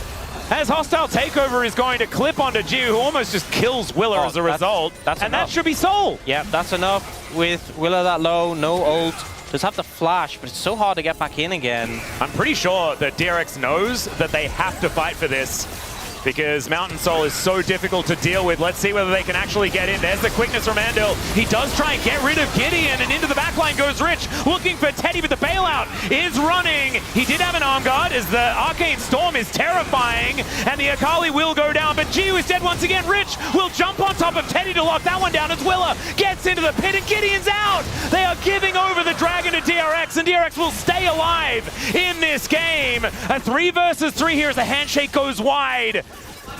As Hostile Takeover is going to clip onto Jiu, who almost just kills Willa as a result. That's and enough. that should be Soul. Yeah, that's enough with Willa that low, no ult. Does have the flash, but it's so hard to get back in again. I'm pretty sure that DRX knows that they have to fight for this because Mountain Soul is so difficult to deal with. Let's see whether they can actually get in. There's the quickness from Andil. He does try and get rid of Gideon, and into the backline goes Rich, looking for Teddy, but the bailout is running. He did have an arm guard as the Arcane Storm is terrifying, and the Akali will go down, but Giu is dead once again. Rich will jump on top of Teddy to lock that one down as Willa gets into the pit, and Gideon's out. They are giving over the Dragon to DRX, and DRX will stay alive in this game. A 3 versus 3 here as the handshake goes wide.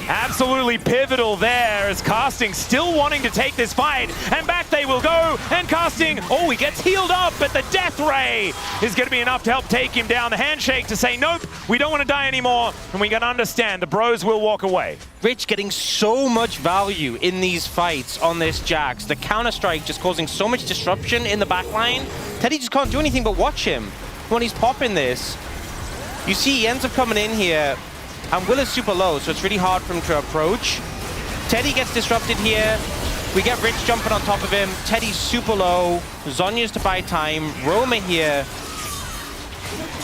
Absolutely pivotal there as Casting still wanting to take this fight, and back they will go, and Casting, oh, he gets healed up, but the Death Ray is going to be enough to help take him down. The handshake to say, nope, we don't want to die anymore, and we can understand the bros will walk away. Rich getting so much value in these fights on this Jax. The counter-strike just causing so much disruption in the backline. Teddy just can't do anything but watch him. When he's popping this, you see he ends up coming in here, and Will is super low, so it's really hard for him to approach. Teddy gets disrupted here. We get Rich jumping on top of him. Teddy's super low. Zhonya's to buy time. Roma here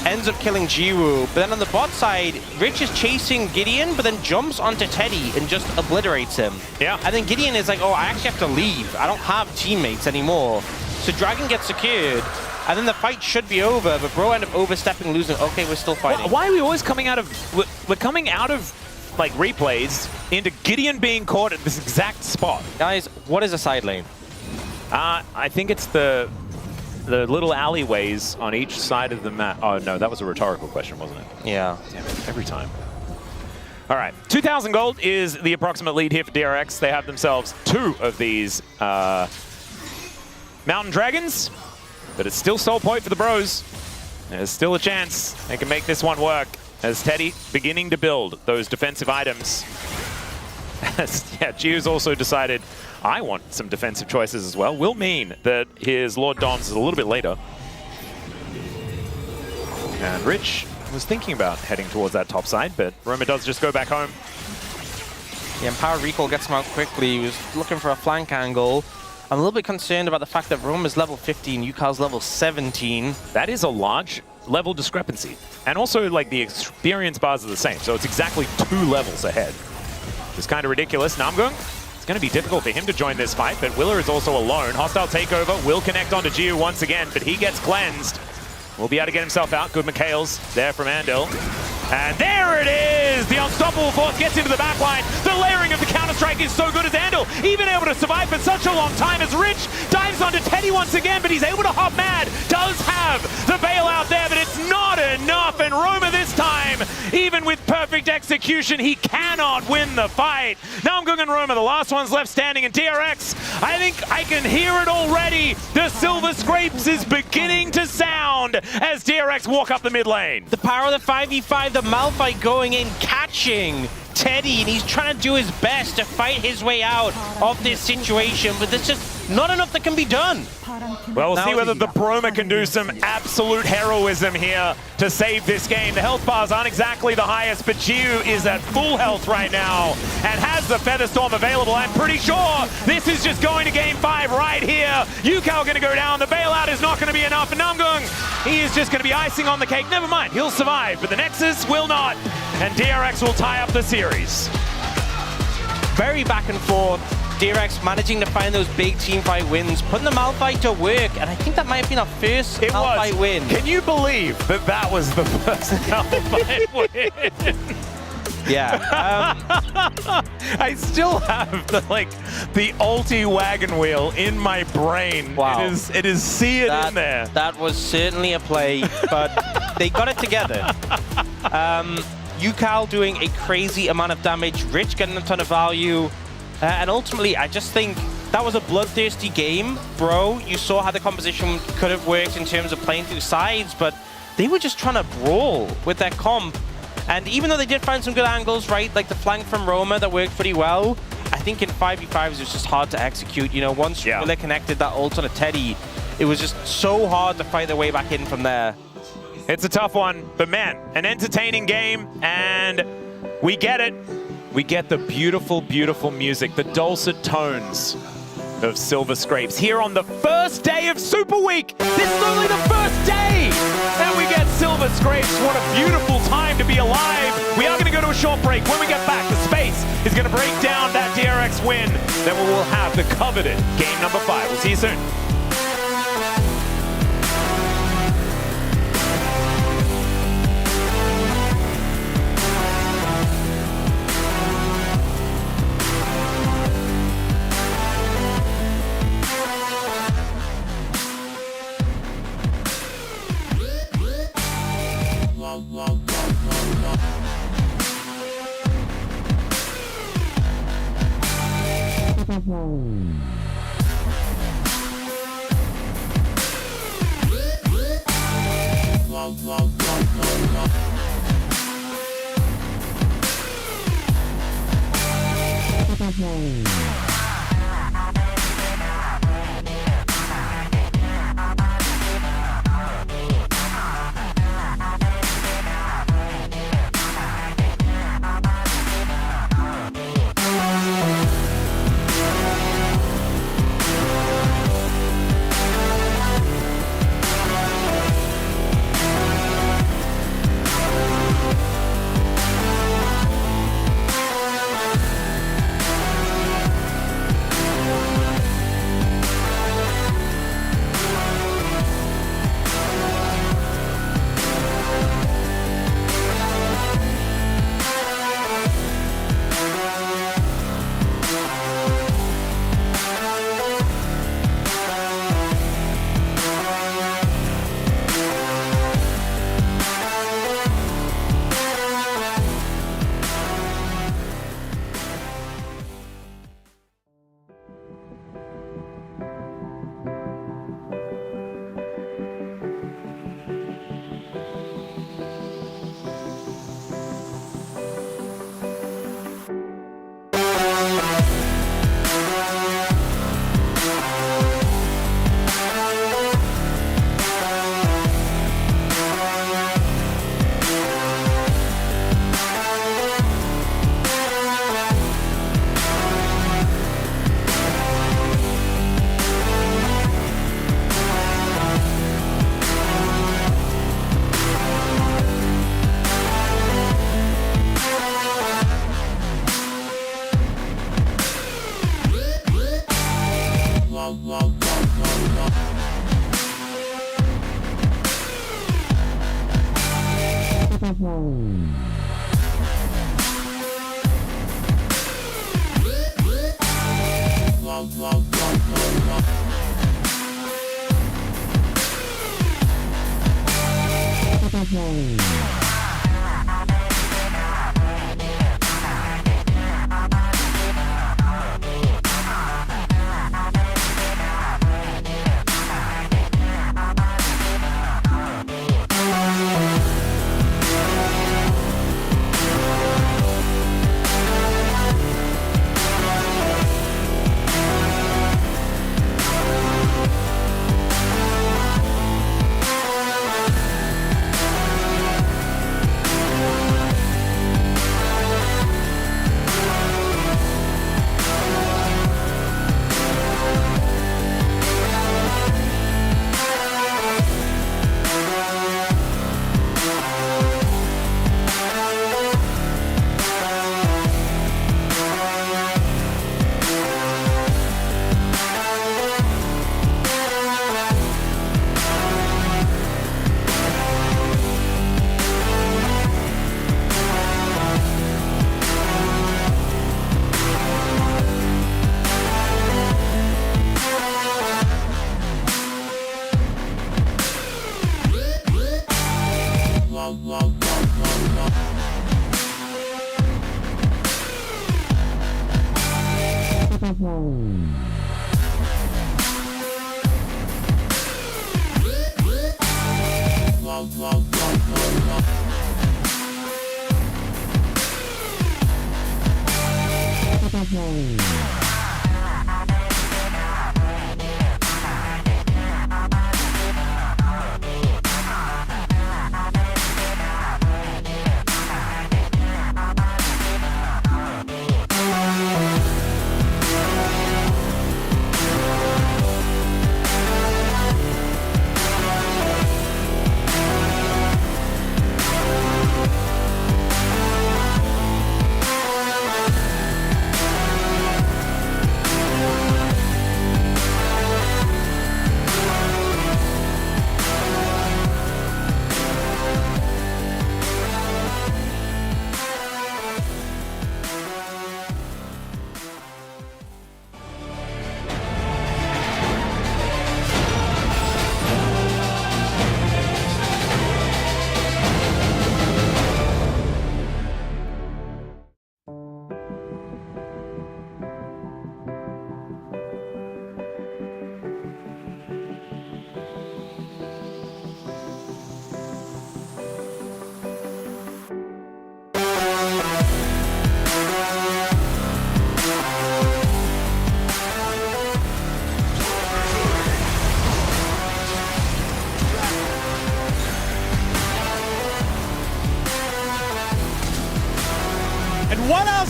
ends up killing Jiwoo. But then on the bot side, Rich is chasing Gideon, but then jumps onto Teddy and just obliterates him. Yeah. And then Gideon is like, oh, I actually have to leave. I don't have teammates anymore. So Dragon gets secured. And then the fight should be over, but Bro ended up overstepping, losing. Okay, we're still fighting. Why are we always coming out of... We're coming out of, like, replays into Gideon being caught at this exact spot. Guys, what is a side lane? I think it's the little alleyways on each side of the map. Oh, no, that was a rhetorical question, wasn't it? Yeah. Damn it, every time. All right, 2,000 gold is the approximate lead here for DRX. They have themselves 2 of these Mountain Dragons. But it's still soul point for the bros. There's still a chance they can make this one work as Teddy beginning to build those defensive items. Yeah, Giu's also decided, I want some defensive choices as well. Will mean that his Lord Doms is a little bit later. And Rich was thinking about heading towards that top side, but Roma does just go back home. Yeah, and Power Recall gets him out quickly. He was looking for a flank angle. I'm a little bit concerned about the fact that Rome is level 15, Yukal's level 17. That is a large level discrepancy. And also, like, the experience bars are the same, so it's exactly 2 levels ahead. It's kind of ridiculous. Namgung, it's going to be difficult for him to join this fight, but Willer is also alone. Hostile takeover will connect onto Giu once again, but he gets cleansed. Will be able to get himself out. Good McHale's there from Andil. And there it is! The unstoppable force gets into the backline. The layering of the counter-strike is so good as Andil, even able to survive for such a long time as Rich dives onto Teddy once again, but he's able to hop mad. Does have the bailout there, but it's not enough. And Roma this time, even with perfect execution, he cannot win the fight. Namgung and Roma, the last ones left standing, and DRX, I think I can hear it already. The Silver Scrapes is beginning to sound as DRX walk up the mid lane. The power of the 5v5, the Malphite going in, catching Teddy, and he's trying to do his best to fight his way out of this situation, but there's just not enough that can be done. Well, we'll see whether the Broma can do some absolute heroism here to save this game. The health bars aren't exactly the highest, but Giu is at full health right now and has the Featherstorm available. I'm pretty sure this is just going to game 5 right here. Yukao going to go down. The bailout is not going to be enough. And Namgung, he is just going to be icing on the cake. Never mind, he'll survive, but the Nexus will not. And DRX will tie up the series. Very back and forth. DRX managing to find those big team fight wins, putting the Malphite to work, and I think that might have been our first Malphite win. Can you believe that that was the first Malphite win? Yeah. I still have the ulti wagon wheel in my brain. Wow. It is see it in there. That was certainly a play, but they got it together. Yukal doing a crazy amount of damage, Rich getting a ton of value. And ultimately, I just think that was a bloodthirsty game. Bro, you saw how the composition could have worked in terms of playing through sides, but they were just trying to brawl with their comp. And even though they did find some good angles, right, like the flank from Roma that worked pretty well, I think in 5v5s it was just hard to execute. You know, once Willer connected that ult on a Teddy, it was just so hard to fight their way back in from there. It's a tough one, but man, an entertaining game, and we get it. We get the beautiful, beautiful music, the dulcet tones of Silver Scrapes here on the first day of Super Week. This is only the first day, and we get Silver Scrapes. What a beautiful time to be alive. We are going to go to a short break. When we get back, the Space is going to break down that DRX win. Then we will have the coveted game number 5. We'll see you soon.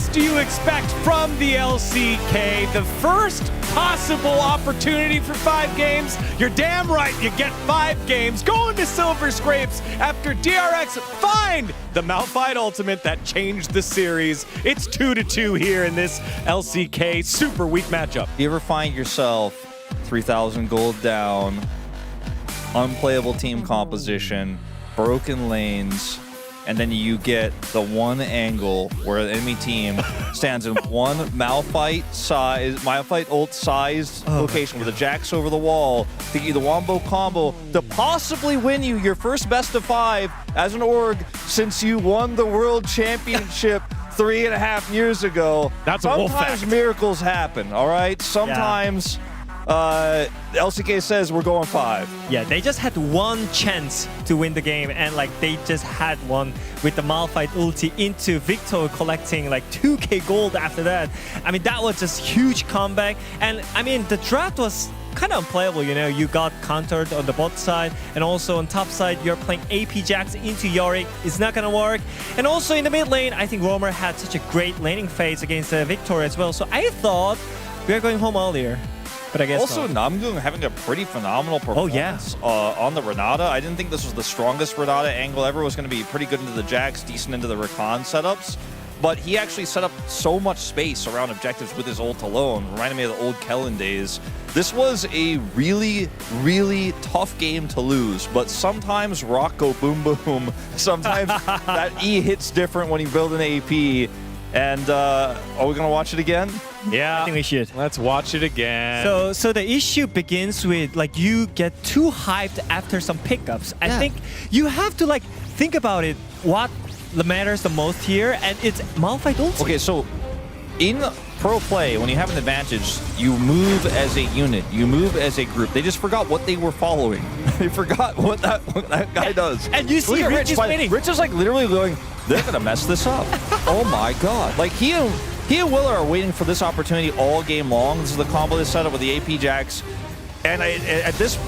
else do you expect from the LCK? The first possible opportunity for 5 games? You're damn right, you get 5 games. Going to Silver Scrapes after DRX find the Malphite ultimate that changed the series. It's 2-2 here in this LCK super weak matchup. You ever find yourself 3,000 gold down, unplayable team composition, broken lanes, and then you get the one angle where the enemy team stands in one Malphite ult sized location with a Jax over the wall to get you the wombo combo to possibly win you your first best of 5 as an org since you won the world championship 3.5 years ago. That's a wolf Sometimes fact. miracles happen, all right? Sometimes LCK says we're going 5. Yeah, they just had one chance to win the game, and like they just had one with the Malphite ulti into Victor collecting like 2k gold after that. I mean, that was just huge comeback. And I mean, the draft was kind of unplayable, you know. You got countered on the bot side, and also on top side, you're playing AP Jax into Yorick. It's not gonna work. And also in the mid lane, I think Roamer had such a great laning phase against Victor as well. So I thought we were going home earlier. But I guess also, not. Namgung having a pretty phenomenal performance on the Renata. I didn't think this was the strongest Renata angle ever. It was going to be pretty good into the Jax, decent into the Rakan setups. But he actually set up so much space around objectives with his ult alone. Reminded me of the old Kellen days. This was a really, really tough game to lose. But sometimes rock go boom boom. Sometimes that E hits different when you build an AP. And are we going to watch it again? Yeah, I think we should. Let's watch it again. So the issue begins with like you get too hyped after some pickups. I think you have to like think about it. What matters the most here, and it's Malphite ulti. Okay, so in pro play, when you have an advantage, you move as a unit. You move as a group. They just forgot what they were following. They forgot what that guy does. And you see Look at Rich is winning. Rich is like literally going, they're gonna mess this up. Oh my god! Like he and Willer are waiting for this opportunity all game long. This is the combo they set up with the AP Jax. And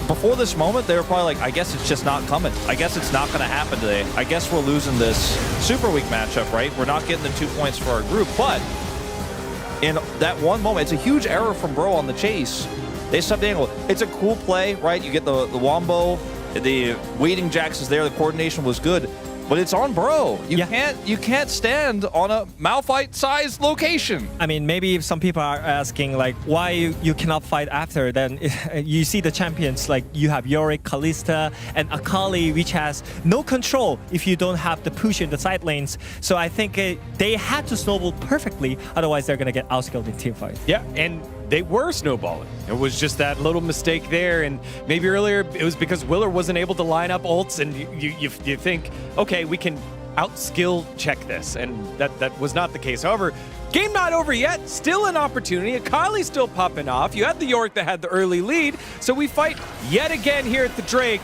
before this moment, they were probably like, I guess it's just not coming. I guess it's not going to happen today. I guess we're losing this super weak matchup, right? We're not getting the 2 points for our group. But in that one moment, it's a huge error from Bro on the chase. They subbed the angle. It's a cool play, right? You get the wombo. The waiting Jax is there. The coordination was good. But it's on Bro. You can't stand on a Malphite-sized location. I mean, maybe some people are asking like, why you cannot fight after? Then you see the champions like you have Yorick, Kalista, and Akali, which has no control if you don't have the push in the side lanes. So I think they had to snowball perfectly, otherwise they're gonna get outskilled in team fight. Yeah, and they were snowballing. It was just that little mistake there, and maybe earlier it was because Willer wasn't able to line up ults, and you think, okay, we can outskill check this, and that was not the case. However, game not over yet. Still an opportunity. Akali's still popping off. You had the Yorick that had the early lead, so we fight yet again here at the Drake.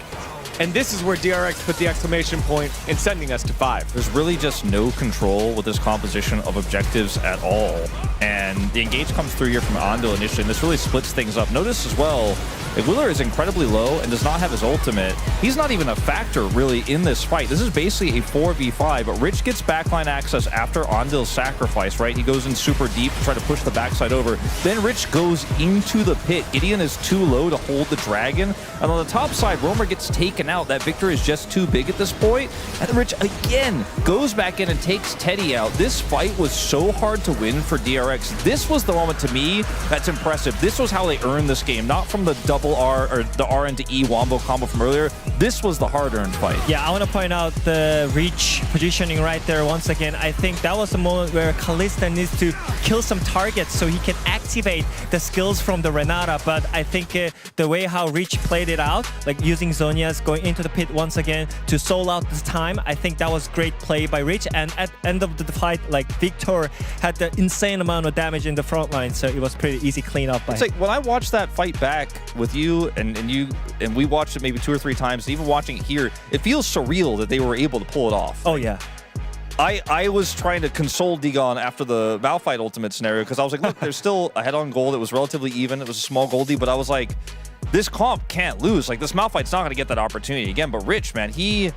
And this is where DRX put the exclamation point in sending us to 5. There's really just no control with this composition of objectives at all. And the engage comes through here from Andil initially, and this really splits things up. Notice as well, if Willer is incredibly low and does not have his ultimate, he's not even a factor really in this fight. This is basically a 4v5, but Rich gets backline access after Andil's sacrifice, right? He goes in super deep to try to push the backside over. Then Rich goes into the pit. Gideon is too low to hold the dragon. And on the top side, Roamer gets taken out. That Victor is just too big at this point. And Rich again goes back in and takes Teddy out. This fight was so hard to win for DRX. This was the moment to me that's impressive. This was how they earned this game, not from the double R or the R into E wombo combo from earlier. This was the hard-earned fight. Yeah, I want to point out the reach positioning right there once again. I think that was the moment where Kalista needs to kill some targets so he can activate the skills from the Renata. But I think the way how Reach played it out, like using Zhonya's going into the pit once again to soul out this time, I think that was great play by Reach. And at the end of the fight, like Victor had the insane amount of damage in the front line, so it was pretty easy clean up by It's like when I watched that fight back with you and we watched it maybe 2 or 3 times, even watching it here, it feels surreal that they were able to pull it off. Oh yeah. I was trying to console Digon after the Malphite ultimate scenario because I was like, look, there's still ahead on gold. It was relatively even. It was a small goldie, but I was like, this comp can't lose. Like, this Malphite's not going to get that opportunity again. But Rich, man, he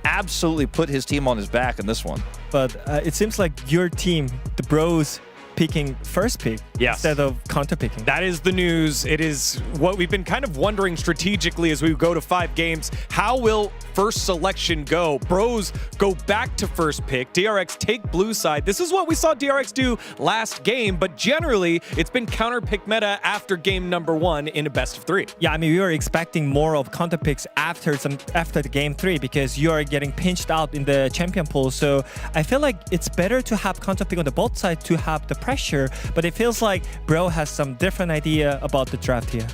absolutely put his team on his back in this one. But it seems like your team, the Bros, picking first pick instead of counter picking. That is the news. It is what we've been kind of wondering strategically as we go to 5 games. How will first selection go? Bros go back to first pick. DRX take blue side. This is what we saw DRX do last game, but generally it's been counter pick meta after game number 1 in a best of 3. Yeah, I mean, we were expecting more of counter picks after the game 3 because you are getting pinched out in the champion pool. So I feel like it's better to have counter pick on the bot side to have the pressure, but it feels like Bro has some different idea about the draft here.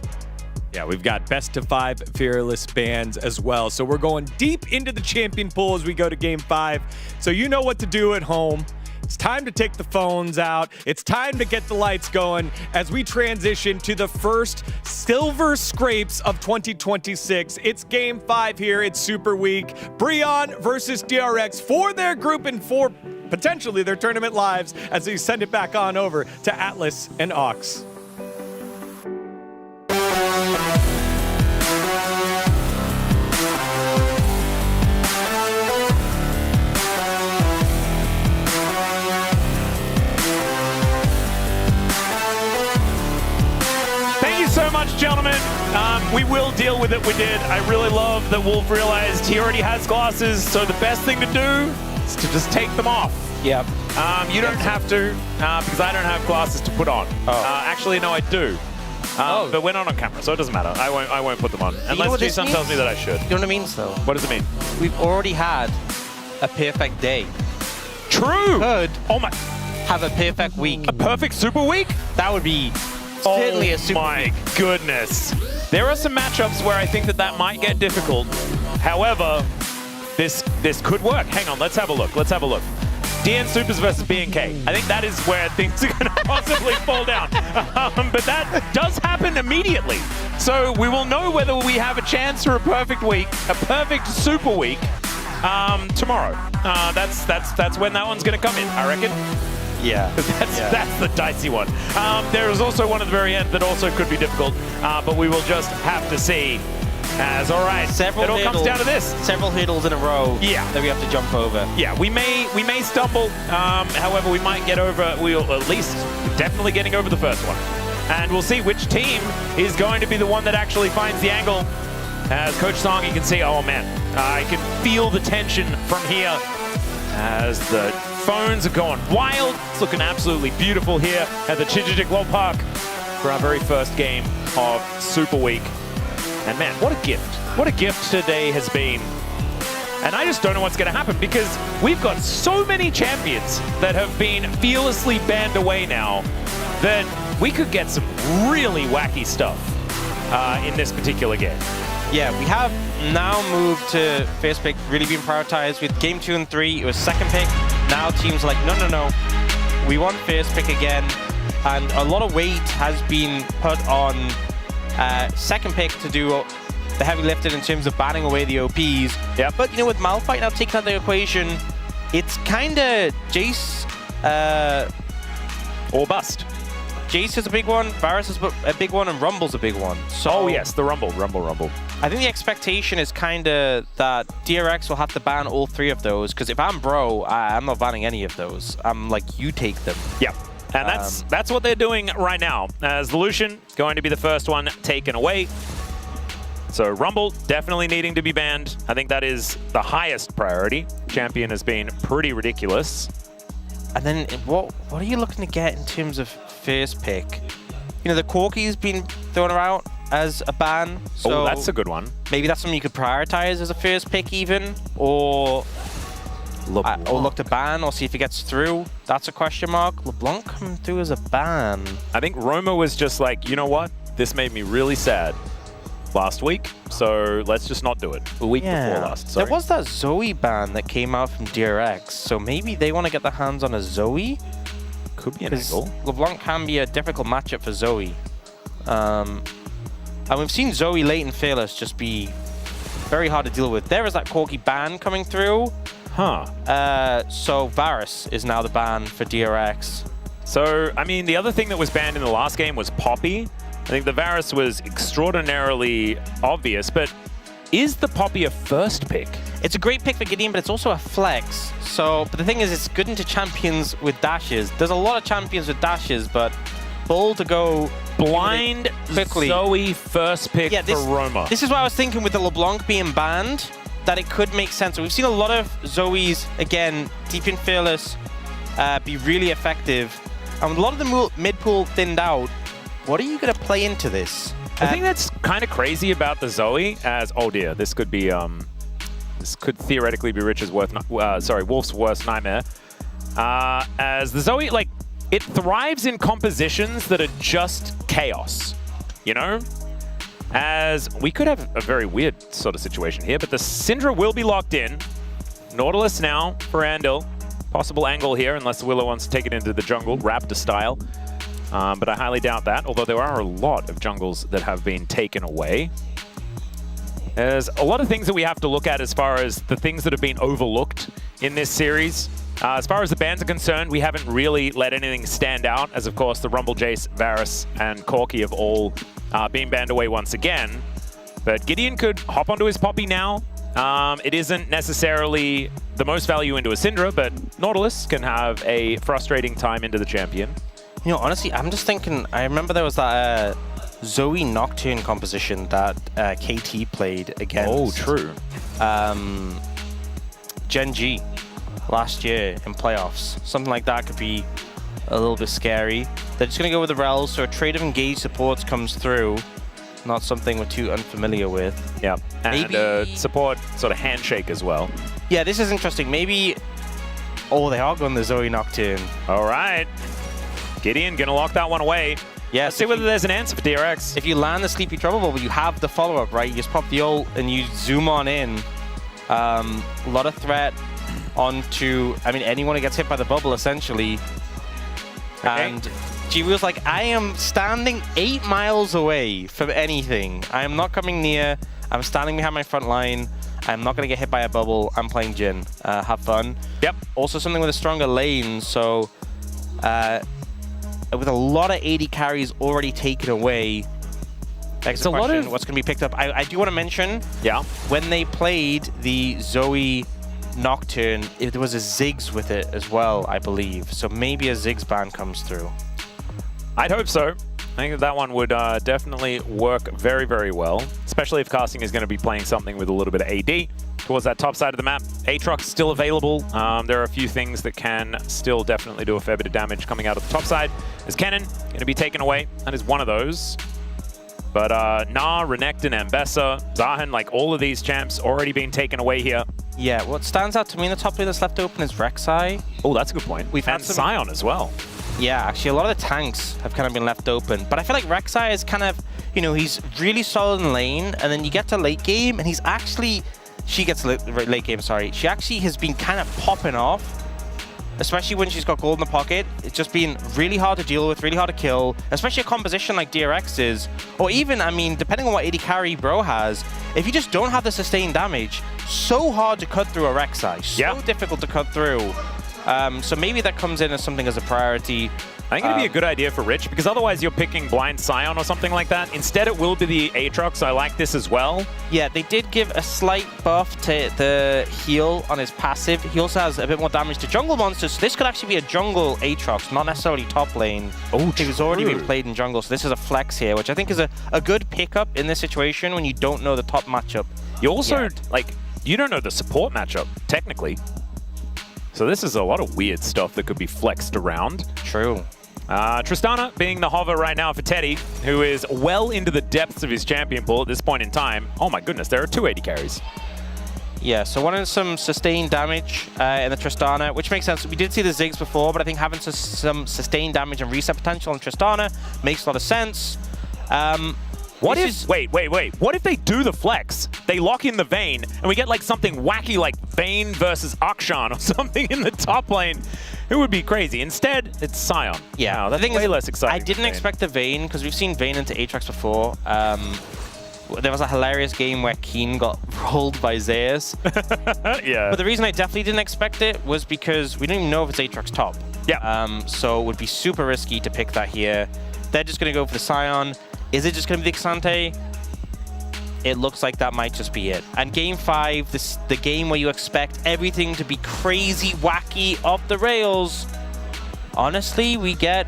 Yeah, we've got best of 5 fearless bands as well. So we're going deep into the champion pool as we go to game 5. So you know what to do at home. It's time to take the phones out. It's time to get the lights going as we transition to the first silver scrapes of 2026. It's game 5 here. It's Super Week. Breon versus DRX for their group and for potentially their tournament lives as we send it back on over to Atlas and Ox. So much, gentlemen. We will deal with it. We did. I really love that Wolf realized he already has glasses, so the best thing to do is to just take them off. Yeah. You don't have to, because I don't have glasses to put on. Actually, no, I do. But we're not on camera, so it doesn't matter. I won't put them on. Unless Jason tells me that I should. You know what it means, though? What does it mean? We've already had a perfect day. True! Could have a perfect week. A perfect Super Week? That would be certainly a Super Week. My goodness. There are some matchups where I think that might get difficult. However, this could work. Hang on, let's have a look. DN Supers versus BNK. I think that is where things are going to possibly fall down. But that does happen immediately. So we will know whether we have a chance for a perfect week, a perfect Super Week, tomorrow. That's when that one's going to come in, I reckon. Yeah. That's the dicey one. There is also one at the very end that also could be difficult, but we will just have to see. As all right, it all comes down to this. Several hurdles in a row that we have to jump over. Yeah, we may stumble. However, we might get over, we'll at least definitely getting over the first one. And we'll see which team is going to be the one that actually finds the angle. As Coach Song, you can see, oh man, I can feel the tension from here as the phones are going wild. It's looking absolutely beautiful here at the Chijijik World Park for our very first game of Super Week. And man, what a gift. What a gift today has been. And I just don't know what's going to happen because we've got so many champions that have been fearlessly banned away now that we could get some really wacky stuff in this particular game. Yeah, we have now moved to first pick really being prioritized. With game 2 and 3, it was second pick. Now teams are like, no. We want first pick again. And a lot of weight has been put on second pick to do the heavy lifting in terms of banning away the OPs. Yeah. But, you know, with Malphite now taking out the equation, it's kind of Jace or bust. Jace is a big one, Varus is a big one, and Rumble's a big one. So yes, the Rumble. I think the expectation is kind of that DRX will have to ban all 3 of those, because if I'm Bro, I'm not banning any of those. I'm like, you take them. Yeah. And that's what they're doing right now, as the Lucian going to be the first one taken away. So Rumble definitely needing to be banned. I think that is the highest priority. Champion has been pretty ridiculous. And then what are you looking to get in terms of first pick? You know, the Corki's been thrown around as a ban. So that's a good one. Maybe that's something you could prioritize as a first pick even, or look to ban, or see if it gets through. That's a question mark. LeBlanc coming through as a ban. I think Roma was just like, you know what? This made me really sad last week, so let's just not do it. A week before last, sorry. There was that Zoe ban that came out from DRX, so maybe they want to get their hands on a Zoe? Could be an angle. LeBlanc can be a difficult matchup for Zoe. And we've seen Zoe late in Fearless just be very hard to deal with. There is that Corki ban coming through. So Varus is now the ban for DRX. So, I mean, the other thing that was banned in the last game was Poppy. I think the Varus was extraordinarily obvious, but is the Poppy a first pick? It's a great pick for Gideon, but it's also a flex. So, but the thing is, it's good into champions with dashes. There's a lot of champions with dashes, but bold to go blind quickly. Zoe first pick for Roma. This is what I was thinking with the LeBlanc being banned, that it could make sense. We've seen a lot of Zoes, again, Deep and Fearless, be really effective. And with a lot of the mid pool thinned out, what are you going to play into this? I think that's kind of crazy about the Zoe as, oh dear, this could be, this could theoretically be Wolf's worst nightmare. As the Zoe, like, it thrives in compositions that are just chaos, you know? As we could have a very weird sort of situation here, but the Syndra will be locked in. Nautilus now for Andil. Possible angle here, unless Willow wants to take it into the jungle, Raptor style. But I highly doubt that, although there are a lot of jungles that have been taken away. There's a lot of things that we have to look at as far as the things that have been overlooked in this series. As far as the bans are concerned, we haven't really let anything stand out, as of course the Rumble Jace, Varus, and Corki have all been banned away once again. But Gideon could hop onto his Poppy now. It isn't necessarily the most value into a Syndra, but Nautilus can have a frustrating time into the champion. You know, honestly, I'm just thinking, I remember there was that Zoe Nocturne composition that KT played against. Oh, true. Gen G last year in playoffs. Something like that could be a little bit scary. They're just going to go with the Rels, so a trade of engaged supports comes through. Not something we're too unfamiliar with. Yeah, and support sort of handshake as well. Yeah, this is interesting. Maybe... Oh, they are going the Zoe Nocturne. All right. Gideon gonna lock that one away. Yeah, let's see whether there's an answer for DRX. If you land the Sleepy Trouble Bubble, you have the follow-up, right? You just pop the ult and you zoom on in. A lot of threat onto, I mean, anyone who gets hit by the bubble, essentially. Okay. And G-Wheel's like, I am standing 8 miles away from anything. I am not coming near. I'm standing behind my front line. I'm not going to get hit by a bubble. I'm playing Jhin. Have fun. Yep. Also something with a stronger lane, so... with a lot of 80 carries already taken away, it's a lot of what's going to be picked up. I do want to mention, when they played the Zoe Nocturne, there was a Ziggs with it as well, I believe. So maybe a Ziggs ban comes through. I'd hope so. I think that one would definitely work very, very well, especially if casting is going to be playing something with a little bit of AD towards that top side of the map. Aatrox still available. There are a few things that can still definitely do a fair bit of damage coming out of the top side. There's Kennen going to be taken away. That is one of those. But Nah, Renekton, Ambessa, Zahan, like all of these champs already being taken away here. Yeah, what stands out to me in the top lane that's left open is Rek'Sai. Oh, that's a good point. We've had Sion as well. Yeah, actually, a lot of the tanks have kind of been left open. But I feel like Rek'Sai is kind of, you know, he's really solid in lane, and then you get to late game, and he's actually... She gets late game, sorry. She actually has been kind of popping off, especially when she's got gold in the pocket. It's just been really hard to deal with, really hard to kill, especially a composition like DRX is. Or even, I mean, depending on what AD carry Bro has, if you just don't have the sustained damage, so hard to cut through a Rek'Sai. So difficult to cut through. So maybe that comes in as something as a priority. I think it'd be a good idea for Rich, because otherwise you're picking Blind Sion or something like that. Instead, it will be the Aatrox. I like this as well. Yeah, they did give a slight buff to the heal on his passive. He also has a bit more damage to jungle monsters. So this could actually be a jungle Aatrox, not necessarily top lane. Oh, true. He's already been played in jungle, so this is a flex here, which I think is a good pickup in this situation when you don't know the top matchup. You also, like, you don't know the support matchup, technically. So this is a lot of weird stuff that could be flexed around. True. Tristana being the hover right now for Teddy, who is well into the depths of his champion pool at this point in time. Oh my goodness, there are 280 carries. Yeah, so wanting some sustained damage in the Tristana, which makes sense. We did see the Ziggs before, but I think having some sustained damage and reset potential in Tristana makes a lot of sense. What if, wait, what if they do the flex? They lock in the Vayne, and we get like something wacky like Vayne versus Akshan or something in the top lane. It would be crazy. Instead, it's Sion. Yeah, wow, that's way less exciting. I didn't expect the Vayne, because we've seen Vayne into Aatrox before. There was a hilarious game where Keen got rolled by Zeus. Yeah. But the reason I definitely didn't expect it was because we don't even know if it's Aatrox top. Yeah. So it would be super risky to pick that here. They're just going to go for the Sion. Is it just going to be the Xante? it looks like that might just be it. And Game 5, the game where you expect everything to be crazy, wacky, off the rails, honestly, we get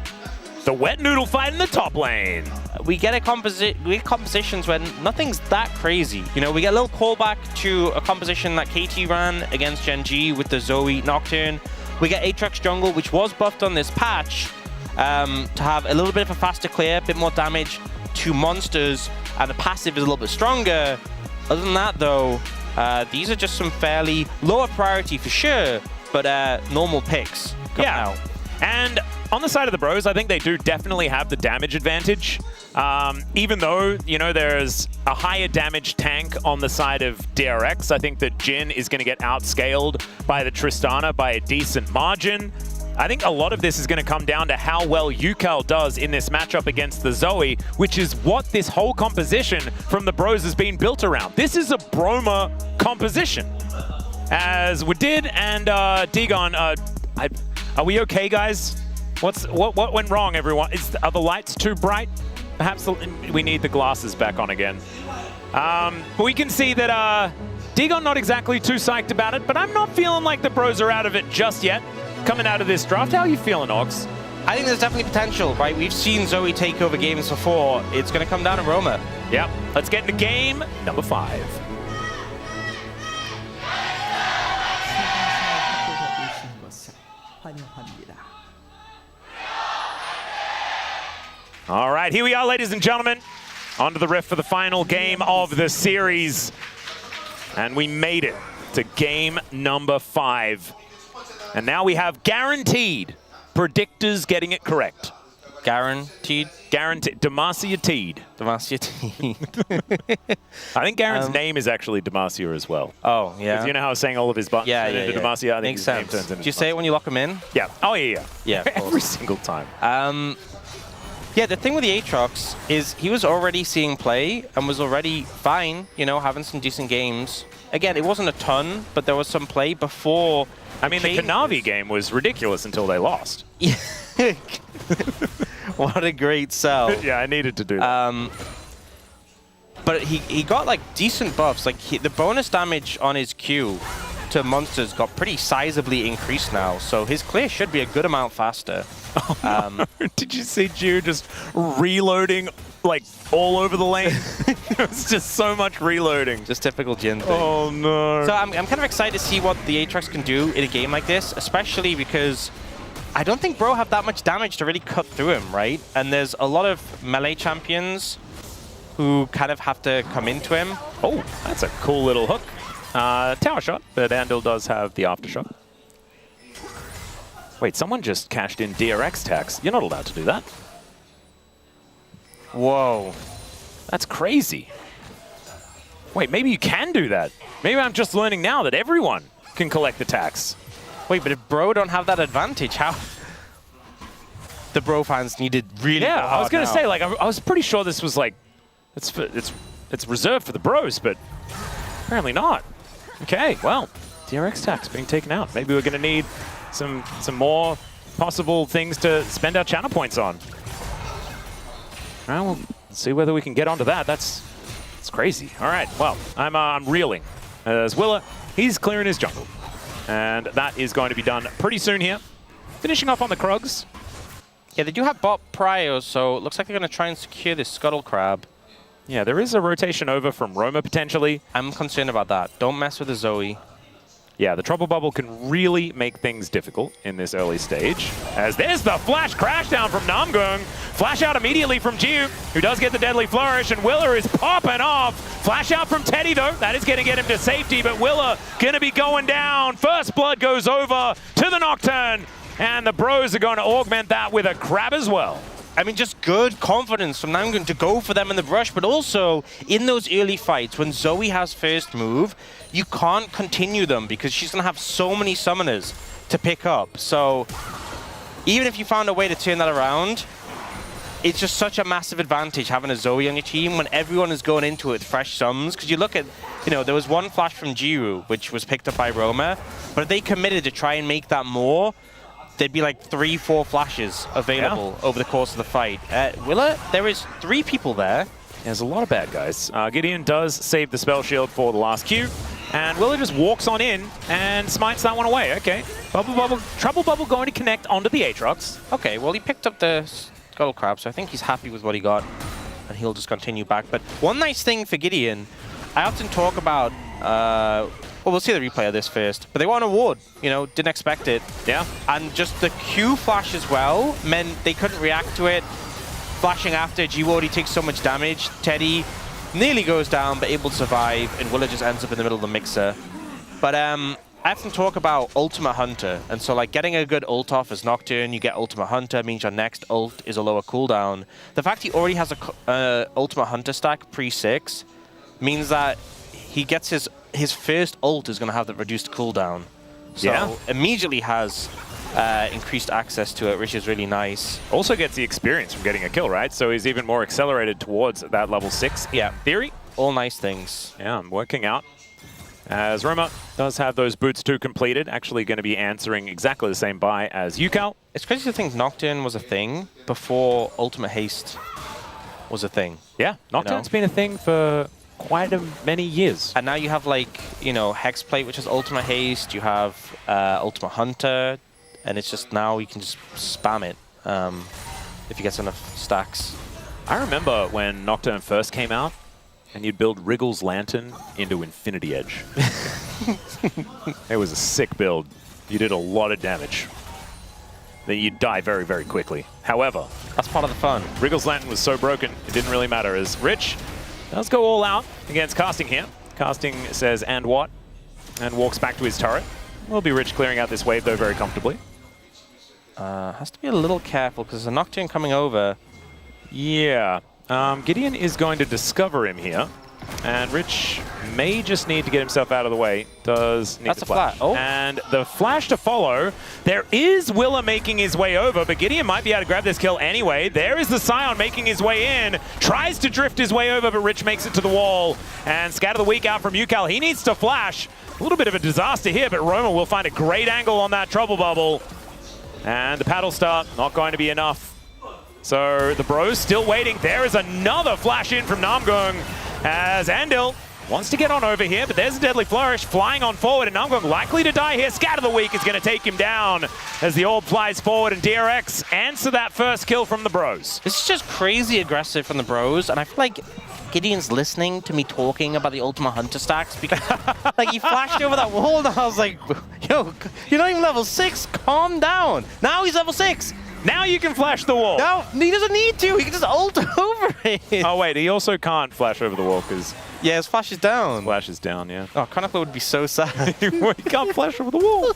the wet noodle fight in the top lane. We get compositions when nothing's that crazy. You know, we get a little callback to a composition that KT ran against Gen G with the Zoe Nocturne. We get Aatrox jungle, which was buffed on this patch to have a little bit of a faster clear, a bit more damage to monsters, and the passive is a little bit stronger. Other than that, though, these are just some fairly lower priority for sure, but normal picks coming out. And on the side of the bros, I think they do definitely have the damage advantage. Even though, you know, there's a higher damage tank on the side of DRX, I think that Jhin is going to get outscaled by the Tristana by a decent margin. I think a lot of this is going to come down to how well Yukal does in this matchup against the Zoe, which is what this whole composition from the bros has been built around. This is a Broma composition. As Wadid and Dagon, are we okay, guys? What went wrong, everyone? Are the lights too bright? Perhaps we need the glasses back on again. But we can see that Dagon not exactly too psyched about it, but I'm not feeling like the bros are out of it just yet. Coming out of this draft, how are you feeling, Ox? I think there's definitely potential, right? We've seen Zoe take over games before. It's going to come down to Roma. Yep. Let's get into game number 5. All right, here we are, ladies and gentlemen. Onto the riff for the final game of the series. And we made it to game number 5. And now we have guaranteed predictors getting it correct. Guaranteed? Guaranteed. Demacia Teed. Demacia Teed. I think Garen's name is actually Demacia as well. Oh, yeah. Because you know how I was saying all of his buttons into Demacia? I think Makes his name sense. turns into Do you say it when you lock him in? Yeah. Oh, yeah. Yeah, Every single time. Yeah, the thing with the Aatrox is he was already seeing play and was already fine, you know, having some decent games. Again, it wasn't a ton, but there was some play before. I mean, the Kanavi game was ridiculous until they lost. What a great sell. Yeah, I needed to do that. But he got, like, decent buffs. Like, the bonus damage on his Q to monsters got pretty sizably increased now, so his clear should be a good amount faster. Oh, no. Did you see Jew just reloading, like, all over the lane? It was just so much reloading. Just typical Jhin thing. Oh, no. So I'm kind of excited to see what the Aatrox can do in a game like this, especially because I don't think Bro have that much damage to really cut through him, right? And there's a lot of melee champions who kind of have to come into him. Oh, that's a cool little hook. Tower shot, but Andal does have the aftershock. Wait, someone just cashed in DRX tax. You're not allowed to do that. Whoa. That's crazy. Wait, maybe you can do that. Maybe I'm just learning now that everyone can collect the tax. Wait, but if Bro don't have that advantage, how? The Bro fans needed really Yeah, I was going to now. say, like, I was pretty sure this was, like, it's reserved for the bros, but apparently not. Okay, well, DRX tax being taken out. Maybe we're going to need some more possible things to spend our channel points on. All right, well, let's see whether we can get onto that. That's crazy. All right, well, I'm reeling. As Willa, he's clearing his jungle. And that is going to be done pretty soon here. Finishing off on the Krugs. Yeah, they do have bot prio, so it looks like they're going to try and secure this Scuttle Crab. Yeah, there is a rotation over from Roma potentially. I'm concerned about that. Don't mess with the Zoe. Yeah, the Trouble Bubble can really make things difficult in this early stage. As there's the flash crash down from Namgung. Flash out immediately from Jiu, who does get the Deadly Flourish, and Willa is popping off. Flash out from Teddy, though. That is going to get him to safety, but Willa going to be going down. First Blood goes over to the Nocturne, and the bros are going to augment that with a crab as well. I mean, just good confidence from Namgung to go for them in the brush, but also in those early fights, when Zoe has first move, you can't continue them because she's going to have so many summoners to pick up. So even if you found a way to turn that around, it's just such a massive advantage having a Zoe on your team when everyone is going into it with fresh sums. Because you look at, you know, there was one flash from Jiru, which was picked up by Roma, but if they committed to try and make that more, there'd be like 3-4 flashes available over the course of the fight. Willa, there is 3 people there. There's a lot of bad guys. Gideon does save the spell shield for the last Q, and Willa just walks on in and smites that one away. Okay, Bubble Bubble, Trouble Bubble going to connect onto the Aatrox. Okay, well, he picked up the Scuttle Crab, so I think he's happy with what he got, and he'll just continue back. But one nice thing for Gideon, I often talk about, well, we'll see the replay of this first, but they won an award, you know, didn't expect it. Yeah. And just the Q flash as well meant they couldn't react to it. Flashing after, G-Ward already takes so much damage. Teddy nearly goes down, but able to survive, and Willa just ends up in the middle of the mixer. But I often talk about Ultimate Hunter, and so like getting a good ult off as Nocturne, you get Ultimate Hunter, means your next ult is a lower cooldown. The fact he already has a Ultimate Hunter stack pre-6 means that he gets his first ult is going to have the reduced cooldown. So immediately has increased access to it, which is really nice. Also gets the experience from getting a kill, right? So he's even more accelerated towards that level 6. Yeah. Theory. All nice things. Yeah, I'm working out. As Roma does have those boots 2 completed, actually going to be answering exactly the same buy as Yukal. It's crazy to think Nocturne was a thing before Ultimate Haste was a thing. Yeah, Nocturne's been a thing for quite many years. And now you have like, you know, Hexplate, which is Ultimate Haste. You have Ultimate Hunter. And it's just now you can just spam it if you get enough stacks. I remember when Nocturne first came out, and you'd build Wriggle's Lantern into Infinity Edge. It was a sick build. You did a lot of damage. Then you'd die very, very quickly. However, that's part of the fun. Wriggle's Lantern was so broken, it didn't really matter, as Rich does go all out against Casting here. Casting says, and what? And walks back to his turret. Will be Rich clearing out this wave, though, very comfortably. Has to be a little careful, because there's a Nocturne coming over. Yeah. Gideon is going to discover him here. And Rich may just need to get himself out of the way. Does need That's the a flash. Oh. And the flash to follow. There is Willa making his way over, but Gideon might be able to grab this kill anyway. There is the Scion making his way in. Tries to drift his way over, but Rich makes it to the wall. And Scatter the Weak out from Yukal. He needs to flash. A little bit of a disaster here, but Roma will find a great angle on that Trouble Bubble. And the Paddle Star, not going to be enough. So the Bros still waiting. There is another flash in from Namgung as Andil wants to get on over here, but there's a Deadly Flourish flying on forward, and Namgung likely to die here. Scatter the Weak is going to take him down as the orb flies forward, and DRX answer that first kill from the Bros. This is just crazy aggressive from the Bros, and I feel like Gideon's listening to me talking about the Ultimate Hunter stacks because like he flashed over that wall and I was like, yo, you're not even level 6, calm down. Now he's level 6. Now you can flash the wall. No, he doesn't need to. He can just ult over it. Oh, wait, he also can't flash over the wall because... Yeah, his flash is down. Flash is down, yeah. Oh, Chronicler would be so sad. He can't flash over the wall.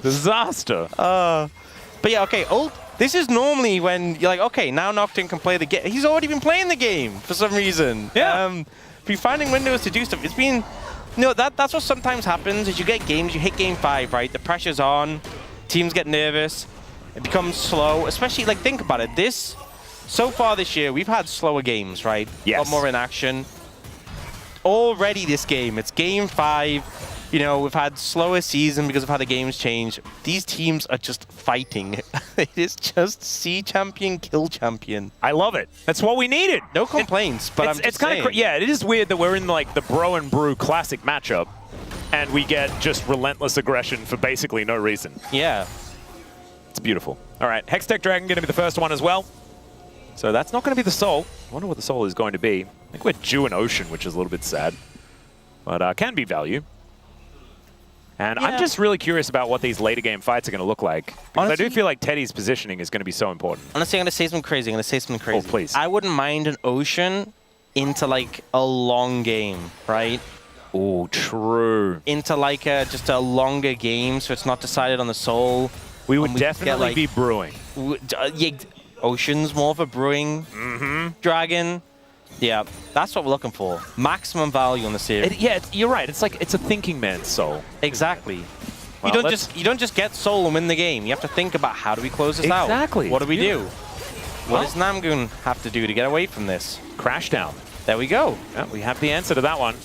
Disaster. But yeah, okay, ult. This is normally when you're like, okay, now Nocturne can play the game. He's already been playing the game for some reason. Yeah. Be finding windows to do stuff. It's been, you know, that's what sometimes happens is you get games, you hit game 5, right? The pressure's on, teams get nervous, it becomes slow, especially, like, think about it. So far this year, we've had slower games, right? Yes. A lot more in action. Already this game, it's game 5. You know, we've had slower season because of how the games change. These teams are just fighting. It is just see champion, kill champion. I love it. That's what we needed. No complaints, but it's kind of yeah. It is weird that we're in like the Bro and Brew classic matchup, and we get just relentless aggression for basically no reason. Yeah, it's beautiful. All right, Hextech Dragon going to be the first one as well. So that's not going to be the soul. I wonder what the soul is going to be. I think we're Dew and Ocean, which is a little bit sad, but can be value. And yeah. I'm just really curious about what these later game fights are going to look like. Because honestly, I do feel like Teddy's positioning is going to be so important. Honestly, I'm going to say something crazy. Oh, please. I wouldn't mind an Ocean into like a long game, right? Oh, true. Into like just a longer game, so it's not decided on the soul. We would definitely be brewing. Yeah, Ocean's more of a brewing dragon. Yeah, that's what we're looking for. Maximum value on the series. You're right. It's like it's a thinking man's soul. Exactly. Well, you don't just get soul and win the game. You have to think about how do we close this out? Exactly. What do we do? What does Namgun have to do to get away from this? Crash down. There we go. Yeah, we have the answer to that one.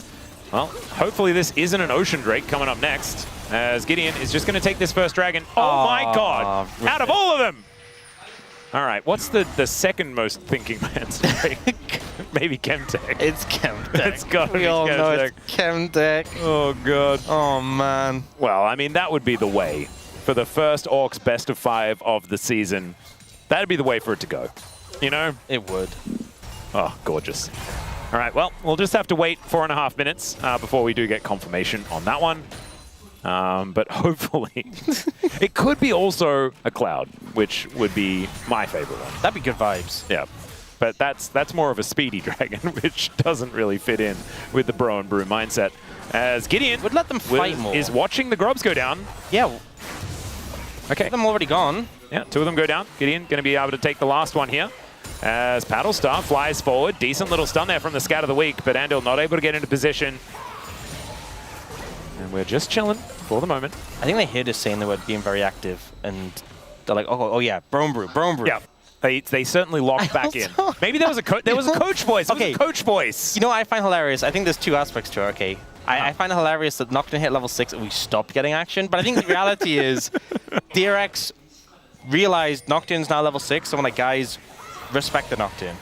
Well, hopefully this isn't an Ocean Drake coming up next, as Gideon is just going to take this first dragon. Oh my god! Out of all of them! All right, what's the second most thinking man's Drake? maybe Chemtech. It's Chemtech. It's gotta we be all know Chemtech. it's Chemtech. Oh, God. Oh, man. Well, I mean, that would be the way for the first Orcs best of 5 of the season. That'd be the way for it to go. You know? It would. Oh, gorgeous. All right, well, we'll just have to wait 4.5 minutes before we do get confirmation on that one. But hopefully, it could be also a Cloud, which would be my favorite one. That'd be good vibes. Yeah, but that's more of a speedy dragon, which doesn't really fit in with the Bro and Brew mindset. As Gideon would let them fight more. Is watching the Grubs go down. Yeah. Okay. Them already gone. Yeah, 2 of them go down. Gideon going to be able to take the last one here. As Paddlestar flies forward. Decent little stun there from the Scout of the Week, but Andil not able to get into position. And we're just chilling for the moment. I think they heard us saying they were being very active, and they're like, oh yeah, Bro and Brew. Yeah. They certainly locked back in. Maybe there was a coach voice. Okay. It was a coach voice. You know what I find hilarious? I think there's 2 aspects to it, okay? I find it hilarious that Nocturne hit level 6 and we stopped getting action, but I think the reality is DRX realized Nocturne's now level 6, so I'm like, guys, respect the Nocturne.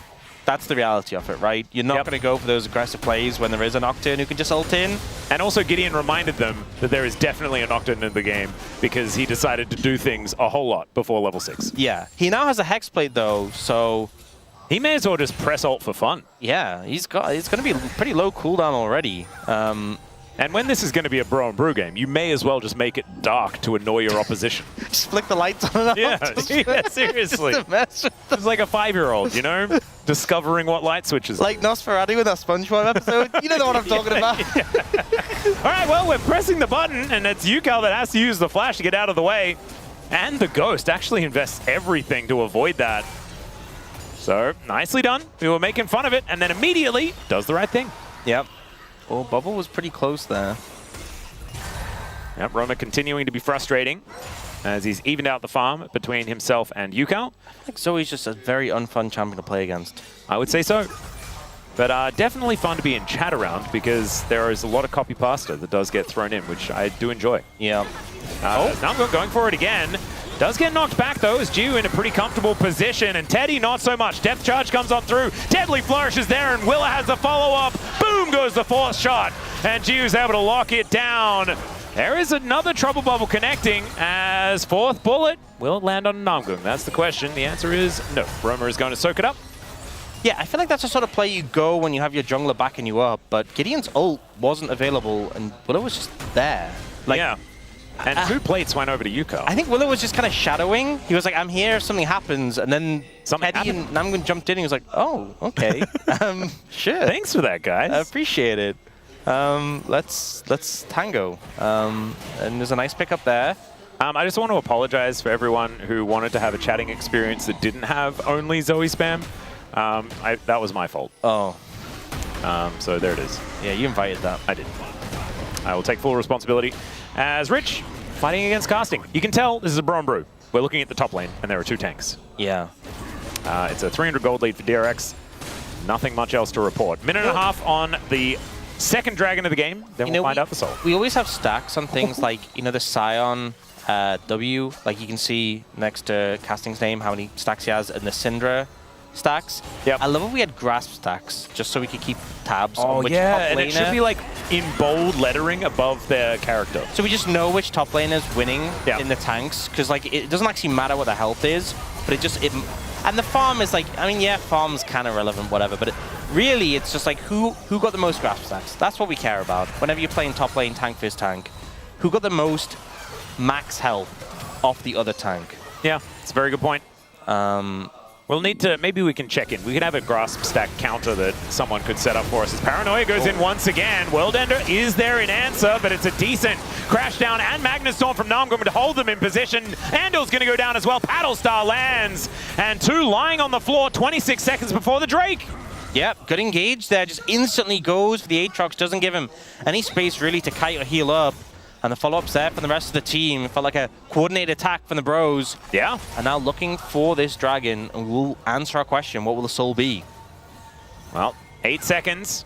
That's the reality of it, right? You're not going to go for those aggressive plays when there is a Nocturne who can just ult in. And also Gideon reminded them that there is definitely a Nocturne in the game because he decided to do things a whole lot before level 6. Yeah. He now has a Hexblade though, so he may as well just press ult for fun. Yeah, it's going to be pretty low cooldown already. And when this is going to be a Bro and Brew game, you may as well just make it dark to annoy your opposition. Just flick the lights on and off. Yeah, seriously. Just a mess. It's like a 5-year-old, you know? Discovering what light switches. Like Nosferatu with that SpongeBob episode. You know what I'm talking about. All right, well, we're pressing the button, and it's Yukal that has to use the flash to get out of the way. And the Ghost actually invests everything to avoid that. So, nicely done. We were making fun of it, and then immediately does the right thing. Yep. Oh, Bubble was pretty close there. Yep, Roma continuing to be frustrating as he's evened out the farm between himself and Yukal. I think Zoe's just a very unfun champion to play against. I would say so. But definitely fun to be in chat around because there is a lot of copy pasta that does get thrown in, which I do enjoy. Yeah. Now I'm going for it again. Does get knocked back, though, as Jiu in a pretty comfortable position, and Teddy not so much. Depth charge comes on through. Deadly Flourish is there, and Willa has the follow-up. Boom goes the 4th shot, and Jiu's able to lock it down. There is another Trouble Bubble connecting as 4th bullet. Will it land on Namgung? That's the question. The answer is no. Roma is going to soak it up. Yeah, I feel like that's the sort of play you go when you have your jungler backing you up, but Gideon's ult wasn't available, and Willow was just there. Like, yeah. And 2 plates went over to Yukal. I think Willow was just kind of shadowing. He was like, I'm here if something happens. And then Teddy and Namgun jumped in. He was like, oh, okay. Sure. Thanks for that, guys. I appreciate it. Let's tango. And there's a nice pickup there. I just want to apologize for everyone who wanted to have a chatting experience that didn't have only Zoe spam. That was my fault. Oh. So there it is. Yeah, you invited that. I did. I will take full responsibility. As Rich, fighting against casting. You can tell this is a Bro and Brew. We're looking at the top lane, and there are 2 tanks. Yeah. It's a 300 gold lead for DRX. Nothing much else to report. Minute and a half on the 2nd dragon of the game. Then we'll find out the soul. We always have stacks on things like, the Scion W. Like you can see next to casting's name how many stacks he has, and the Syndra stacks. Yep. I love if we had grasp stacks, just so we could keep tabs on which top laner. And it should be like in bold lettering above their character. So we just know which top laner is winning in the tanks, because like it doesn't actually matter what the health is, but and the farm is like, I mean, yeah, farm's kind of relevant, whatever, but really it's just like who got the most grasp stacks. That's what we care about. Whenever you're playing top lane tank versus tank, who got the most max health off the other tank? Yeah, it's a very good point. We'll need to, maybe we can check in. We can have a grasp stack counter that someone could set up for us. As Paranoia goes in once again. World Ender is there in answer, but it's a decent crash down and Magnus Storm from Namgung to hold them in position. Andal's going to go down as well. Paddlestar lands, and 2 lying on the floor 26 seconds before the Drake. Yep, good engage there. Just instantly goes for the Aatrox. Doesn't give him any space really to kite or heal up. And the follow-up's there from the rest of the team. It felt like a coordinated attack from the bros. Yeah. And now looking for this dragon, and we'll answer our question. What will the soul be? Well, 8 seconds.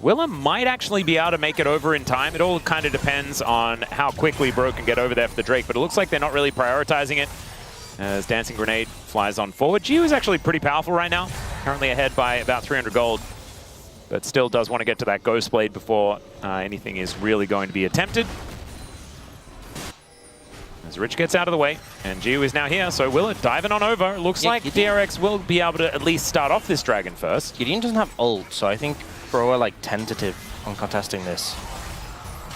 Willa might actually be able to make it over in time. It all kind of depends on how quickly Bro can get over there for the Drake, but it looks like they're not really prioritizing it as Dancing Grenade flies on forward. Jiu is actually pretty powerful right now, currently ahead by about 300 gold. but still does want to get to that Ghost Blade before anything is really going to be attempted. As Rich gets out of the way, and Gio is now here, so Willa diving on over. Looks like DRX will be able to at least start off this dragon first. Gideon doesn't have ult, so I think Bro are like tentative on contesting this.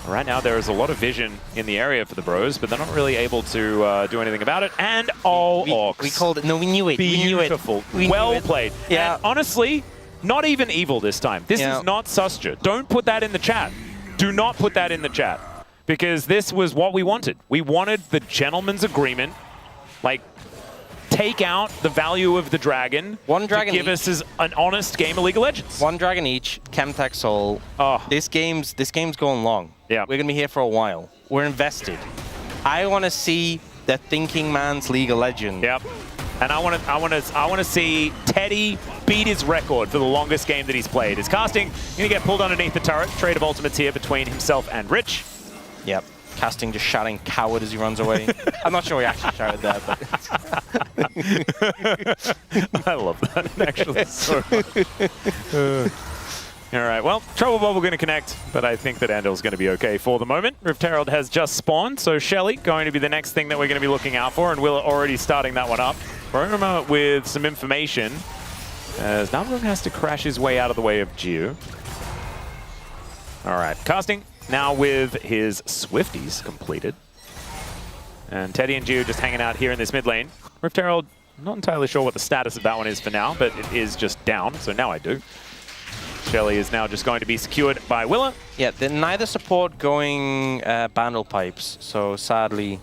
Right now, there is a lot of vision in the area for the Bros, but they're not really able to do anything about it. And Ox. We called it. No, we knew it. Beautiful. Well played. Yeah. And honestly, not even evil this time. This is not Susja. Don't put that in the chat. Do not put that in the chat. Because this was what we wanted. We wanted the gentleman's agreement. Like, take out the value of the dragon. One dragon to give us an honest game of League of Legends. One dragon each. Chemtech Soul. Oh. This game's going long. Yeah. We're gonna be here for a while. We're invested. I want to see the thinking man's League of Legends. Yep. And I want to see Teddy beat his record for the longest game that he's played. His casting gonna get pulled underneath the turret. Trade of ultimates here between himself and Rich. Yep. Casting just shouting coward as he runs away. I'm not sure he actually shouted that, but I love that actually so much. All right, well, Trouble Bubble going to connect, but I think that Andel's going to be okay for the moment. Rift Herald has just spawned, so Shelly going to be the next thing that we're going to be looking out for, and Willa already starting that one up. Roma with some information, as Namrung has to crash his way out of the way of Gio. All right, casting now with his Swifties completed. And Teddy and Gio just hanging out here in this mid lane. Rift Herald, not entirely sure what the status of that one is for now, but it is just down, so now I do. Shelly is now just going to be secured by Willa. Yeah, they're neither support going bundle pipes, so sadly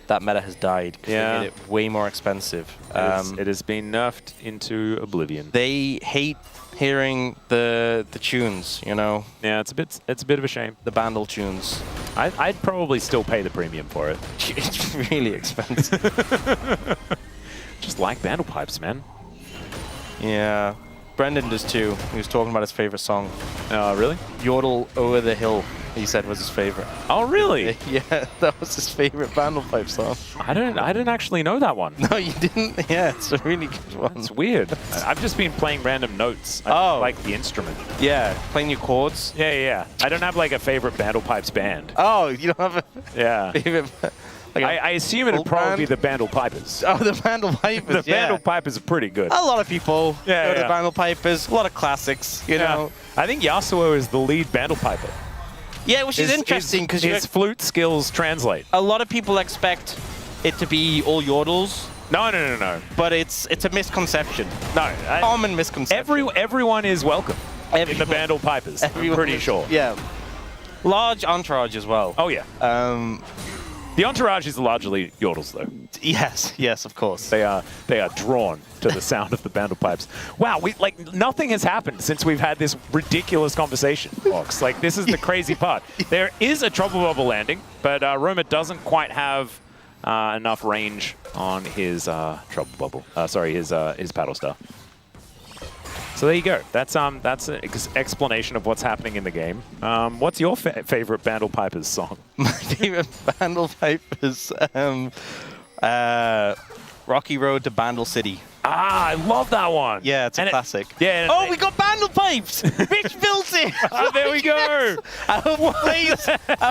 that meta has died because they made it way more expensive. It has been nerfed into oblivion. They hate hearing the tunes, you know. Yeah, it's a bit of a shame. The bundle tunes. I'd probably still pay the premium for it. It's really expensive. Just like bundle pipes, man. Yeah. Brendan does too. He was talking about his favorite song. Really? Yodel Over the Hill, he said was his favorite. Oh, really? Yeah, that was his favorite bundle pipe song. I didn't actually know that one. No, you didn't? Yeah, it's a really good one. It's weird. I've just been playing random notes. I like the instrument. Yeah, playing your chords? Yeah. I don't have like a favorite Bundle Pipes band. Oh, you don't have a favorite... Like I assume it would probably be the Bundle Pipers. Oh, the Bundle Pipers, The Bundle Pipers are pretty good. A lot of people go to the yeah. Bundle Pipers. A lot of classics, you know. I think Yasuo is the lead Bundle Piper. Yeah, which is interesting because his flute skills translate. A lot of people expect it to be all yodels. No. But it's a misconception. No. Common misconception. Everyone is welcome in the Bundle Pipers. I'm pretty sure. Yeah. Large entourage as well. Oh, yeah. The entourage is largely yodels, though. Yes, of course. They are drawn to the sound of the Bundle Pipes. Wow, nothing has happened since we've had this ridiculous conversation, Ox. Like, this is the crazy part. There is a Trouble Bubble landing, but Roma doesn't quite have enough range on his Trouble Bubble. His Paddle Star. So there you go. That's an explanation of what's happening in the game. What's your favorite Bundle Pipers song? My favorite Bundle Pipers, Rocky Road to Bandle City. Ah, I love that one. Yeah, it's a classic. Yeah. Oh, we got Bandle Pipes! Rich built it! There we go! I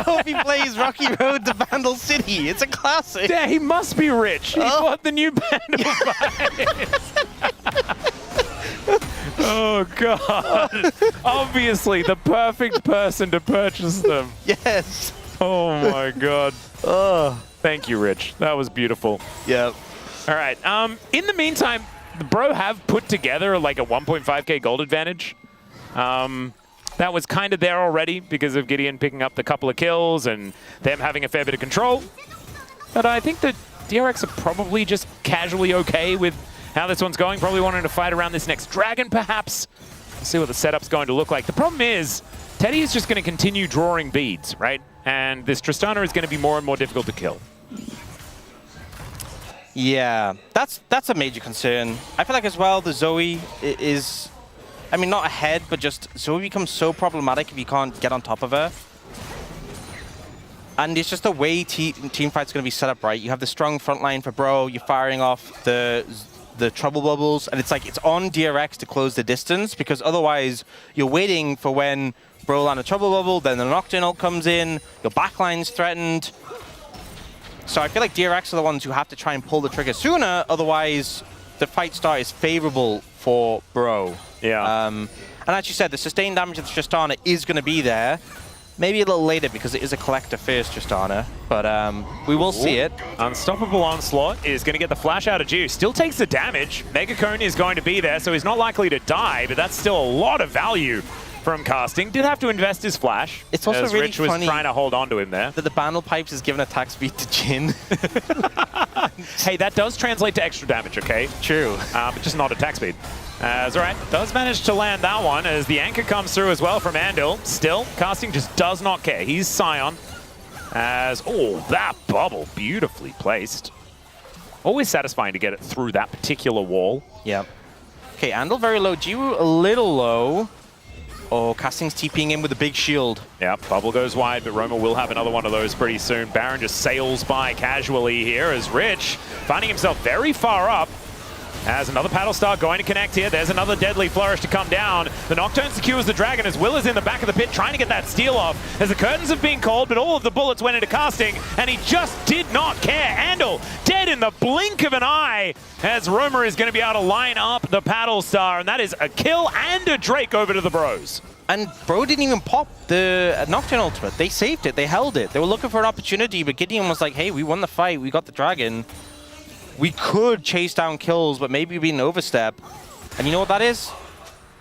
hope he plays Rocky Road to Bandle City. It's a classic. Yeah, he must be rich. He bought the new Bundle Pipes. Oh, God. Obviously, the perfect person to purchase them. Yes. Oh, my God. Thank you, Rich. That was beautiful. Yeah. All right. In the meantime, the Bro have put together like a 1.5k gold advantage. That was kind of there already because of Gideon picking up the couple of kills and them having a fair bit of control. But I think that DRX are probably just casually okay with how this one's going. Probably wanting to fight around this next dragon, perhaps. We'll see what the setup's going to look like. The problem is, Teddy is just going to continue drawing beads, right? And this Tristana is going to be more and more difficult to kill. Yeah, that's a major concern. I feel like as well, the Zoe is, I mean, not ahead, but just Zoe becomes so problematic if you can't get on top of her. And it's just the way team fight's going to be set up, right? You have the strong front line for Bro, you're firing off the the trouble bubbles, and it's like it's on DRX to close the distance, because otherwise you're waiting for when Bro land a trouble bubble, then the Nocturne ult comes in, your backline's threatened. So I feel like DRX are the ones who have to try and pull the trigger sooner, otherwise the fight start is favorable for Bro. Yeah. And as you said, the sustained damage of the Tristana is going to be there. Maybe a little later because it is a collector first Tristana, but we will see it. Unstoppable Onslaught is going to get the flash out of Geo. Still takes the damage. Mega Cone is going to be there, so he's not likely to die, but that's still a lot of value from casting. Did have to invest his flash. It's also as really Rich was funny trying to hold on to him there. That the Bandle Pipes is given attack speed to Jin. Hey, that does translate to extra damage, okay? True. But just not attack speed. As alright, does manage to land that one as the anchor comes through as well from Andil. Still, casting just does not care. He's Scion. As, oh, that bubble, beautifully placed. Always satisfying to get it through that particular wall. Yep. Okay, Andil very low. Jiwoo a little low. Oh, casting's TPing in with a big shield. Yep, bubble goes wide, but Roma will have another one of those pretty soon. Baron just sails by casually here as Rich, finding himself very far up. As another Paddle Star going to connect here. There's another Deadly Flourish to come down. The Nocturne secures the Dragon as Will is in the back of the pit trying to get that steal off. As the curtains have been called, but all of the bullets went into casting, and he just did not care. Andal dead in the blink of an eye as Roma is going to be able to line up the Paddle Star, and that is a kill and a Drake over to the Bros. And Bro didn't even pop the Nocturne ultimate. They saved it. They held it. They were looking for an opportunity, but Gideon was like, hey, we won the fight. We got the Dragon. We could chase down kills, but maybe be an overstep. And you know what that is?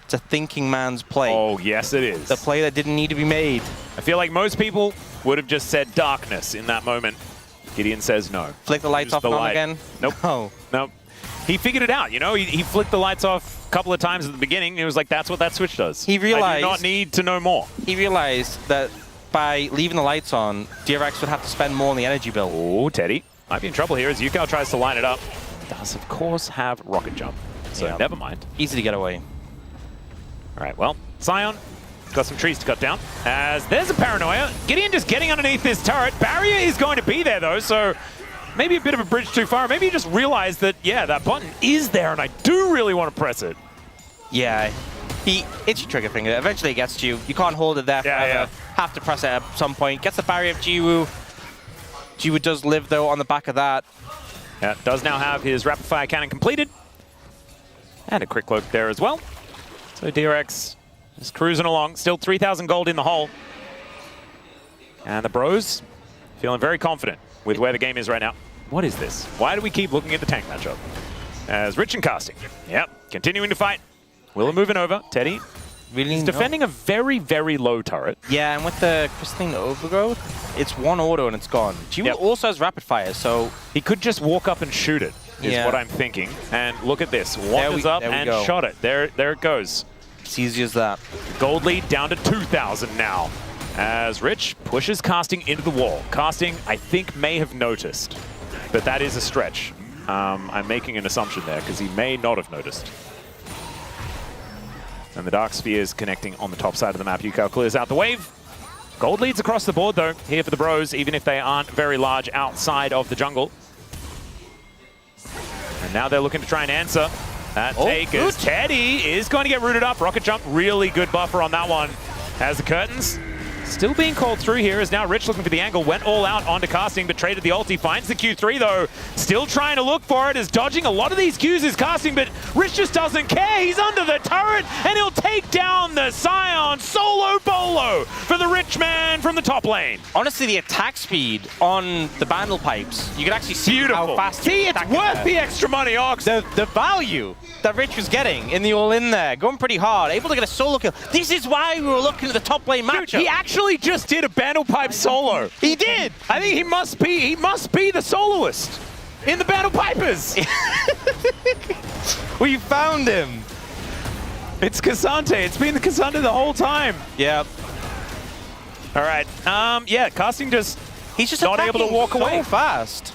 It's a thinking man's play. Oh, yes, it is. The play that didn't need to be made. I feel like most people would have just said darkness in that moment. Gideon says no. Flick the lights off and on again? Nope. No. Nope. He figured it out, you know? He flicked the lights off a couple of times at the beginning, and he was like, that's what that switch does. He realized... I do not need to know more. He realized that by leaving the lights on, DRX would have to spend more on the energy bill. Oh, Teddy. Might be in trouble here as Yukao tries to line it up. Does, of course, have Rocket Jump. So never mind. Easy to get away. All right, well, Scion got some trees to cut down. As there's a Paranoia. Gideon just getting underneath this turret. Barrier is going to be there, though, so maybe a bit of a bridge too far. Maybe you just realize that, yeah, that button is there, and I do really want to press it. Yeah. It's your trigger finger. Eventually it gets to you. You can't hold it there forever. Yeah. Have to press it at some point. Gets the barrier of Jiwoo. Jiwoo does live, though, on the back of that. Yeah, does now have his rapid fire cannon completed. And a quick cloak there as well. So DRX is cruising along. Still 3,000 gold in the hole. And the Bros feeling very confident with where the game is right now. What is this? Why do we keep looking at the tank matchup? As Rich and casting. Yep, continuing to fight. Willa moving over. Teddy. Really He's defending a very, very low turret. Yeah, and with the Crystalline Overgrowth, it's one auto and it's gone. Jiwoo also has rapid fire, so... He could just walk up and shoot it, is what I'm thinking. And look at this. Wanders up and shot it. There it goes. It's easy as that. Gold lead down to 2,000 now. As Rich pushes casting into the wall. Casting, I think, may have noticed. But that is a stretch. I'm making an assumption there, because he may not have noticed. And the Dark Sphere is connecting on the top side of the map. Yukao clears out the wave. Gold leads across the board, though, here for the Bros, even if they aren't very large outside of the jungle. And now they're looking to try and answer that take as Teddy is going to get rooted up. Rocket Jump, really good buffer on that one. As the curtains still being called through here as now Rich looking for the angle, went all out onto casting, but traded the ulti, finds the Q3 though, still trying to look for it, is dodging a lot of these Qs is casting, but Rich just doesn't care, he's under the turret, and he'll take down the Scion solo bolo for the Rich man from the top lane. Honestly, the attack speed on the Bandle Pipes, you can actually see how fast... See, it's worth the extra money, Ox. The value that Rich was getting in the all-in there, going pretty hard, able to get a solo kill. This is why we were looking at the top lane matchup. Dude, he actually just did a Bandle Pipe solo. He did. I think he must be the soloist in the Bandle Pipers. We found him. It's Cassante. It's been the Cassante the whole time. Yep. All right. Yeah, casting he's just not able to walk away so fast.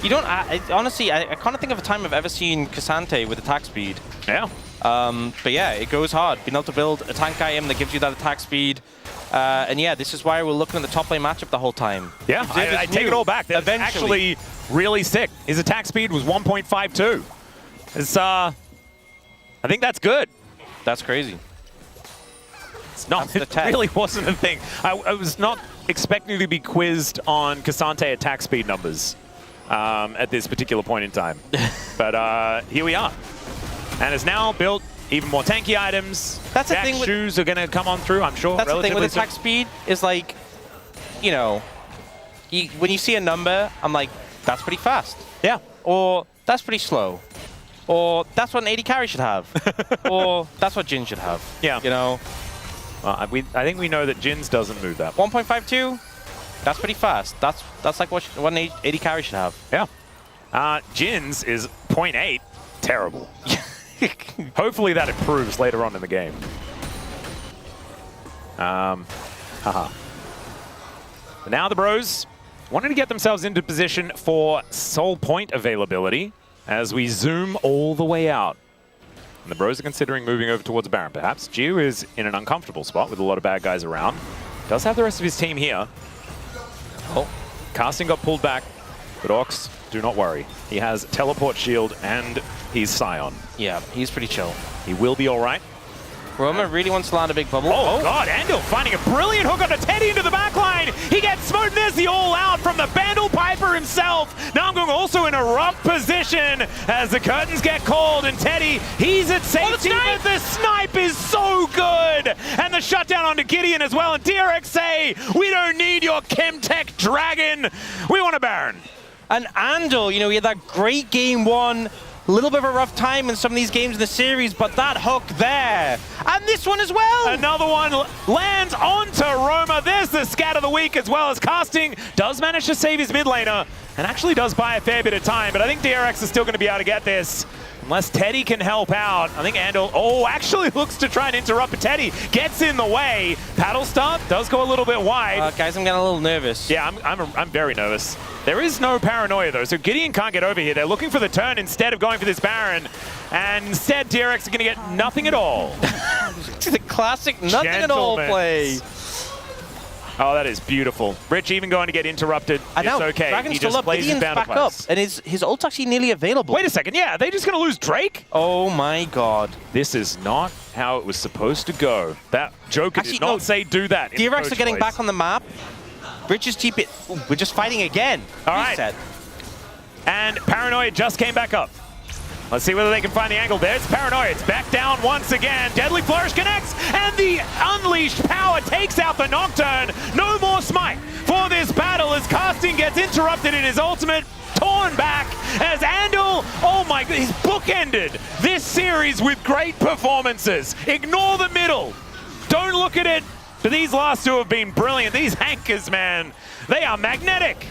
You don't. Honestly, I can't think of a time I've ever seen Cassante with attack speed. Yeah. But yeah, it goes hard. Being able to build a tank item that gives you that attack speed. And yeah, this is why we're looking at the top lane matchup the whole time. Yeah, I take it all back. That's actually really sick. His attack speed was 1.52. It's, I think that's good. That's crazy. It's not, That's the it tech. really wasn't a thing. I was not expecting to be quizzed on Cassante attack speed numbers at this particular point in time. But here we are. And it's now built even more tanky items. That's the Jack's thing with- shoes are going to come on through, I'm sure. That's the thing with relatively attack speed is like, you know, when you see a number, I'm like, that's pretty fast. soon. Yeah. Or that's pretty slow. Or that's what an 80 carry should have. Or that's what Jin should have. Yeah. You know, Well, I think we know that Jin's doesn't move that. 1.52, that's pretty fast. That's like what an 80 carry should have. Yeah. Jin's is 0.8. Terrible. Hopefully that improves later on in the game. Haha. But now the Bros wanting to get themselves into position for soul point availability as we zoom all the way out. And the Bros are considering moving over towards Baron, perhaps. Jiu is in an uncomfortable spot with a lot of bad guys around. Does have the rest of his team here. Oh, casting got pulled back, but Ox, do not worry. He has teleport shield and he's Scion. Yeah, he's pretty chill. He will be all right. Roma really wants to land a big bubble. Oh, God, Andal finding a brilliant hook onto Teddy into the backline. He gets smote. There's the all-out from the Bandle Piper himself. Namgung also in a rough position as the curtains get called, and Teddy, he's at safety, but the snipe is so good. And the shutdown onto Gideon as well, and DRX say, we don't need your Chemtech Dragon. We want a Baron. And Andal, you know, he had that great game one. A little bit of a rough time in some of these games in the series, but that hook there. And this one as well. Another one lands onto Roma. There's the scat of the week as well as casting. Does manage to save his mid laner and actually does buy a fair bit of time, but I think DRX is still going to be able to get this. Unless Teddy can help out. I think Andal, actually looks to try and interrupt, but Teddy gets in the way. Paddle start does go a little bit wide. Guys, I'm getting a little nervous. Yeah, I'm very nervous. There is no paranoia though, so Gideon can't get over here. They're looking for the turn instead of going for this Baron. And instead, DRX are going to get nothing at all. The classic nothing at all play. Oh, that is beautiful. Rich even going to get interrupted. I know. It's okay. Dragon's He still just up. plays his Gideon's Bandle back up. Pipes. And his ult's actually nearly available. Wait a second. Yeah, are they just going to lose Drake? Oh my God. This is not how it was supposed to go. That Joker Actually, did not no. say do that. DRX are getting back on the map. Rich's TP. Ooh, we're just fighting again. All right. Reset. And Paranoia just came back up. Let's see whether they can find the angle. There's Paranoia. It's back down once again. Deadly Flourish connects, and the unleashed power takes out the Nocturne. No more smite for this battle as casting gets interrupted in his ultimate. Torn back as Andal, oh my god, he's bookended this series with great performances. Ignore the middle. Don't look at it. But these last two have been brilliant. These hankers, man, they are magnetic.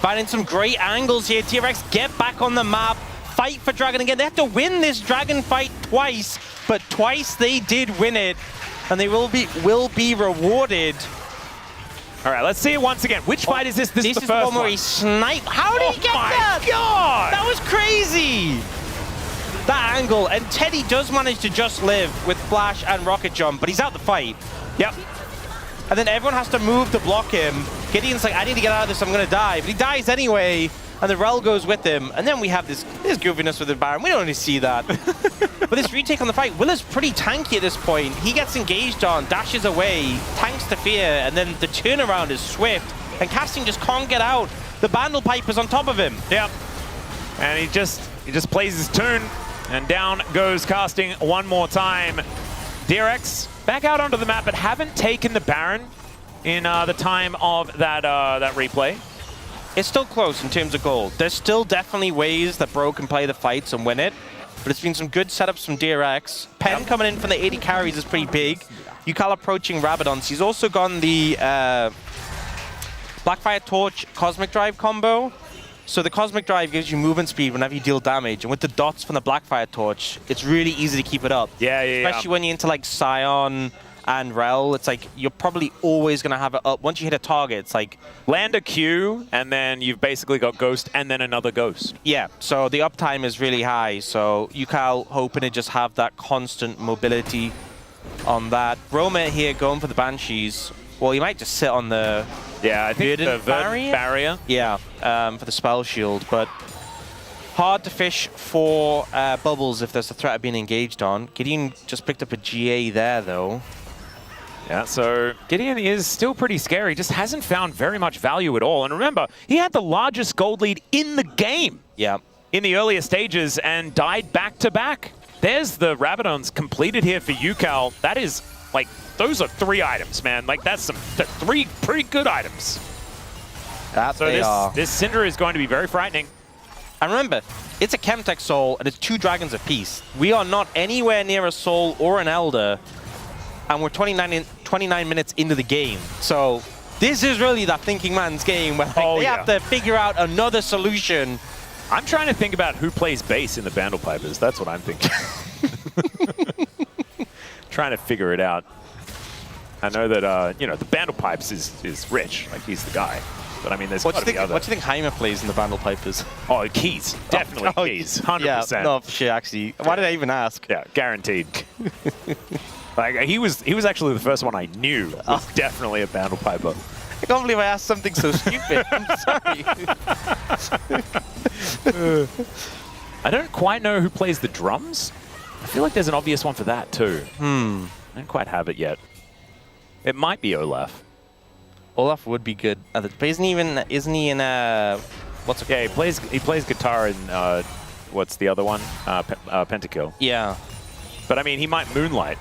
Finding some great angles here. DRX get back on the map. Fight for Dragon again. They have to win this Dragon fight twice, but twice they did win it, and they will be rewarded. All right, let's see it once again. Which fight is this? This is the is first the one where one. he sniped. How did he get that? Oh my god! That was crazy. That angle, and Teddy does manage to just live with Flash and Rocket Jump, but he's out the fight. Yep. And then everyone has to move to block him. Gideon's like, I need to get out of this, I'm gonna die. But he dies anyway, and the Rel goes with him. And then we have this goofiness with the Baron. We don't really see that. But this retake on the fight, Will is pretty tanky at this point. He gets engaged on, dashes away, tanks to fear, and then the turnaround is swift. And casting just can't get out. The Bandle Piper's on top of him. Yep. And he just plays his tune, and down goes casting one more time. DRX back out onto the map, but haven't taken the Baron in the time of that replay. It's still close in terms of gold. There's still definitely ways that Bro can play the fights and win it, but it's been some good setups from DRX. Pen coming in from the 80 carries is pretty big. Yukal approaching Rabadons. He's also gone the Blackfire Torch Cosmic Drive combo. So the Cosmic Drive gives you movement speed whenever you deal damage, and with the dots from the Blackfire Torch, it's really easy to keep it up. Yeah. Especially when you're into like Scion and Rel, it's like you're probably always going to have it up. Once you hit a target, it's like land a Q, and then you've basically got Ghost and then another Ghost. Yeah, so the uptime is really high. So Yukal hoping to just have that constant mobility on that. Roma here going for the Banshees. Well, he might just sit on the I think the Verdant barrier. Yeah, for the spell shield, but hard to fish for bubbles if there's a threat of being engaged on. Gideon just picked up a GA there, though. Yeah, so Gideon is still pretty scary, just hasn't found very much value at all. And remember, he had the largest gold lead in the game in the earlier stages and died back-to-back. There's the Rabadons completed here for UCal. That is, like, those are 3 items, man. Like, that's 3 pretty good items. So this Cinder is going to be very frightening. And remember, it's a Chemtech Soul, and it's 2 dragons apiece. We are not anywhere near a Soul or an Elder, and we're 29 minutes into the game. So this is really that thinking man's game where they have to figure out another solution. I'm trying to think about who plays bass in the Bandlepipers. That's what I'm thinking. Trying to figure it out. I know that, you know, the Bandlepipes is Rich. Like, he's the guy. But, I mean, there's got to be other... What do you think Jaime plays in the Bandlepipers? Oh, keys. Definitely keys. 100%. Yeah, no, for sure, actually. Why did I even ask? Yeah, guaranteed. Like, he was actually the first one I knew was definitely a Bandlepiper. I can't believe I asked something so stupid. I'm sorry. I don't quite know who plays the drums. I feel like there's an obvious one for that, too. I don't quite have it yet. It might be Olaf. Olaf would be good. But isn't he in what's it called? Yeah, he plays guitar in what's the other one? Pentakill. Yeah. But I mean, he might moonlight.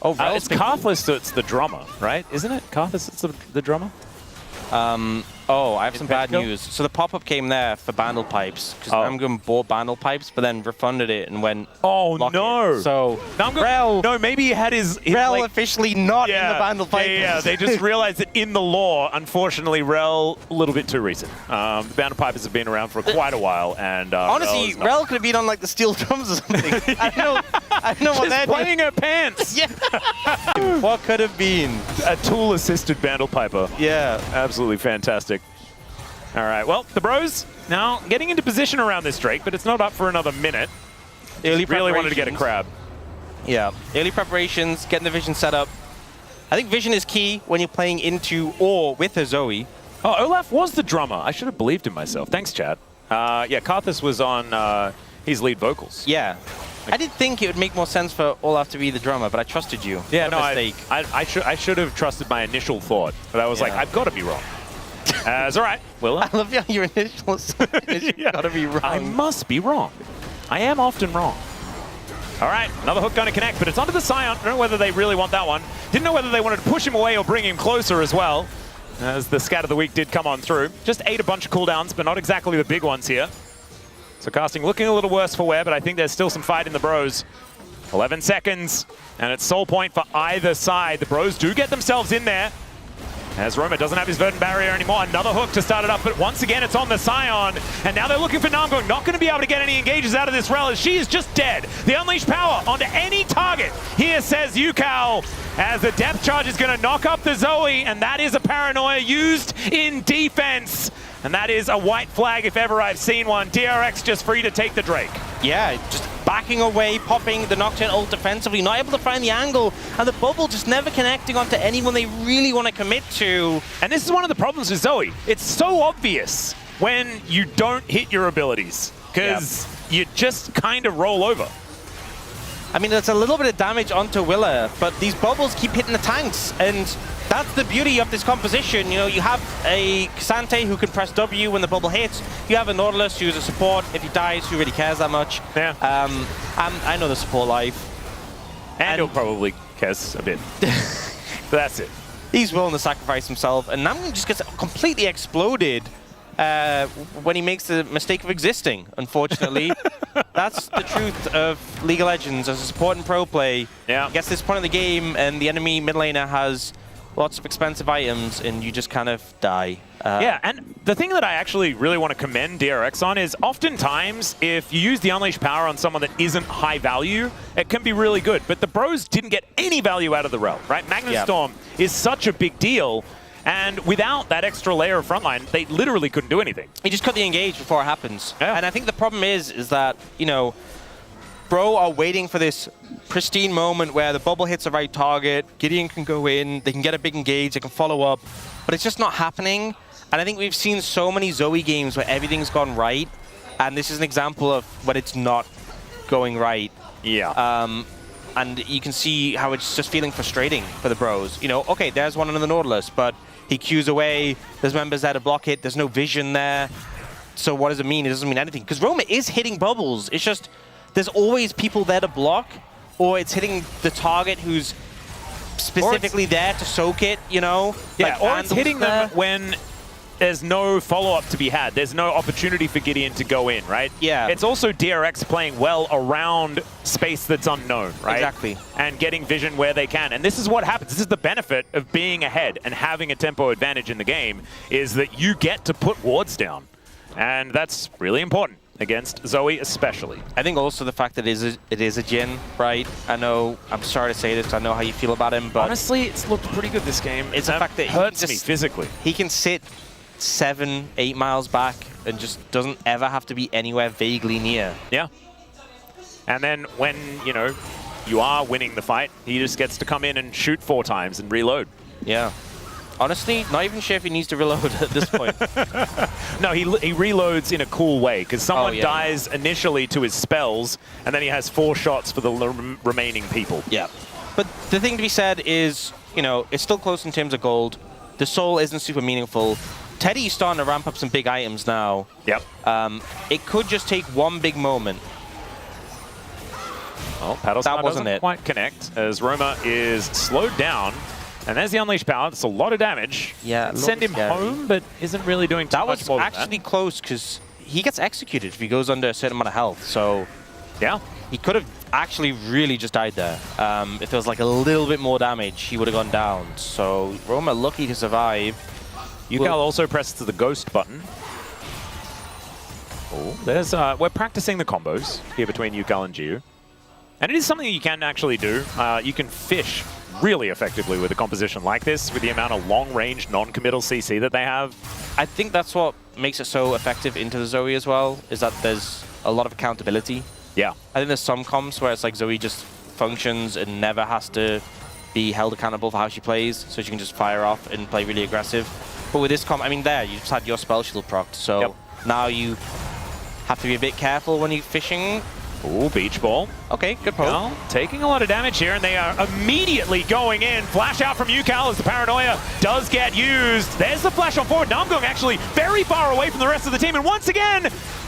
Oh, it's Karthus that's the drummer, right? Isn't it? Karthus is the drummer? Oh, I have some bad news. So the pop-up came there for Bandlepipes, because Namgum bought Bandlepipes, but then refunded it and went, oh, no. It. So Rel, no, maybe he had his Rel like, officially not in the Bandlepipes. Yeah, they just realized that in the lore, unfortunattunely, Rel, a little bit too recent. The Bandlepipes have been around for quite a while, and honestly, Rel could have been on like the steel drums or something. I don't know what they're playing her pants. Yeah. What could have been? A tool-assisted Bandlepiper. Yeah. Absolutely fantastic. All right, well, the bros now getting into position around this Drake, but it's not up for another minute. Really wanted to get a crab. Yeah, early preparations, getting the vision set up. I think vision is key when you're playing into or with a Zoe. Oh, Olaf was the drummer. I should have believed in myself. Thanks, chat. Yeah, Karthus was on his lead vocals. Yeah. I did think it would make more sense for Olaf to be the drummer, but I trusted you. Yeah, no, I should have trusted my initial thought, but I was like, I've got to be wrong. It's all right, Will. I love your initials. You gotta be wrong. I must be wrong. I am often wrong. All right, another hook going to connect, but it's onto the Scion. I don't know whether they really want that one. Didn't know whether they wanted to push him away or bring him closer as well, as the scat of the week did come on through. Just ate a bunch of cooldowns, but not exactly the big ones here. So casting looking a little worse for wear, but I think there's still some fight in the bros. 11 seconds, and it's soul point for either side. The bros do get themselves in there, as Roma doesn't have his verdant barrier anymore. Another hook to start it up, but once again it's on the Scion. And now they're looking for Namgong. Not going to be able to get any engages out of this Rel, as she is just dead. The Unleashed Power onto any target. Here says UCal, as the depth charge is going to knock up the Zoe, and that is a paranoia used in defense. And that is a white flag if ever I've seen one. DRX just free to take the Drake. Yeah, just backing away, popping the Nocturne ult defensively, not able to find the angle, and the bubble just never connecting onto anyone they really want to commit to. And this is one of the problems with Zoe. It's so obvious when you don't hit your abilities, because you just kind of roll over. I mean, there's a little bit of damage onto Willa, but these bubbles keep hitting the tanks, and that's the beauty of this composition. You know, you have a Xante who can press W when the bubble hits. You have a Nautilus who's a support. If he dies, who really cares that much? Yeah. I know the support life. And he'll probably cares a bit. But that's it. He's willing to sacrifice himself, and Namgong just gets completely exploded when he makes the mistake of existing, unfortunately. That's the truth of League of Legends as a support and pro play. Yeah. Gets this point of the game, and the enemy mid laner has lots of expensive items, and you just kind of die. Yeah, and the thing that I actually really want to commend DRX on is oftentimes if you use the Unleashed Power on someone that isn't high value, it can be really good. But the bros didn't get any value out of the Rel, right? Magnus Storm is such a big deal. And without that extra layer of frontline, they literally couldn't do anything. You just cut the engage before it happens. Yeah. And I think the problem is that, you know, Bro are waiting for this pristine moment where the bubble hits the right target, Gideon can go in, they can get a big engage, they can follow up, but it's just not happening. And I think we've seen so many Zoe games where everything's gone right, And this is an example of when it's not going right. Yeah. And you can see how it's just feeling frustrating for the bros. You know, okay, there's one under the Nautilus, but he queues away. There's members there to block it. There's no vision there. So what does it mean? It doesn't mean anything. Because Roma is hitting bubbles. It's just there's always people there to block, or it's hitting the target who's specifically there to soak it, you know? Yeah, like, or it's hitting them when there's no follow-up to be had. There's no opportunity for Gideon to go in, right? Yeah. It's also DRX playing well around space that's unknown, right? Exactly. And getting vision where they can. And this is what happens. This is the benefit of being ahead and having a tempo advantage in the game, is that you get to put wards down. And that's really important against Zoe especially. I think also the fact that it is a Jhin, right? I know, I'm sorry to say this, I know how you feel about him, but honestly, it's looked pretty good this game. It's the fact that hurts me physically. He can sit 7-8 miles back and just doesn't ever have to be anywhere vaguely near. Yeah. And then when, you know, you are winning the fight, he just gets to come in and shoot 4 times and reload. Yeah. Honestly, not even sure if he needs to reload at this point. No, he reloads in a cool way, because someone dies initially to his spells, and then he has 4 shots for the remaining people. Yeah. But the thing to be said is, you know, it's still close in terms of gold. The soul isn't super meaningful. Teddy's starting to ramp up some big items now. Yep. It could just take one big moment. Well, Paddlestar doesn't quite connect, as Roma is slowed down. And there's the Unleashed Power. That's a lot of damage. Yeah, send him home, but isn't really doing too much more than that. That was actually close, because he gets executed if he goes under a certain amount of health. So yeah, he could have actually really just died there. If there was like a little bit more damage, he would have gone down. So Roma lucky to survive. Yukal also presses the ghost button. Oh, there's we're practicing the combos here between Yukal and Jiu. And it is something you can actually do. You can fish really effectively with a composition like this, with the amount of long-range, non-committal CC that they have. I think that's what makes it so effective into the Zoe as well, is that there's a lot of accountability. Yeah. I think there's some comps where it's like Zoe just functions and never has to be held accountable for how she plays, so she can just fire off and play really aggressive. But with this comp, I mean, there, you just had your spell shield procced, so now you have to be a bit careful when you're fishing. Ooh, beach ball. Okay, good poke. Well, taking a lot of damage here, and they are immediately going in. Flash out from Yukal as the Paranoia does get used. There's the flash on forward. Namgung actually very far away from the rest of the team, and once again,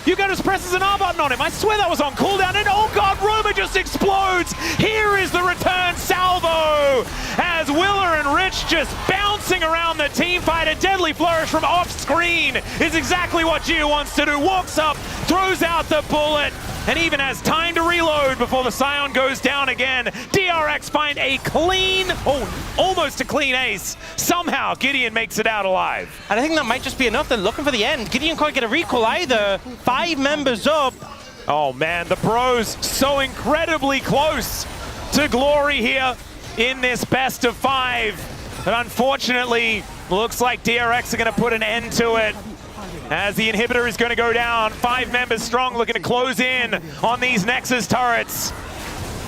Yukal just presses an R button on him. I swear that was on cooldown, and oh god, Roma just explodes! Here is the return salvo! As Willer and Rich just bouncing around the team fight. A deadly flourish from off screen is exactly what Gio wants to do. Walks up, throws out the bullet, and even has time to reload before the Scion goes down again. DRX find a clean, almost a clean ace. Somehow Gideon makes it out alive. And I think that might just be enough. They're looking for the end. Gideon can't get a recall either. 5 members up. Oh man, the pros so incredibly close to glory here in this best of 5. But unfortunately, looks like DRX are going to put an end to it, as the inhibitor is going to go down. 5 members strong, looking to close in on these Nexus turrets.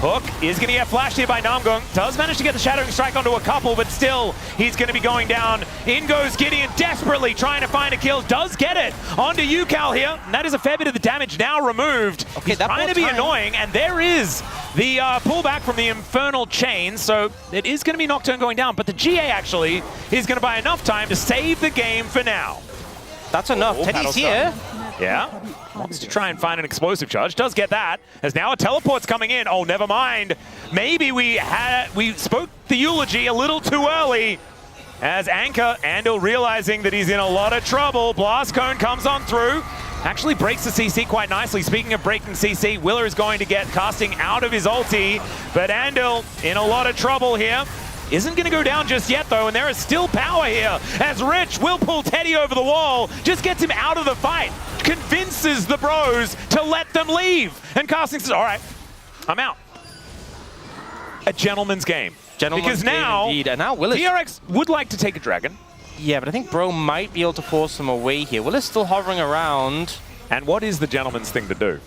Hook is going to get flashed here by Namgung. Does manage to get the Shadowing Strike onto a couple, but still, he's going to be going down. In goes Gideon, desperately trying to find a kill. Does get it onto Yukal here. And that is a fair bit of the damage now removed. Okay, he's trying to be annoying, and there is the pullback from the Infernal Chain. So it is going to be Nocturne going down, but the GA actually is going to buy enough time to save the game for now. That's enough. Teddy's here. Yeah. Wants to try and find an explosive charge. Does get that. As now a teleport's coming in. Oh, never mind. Maybe we spoke the eulogy a little too early. As Anchor, Andal realizing that he's in a lot of trouble. Blast Cone comes on through. Actually breaks the CC quite nicely. Speaking of breaking CC, Willer is going to get casting out of his ulti. But Andal in a lot of trouble here. Isn't going to go down just yet, though, and there is still power here, as Rich will pull Teddy over the wall, just gets him out of the fight, convinces the bros to let them leave, and Casting says, all right, I'm out. A gentleman's game. Because now, and now Willis, DRX would like to take a dragon. Yeah, but I think Bro might be able to force them away here. Willis still hovering around. And what is the gentleman's thing to do?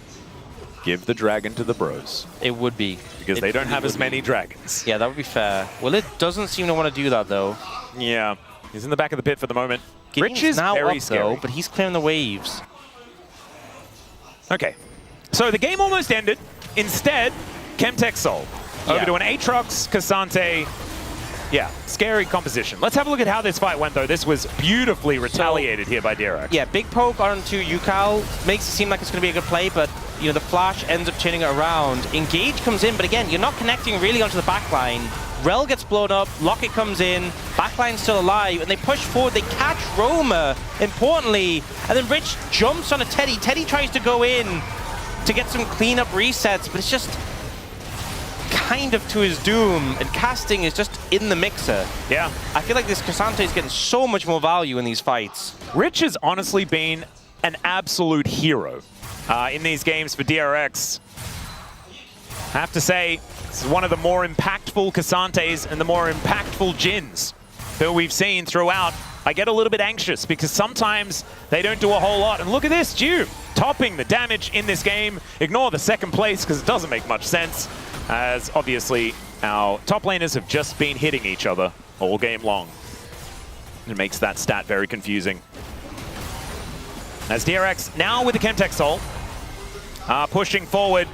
Give the dragon to the bros. It would be. Because they don't have as many dragons. Yeah, that would be fair. Willis doesn't seem to want to do that, though. Yeah, he's in the back of the pit for the moment. Gideon's Rich is now very up, scary. though, but he's clearing the waves. Okay, so the game almost ended. Instead, Chemtech Soul over to an Aatrox, Cassante. Yeah, scary composition. Let's have a look at how this fight went, though. This was beautifully retaliated here by DRX. Yeah, big poke onto Yukal makes it seem like it's going to be a good play, but you know the flash ends up turning it around. Engage comes in, but again, you're not connecting really onto the backline. Rel gets blown up, Locket comes in, backline's still alive, and they push forward. They catch Roma, importantly, and then Rich jumps on a Teddy. Teddy tries to go in to get some cleanup resets, but it's just kind of to his doom, and casting is just in the mixer. Yeah. I feel like this Cassante is getting so much more value in these fights. Rich has honestly been an absolute hero in these games for DRX. I have to say, this is one of the more impactful Cassantes and the more impactful Jins that we've seen throughout. I get a little bit anxious because sometimes they don't do a whole lot. And look at this, Dew topping the damage in this game. Ignore the second place because it doesn't make much sense, as obviously our top laners have just been hitting each other all game long. It makes that stat very confusing. As DRX now with the Chemtech Soul, pushing forward.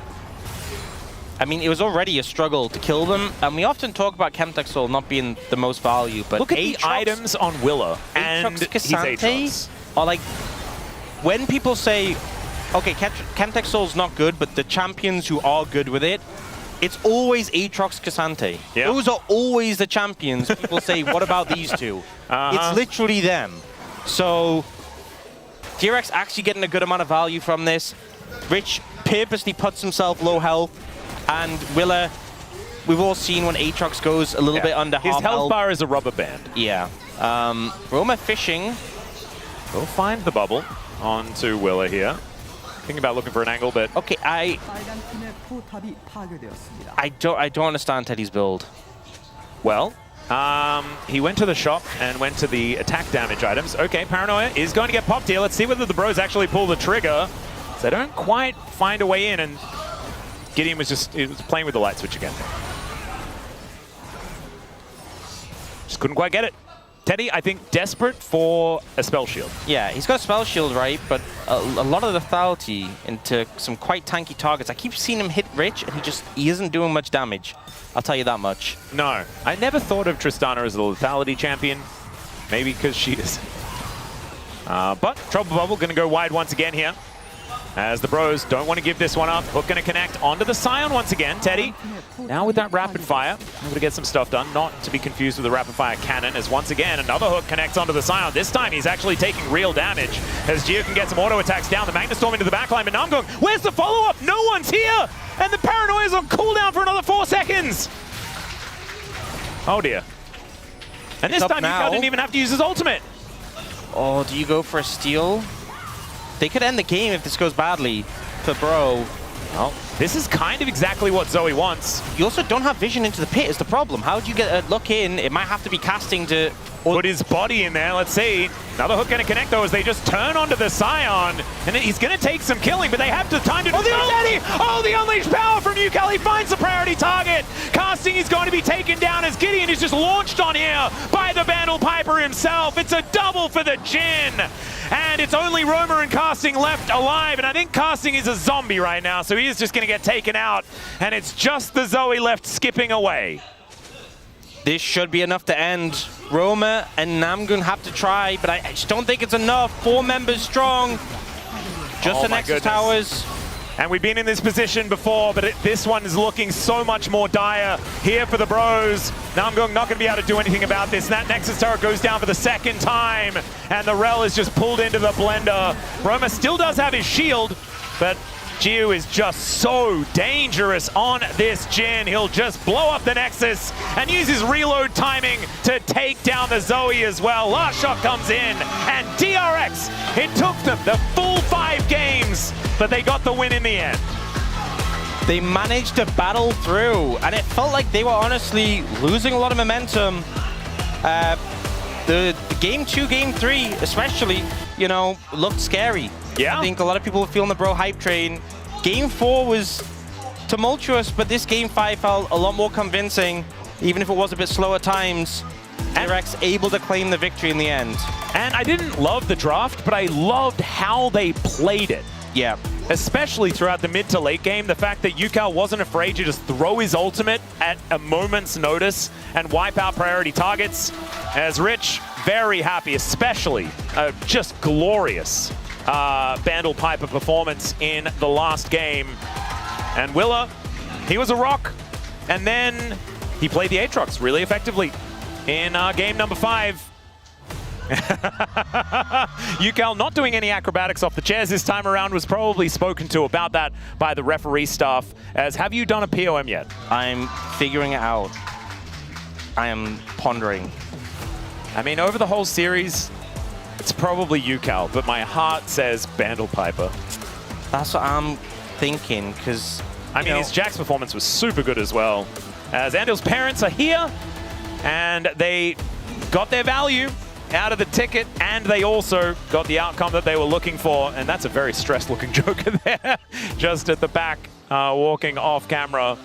I mean, it was already a struggle to kill them, and we often talk about Chemtech Soul not being the most value, but look at the items on Willa and his Aatrox. Are like, when people say, okay, Chemtech Soul's not good, but the champions who are good with it, it's always Aatrox Cassante. Yeah. Those are always the champions. People say, what about these two? It's literally them. So, DRX actually getting a good amount of value from this. Rich purposely puts himself low health, and Willa, we've all seen when Aatrox goes a little bit under half health. His health bar is a rubber band. Yeah. Roma fishing. We'll find the bubble onto Willa here. Thinking about looking for an angle, but okay, I don't understand Teddy's build. Well, he went to the shop and went to the attack damage items. Okay, Paranoia is going to get popped here. Let's see whether the bros actually pull the trigger. So they don't quite find a way in, and Gideon was just playing with the light switch again. Just couldn't quite get it. Teddy, I think, desperate for a spell shield. Yeah, he's got a spell shield, right? But a lot of the lethality into some quite tanky targets. I keep seeing him hit Rich, and he isn't doing much damage. I'll tell you that much. No, I never thought of Tristana as a lethality champion. Maybe because she is. But Trouble Bubble going to go wide once again here, as the bros don't want to give this one up. Hook going to connect onto the Scion once again. Teddy, now with that rapid fire, able to get some stuff done. Not to be confused with the rapid fire cannon, as once again another hook connects onto the Scion. This time he's actually taking real damage, as Gio can get some auto attacks down. The Magna Storm into the backline, but now I'm going, where's the follow-up? No one's here! And the Paranoia's on cooldown for another 4 seconds! Oh dear. And this time Yukal didn't even have to use his ultimate. Oh, do you go for a steal? They could end the game if this goes badly for Bro. Well, this is kind of exactly what Zoe wants. You also don't have vision into the pit is the problem. How do you get a look in? It might have to be casting to put his body in there. Let's see. Another hook going to connect, though, as they just turn onto the Scion. And he's going to take some killing, but they have the time to do it. Oh, the unleashed power from Yukal. He finds the priority target. Casting is going to be taken down as Gideon is just launched on here by the Vandal Piper himself. It's a double for the Jin. And it's only Roma and Casting left alive. And I think Casting is a zombie right now, so he is just going to get taken out. And it's just the Zoe left skipping away. This should be enough to end. Roma and Namgun have to try, but I just don't think it's enough. 4 members strong. Just the Nexus Towers. And we've been in this position before, but this one is looking so much more dire here for the bros. Namgung not going to be able to do anything about this. That Nexus turret goes down for the 2nd time, and the Rel is just pulled into the blender. Roma still does have his shield, but Jiu is just so dangerous on this Jin. He'll just blow up the Nexus and use his reload timing to take down the Zoe as well. Last shot comes in, and DRX, it took them the full 5 games, but they got the win in the end. They managed to battle through, and it felt like they were honestly losing a lot of momentum. The game 2, game 3 especially, you know, looked scary. Yeah. I think a lot of people were feeling the Bro hype train. Game 4 was tumultuous, but this game 5 felt a lot more convincing, even if it was a bit slow at times. DRX able to claim the victory in the end. And I didn't love the draft, but I loved how they played it. Yeah. especially throughout the mid to late game, the fact that UCal wasn't afraid to just throw his ultimate at a moment's notice and wipe out priority targets, as Rich very happy, especially just glorious Bandle Piper performance in the last game. And Willa, he was a rock, and then he played the Aatrox really effectively in game number 5. UCal not doing any acrobatics off the chairs this time around, was probably spoken to about that by the referee staff. As, have you done a POM yet? I'm figuring it out. I am pondering. I mean, over the whole series, it's probably UCal, but my heart says Bandle Piper. That's what I'm thinking, because I mean, his Jack's performance was super good as well. As Andil's parents are here, and they got their value out of the ticket, and they also got the outcome that they were looking for. And that's a very stressed-looking Joker there, just at the back, walking off camera.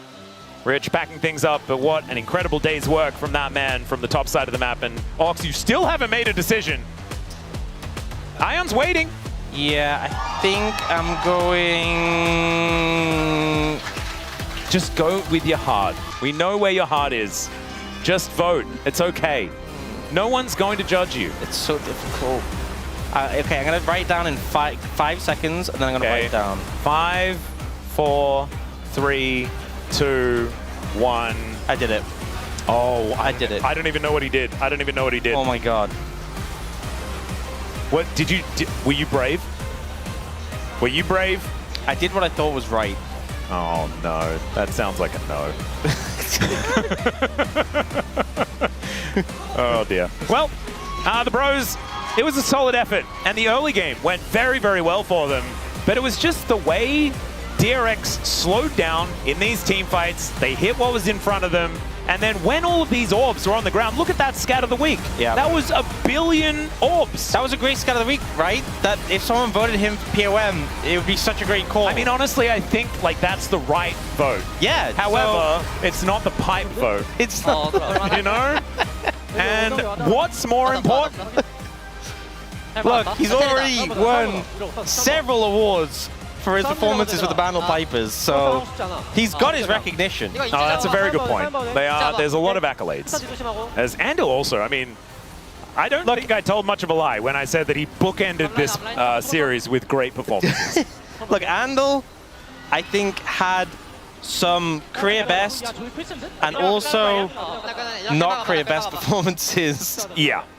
Rich packing things up, but what an incredible day's work from that man from the top side of the map. And Ox, you still haven't made a decision. Ion's waiting. Yeah, I think I'm going... Just go with your heart. We know where your heart is. Just vote. It's okay. No one's going to judge you. It's so difficult. Okay, I'm going to write it down in 5 seconds, and then I'm going to write it down. 5, 4, 3, 2, 1. I did it. Oh, I did it. I don't even know what he did. I don't even know what he did. Oh my god. What did you? Were you brave? Were you brave? I did what I thought was right. Oh no, that sounds like a no. Oh dear. Well, the Bros, it was a solid effort, and the early game went very, very well for them. But it was just the way DRX slowed down in these team fights. They hit what was in front of them, and then when all of these orbs were on the ground, look at that scat of the week. Yeah. That was 1 billion orbs. That was a great scat of the week, right? That if someone voted him POM, it would be such a great call. I mean, honestly, I think like that's the right vote. Yeah. However, it's not the pipe vote. It's not, you know? And what's more important? Look, he's already won several awards for his performances with the Bandle Pipers, so he's got his recognition. Oh, that's a very good point. There's a lot of accolades. As Andil also, I mean, I don't think I told much of a lie when I said that he bookended this series with great performances. Look, Andil, I think, had some career best and also not career best performances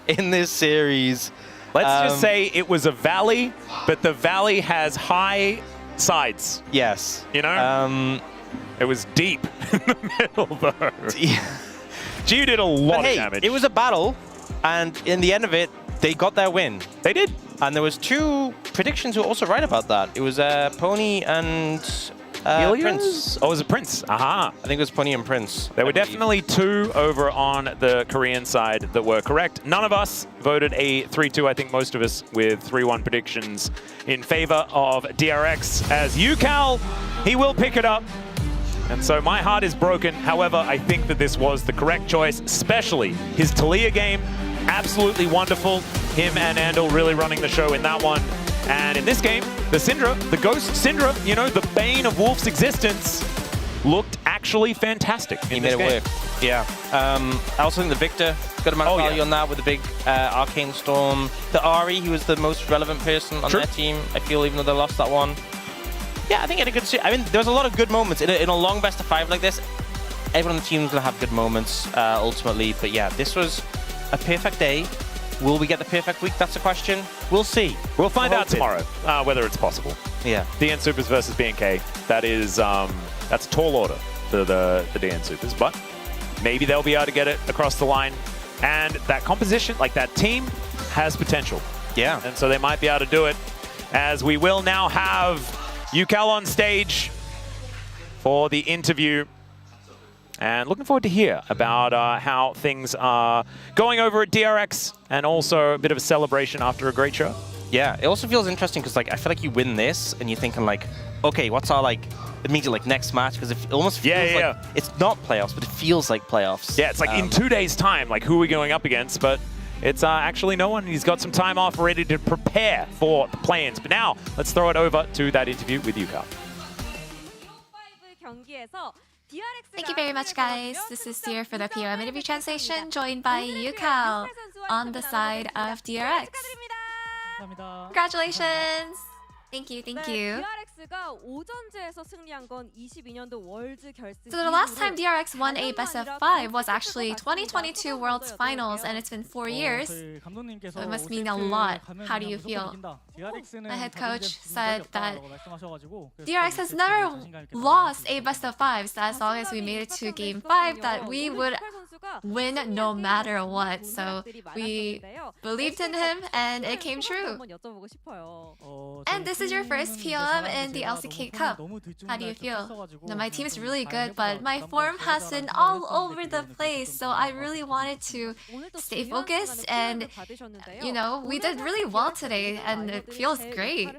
in this series. Let's just say it was a valley, but the valley has high sides. Yes. You know? It was deep in the middle, though. G did a lot of damage. It was a battle, and in the end of it, they got their win. They did. And there was 2 predictions who were also right about that. It was Pony and Prince. Oh, it was a Prince. Aha. I think it was Pony and Prince. There were definitely 2 over on the Korean side that were correct. None of us voted a 3-2. I think most of us with 3-1 predictions in favor of DRX. As UCal, he will pick it up. And so my heart is broken. However, I think that this was the correct choice, especially his Talia game. Absolutely wonderful. Him and Andil really running the show in that one. And in this game, the Syndra, the Ghost Syndra, you know, the bane of Wolf's existence, looked actually fantastic in this game. He made it work. Yeah. I also think the Victor got a amount of value on that with the big Arcane Storm. The Ari, he was the most relevant person on their team, I feel, even though they lost that one. Yeah, I think in a good... I mean, there was a lot of good moments. In a long best of 5 like this, everyone on the team is going to have good moments, ultimately. But yeah, this was a perfect day. Will we get the perfect week? That's a question. We'll see. We'll find out tomorrow whether it's possible. Yeah. DN Supers versus BNK. That is, that's a tall order for the DN Supers, but maybe they'll be able to get it across the line. And that composition, like that team, has potential. Yeah. And so they might be able to do it, as we will now have UCal on stage for the interview. And looking forward to hear about how things are going over at DRX, and also a bit of a celebration after a great show. Yeah, it also feels interesting because, like, I feel like you win this and you're thinking, like, okay, what's our, like, immediate, like, next match? Because it almost feels like it's not playoffs, but it feels like playoffs. Yeah, it's like in 2 days' time, like, who are we going up against? But it's actually no one. He's got some time off, ready to prepare for the play-ins. But now, let's throw it over to that interview with Yuka. Thank you very much, guys. This is Seer for the POM interview translation, joined by Yukal on the side of DRX. Congratulations! Thank you, thank you. So the last time DRX won a best of 5 was actually 2022 Worlds Finals, and it's been 4 years. So it must mean a lot. How do you feel? My head coach said that DRX has never lost a best of 5, so as long as we made it to game 5, that we would win no matter what. So we believed in him, and it came true. And this is your first POM in the LCK Cup. How do you feel? Now, my team is really good, but my form has been all over the place, so I really wanted to stay focused, and you know, we did really well today, and it feels great.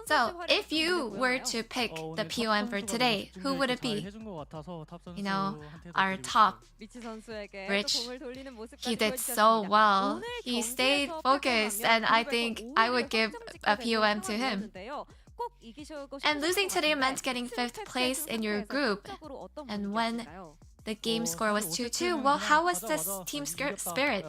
So, if you were to pick the POM for today, who would it be? You know, our top, Rich. He did so well. He stayed focused, and I think I would give a POM to him. And losing today meant getting 5th place in your group. And when the game score was 2-2. Well, how was this team spirit?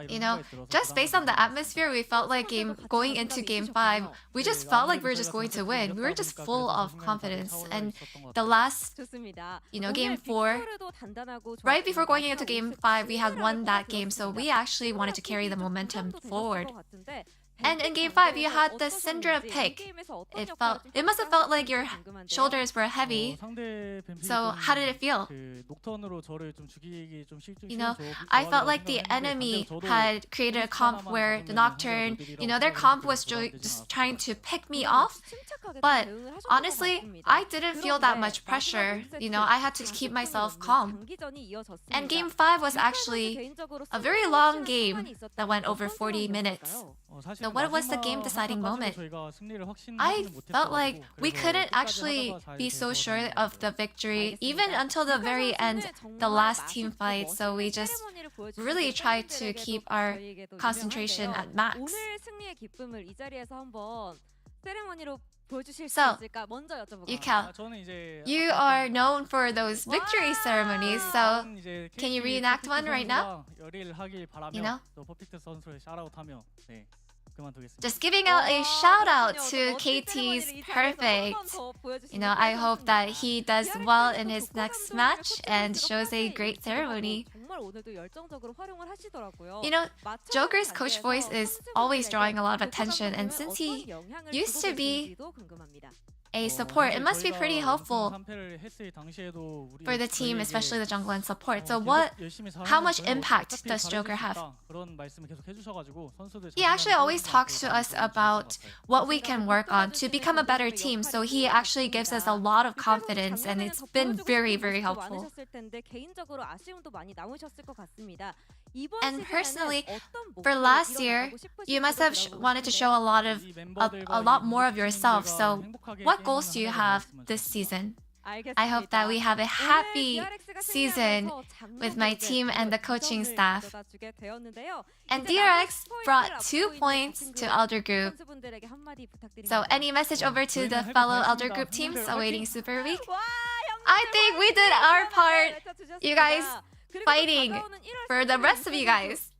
You know, just based on the atmosphere, we felt like going into game 5, we just felt like we were just going to win. We were just full of confidence. And the last, you know, game 4, right before going into game 5, we had won that game. So we actually wanted to carry the momentum forward. And in game 5, you had the Syndra pick. It must have felt like your shoulders were heavy. So how did it feel? You know, I felt like the enemy had created a comp where the Nocturne, you know, their comp was just trying to pick me off. But honestly, I didn't feel that much pressure. You know, I had to keep myself calm. And game 5 was actually a very long game that went over 40 minutes. So what was the game-deciding moment? I felt like we couldn't actually be so sure of the victory even until the very end, the last team fight. So we just really tried to keep our concentration at max. So, Yukal, you are known for those victory ceremonies, so can you reenact one right now? You know? Just giving out a shout out to KT's Perfect. You know, I hope that he does well in his next match and shows a great ceremony. You know, Joker's coach voice is always drawing a lot of attention, and since he used to be a support, it must be pretty helpful for the team, especially the jungle and support. So how much impact does Joker have? He actually always talks to us about what we can work on to become a better team. So he actually gives us a lot of confidence, and it's been very, very helpful. And personally, for last year, you must have wanted to show a lot more of yourself. So what goals do you have this season? I hope that we have a happy season with my team and the coaching staff. And DRX brought 2 points to Elder Group. So any message over to the fellow Elder Group teams awaiting Super Week? I think we did our part, you guys, fighting for the rest of you guys.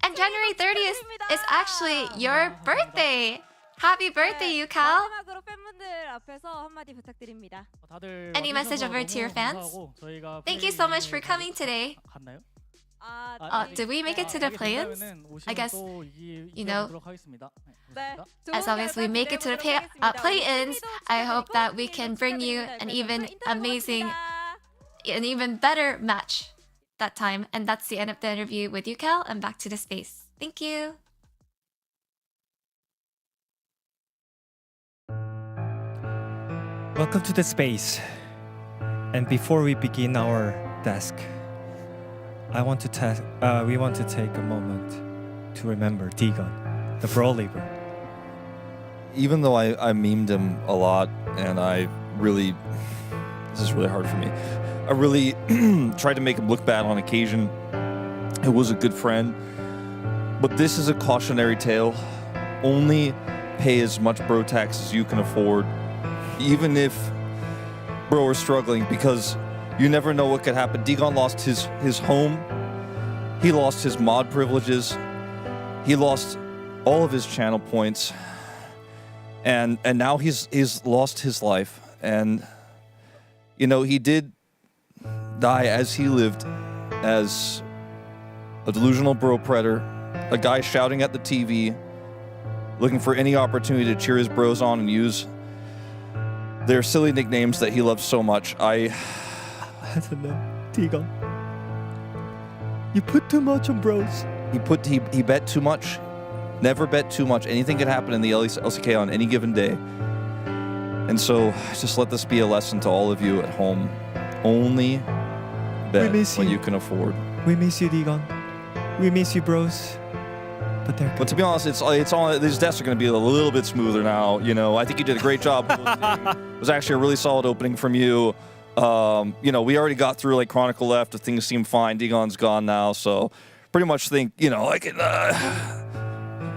And January 30th is actually your birthday. Happy birthday, Yukal! Any message over to your fans? Thank you so much for coming today. Did we make it to the play-ins? I guess, you know, as long as we make it to the play-ins, I hope that we can bring you an even better match that time. And that's the end of the interview with Yukal, and back to the space. Thank you! Welcome to the space. And before we begin our task, we want to take a moment to remember Digon, the Brawl Leaper. Even though I memed him a lot and I really This is really hard for me. I really tried to make him look bad on occasion. It was a good friend. But this is a cautionary tale. Only pay as much bro tax as you can afford. Even if bro are struggling, because you never know what could happen. Digon lost his home. He lost his mod privileges. He lost all of his channel points. And now he's lost his life. And you know, he did die as he lived, as a delusional bro predator, a guy shouting at the TV, looking for any opportunity to cheer his bros on and use their silly nicknames that he loves so much. I don't know. Digon. You put too much on bros. He bet too much. Never bet too much. Anything could happen in the LCK on any given day. And so just let this be a lesson to all of you at home. Only bet what you can afford. We miss you, Digon. We miss you, bros. But to be honest, it's all these deaths are going to be a little bit smoother now. You know, I think you did a great job. It was actually a really solid opening from you. You know, we already got through like Chronicle left. Things seem fine. Digon's gone now, so pretty much think, you know, like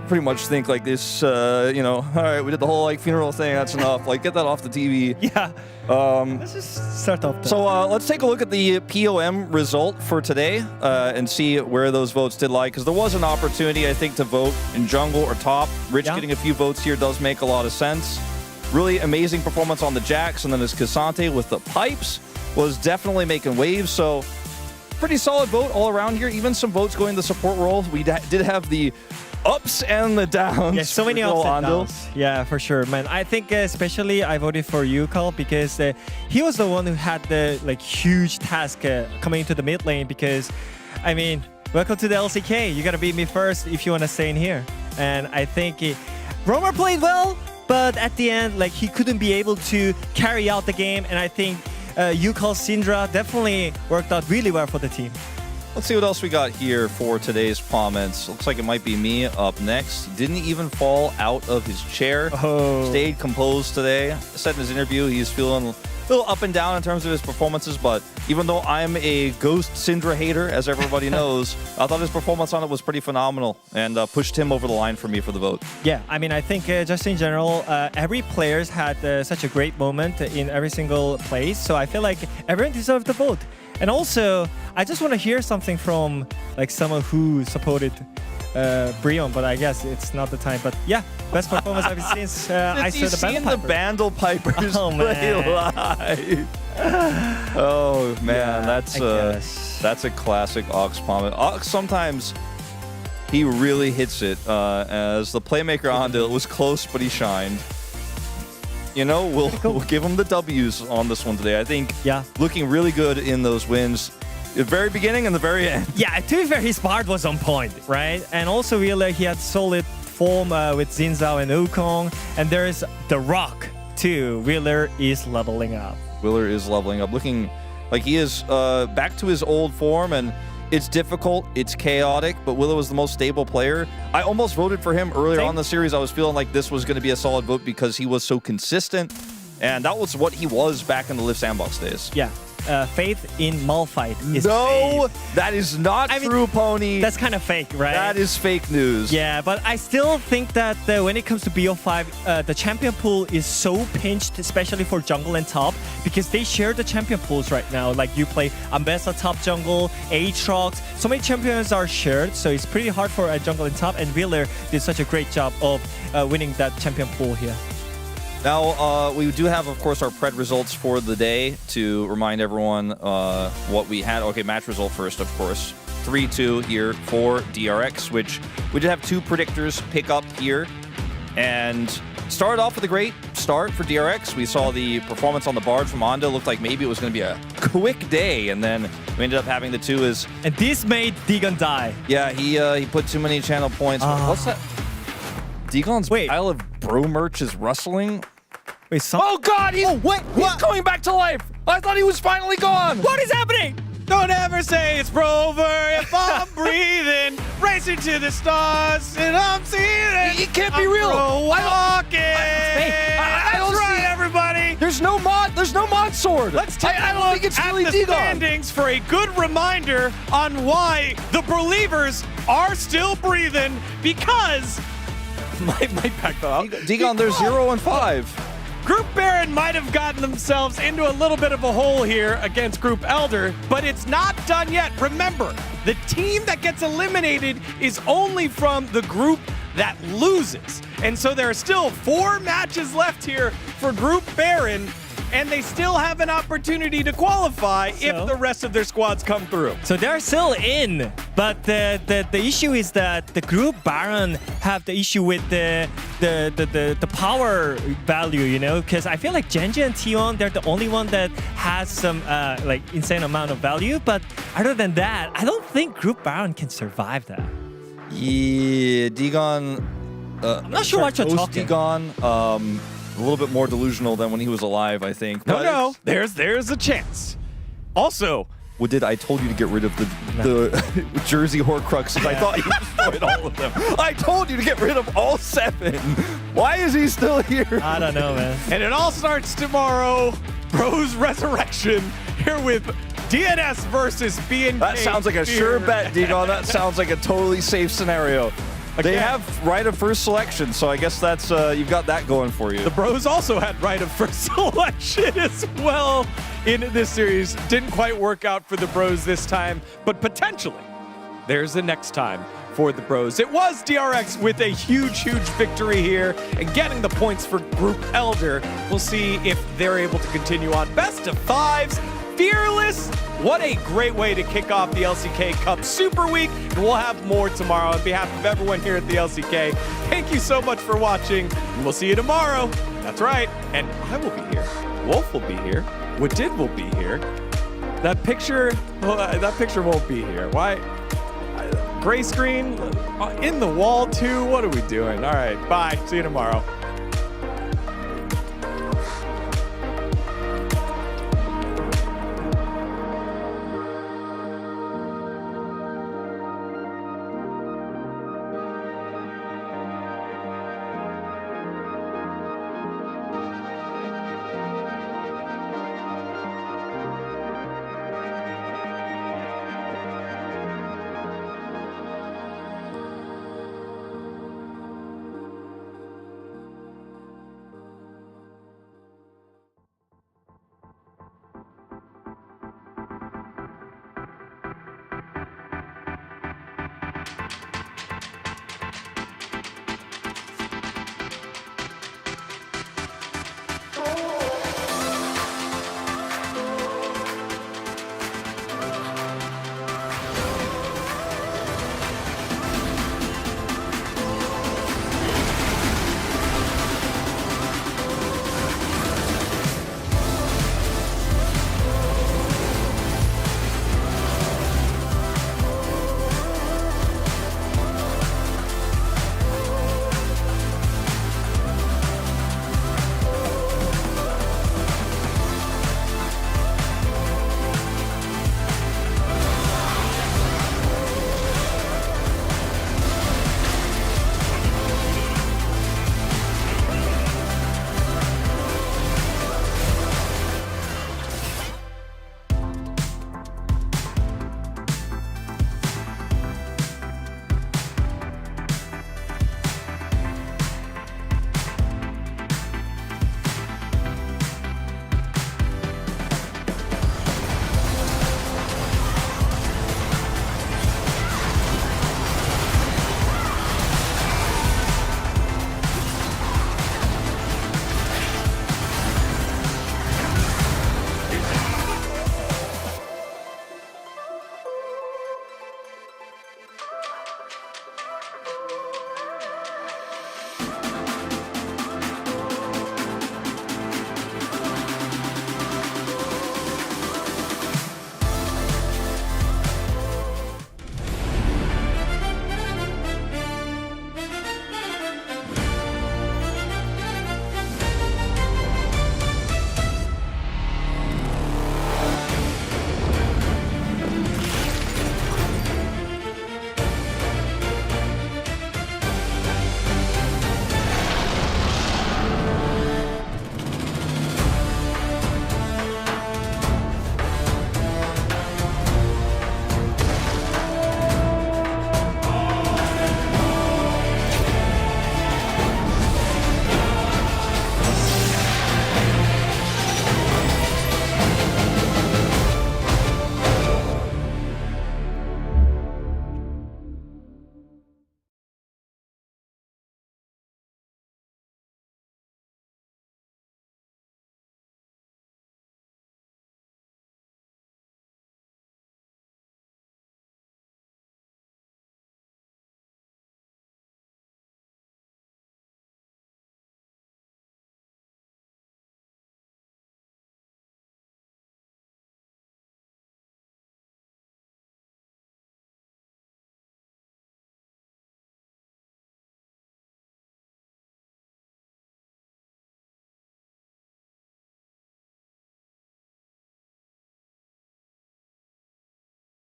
pretty much think like this. You know, all right, we did the whole like funeral thing. That's enough. Like, get that off the TV. Yeah. Let's just start off. So let's take a look at the POM result for today and see where those votes did lie, because there was an opportunity, I think, to vote in jungle or top. Rich getting a few votes here does make a lot of sense. Really amazing performance on the Jax, and then his Cassante with the pipes was definitely making waves. So pretty solid vote all around here. Even some votes going the support role. We did have the ups and the downs. Yeah, so many ups and downs. Yeah, for sure, man. I think especially I voted for you, Carl, because he was the one who had the like huge task coming into the mid lane. Because, I mean, welcome to the LCK. You gotta beat me first if you wanna stay in here. And I think Romer played well, but at the end, like, he couldn't be able to carry out the game. And I think Yukal Syndra definitely worked out really well for the team. Let's see what else we got here for today's comments. Looks like it might be me up next. Didn't even fall out of his chair. Stayed composed today. Said in his interview he's feeling a little up and down in terms of his performances, but even though I'm a Ghost Syndra hater, as everybody knows, I thought his performance on it was pretty phenomenal and pushed him over the line for me for the vote. Yeah, I mean, I think just in general, every player's had such a great moment in every single place, so I feel like everyone deserved the vote. And also, I just want to hear something from like someone who supported Brion, but I guess it's not the time. But yeah, best performance I've seen since I saw the Bandle Pipers play live. Oh man, that's a classic Ox comment. Ox sometimes he really hits it. As the playmaker Ando, it was close, but he shined. You know, we'll give him the W's on this one today. I think looking really good in those wins. The very beginning and the very end. Yeah, to be fair, his part was on point, right? And also really he had solid form with Xin Zhao and Wukong. And there's The Rock too. Wheeler is leveling up. Wheeler is leveling up. Looking like he is back to his old form, and it's difficult, it's chaotic, but Willow was the most stable player. I almost voted for him earlier on in the series. I was feeling like this was going to be a solid vote because he was so consistent, and that was what he was back in the Live Sandbox days. Yeah. Faith in Malphite is faith. That is not true, Pony. That's kind of fake, right? That is fake news. Yeah, but I still think that when it comes to BO5, the champion pool is so pinched, especially for jungle and top, because they share the champion pools right now. Like you play Ambessa top jungle, Aatrox, so many champions are shared, so it's pretty hard for a jungle and top, and Wheeler did such a great job of winning that champion pool here. Now, we do have, of course, our pred results for the day to remind everyone what we had. Okay, match result first, of course. 3-2 here for DRX, which we did have two predictors pick up here. And started off with a great start for DRX. We saw the performance on the Bard from Ando. Looked like maybe it was going to be a quick day, and then we ended up having the two as... And this made Digon die. Yeah, he put too many channel points. What's that? Digon's pile of bro merch is rustling. Wait, oh God! He's going back to life. I thought he was finally gone. What is happening? Don't ever say it's over if I'm breathing. Racing to the stars and I'm seeing it. It can't be real. Walking. I don't That's see right, it. everybody. There's no mod sword. Let's take I a don't look think it's at really the Digon. standings for a good reminder on why the Believers are still breathing, because might back that up. Digon, they're 0 and 5. Group Baron might have gotten themselves into a little bit of a hole here against Group Elder, but it's not done yet. Remember, the team that gets eliminated is only from the group that loses. And so there are still 4 matches left here for Group Baron, and they still have an opportunity to qualify if the rest of their squads come through. So they're still in, but the issue is that the group Baron have the issue with the power value, you know, because I feel like Genji and Tion, they're the only one that has some like insane amount of value. But other than that, I don't think group Baron can survive that. Yeah, Digon. I'm not sure what you're talking. Digon. A little bit more delusional than when he was alive, I think. No, there's a chance. Also, I told you to get rid of the Jersey Horcruxes. I thought you destroyed all of them. I told you to get rid of all 7. Why is he still here? I don't know, man. And it all starts tomorrow. Bros Resurrection here with DNS versus BNK. That sounds like a sure bet, Digon. That sounds like a totally safe scenario. They have right of first selection, so I guess that's you've got that going for you. The Bros also had right of first selection as well in this series. Didn't quite work out for the Bros this time, but potentially there's the next time for the Bros. It was DRX with a huge victory here and getting the points for Group Elder. We'll see if they're able to continue on. Best of 5s. Fearless. What a great way to kick off the LCK Cup Super Week. And we'll have more tomorrow. On behalf of everyone here at the LCK, thank you so much for watching. And we'll see you tomorrow. That's right. And I will be here. Wolf will be here. Wadid will be here. That picture won't be here. Why? Gray screen in the wall too? What are we doing? All right. Bye. See you tomorrow.